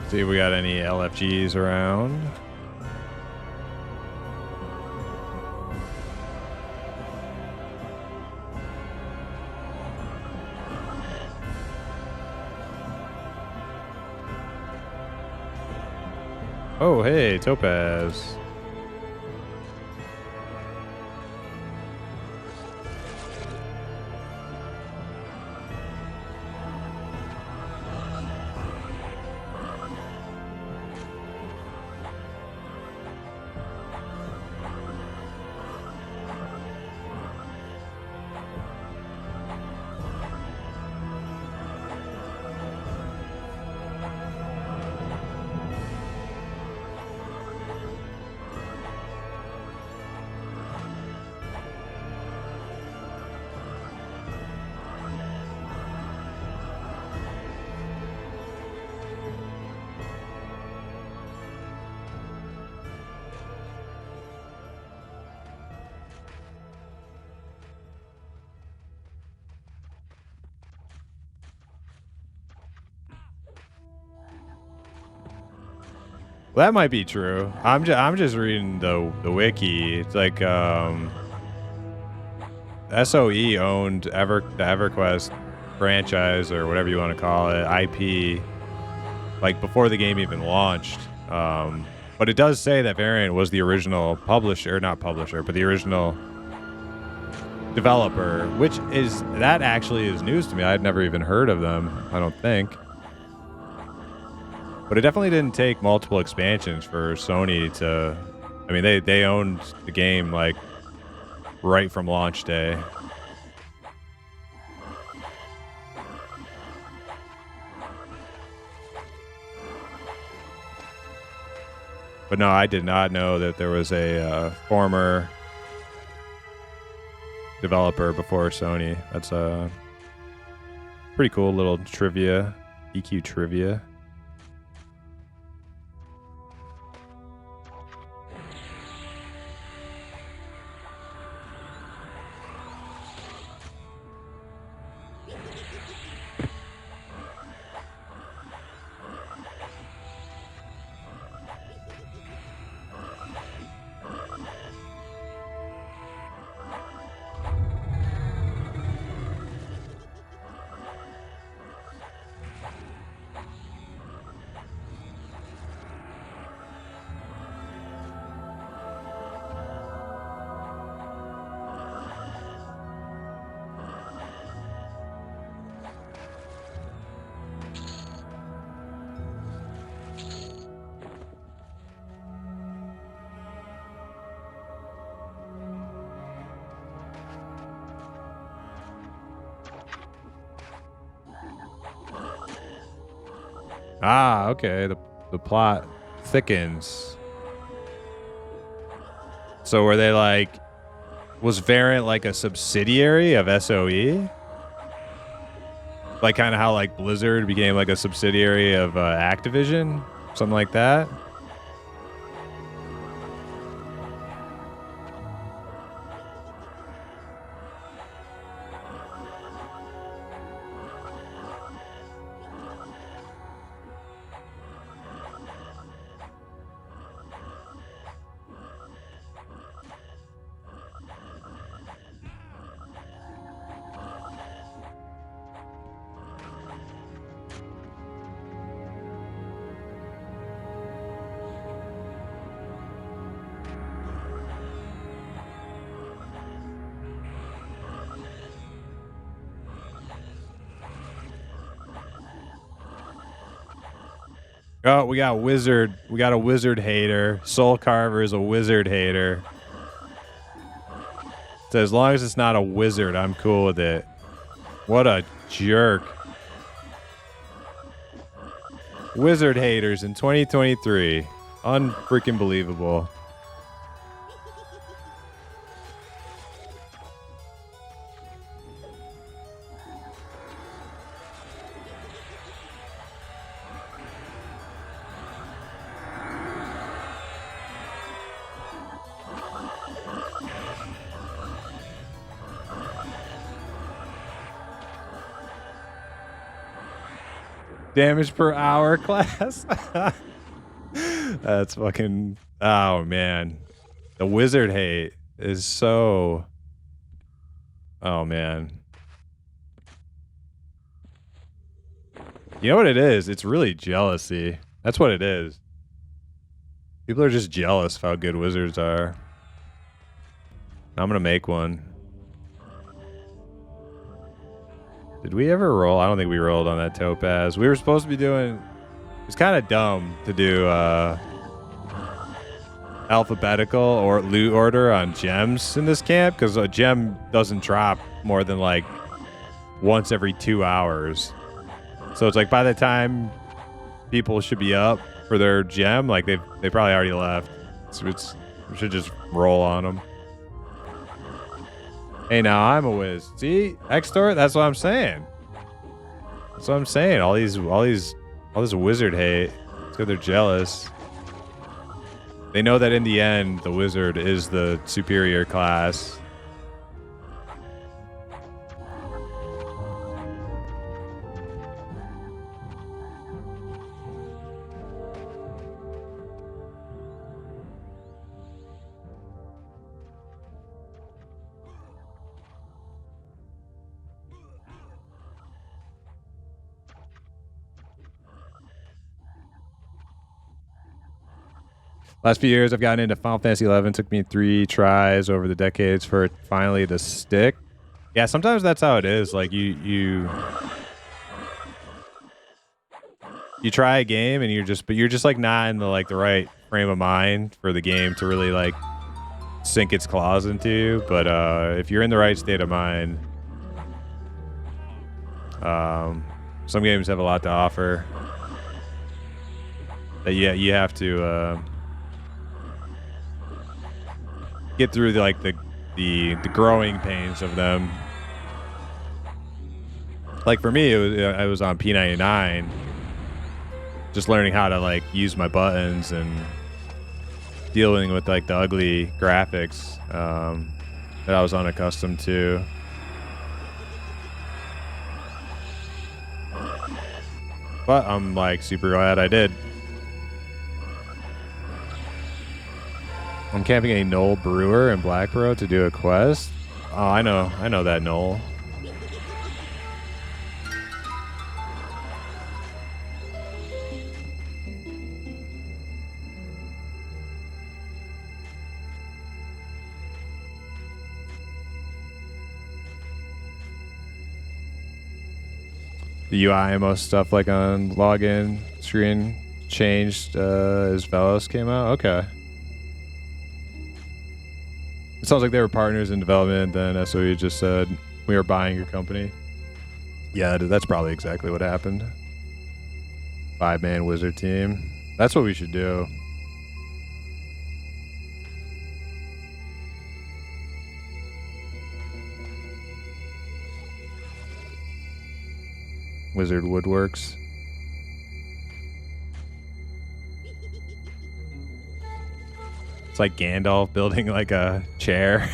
See if we got any LFGs around. Oh, hey, Topaz. Well, that might be true. I'm just reading the wiki. It's like SOE owned the EverQuest franchise or whatever you want to call it, IP, like before the game even launched. But it does say that Variant was the original publisher, not publisher, but the original developer, which is, that actually is news to me. I'd never even heard of them, I don't think. But it definitely didn't take multiple expansions for Sony to, I mean, they owned the game like right from launch day. But no, I did not know that there was a former developer before Sony. That's a pretty cool little trivia, EQ trivia. Ah, okay. The plot thickens. So were they like, was Variant like a subsidiary of SOE? Like kind of how like Blizzard became like a subsidiary of Activision? Something like that? Oh, we got wizard. We got a wizard hater. Soul Carver is a wizard hater. So as long as it's not a wizard, I'm cool with it. What a jerk. Wizard haters in 2023. Unfreaking believable. Damage per hour class. That's fucking... Oh, man. The wizard hate is so... Oh, man. You know what it is? It's really jealousy. That's what it is. People are just jealous of how good wizards are. I'm gonna make one. Did we ever roll? I don't think we rolled on that topaz. We were supposed to be doing... It's kind of dumb to do alphabetical or loot order on gems in this camp, because a gem doesn't drop more than like once every 2 hours. So it's like by the time people should be up for their gem, like they probably already left. So we should just roll on them. Hey, now I'm a whiz. See, extort. That's what I'm saying. That's what I'm saying. All this wizard hate. It's because they're jealous. They know that in the end, the wizard is the superior class. Last few years, I've gotten into Final Fantasy 11. Took me 3 tries over the decades for it finally to stick. Yeah, sometimes that's how it is. Like you try a game and you're just like not in the right frame of mind for the game to really like sink its claws into you. But if you're in the right state of mind, some games have a lot to offer. That you have to get through the growing pains of them. Like for me, I was on P99, just learning how to like use my buttons and dealing with like the ugly graphics that I was unaccustomed to. But I'm like super glad I did. I'm camping a Knoll Brewer in Blackborough to do a quest. Oh, I know that Knoll. The UI most stuff like on login screen changed as Velos came out. Okay. It sounds like they were partners in development. Then SOE just said we are buying your company. Yeah, that's probably exactly what happened. 5-man wizard team. That's what we should do. Wizard Woodworks. It's like Gandalf building like a chair.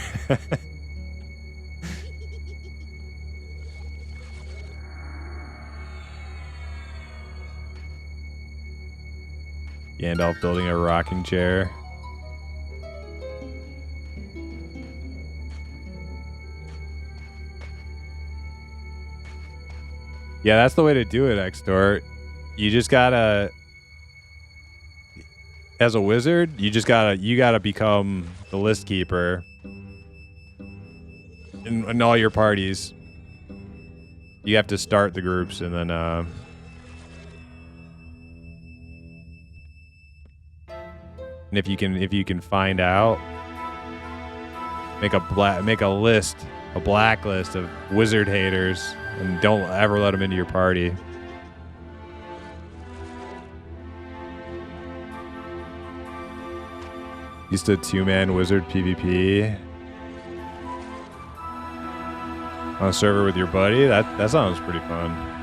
Gandalf building a rocking chair. Yeah, that's the way to do it, Xtort. You just gotta, as a wizard, you gotta become the list keeper in all your parties. You have to start the groups and then and if you can find out, make a list, a blacklist of wizard haters. And don't ever let them into your party. Used to 2-man wizard PvP on a server with your buddy. That sounds pretty fun.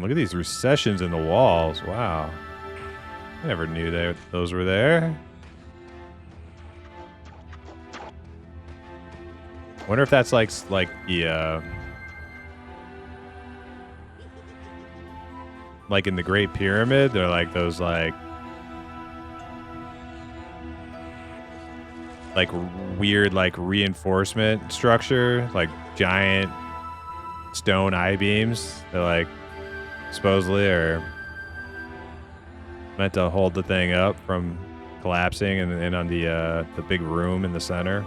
Look at these recessions in the walls. Wow. I never knew those were there. Wonder if that's like the like in the Great Pyramid, they're like those like weird like reinforcement structure, like giant stone I-beams. They're like supposedly are meant to hold the thing up from collapsing and on the big room in the center.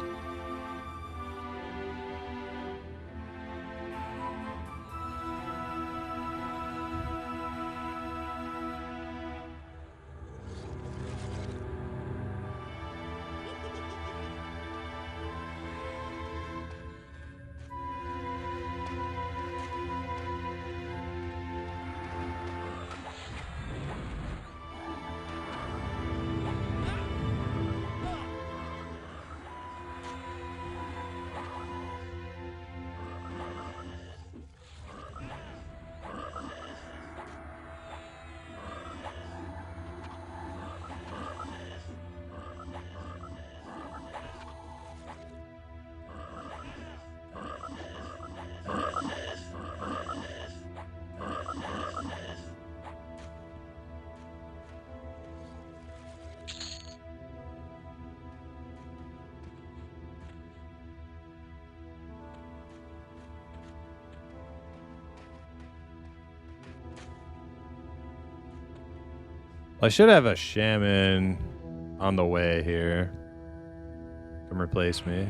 I should have a shaman on the way here. Come replace me.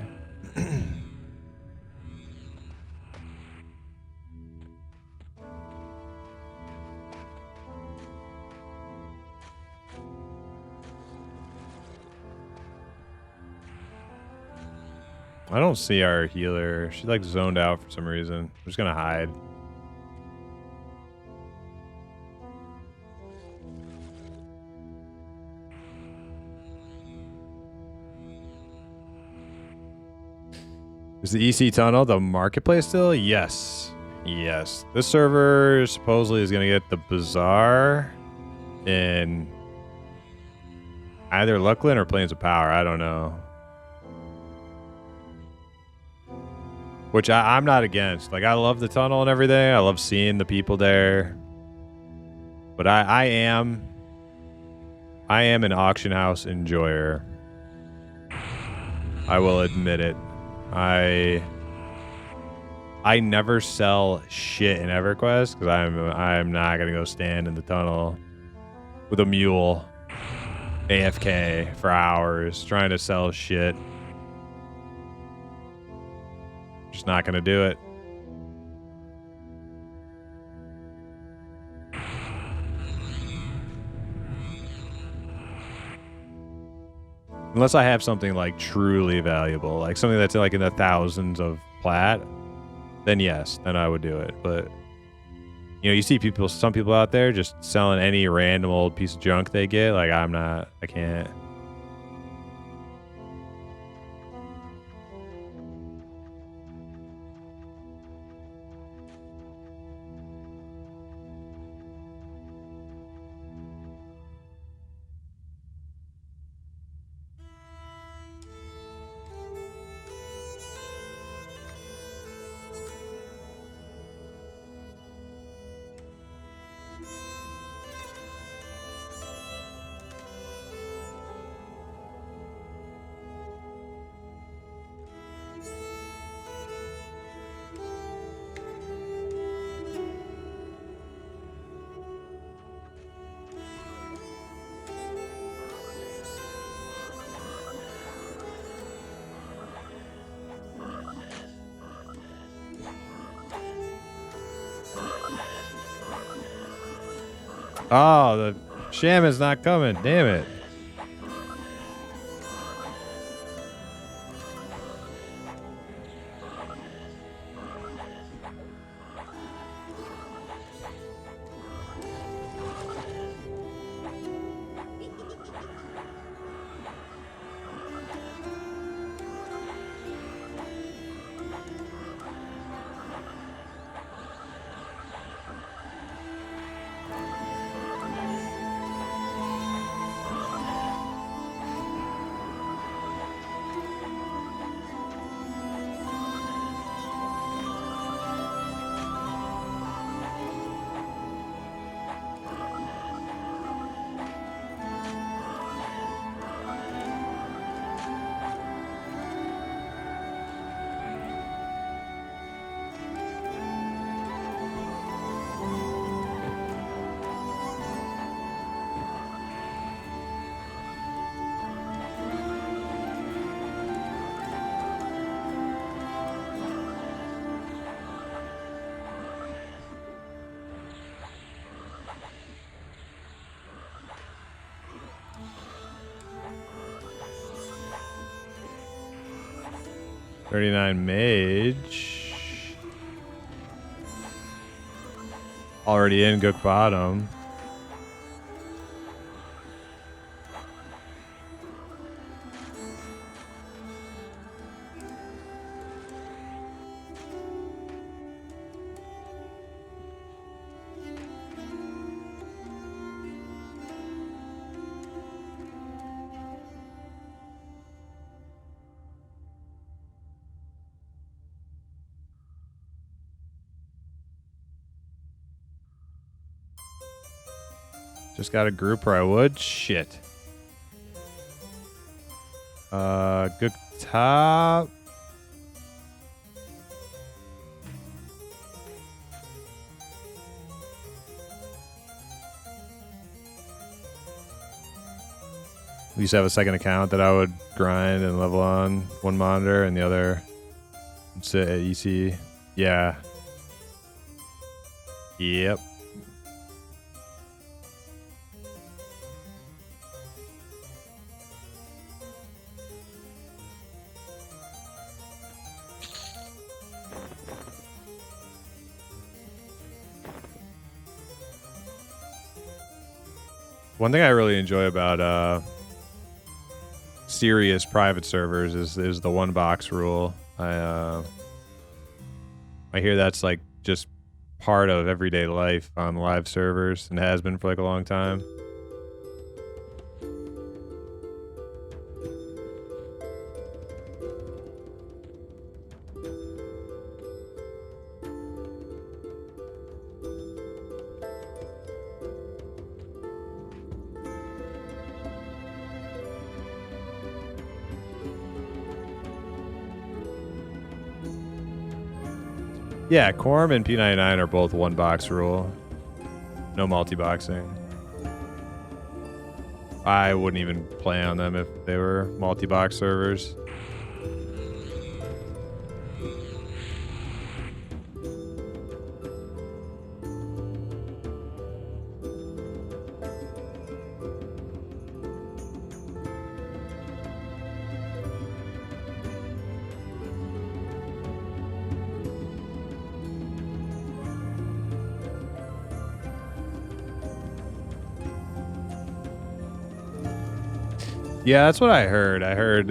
I don't see our healer. She's like zoned out for some reason. I'm just gonna hide. Is the EC tunnel the marketplace still? Yes. Yes. This server supposedly is going to get the bazaar in either Luckland or Plains of Power. I don't know. Which I'm not against. Like, I love the tunnel and everything. I love seeing the people there. But I am an auction house enjoyer. I will admit it. I never sell shit in EverQuest because I'm not gonna go stand in the tunnel with a mule AFK for hours trying to sell shit. Just not gonna do it. Unless I have something like truly valuable, like something that's like in the thousands of plat, then yes, then I would do it. But you know, you see some people out there just selling any random old piece of junk they get. Like I can't. Oh, the shaman's not coming. Damn it. $39 mage. Already in Gook Bottom. Just got a group where I would. Shit. Good top. used to have a second account that I would grind and level on one monitor and the other would sit at EC. Yeah. Yep. One thing I really enjoy about serious private servers is the one box rule. I hear that's like just part of everyday life on live servers and has been for like a long time. Yeah, Quarm and P99 are both one box rule. No multi-boxing. I wouldn't even play on them if they were multi-box servers. Yeah, that's what I heard. I heard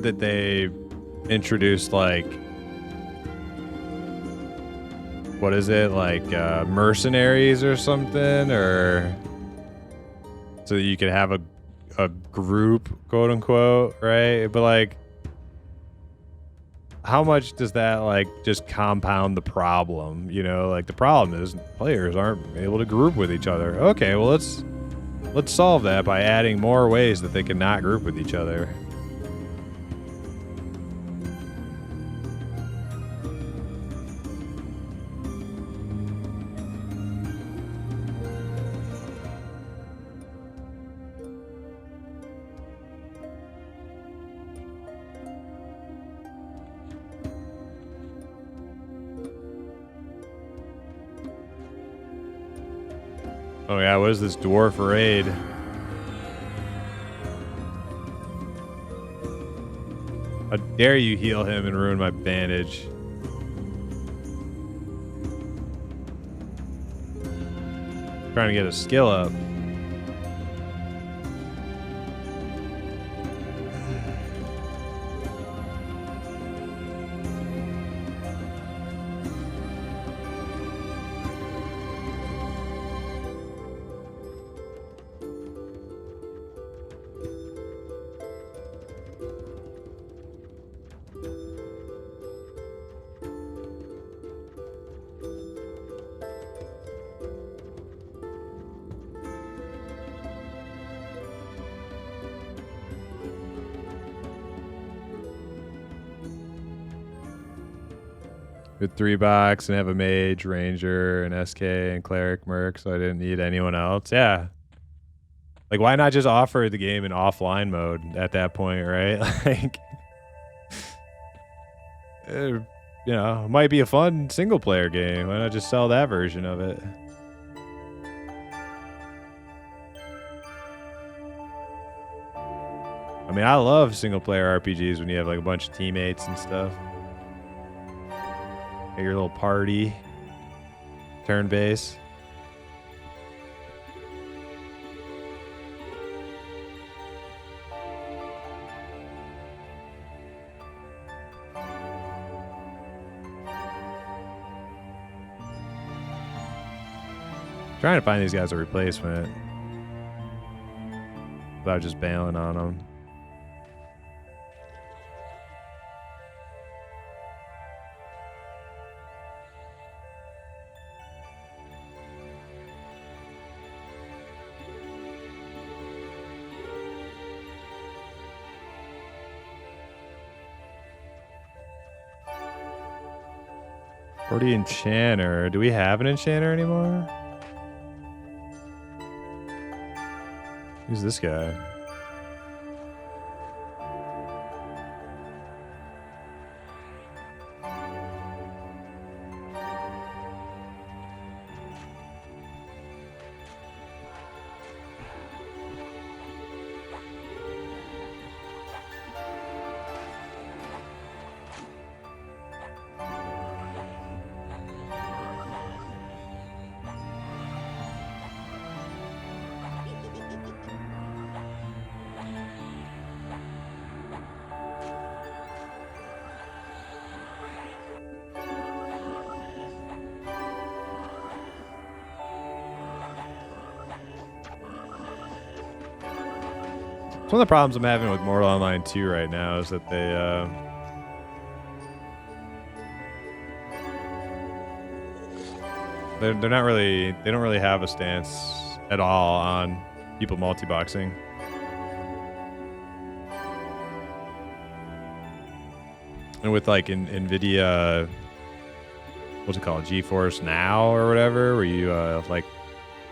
that they introduced like what is it, like mercenaries or something, or so that you could have a group, quote unquote, right? But like, how much does that like just compound the problem? You know, like the problem is players aren't able to group with each other. Okay, well let's solve that by adding more ways that they can not group with each other. Oh yeah, what is this dwarf raid? How dare you heal him and ruin my bandage? Trying to get a skill up. With 3 box and have a mage, ranger, and SK and cleric merc, so I didn't need anyone else. Yeah. Like, why not just offer the game in offline mode at that point, right? Like, you know, it might be a fun single player game. Why not just sell that version of it? I mean, I love single player RPGs when you have like a bunch of teammates and stuff. Got your little party, turn base. Trying to find these guys a replacement without just bailing on them. 40 enchanter. Do we have an enchanter anymore? Who's this guy? One of the problems I'm having with Mortal Online 2 right now is that they don't really have a stance at all on people multi-boxing. And with like NVIDIA, what's it called, GeForce Now or whatever, where you like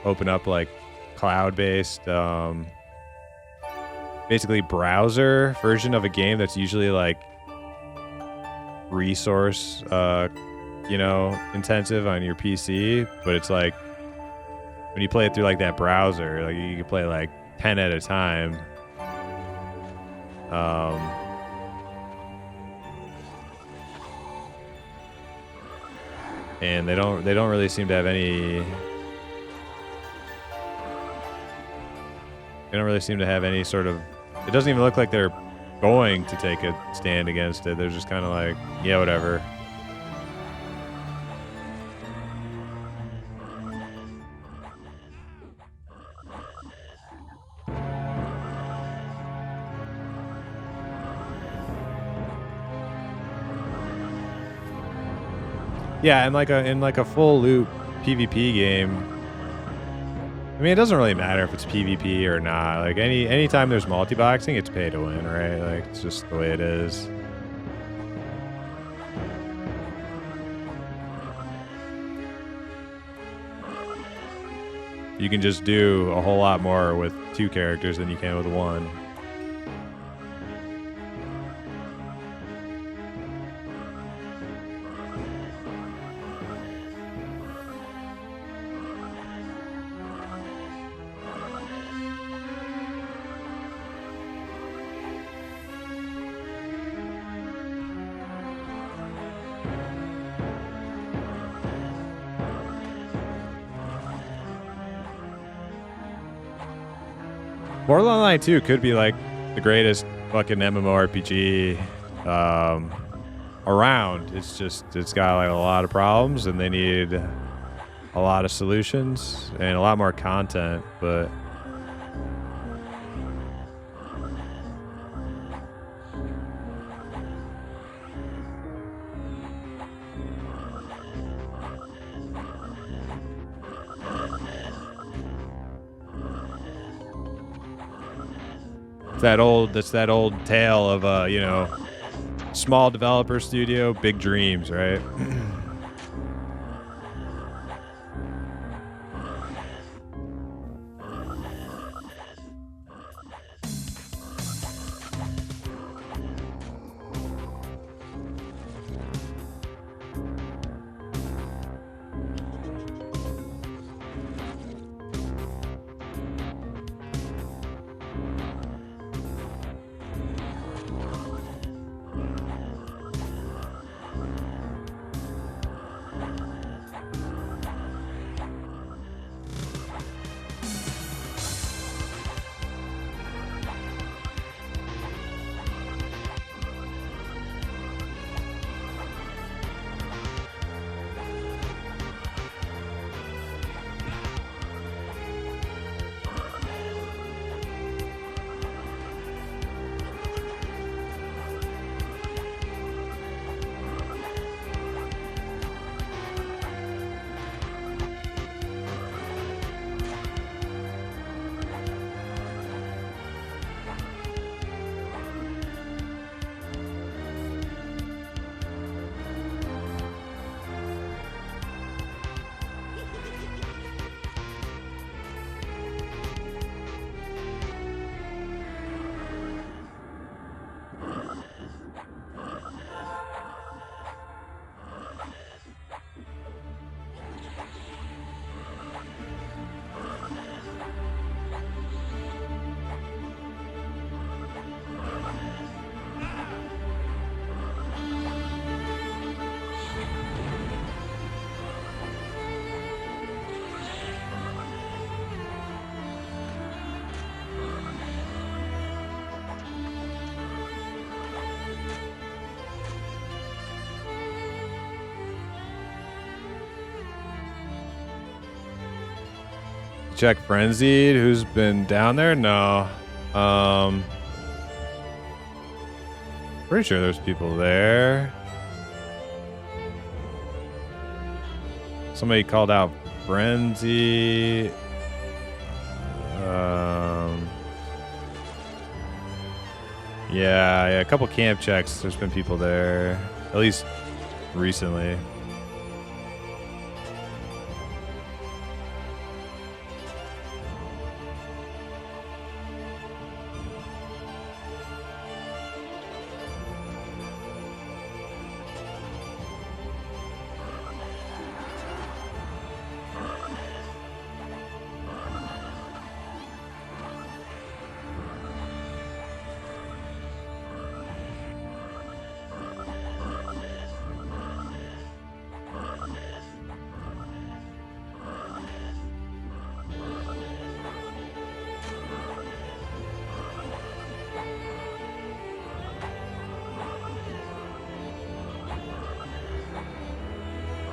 open up like cloud-based basically browser version of a game that's usually like resource intensive on your PC, but it's like when you play it through like that browser, like you can play like 10 at a time. And they don't really seem to have any. They don't really seem to have any sort of. It doesn't even look like they're going to take a stand against it. They're just kind of like, yeah, whatever. Yeah, in like a full loop PvP game. I mean, it doesn't really matter if it's PvP or not. Like anytime there's multi-boxing, it's pay to win, right? Like it's just the way it is. You can just do a whole lot more with 2 characters than you can with 1. Mortal Online 2 could be like the greatest fucking MMORPG around. It's got like a lot of problems and they need a lot of solutions and a lot more content, but That's that old tale of small developer studio, big dreams, right? check Frenzied. Who's been down there? No. Pretty sure there's people there. Somebody called out Frenzy. Yeah, a couple camp checks. There's been people there, at least recently.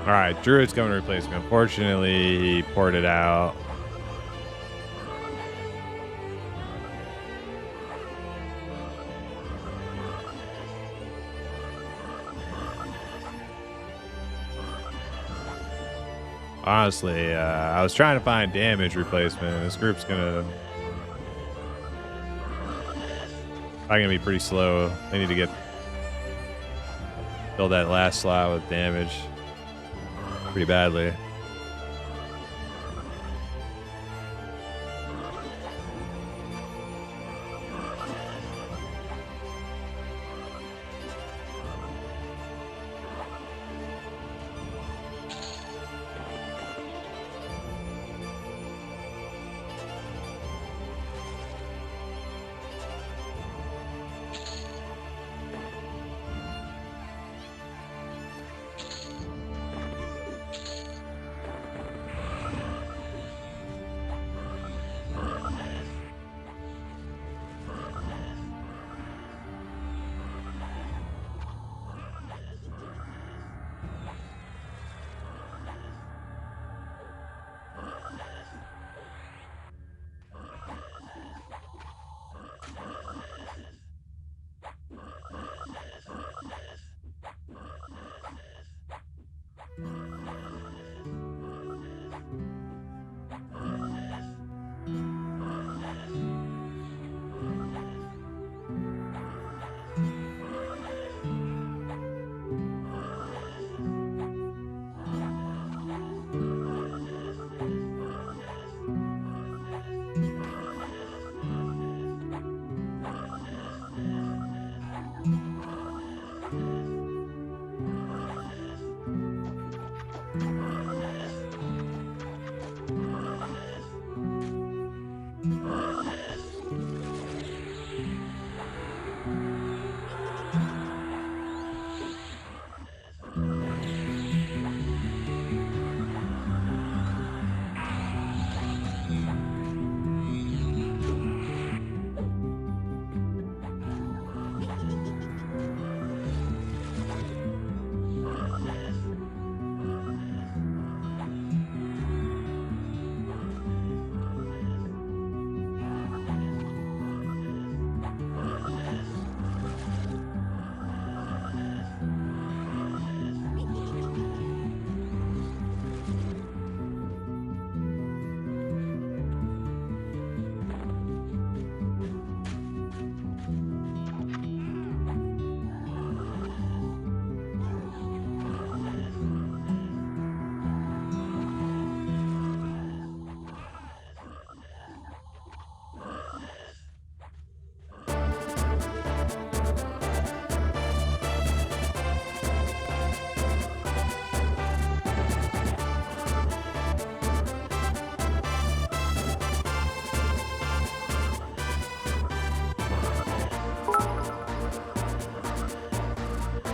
All right, Druid's coming to replace me. Unfortunately, he ported out. Honestly, I was trying to find damage replacement. This group's probably gonna be pretty slow. They need to fill that last slot with damage pretty badly.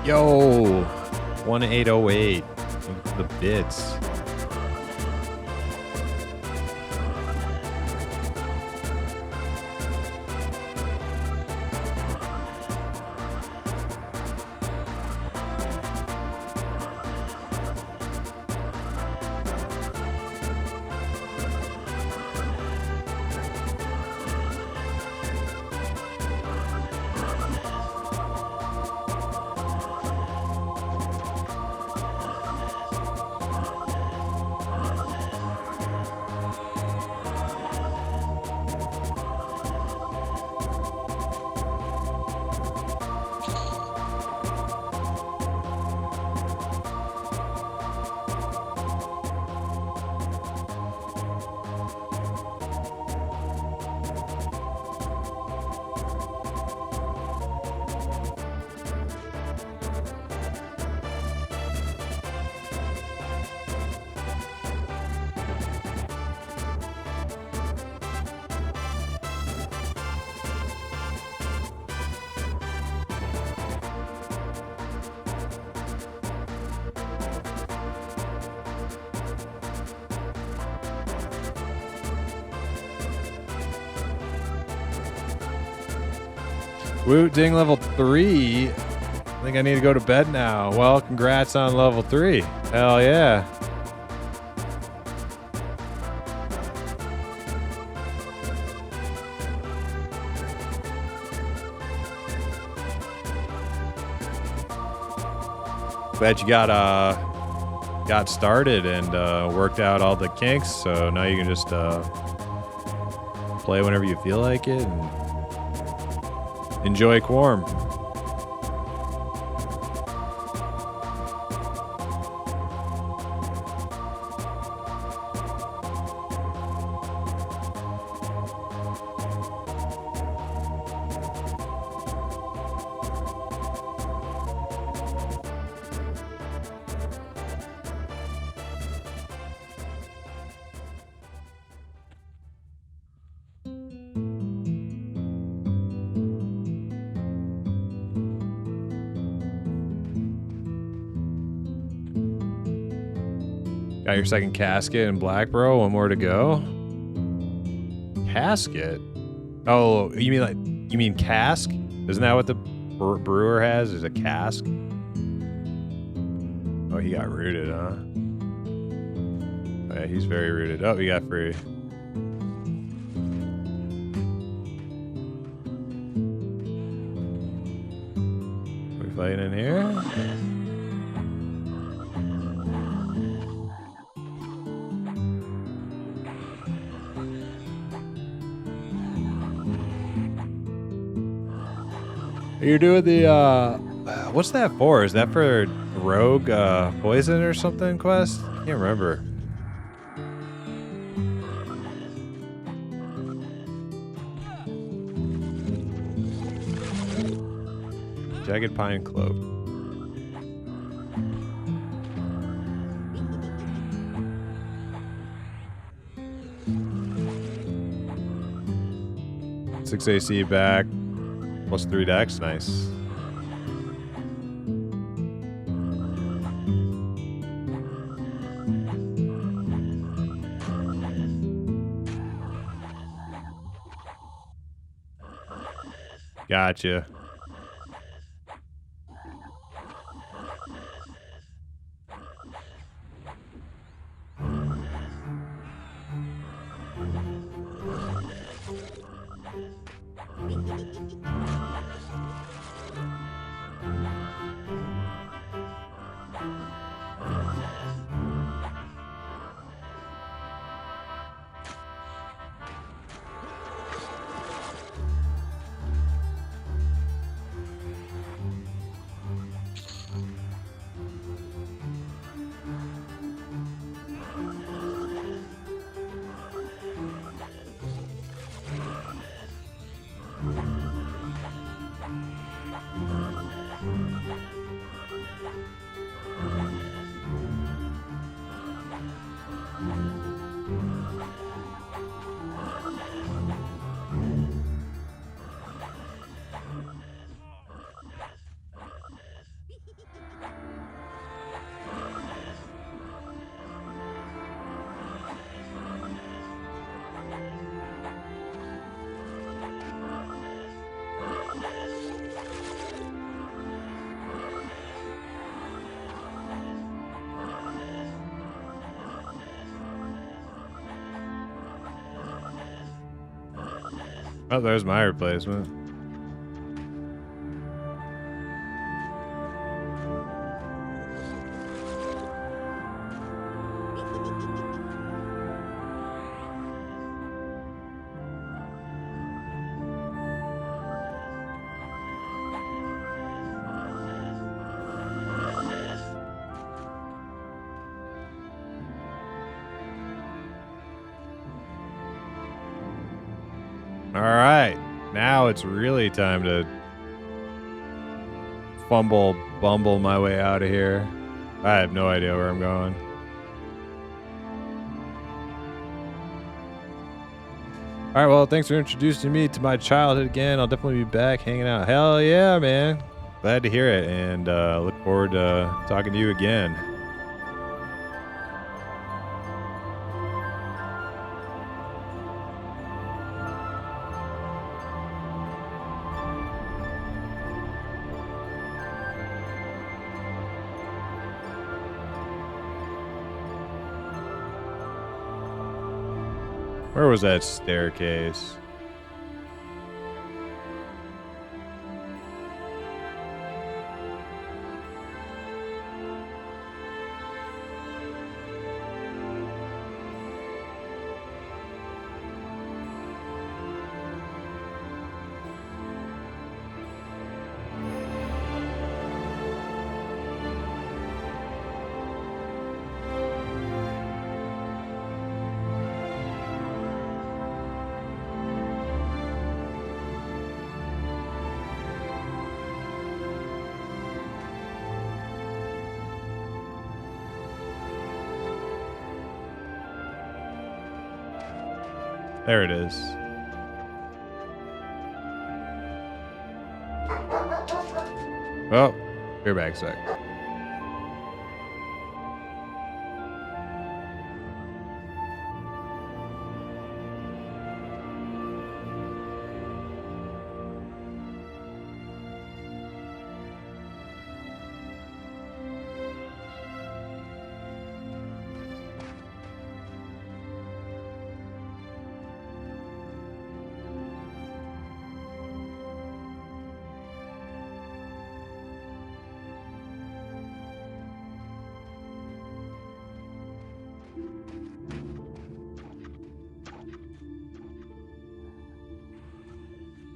Yo, 1808. The bits. Woot ding level 3. I think I need to go to bed now. Well, congrats on level 3. Hell yeah. Glad you got started and worked out all the kinks, so now you can just play whenever you feel like it and enjoy Quarm. Got your second casket in black, bro. One more to go. Casket? Oh, you mean cask? Isn't that what the brewer has? Is a cask? Oh, he got rooted, huh? Oh, yeah, he's very rooted. Oh, he got free. We fighting in here? You're doing the, what's that for? Is that for rogue, poison or something quest? I can't remember. Jagged Pine Cloak. Six AC back. Plus 3 dex, nice. Gotcha. Oh, there's my replacement. All right, now it's really time to bumble my way out of here. I have no idea where I'm going. All right, well, thanks for introducing me to my childhood again. I'll definitely be back hanging out. Hell yeah, man. Glad to hear it, and look forward to talking to you again. Where was that staircase? There it is. Oh, you're back, sec.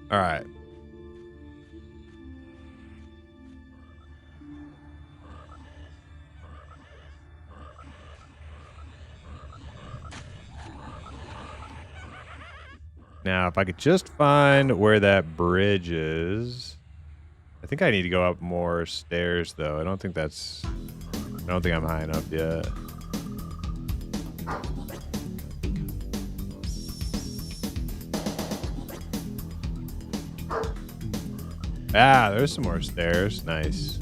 All right. Now, if I could just find where that bridge is. I think I need to go up more stairs, though. I don't think I'm high enough yet. Ah, there's some more stairs. Nice.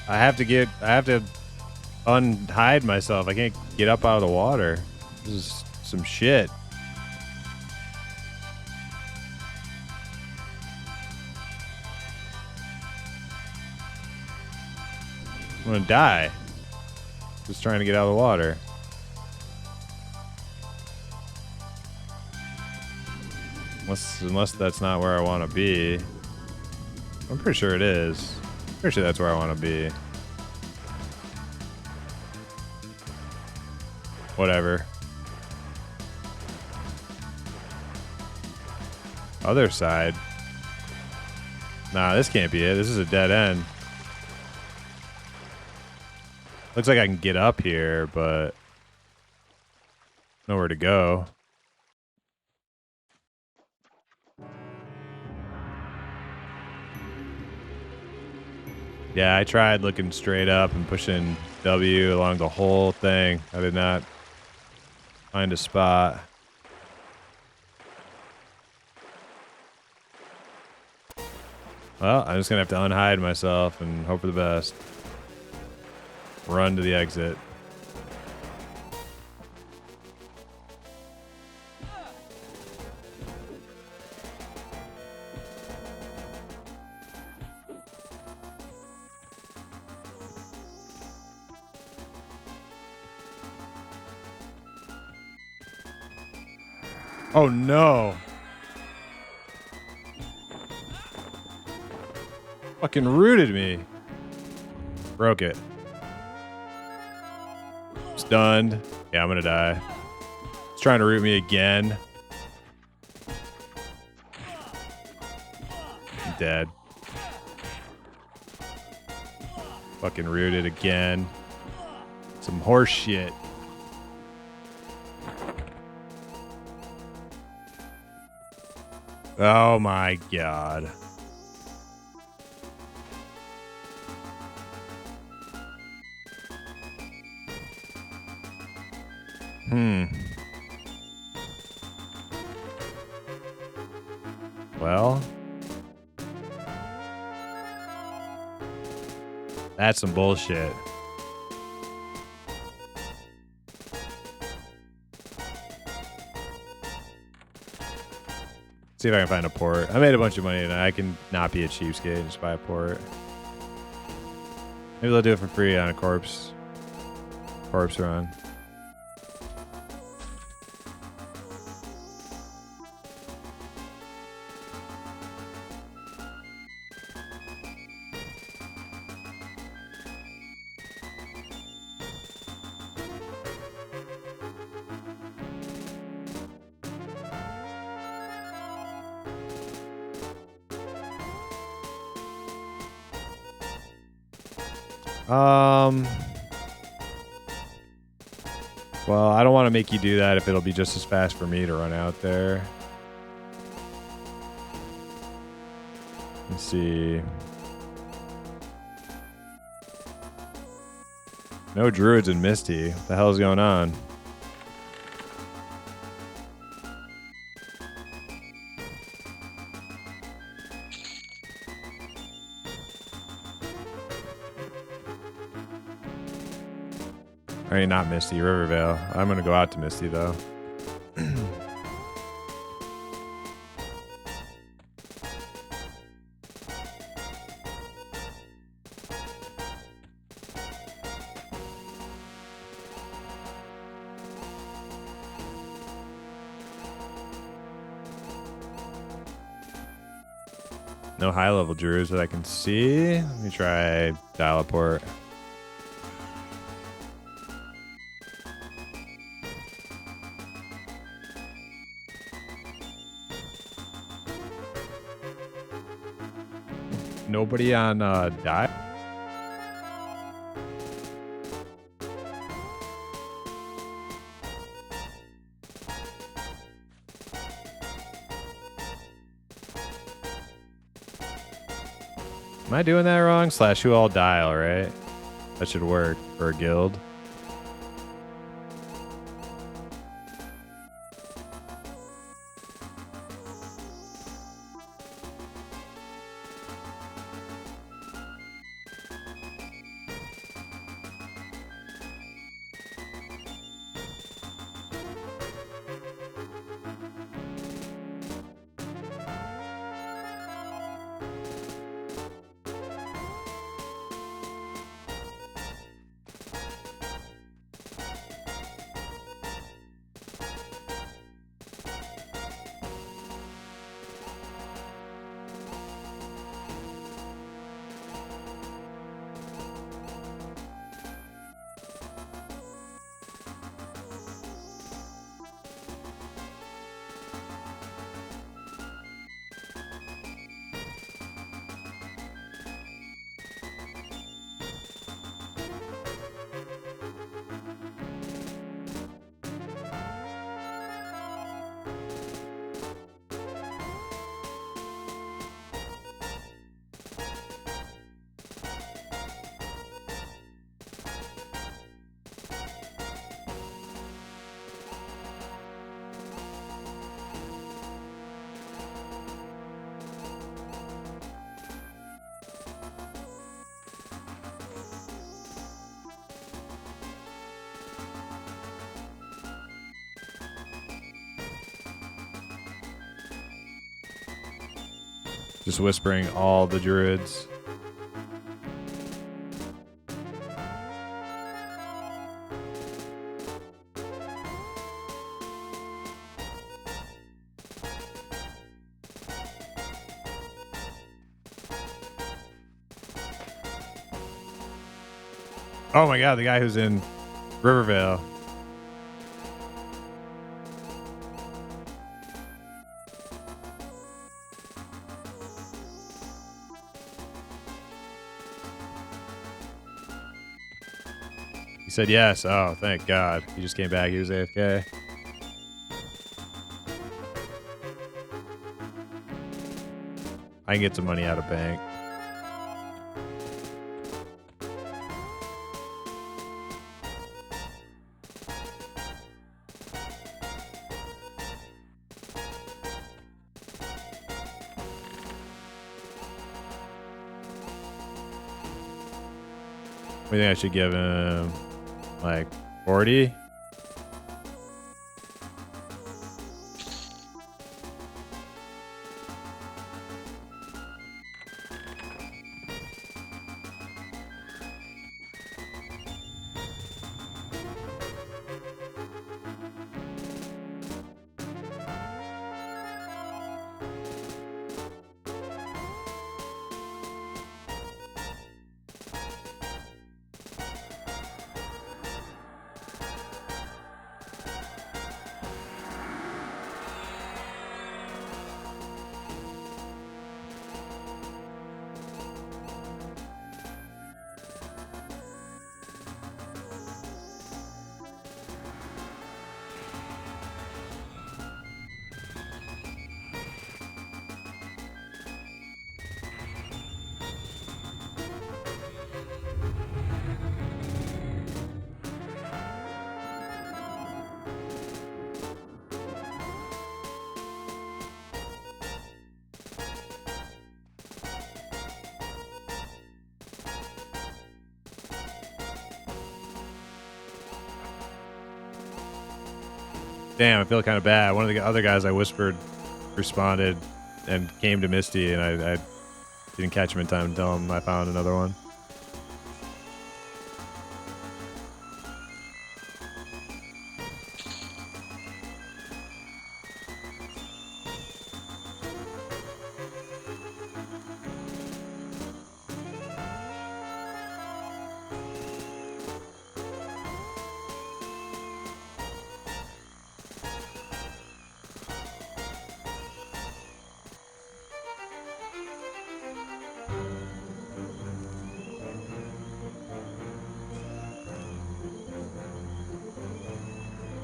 I have to unhide myself. I can't get up out of the water. This is some shit. I'm gonna die. Just trying to get out of the water. Unless that's not where I want to be. I'm pretty sure it is. Pretty sure that's where I want to be. Whatever. Other side. Nah, this can't be it. This is a dead end. Looks like I can get up here, but nowhere to go. Yeah, I tried looking straight up and pushing W along the whole thing. I did not find a spot. Well, I'm just going to have to unhide myself and hope for the best. Run to the exit. Oh no. Fucking rooted me. Broke it. Stunned. Yeah, I'm gonna die. It's trying to root me again. I'm dead. Fucking rooted again. Some horse shit. Oh my god. Well. That's some bullshit. See if I can find a port. I made a bunch of money and I can not be a cheapskate and just buy a port. Maybe they'll do it for free on a corpse run. Well, I don't want to make you do that if it'll be just as fast for me to run out there. Let's see. No druids in Misty. What the hell is going on? I mean, not Misty, Rivervale. I'm gonna go out to Misty though. No high level druids that I can see. Let me try Dial-a-Port. Nobody on die? Am I doing that wrong? / who all dial, right? That should work for a guild. Just whispering all the druids. Oh my god, the guy who's in Rivervale. He said yes. Oh, thank God. He just came back. He was AFK. I can get some money out of bank. I think I should give him like 40. Damn, I feel kind of bad. One of the other guys I whispered responded and came to Misty, and I didn't catch him in time to tell him I found another one.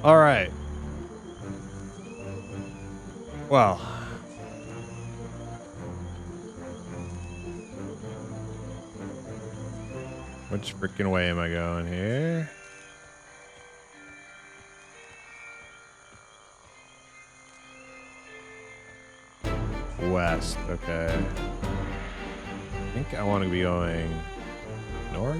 All right. Well, which freaking way am I going here? West. Okay. I think I want to be going north.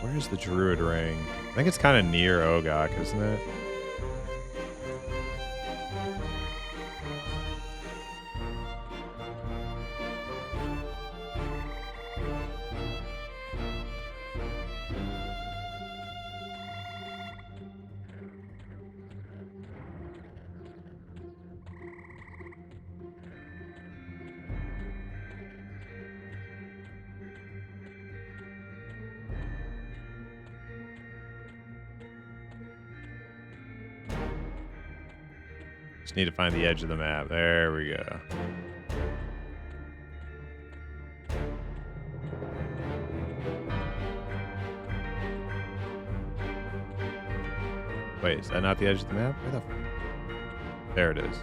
Where's the Druid Ring? I think it's kind of near Ogok, isn't it? Just need to find the edge of the map. There we go. Wait, is that not the edge of the map? Where the there it is.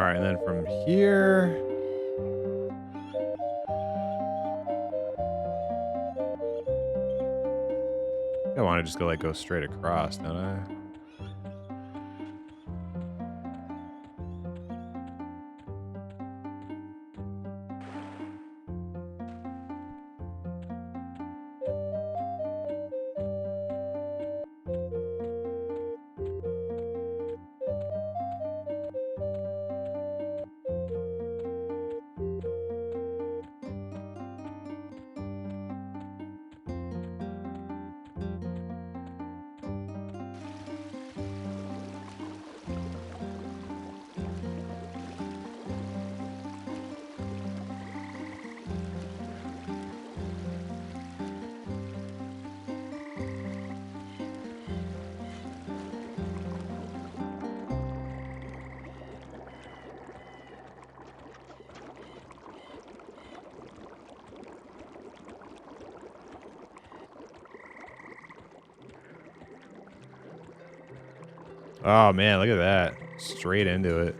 All right, and then from here. I want to just go straight across, don't I? Oh man, look at that. Straight into it.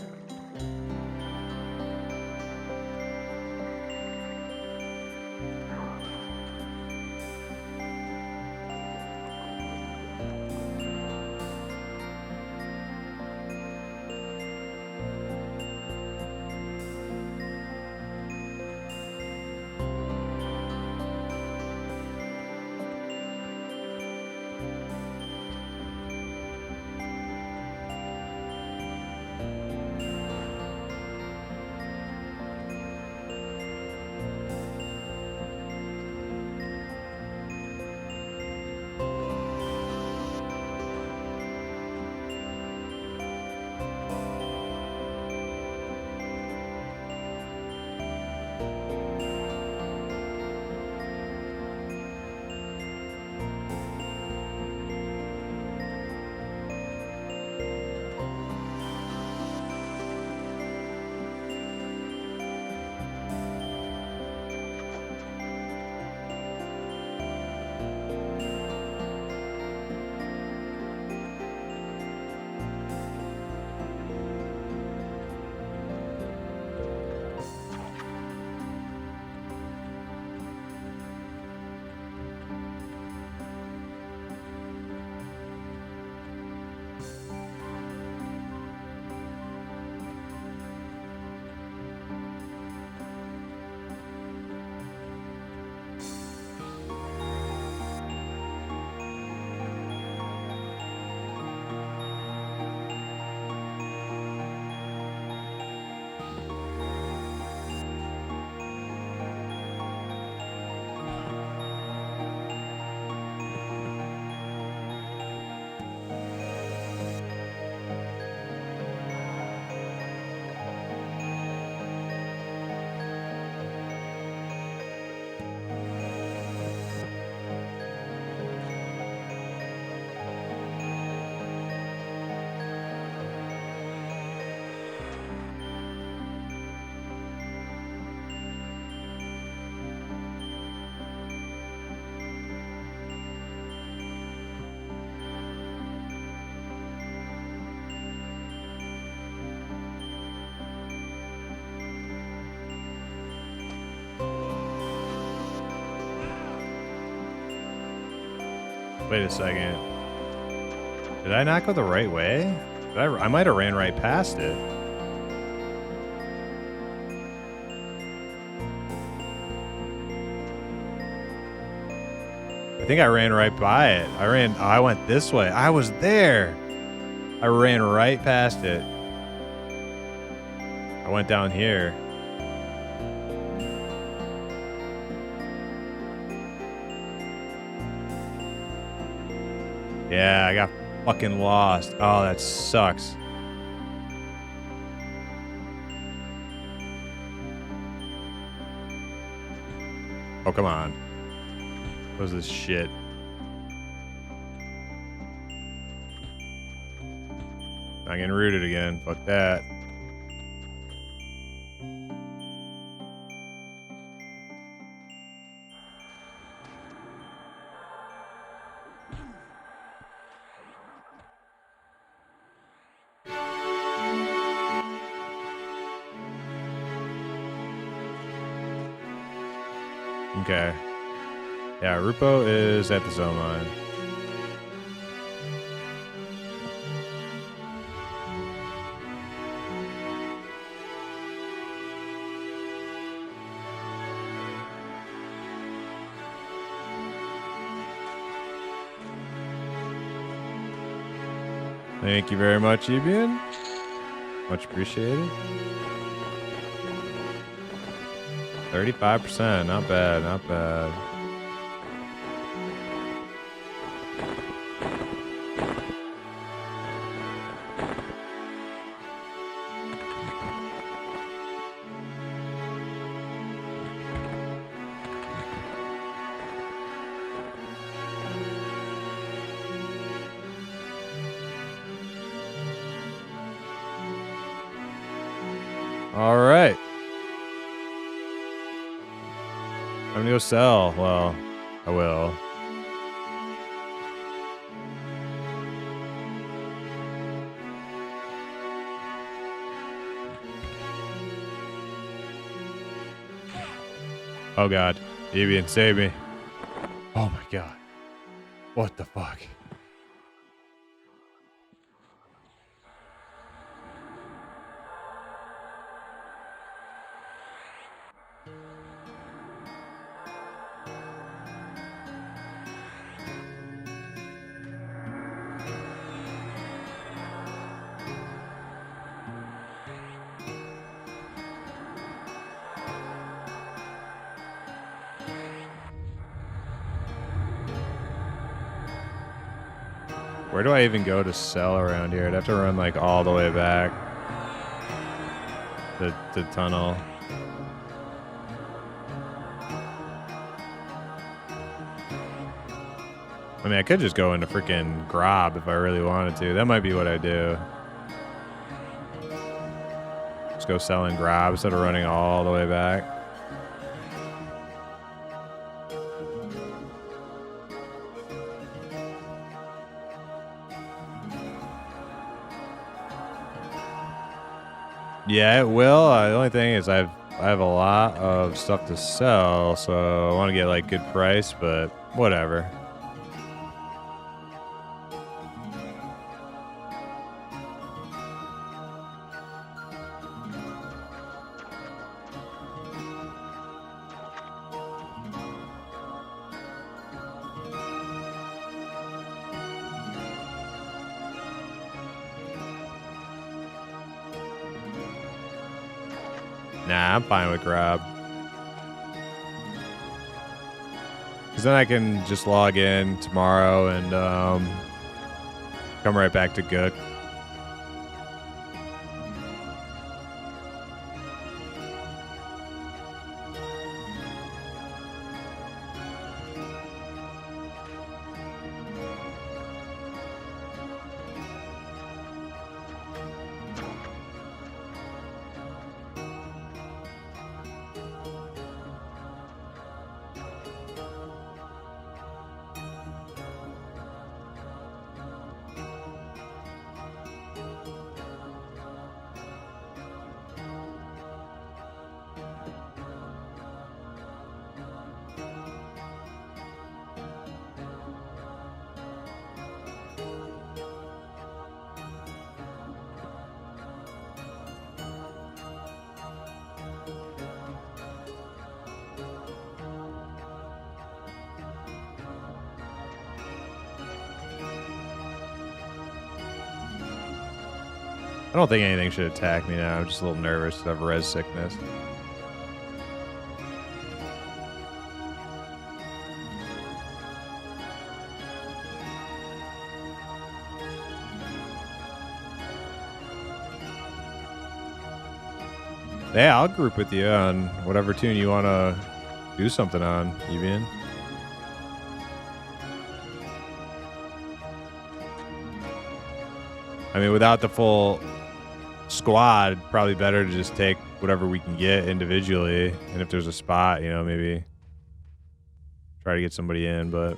Wait a second. Did I not go the right way? I might have ran right past it. I think I ran right by it. I went this way. I was there. I ran right past it. I went down here. Yeah, I got fucking lost. Oh, that sucks. Oh, come on. What is this shit? Not getting rooted again. Fuck that. Okay. Yeah, Rupoe is at the zone line. Thank you very much, Evian. Much appreciated. 35%, not bad, not bad. All right. I'm gonna go sell. Well, I will. Oh god. Evian, save me. Oh my god. What the fuck? Where do I even go to sell around here? I'd have to run like all the way back. The tunnel. I mean, I could just go into freaking Grob if I really wanted to. That might be what I do. Just go selling Grob instead of running all the way back. Yeah, it will. The only thing is I have a lot of stuff to sell, so I want to get like good price, but whatever. Nah, I'm fine with Grab. Because then I can just log in tomorrow and come right back to Good. I don't think anything should attack me now. I'm just a little nervous because I have res sickness. Yeah, I'll group with you on whatever tune you want to do something on, Evian. I mean, without the full squad, probably better to just take whatever we can get individually. And if there's a spot, you know, maybe try to get somebody in, but...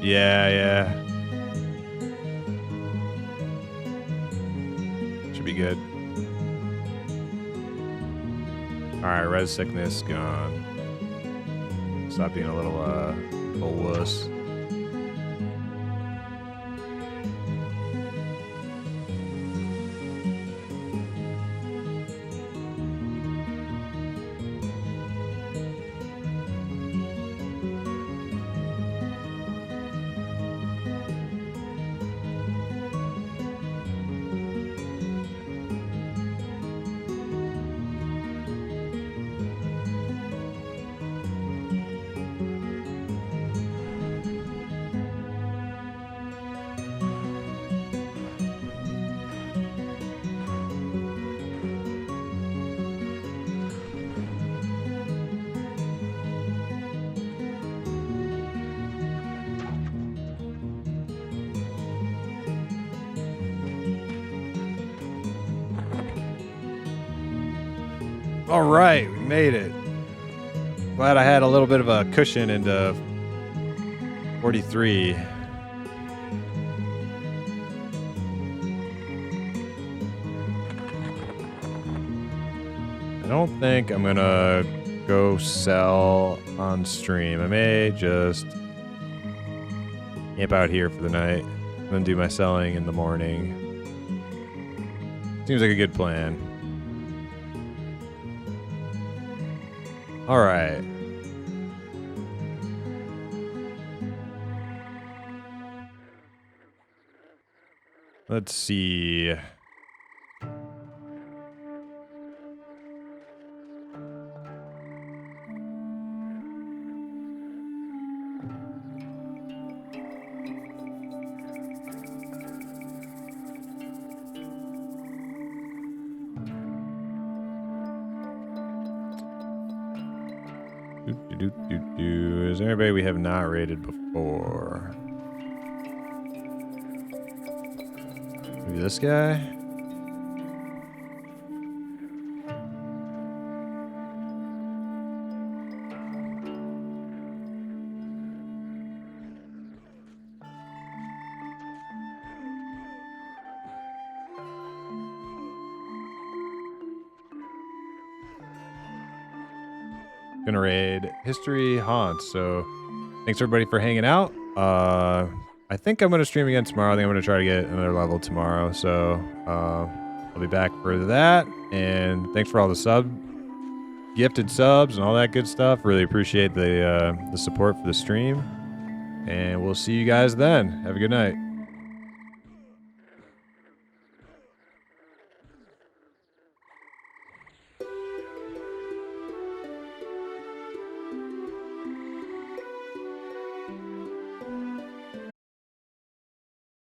Yeah. Should be good. Alright, res sickness gone. Stop being a little wuss. All right, we made it. Glad I had a little bit of a cushion into 43. I don't think I'm gonna go sell on stream. I may just camp out here for the night and then do my selling in the morning. Seems like a good plan. All right. Let's see. Is there anybody we have not raided before? Maybe this guy? Gonna raid History Haunts. So thanks everybody for hanging out. I think I'm gonna stream again tomorrow. I think I'm gonna try to get another level tomorrow. So I'll be back for that. And thanks for all the gifted subs and all that good stuff. Really appreciate the support for the stream. And we'll see you guys then. Have a good night.